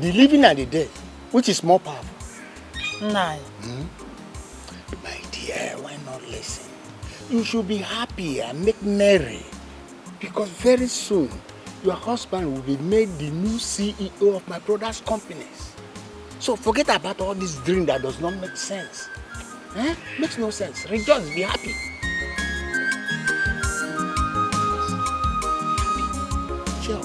S12: The living and the dead, which is more powerful?
S13: Nai.
S12: My dear, why not listen? You should be happy and make merry. Because very soon, your husband will be made the new CEO of my brother's companies. So forget about all this dream that does not make sense. Makes no sense. Rejoice, be happy. Sure.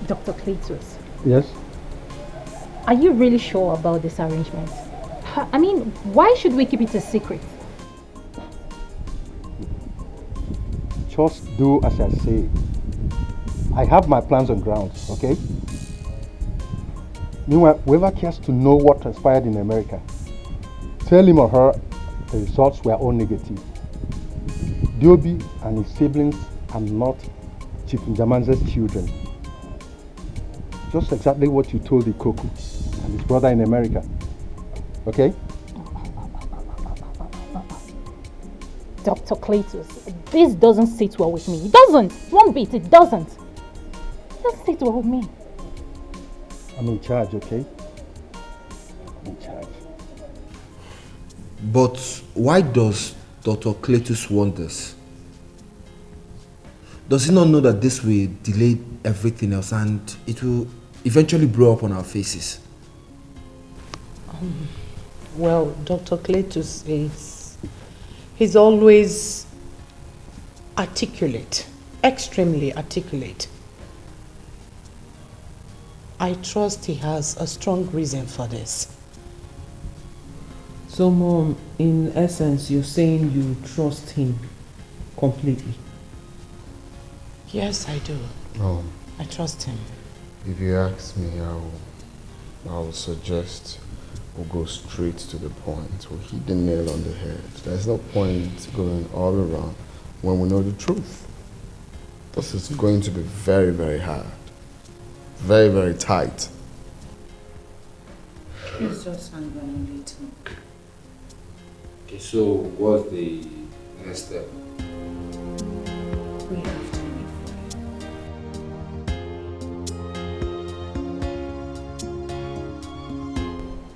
S15: Dr. Cletus.
S3: Yes?
S15: Are you really sure about this arrangement? I mean, why should we keep it a secret?
S1: just do as I say. I have my plans on ground, okay? Meanwhile, whoever cares to know what transpired in America, tell him or her the results were all negative. Diobi and his siblings are not Chief Njamanze's children. Just exactly what you told Ikoku and his brother in America. Okay?
S15: Dr. Cletus, this doesn't sit well with me. It doesn't. One bit, it doesn't. It doesn't sit well with me.
S1: I'm in charge, okay? I'm in charge.
S9: But why does Dr. Cletus want this? Does he not know that this will delay everything else and it will eventually blow up on our faces?
S21: Well, Dr. Cletus he's always articulate, extremely articulate. I trust he has a strong reason for this.
S2: So, Mom, in essence, you're saying you trust him completely?
S21: Yes, I do. I trust him.
S6: If you ask me, I will suggest we'll go straight to the point. We'll hit the nail on the head. There's no point going all around when we know the truth. This is going to be very, very hard. Very, very tight.
S21: Please just hang on a little.
S17: Okay, so what's the next step?
S21: We have to wait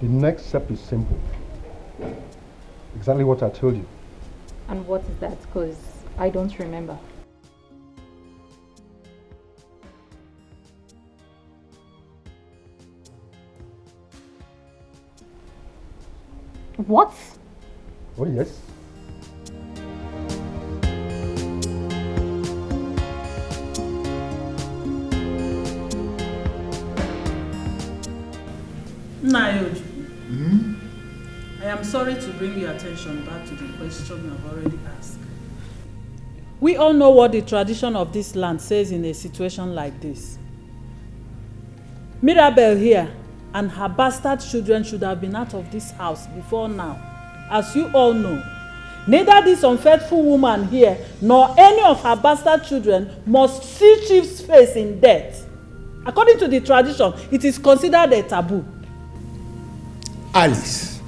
S1: The next step is simple. Exactly what I told you.
S15: And what is that? Because I don't remember. What?
S1: Oh, yes.
S8: Nayoju, I am sorry to bring your attention back to the question I've already asked. We all know what the tradition of this land says in a situation like this. Mirabel here and her bastard children should have been out of this house before now. As you all know, neither this unfaithful woman here nor any of her bastard children must see Chief's face in death. According to the tradition, it is considered a taboo.
S12: Alice,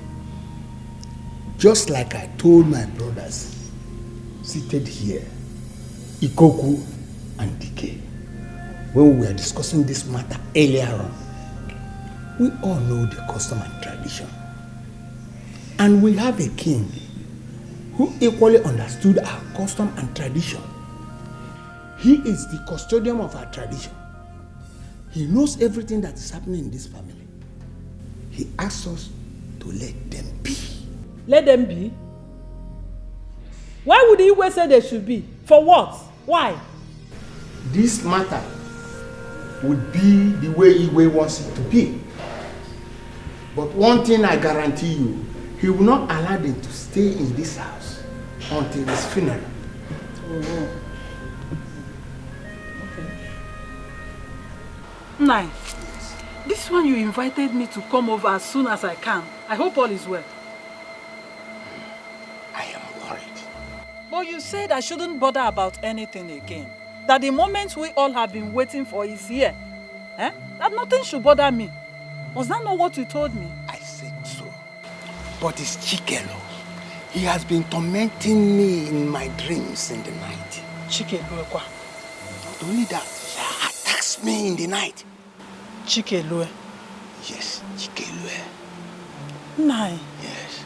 S12: just like I told my brothers seated here, Ikoku and Dike, when we were discussing this matter earlier on, we all know the custom and tradition. And we have a king who equally understood our custom and tradition. He is the custodian of our tradition. He knows everything that is happening in this family. He asks us to let them be.
S8: Let them be? Why would he always say they should be? For what? Why?
S12: This matter would be the way Igwe wants it to be. But one thing I guarantee you, he will not allow them to stay in this house until his funeral.
S8: Oh. Okay. Nai, this one you invited me to come over as soon as I can. I hope all is well.
S12: I am worried.
S8: But you said I shouldn't bother about anything again. That the moment we all have been waiting for is here. That nothing should bother me. Was that not what you told me?
S12: I said so. But it's Chikelo. He has been tormenting me in my dreams in the night.
S8: Chikelo?
S12: Not only that, he attacks me in the night.
S8: Chikelo?
S12: Yes, Chikelo.
S8: Nai.
S12: Yes.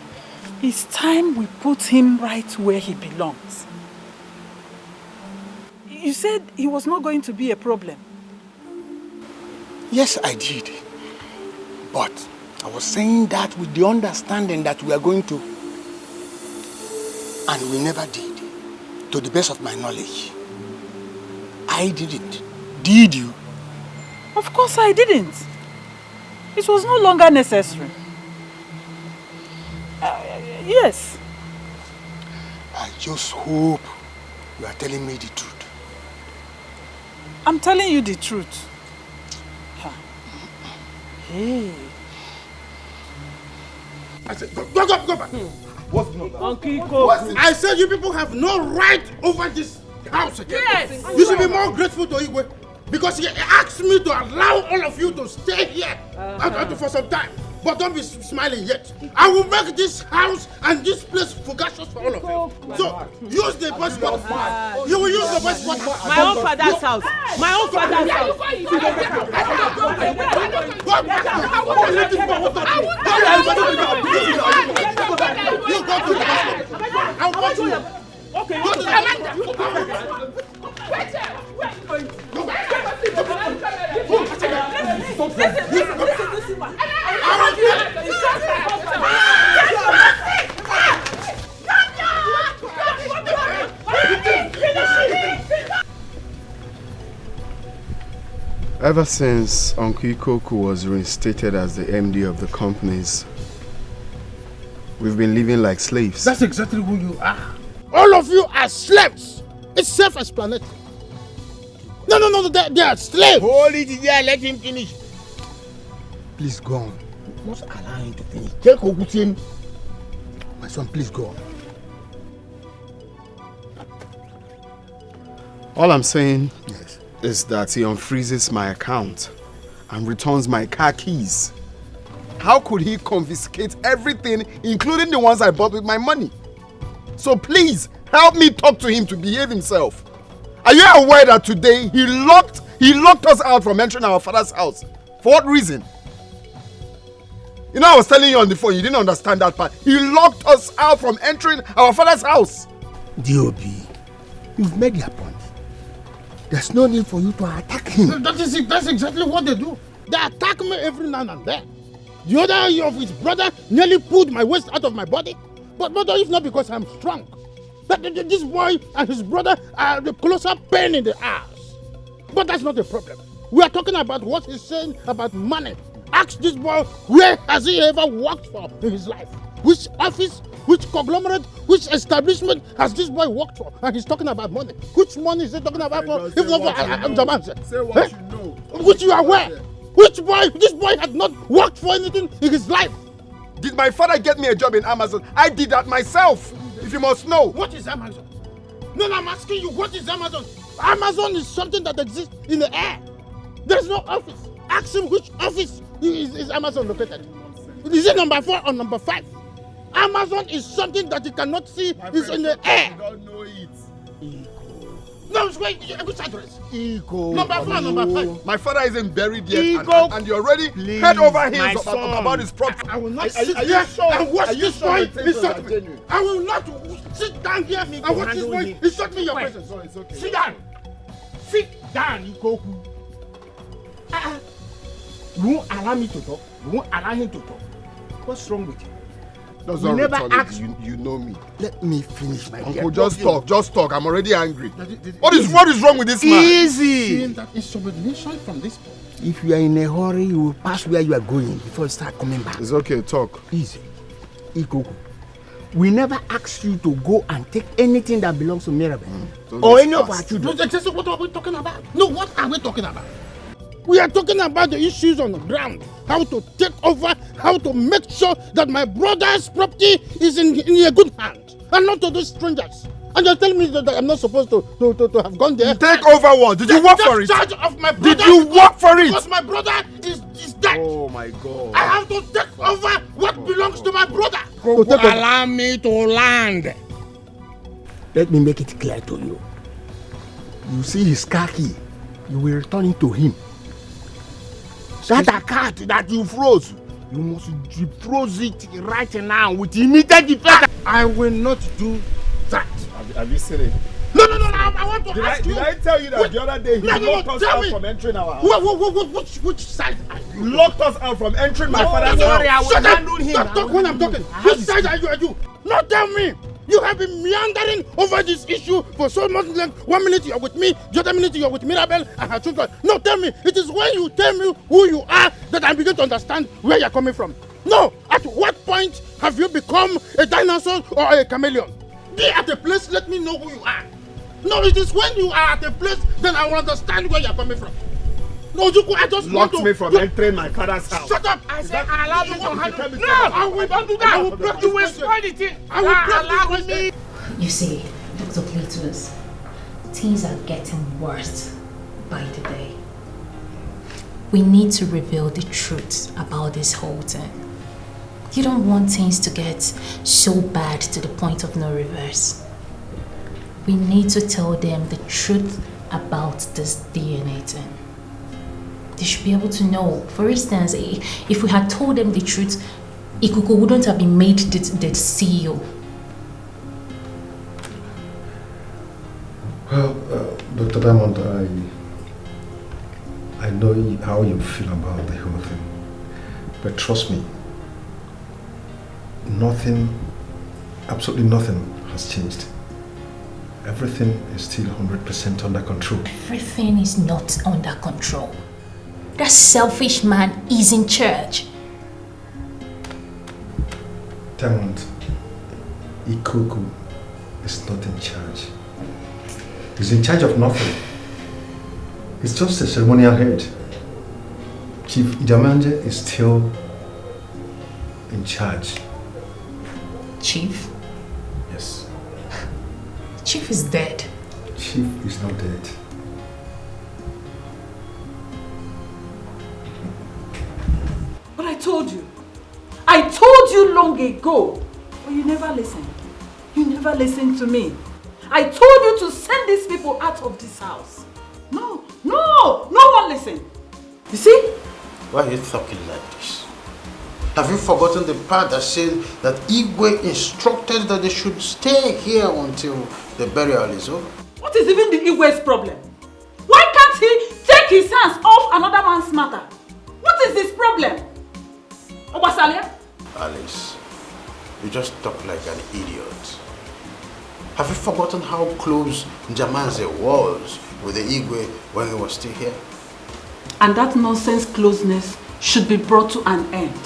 S8: It's time we put him right where he belongs. You said he was not going to be a problem.
S12: Yes, I did. But I was saying that with the understanding that we are going to. And we never did, to the best of my knowledge. I didn't. Did you?
S8: Of course I didn't. It was no longer necessary. Yes.
S12: I just hope
S7: You are telling me the truth.
S13: I'm telling you the truth. Hey.
S7: I said, go back.
S3: What's going on?
S7: Uncle I said you people have no right over this house again.
S13: Yes.
S7: You should be more grateful to Igwe because he asked me to allow all of you to stay here for some time. But don't be smiling yet. I will make this house and this place fugacious for all of you. So use the best water. You will use the best water.
S8: My own father's house. My own father's house.
S7: You go to the hospital. I'll watch you.
S13: Okay.
S7: Go to the hospital.
S6: Ever since Uncle Ikoku was reinstated as the MD of the companies, we've been living like slaves.
S7: That's exactly who you are. All of you are slaves. It's self-explanatory. No, they are slaves.
S12: Hold it there, let him finish. Please go on. You must allow him to finish. Take Okutin. My son, please go on.
S6: All I'm saying is that he unfreezes my account and returns my car keys. How could he confiscate everything, including the ones I bought with my money? So please, help me talk to him to behave himself. Are you aware that today he locked us out from entering our father's house? For what reason? You know, I was telling you on the phone, you didn't understand that part. He locked us out from entering our father's house.
S12: D.O.B., you've made your point. There's no need for you to attack him.
S7: That's exactly what they do. They attack me every now and then. The other of his brother nearly pulled my waist out of my body. But if not because I'm strong. But this boy and his brother are the closer pain in the ass. But that's not the problem. We are talking about what he's saying about money. Ask this boy, where has he ever worked for in his life? Which office, which conglomerate, which establishment has this boy worked for? And he's talking about money. Which money is he talking about for? If not for Jaman.
S6: Say what you know.
S7: Which you are aware. Which boy? This boy has not worked for anything in his life.
S6: Did my father get me a job in Amazon? I did that myself, if you must know.
S7: What is Amazon? No, I'm asking you, what is Amazon? Amazon is something that exists in the air. There's no office. Ask him which office is Amazon located. Is it number 4 or number 5? Amazon is something that you cannot see. It's in the air.
S6: You don't know it.
S7: No, it's which address?
S12: Ego.
S7: Number 4, number 5.
S6: My father isn't buried yet,
S12: Ego.
S6: and you're already
S12: Please,
S6: head over heels
S12: my son.
S6: about his property.
S7: I will not sit here and watch this boy insult me. I will not sit down here and watch this boy insult me in your presence.
S6: It's okay.
S7: Sit down. Sit down, Ikoku. You won't allow me to talk. You won't allow him to talk. What's wrong with you?
S6: That's
S7: We
S6: not
S7: never
S6: retarded.
S7: asked-
S6: You know me.
S12: Let me finish my
S6: Uncle, just talk. I'm already angry. What is wrong with this man?
S12: Easy.
S7: Seeing that insubordination from this boy.
S12: If you are in a hurry, you will pass where you are going before you start coming back.
S6: It's okay, talk.
S12: Easy. Ikoku, we never asked you to go and take anything that belongs to Mirabel or any of our children.
S7: What are we talking about? No, what are we talking about? We are talking about the issues on the ground. How to take over, how to make sure that my brother's property is in a good hand. And not to those strangers. And you're telling me that I'm not supposed to have gone there.
S6: Take over what? Did you work for it?
S7: Charge of my brother.
S6: Did you work for it?
S7: Because my brother is dead.
S6: Oh my God.
S7: I have to take over what belongs to my brother.
S12: Allow me to land. Let me make it clear to you. You see his car key, you will return it to him. That account that you froze, you must defroze it right now with immediate effect.
S7: I will not do that.
S6: Have you seen it?
S7: No, I want to ask you.
S6: Did I tell you that the other day he locked us out from entering our house?
S7: Which side are you?
S6: Locked us out from entering my father's house.
S7: Shut up! Don't talk when I'm talking. Which side are you? No, tell me. You have been meandering over this issue for so much length. 1 minute you're with me, the other minute you're with Mirabel and her children. No, tell me. It is when you tell me who you are that I begin to understand where you're coming from. No, at what point have you become a dinosaur or a chameleon? Be at the place, let me know who you are. No, it is when you are at a place, then I will understand where you are coming from. No, Juku, I just want to...
S12: me from entering my father's house.
S7: Shut up! I said, allow me to handle... No, I will not do that! I will break you with anything! I will break you with...
S4: You see, Dr. Cletus, things are getting worse by the day. We need to reveal the truth about this whole thing. You don't want things to get so bad to the point of no reverse. We need to tell them the truth about this DNA thing. They should be able to know. For instance, if we had told them the truth, Ikuko wouldn't have been made the CEO.
S1: Well, Dr. Diamond, I know how you feel about the whole thing. But trust me, nothing, absolutely nothing has changed. Everything is still 100% under control.
S4: Everything is not under control. That selfish man is in charge.
S1: Diamond, Ikuku is not in charge. He's in charge of nothing. He's just a ceremonial head. Chief Ijamanje is still in charge.
S4: Chief?
S1: Yes.
S4: Chief is dead.
S1: Chief is not dead.
S8: But I told you long ago, but you never listened. You never listened to me. I told you to send these people out of this house. No one listened. You see?
S7: Why are you talking like this? Have you forgotten the part that said that Igwe instructed that they should stay here until the burial is over?
S8: What is even the Igwe's problem? Why can't he take his hands off another man's matter? What is his problem? Obasalia?
S7: Alice, you just talk like an idiot. Have you forgotten how close Njamanze was with the Igwe when he was still here?
S8: And that nonsense closeness should be brought to an end.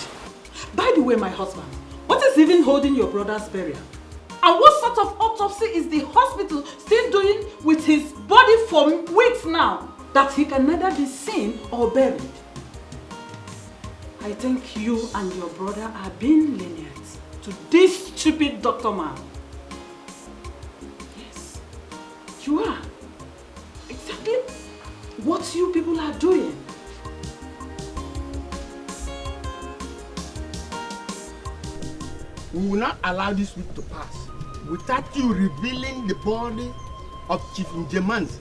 S8: By the way, my husband, what is even holding your brother's burial? And what sort of autopsy is the hospital still doing with his body for weeks now that he can neither be seen or buried? I think you and your brother are being lenient to this stupid doctor man. Yes, you are. Exactly what you people are doing.
S12: We will not allow this week to pass without you revealing the body of Chief Njemanzi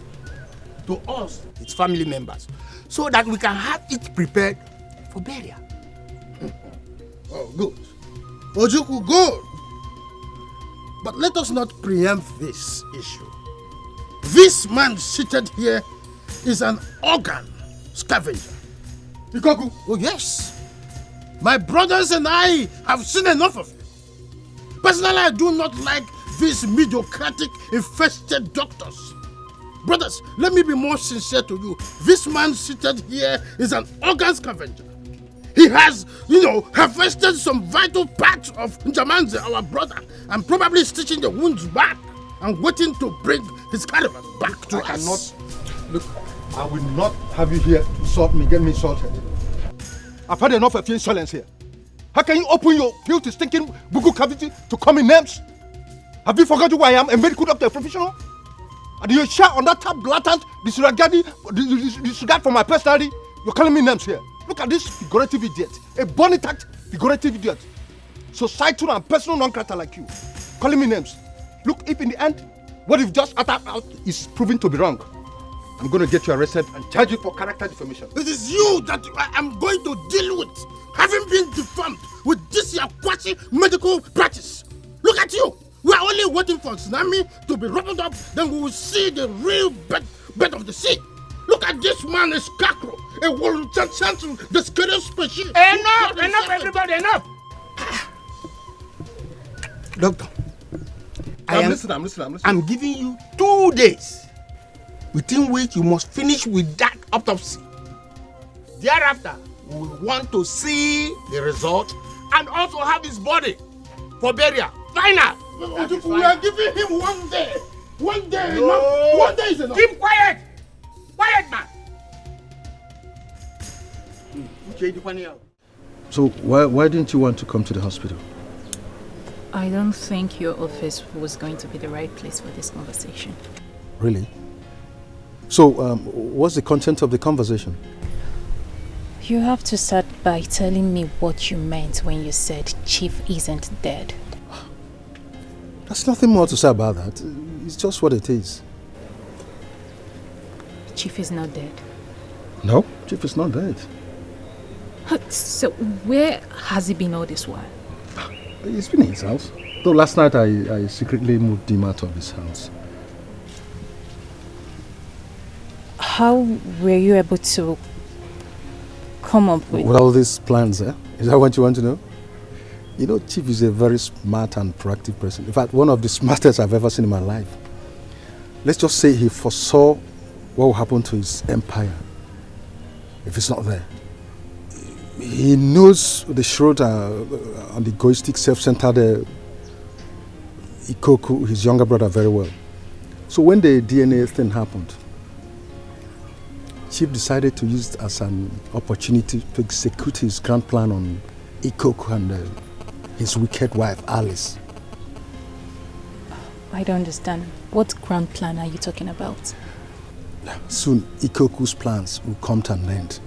S12: to us, its family members, so that we can have it prepared for burial.
S7: Oh, good. Ojuku, good. But let us not preempt this issue. This man seated here is an organ scavenger.
S12: Ikoku?
S7: Oh, yes. My brothers and I have seen enough of it. Personally, I do not like these mediocratic, infested doctors. Brothers, let me be more sincere to you. This man seated here is an organ scavenger. He has, harvested some vital parts of Njamanze, our brother, and probably stitching the wounds back and waiting to bring his caravan back to us.
S3: Look, I will not have you here insult me, get me insulted. I've had enough of your insolence here. How can you open your filthy stinking buku cavity to call me names? Have you forgotten who I am, a medical doctor, a professional? And you share on that blatant disregard for my personality? You're calling me names here. Look at this figurative idiot, a bonitact figurative idiot. Societal and personal non-character like you, calling me names. Look, if in the end, what you've just uttered out is proven to be wrong, I'm going to get you arrested and charge you for character defamation.
S7: It is you that I am going to deal with, having been defamed with this quasi medical practice. Look at you. We are only waiting for tsunami to be wrapped up, then we will see the real bed of the sea. Look at this man, a scarecrow, a world champion, the scariest species.
S12: Enough, everybody, enough. Doctor,
S3: I'm listening.
S12: I'm giving you 2 days within which you must finish with that autopsy. Thereafter, we want to see the result and also have his body for burial. Final.
S7: We are giving him 1 day. One day
S12: No.
S7: enough. One day is enough.
S12: Keep quiet! Quiet, man!
S3: So why didn't you want to come to the hospital?
S19: I don't think your office was going to be the right place for this conversation.
S3: Really? So what's the content of the conversation?
S19: You have to start by telling me what you meant when you said Chief isn't dead.
S3: There's nothing more to say about that. It's just what it is.
S19: Chief is not dead.
S3: No, Chief is not dead.
S19: So where has he been all this while?
S3: He's been in his house. Though last night I secretly moved him out of his house.
S19: How were you able to come up with
S3: all these plans, eh? Is that what you want to know? You know, Chief is a very smart and proactive person. In fact, one of the smartest I've ever seen in my life. Let's just say he foresaw what will happen to his empire if it's not there. He knows the shrewd and egoistic, self-centered Ikoku, his younger brother, very well. So when the DNA thing happened, Chief decided to use it as an opportunity to execute his grand plan on Ikoku and his wicked wife, Alice.
S19: I don't understand. What grand plan are you talking about?
S3: Soon, Ikoku's plans will come to an end.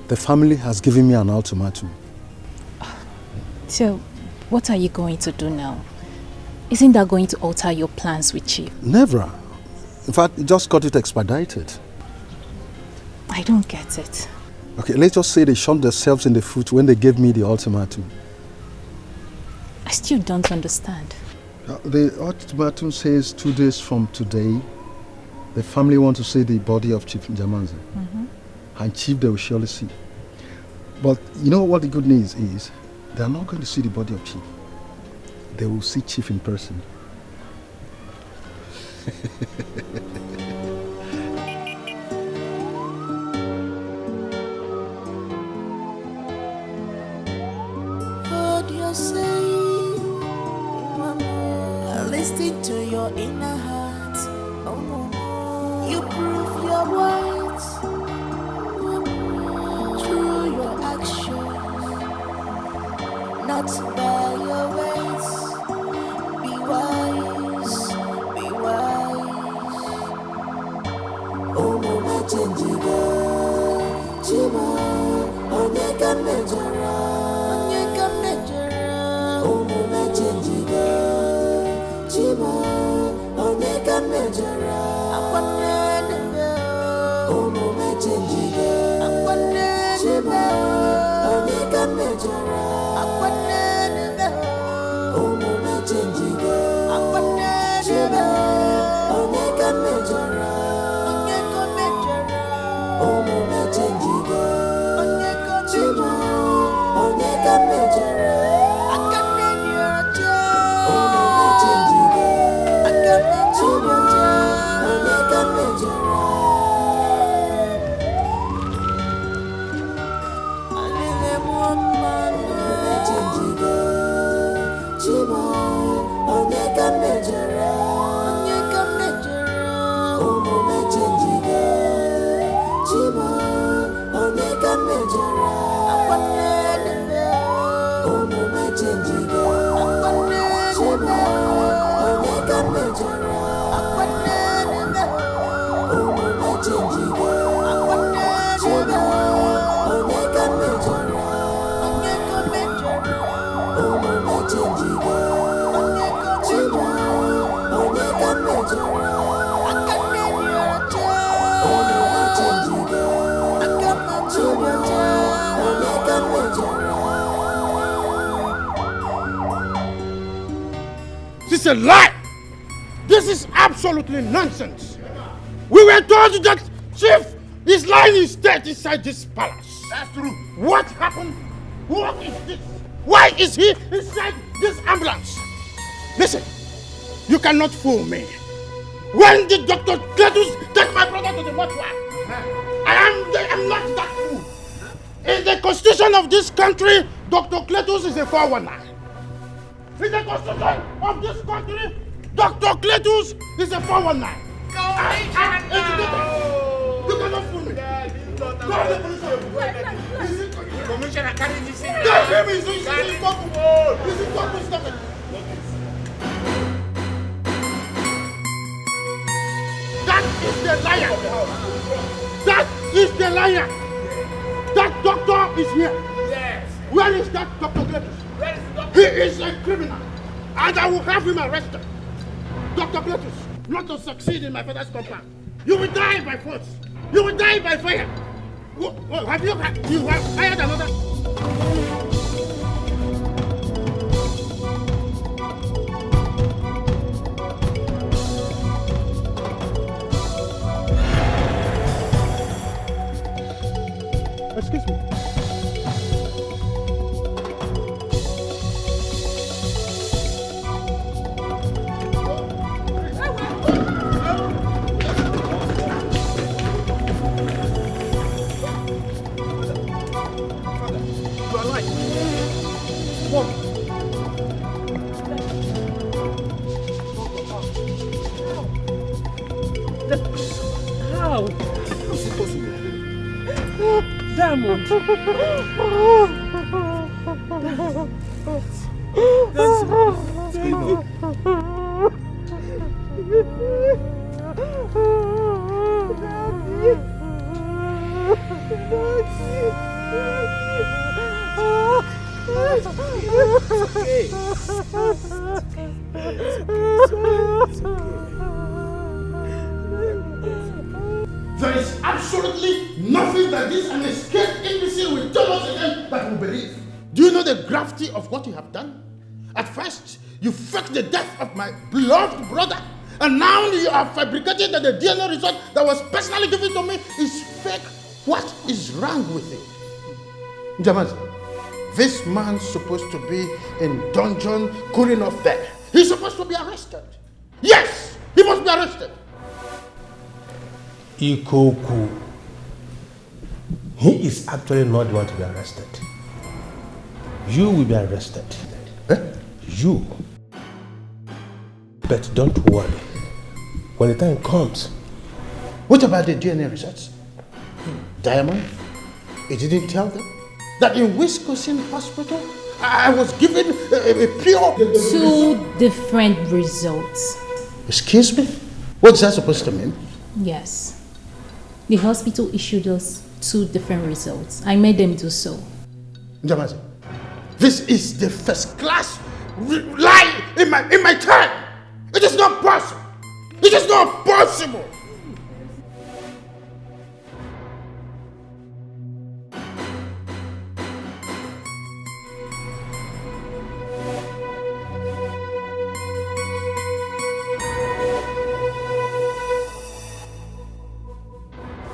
S3: The family has given me an ultimatum.
S19: So, what are you going to do now? Isn't that going to alter your plans with Chief?
S3: Never. In fact, it just got it expedited.
S19: I don't get it.
S3: Okay, let's just say they shot themselves in the foot when they gave me the ultimatum.
S19: I still don't understand.
S3: The ultimatum says 2 days from today, the family want to see the body of Chief Njamanze. And Chief they will surely see. But you know what the good news is? They are not going to see the body of Chief. They will see Chief in person.
S16: What you say, Mama. Listen to your inner heart. Oh, Mama. You prove your words through your actions, not by your ways. Be wise, be wise. Oh, Mama, change it. Chima, Omega Majora. Oh, Mama, change it. Chima, Omega Majora. Oh, Mama, change it. Chima, Omega Majora. Oh, Mama, change it. Chima, Omega Majora. Oh, Mama, change it. Chima, Omega Majora.
S7: This is a lie! This is absolutely nonsense! We were told that Chief is lying in state inside this palace.
S12: That's true.
S7: What happened? What is this? Why is he inside this ambulance? Listen, you cannot fool me. When did Dr. Cletus take my brother to the mortuary? I am not that fool. In the constitution of this country, Dr. Cletus is a 419. In the constitution of this country, Dr. Cletus is a 419. You cannot fool me. Go to the police station. Commissioner, carry this in. Get him. He's in court. He's in court. Stop it. That is the liar. That is the liar. That doctor is here. Yes. Where is that Dr. Cletus? Where is the doctor? He is a criminal. And I will have him arrested. Dr. Cletus, not to succeed in my father's compound. You will die by force. You will die by fire. Have you hired another? Excuse me.
S2: How?
S7: How's it possible?
S2: Diamond!
S7: There is absolutely nothing that this unescaped imbecile will tell us again that we believe. Do you know the gravity of what you have done? At first, you faked the death of my beloved brother, and now you are fabricating that the DNA result that was personally given to me is fake. What is wrong with it? Jamazi, this man's supposed to be in dungeon cooling off there. He's supposed to be arrested. Yes, he must be arrested.
S5: Ikoku. He is actually not the one to be arrested. You will be arrested. You. But don't worry. When the time comes.
S7: What about the DNA results? Diamond, it didn't tell them that in Wisconsin Hospital, I was given a pure...
S19: 2 different results.
S7: Excuse me? What's that supposed to mean?
S19: Yes. The hospital issued us 2 different results. I made them do so.
S7: Jamazi, this is the first class lie in my time. It is not possible. It is not possible.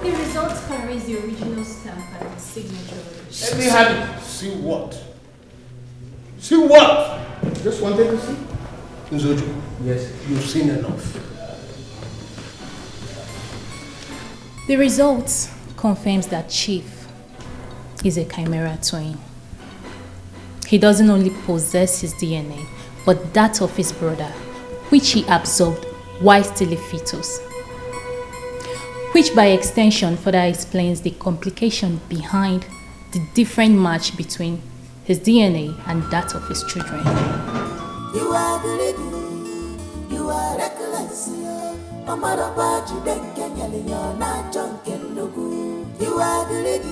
S19: The results carries the original stamp and signature.
S5: Let me have it. See what? See what?
S7: Just wanted to see.
S5: Nzoju, yes, you've seen enough.
S19: The results confirms that Chief is a chimera twin. He doesn't only possess his DNA, but that of his brother, which he absorbed while still a fetus. Which by extension further explains the complication behind the different match between his DNA and that of his children.
S16: You are greedy, you are reckless, Omara Baji Denkenya, you're not drunk and no good. You are greedy,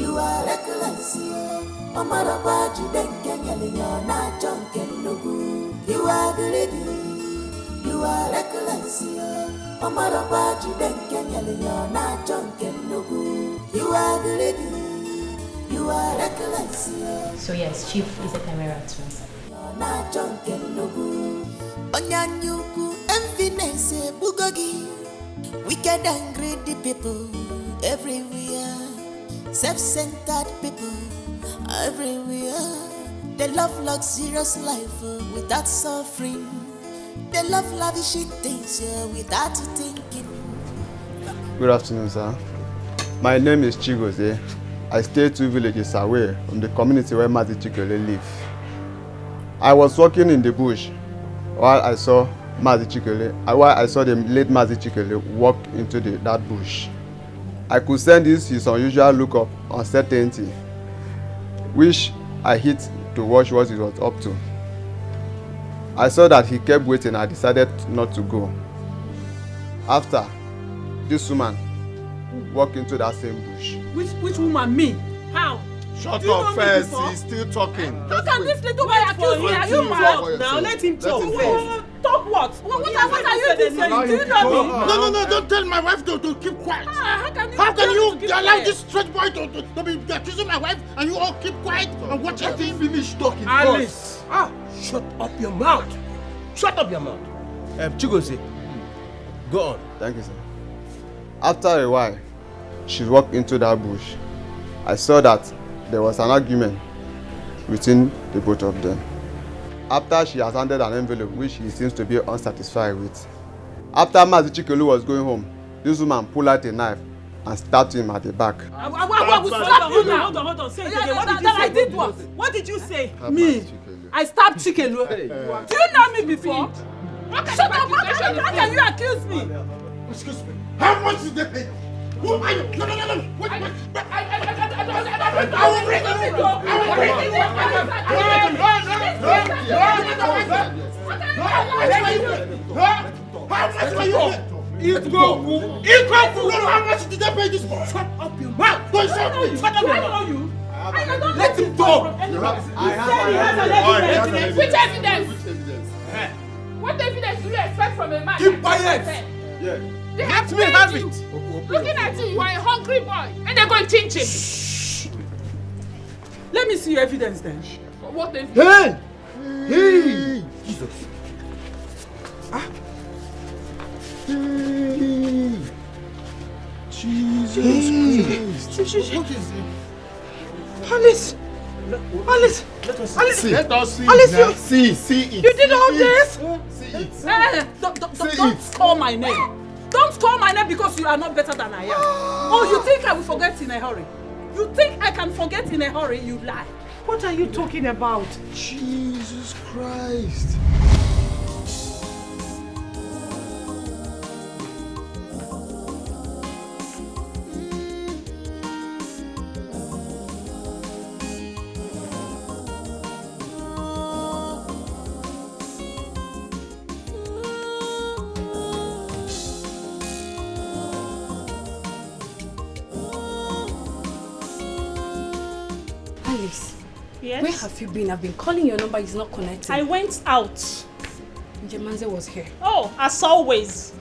S16: you are reckless, Omara Baji Denkenya, you're not drunk and no good. You are greedy, you are reckless, Omara Baji Denkenya, you're not drunk and no good. You are greedy, you are reckless.
S19: So yes, Chief is a chimera twin.
S16: Na junkin nugu Onyanyuku envinese bugogi. Wicked and greedy people everywhere. Self-centered people everywhere. They love luxurious life without suffering. They love lavishing things without thinking.
S6: Good afternoon, sir. My name is Chigoze. I stay 2 villages away from the community where Mazi Chikele lives. I was walking in the bush while I saw the late Mazi Chikele walk into that bush. I could sense his unusual look of uncertainty, which I hit to watch what he was up to. I saw that he kept waiting. I decided not to go. After, this woman walked into that same bush.
S8: Which woman? Me? How?
S6: Shut up first, he's still talking.
S8: How can this little boy accuse me? Are you mad? Now let him talk. Talk what? What are you saying? Do you know me?
S7: No, don't tell my wife to keep quiet. How can you allow this strange boy to be accusing my wife and you all keep quiet and watch him finish talking?
S9: Alice, shut up your mouth. Shut up your mouth. Chigozie, go on.
S6: Thank you, sir. After a while, she walked into that bush. I saw that there was an argument between the both of them. After she has handed an envelope which he seems to be unsatisfied with. After Mazi Chikelu was going home, this woman pulled out a knife and stabbed him at the back.
S8: Hold on. Say it again. What did you say? I did what? What did you say? Me? I stabbed Chikelu. Do you know me before? Shut up! How can you accuse me?
S7: Excuse me. How much did they pay? Who are you? No. Wait. I will bring it. How much are you? How much did they pay this for? Shut up your mouth. Don't shut me. Shut up your mouth. Let him talk.
S14: Which evidence? What evidence do you expect from a man?
S9: Keep quiet.
S14: Let
S9: me have it.
S14: Looking at you are a hungry boy, and they're going to change him.
S8: Let me see your evidence then.
S14: What evidence?
S9: Hey! Jesus. Hey! Jesus Christ. What is it?
S8: Alice!
S9: Let us see.
S8: Alice,
S9: see it.
S8: You did all this?
S9: See it.
S8: Don't call my name. Don't call my name because you are not better than I am. Oh, you think I will forget in a hurry? You think I can forget in a hurry? You lie. What are you talking about?
S9: Jesus Christ.
S20: Yes? Where have you been? I've been calling your number, it's not connecting.
S4: I went out.
S20: Jemanze was here.
S4: Oh, as always.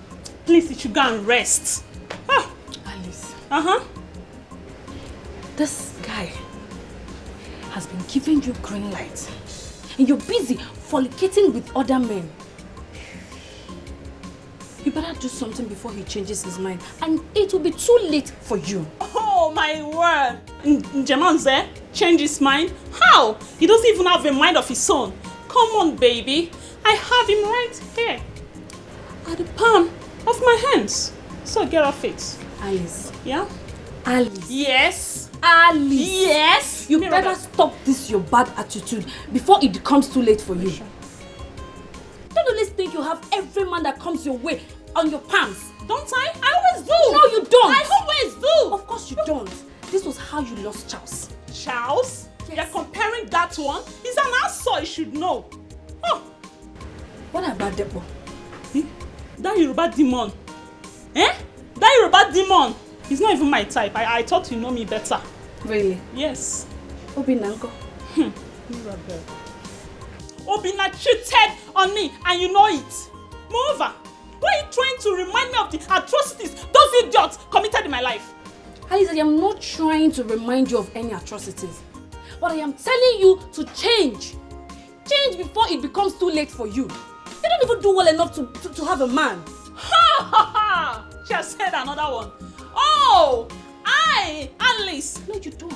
S4: Please, you should go and rest. Ah.
S20: Alice.
S4: Uh-huh.
S20: This guy has been giving you green light. And you're busy fornicating with other men. You better do something before he changes his mind. And it will be too late for you.
S4: Oh, my word. Jemanze change his mind? How? He doesn't even have a mind of his own. Come on, baby. I have him right here. At the palm of my hands. So get off it.
S20: Alice.
S4: Yeah?
S20: Alice.
S4: Yes?
S20: Alice.
S4: Yes?
S20: You better stop this your bad attitude before it becomes too late for you. Don't always think you have every man that comes your way on your palms.
S4: Don't I? I always do.
S20: No, you don't.
S4: I always do.
S20: Of course you don't. This was how you lost Charles.
S4: Charles? Yes. You're comparing that one? He's an asshole, you should know. Oh.
S20: What about Debo?
S4: That Yoruba demon. Eh? That Yoruba demon. He's not even my type. I thought you know me better.
S20: Really?
S4: Yes.
S20: Obinanko.
S4: Obina cheated on me and you know it. Moreover, why are you trying to remind me of the atrocities those idiots committed in my life?
S20: Alice, I am not trying to remind you of any atrocities. But I am telling you to change. Change before it becomes too late for you. You don't even do well enough to have a man.
S4: Ha ha ha! She has said another one. Oh! Alice.
S20: No, you don't.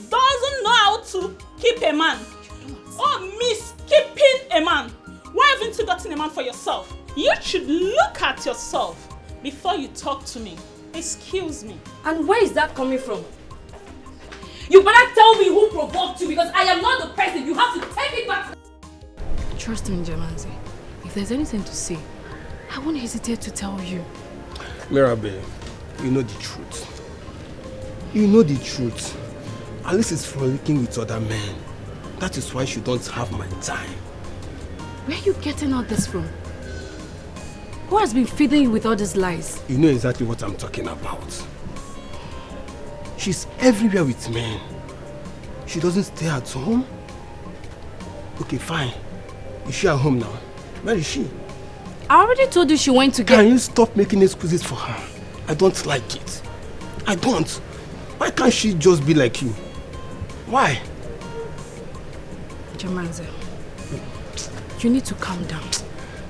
S4: Doesn't know how to keep a man. You don't. Oh, miss keeping a man. Why haven't you gotten a man for yourself? You should look at yourself before you talk to me. Excuse me.
S20: And where is that coming from? You better tell me who provoked you because I am not the person. You have to take it back. Trust me, Jemanze. If there's anything to say, I won't hesitate to tell you.
S11: Mirabel, you know the truth. You know the truth. Alice is frolicking with other men. That is why she don't have my time.
S20: Where are you getting all this from? Who has been feeding you with all these lies?
S11: You know exactly what I'm talking about. She's everywhere with men. She doesn't stay at home. Okay, fine. Is she at home now? Where is she?
S20: I already told you she went to get...
S11: Can you stop making excuses for her? I don't like it. I don't. Why can't she just be like you? Why?
S20: Jamanze, you need to calm down.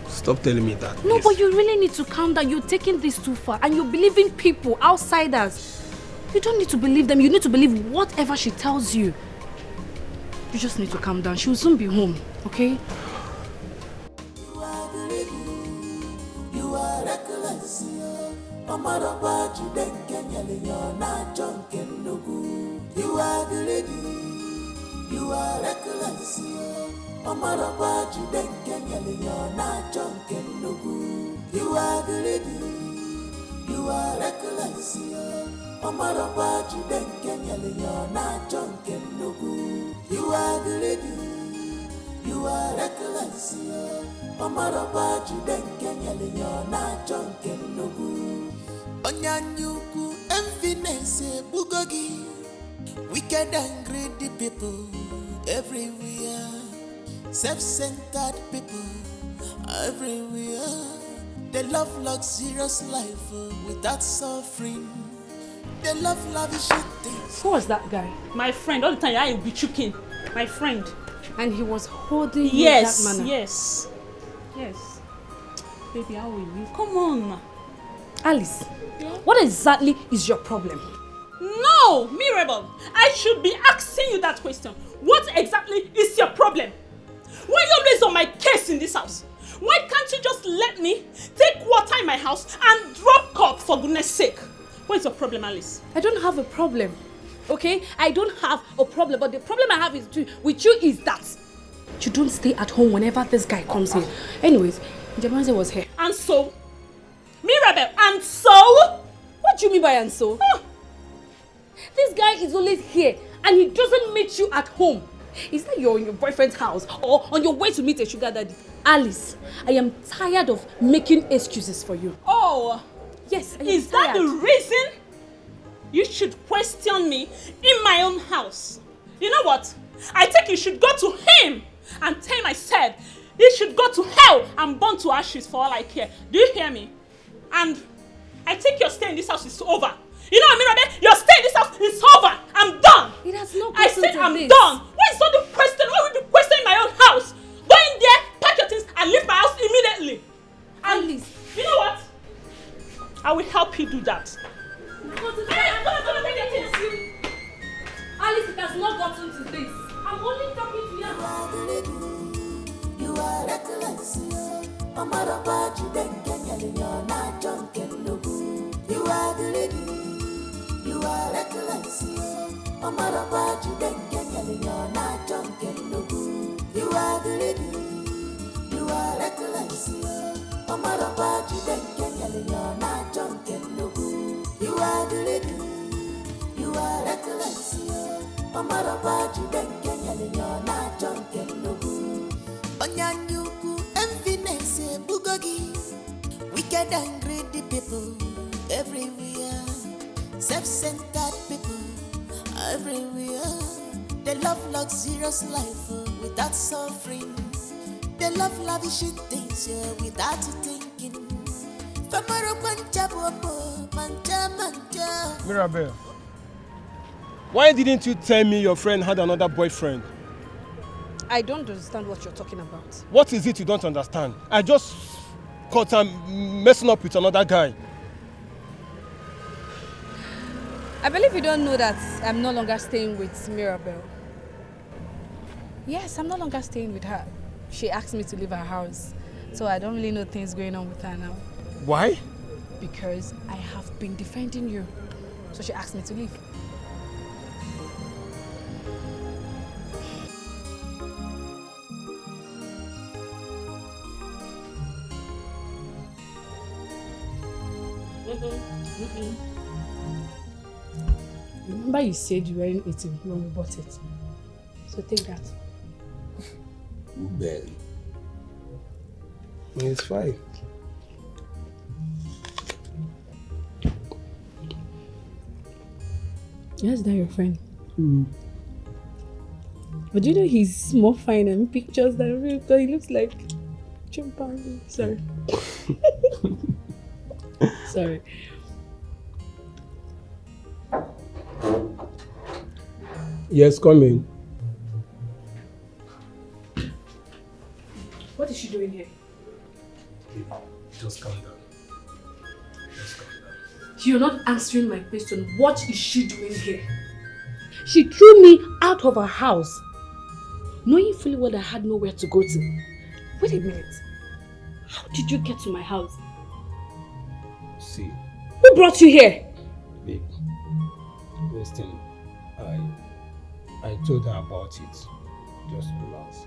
S11: Stop telling me that.
S20: No,
S11: please.
S20: but you really need to calm down. You're taking this too far and you're believing people, outsiders. You don't need to believe them. You need to believe whatever she tells you. You just need to calm down. She will soon be home, okay?
S16: You are reckless. Omaraba Jude Kenya na Jonken Nugu. You are the lady. You are reckless. Omaraba Jude Kenya na Jonken Nugu. You are the lady. You are reckless. Omaraba Jude Kenya na Jonken Nugu. You are the lady. You are reckless. Omaraba Jude Kenya na Jonken Nugu. Onyanyuku envinese bugogi. Wicked and greedy people everywhere. Self-centered people everywhere. They love luxurious life without suffering. They love lavish things.
S20: Who was that guy?
S22: My friend. All the time I will be choking. My friend.
S20: And he was holding you
S22: yes,
S20: that manner?
S22: Yes. Yes. Baby, how will you? Come on.
S20: Alice, what exactly is your problem?
S22: No, Mirabel. I should be asking you that question. What exactly is your problem? Why are you always on my case in this house? Why can't you just let me take water in my house and drop cup for goodness sake? What's your problem, Alice?
S20: I don't have a problem, okay? I don't have a problem, but the problem I have with you is that you don't stay at home whenever this guy comes here. Anyways, Jamanze was here.
S22: And so? Mirabel, and so?
S20: What do you mean by and so? This guy is always here and he doesn't meet you at home. Is that you're in your boyfriend's house or on your way to meet a sugar daddy? Alice, I am tired of making excuses for you.
S22: Oh,
S20: yes, I am
S22: is that
S20: tired.
S22: the reason you should question me in my own house? You know what? I think you should go to him and tell him I said he should go to hell and burn to ashes for all I care. Do you hear me? And I think your stay in this house is over. You know what, Mirabel? Your stay in this house is over. I'm done.
S20: It has no
S22: I said
S20: to
S22: I'm
S20: this.
S22: done. Why is not the question? Why will you be questioning my own house? Go in there, pack your things, and leave my house immediately. And
S20: Alice,
S22: you know what? I will help you do that.
S20: Alice, it has not gotten to this. I'm only talking to you.
S16: You are reckless. Omaraba Jude Kenya na Jonken Nugu. You are the lady. You are reckless. Omaraba Jude Kenya na Jonken Nugu. You are the lady. You are reckless. Omaraba Jude Kenya na Jonken Nugu. You are the lady. You are reckless. Omaraba Jude Kenya na Jonken Nugu. Onyanyuku envinese bugogi. Wicked and greedy people everywhere. Self-centered people everywhere. They love luxurious life without suffering. They love lavish things without thinking.
S11: Mirabel, why didn't you tell me your friend had another boyfriend?
S20: I don't understand what you're talking about.
S11: What is it you don't understand? I just caught her messing up with another guy.
S20: I believe you don't know that I'm no longer staying with Mirabel. Yes, I'm no longer staying with her. She asked me to leave her house, so I don't really know things going on with her now.
S11: Why?
S20: Because I have been defending you, so she asked me to leave. Remember you said you weren't eating when we bought it. So take that.
S11: Well, it's fine.
S20: Yes, that your friend. But you know he's more fine in pictures than real because he looks like chimpanzee. Sorry. Sorry.
S11: Yes, come in.
S20: What is she doing here?
S11: Just calm down.
S20: You're not answering my question. What is she doing here? She threw me out of her house, knowing fully well I had nowhere to go to. Wait a minute. How did you get to my house?
S11: See.
S20: Who brought you here?
S11: Babe, listen, I told her about it. Just relax.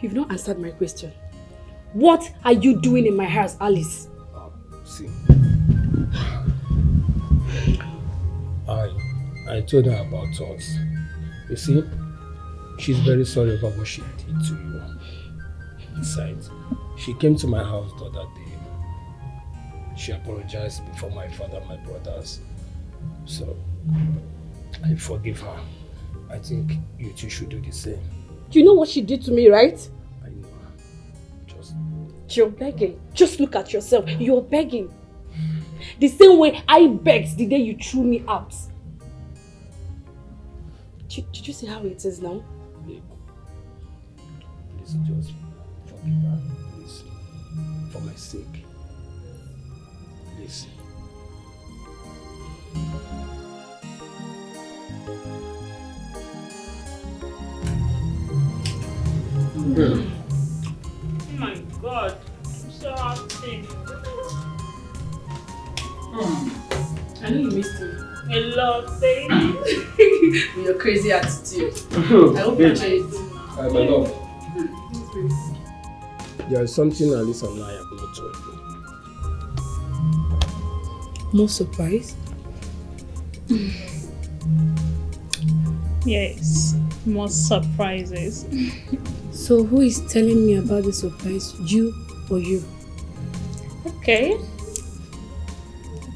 S20: You've not answered my question. What are you doing in my house, Alice?
S11: See. I told her about us. You see, she's very sorry about what she did to you. Besides, she came to my house the other day. She apologized before my father and my brothers. So, I forgive her. I think you two should do the same.
S20: You know what she did to me, right?
S11: I know.
S20: You're begging. Just look at yourself. You're begging. The same way I begged the day you threw me out. Did you see how it is now?
S11: Babe, please just forgive her, please. For my sake. Please.
S22: Oh my God, I'm so happy.
S20: I know you missed me.
S22: A lot, baby.
S20: With your crazy attitude. I hope you enjoy it.
S11: My love. There is something Alice and I have not told you.
S20: More surprise?
S22: Yes, more surprises.
S20: So who is telling me about the surprise? You or you?
S22: Okay. I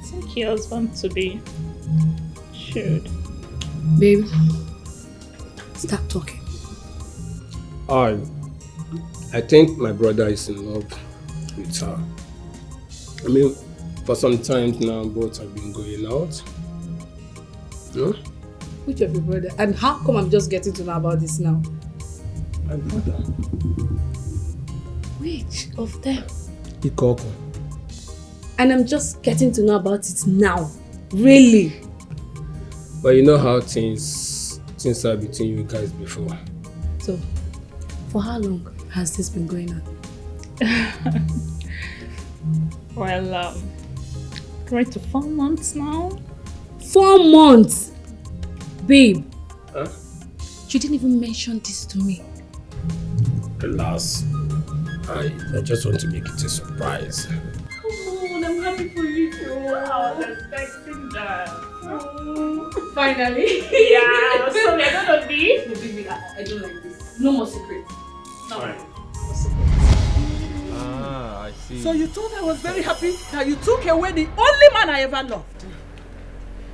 S22: think your husband to be should.
S20: Babe, start talking.
S11: I think my brother is in love with her. I mean, for some time now, both have been going out. No?
S20: Which of your brother? And how come I'm just getting to know about this now?
S11: My brother.
S20: Which of them?
S11: Ikoko.
S20: And I'm just getting to know about it now. Really?
S11: But you know how things are between you guys before.
S20: So, for how long has this been going on?
S22: Well, going to 4 months now.
S20: 4 months? Babe.
S11: Huh?
S20: You didn't even mention this to me.
S11: Alas, I just want to make it a surprise.
S22: Oh, I'm happy for you too. I was expecting that.
S20: Finally.
S22: Yeah, so we're gonna be.
S20: No, baby, I don't like this. No more secrets.
S22: No.
S10: I see.
S8: So you thought I was very happy that you took away the only man I ever loved?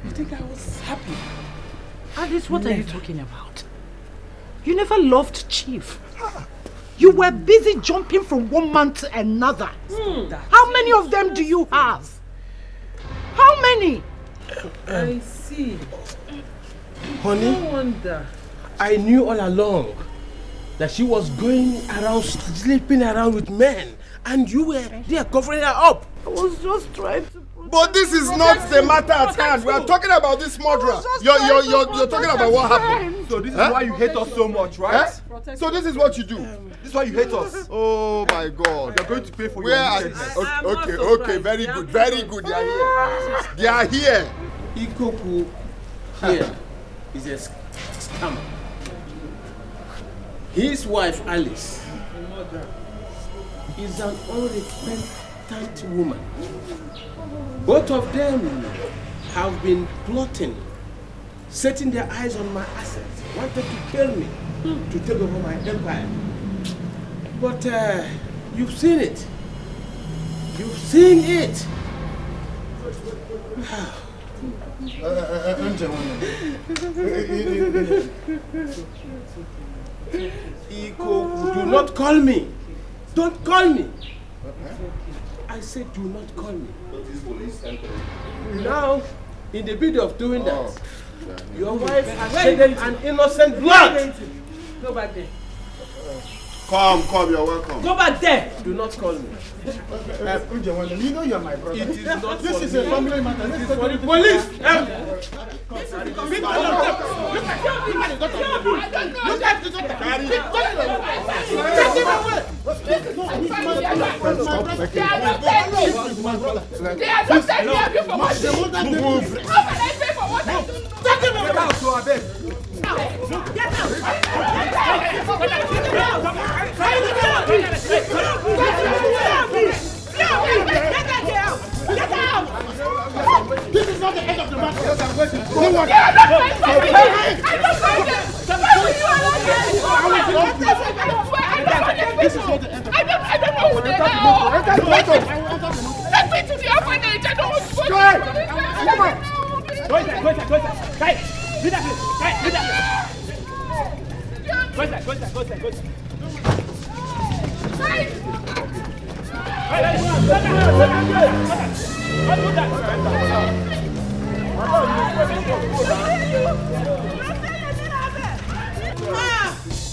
S8: You think I was happy?
S7: Alice, what are you talking about? You never loved Chief. You were busy jumping from one man to another. How many of them do you have? How many?
S8: I see.
S11: Honey,
S8: No wonder.
S11: I knew all along that she was going around, sleeping around with men, and you were there covering her up.
S7: I was just trying to...
S3: But this is not the matter at hand. We are talking about this murderer. You're talking about what happened.
S10: So this is why you hate us so much, right?
S3: So this is what you do.
S10: This is why you hate us.
S3: Oh my God.
S10: You're going to pay for
S3: Where
S10: your
S3: are
S10: wickedness.
S3: Okay, very good, very good. They are here. They are here.
S11: Ikoku here is a scammer. His wife Alice is an unrepentant woman. Both of them have been plotting, setting their eyes on my assets, wanted to kill me, to take over my empire. But you've seen it. You've seen it. Iko, do not call me. Don't call me. I said do not call me. Now, in the bid of doing that, your wife has shedded an innocent blood.
S8: Go back there.
S6: Come, you're welcome.
S8: Go back there.
S11: Do not call me.
S7: You know you're my brother.
S11: It is not
S7: This
S11: for
S7: is
S11: me.
S7: a family matter.
S11: It
S7: Let's
S11: is
S7: go
S11: for
S7: to
S11: the police.
S7: Look at the doctor. This is not the end of the matter. Don't worry. This is not the end of the matter.
S16: I don't know who they are. Take me to the orphanage. I don't want to go.
S7: Come on.
S16: Go inside. Guys, do that please. Guys, do that. Go inside.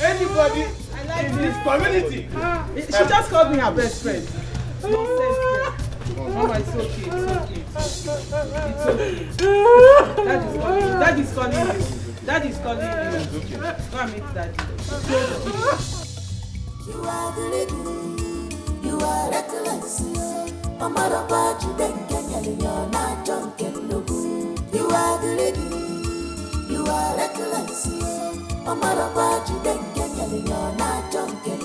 S11: Anybody in this community?
S8: She just called me her best friend. Nonsense girl. Mama, it's okay. It's okay. Dad is calling you. Dad is calling you. Go and meet Daddy.
S16: You are the lady. You are reckless. Amara Baji Denken, you're not drunken. You are the lady. You are reckless. Amara Baji Denken, you're not drunken.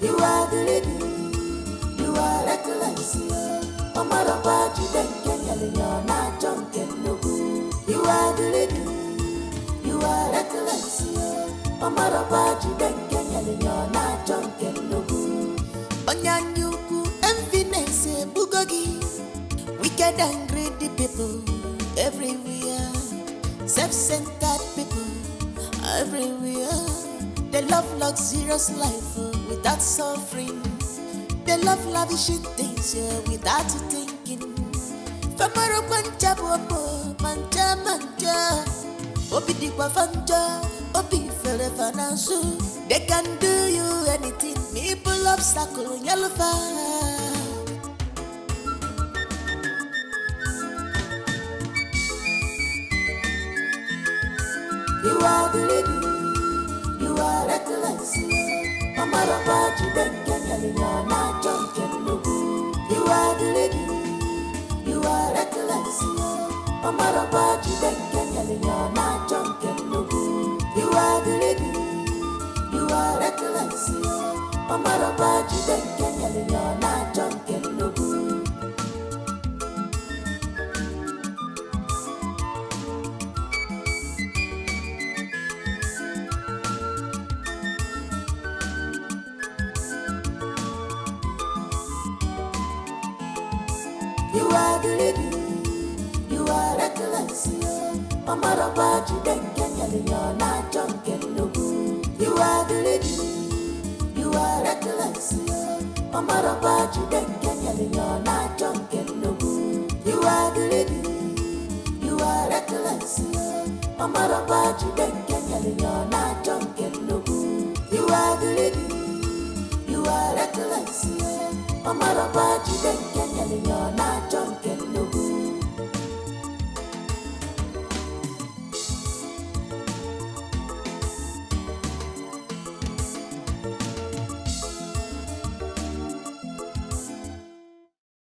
S16: You are the lady. You are reckless. Amara Baji Denken, you're not drunken. You are the lady. You are reckless. Amara Baji Denken, you're not drunken. Onyanyuku emptiness bugogi. Wicked and greedy people everywhere. Self-centered people everywhere. They love luxurious life without suffering. They love lavishing things without thinking. Famaro pancha bobo, manja. Obi dikwa fanja, obi fere finansu. They can do you anything. People obstacle yellow fire. You are the lady. You are reckless. Amara Baji Denken, you're not drunken. You are the lady. You are reckless. Amara Baji Denken, you're not drunken. You are the lady. You are reckless. Amara Baji Denken, you're not drunken. You are the lady. You are reckless. Amara Baji Denken, you're not drunken. You are the lady. You are reckless. Amara Baji Denken, you're not drunken. You are the lady. You are reckless. Amara Baji Denken, you're not drunken. You are the lady. You are reckless. Amara Baji Denken, you're not drunken.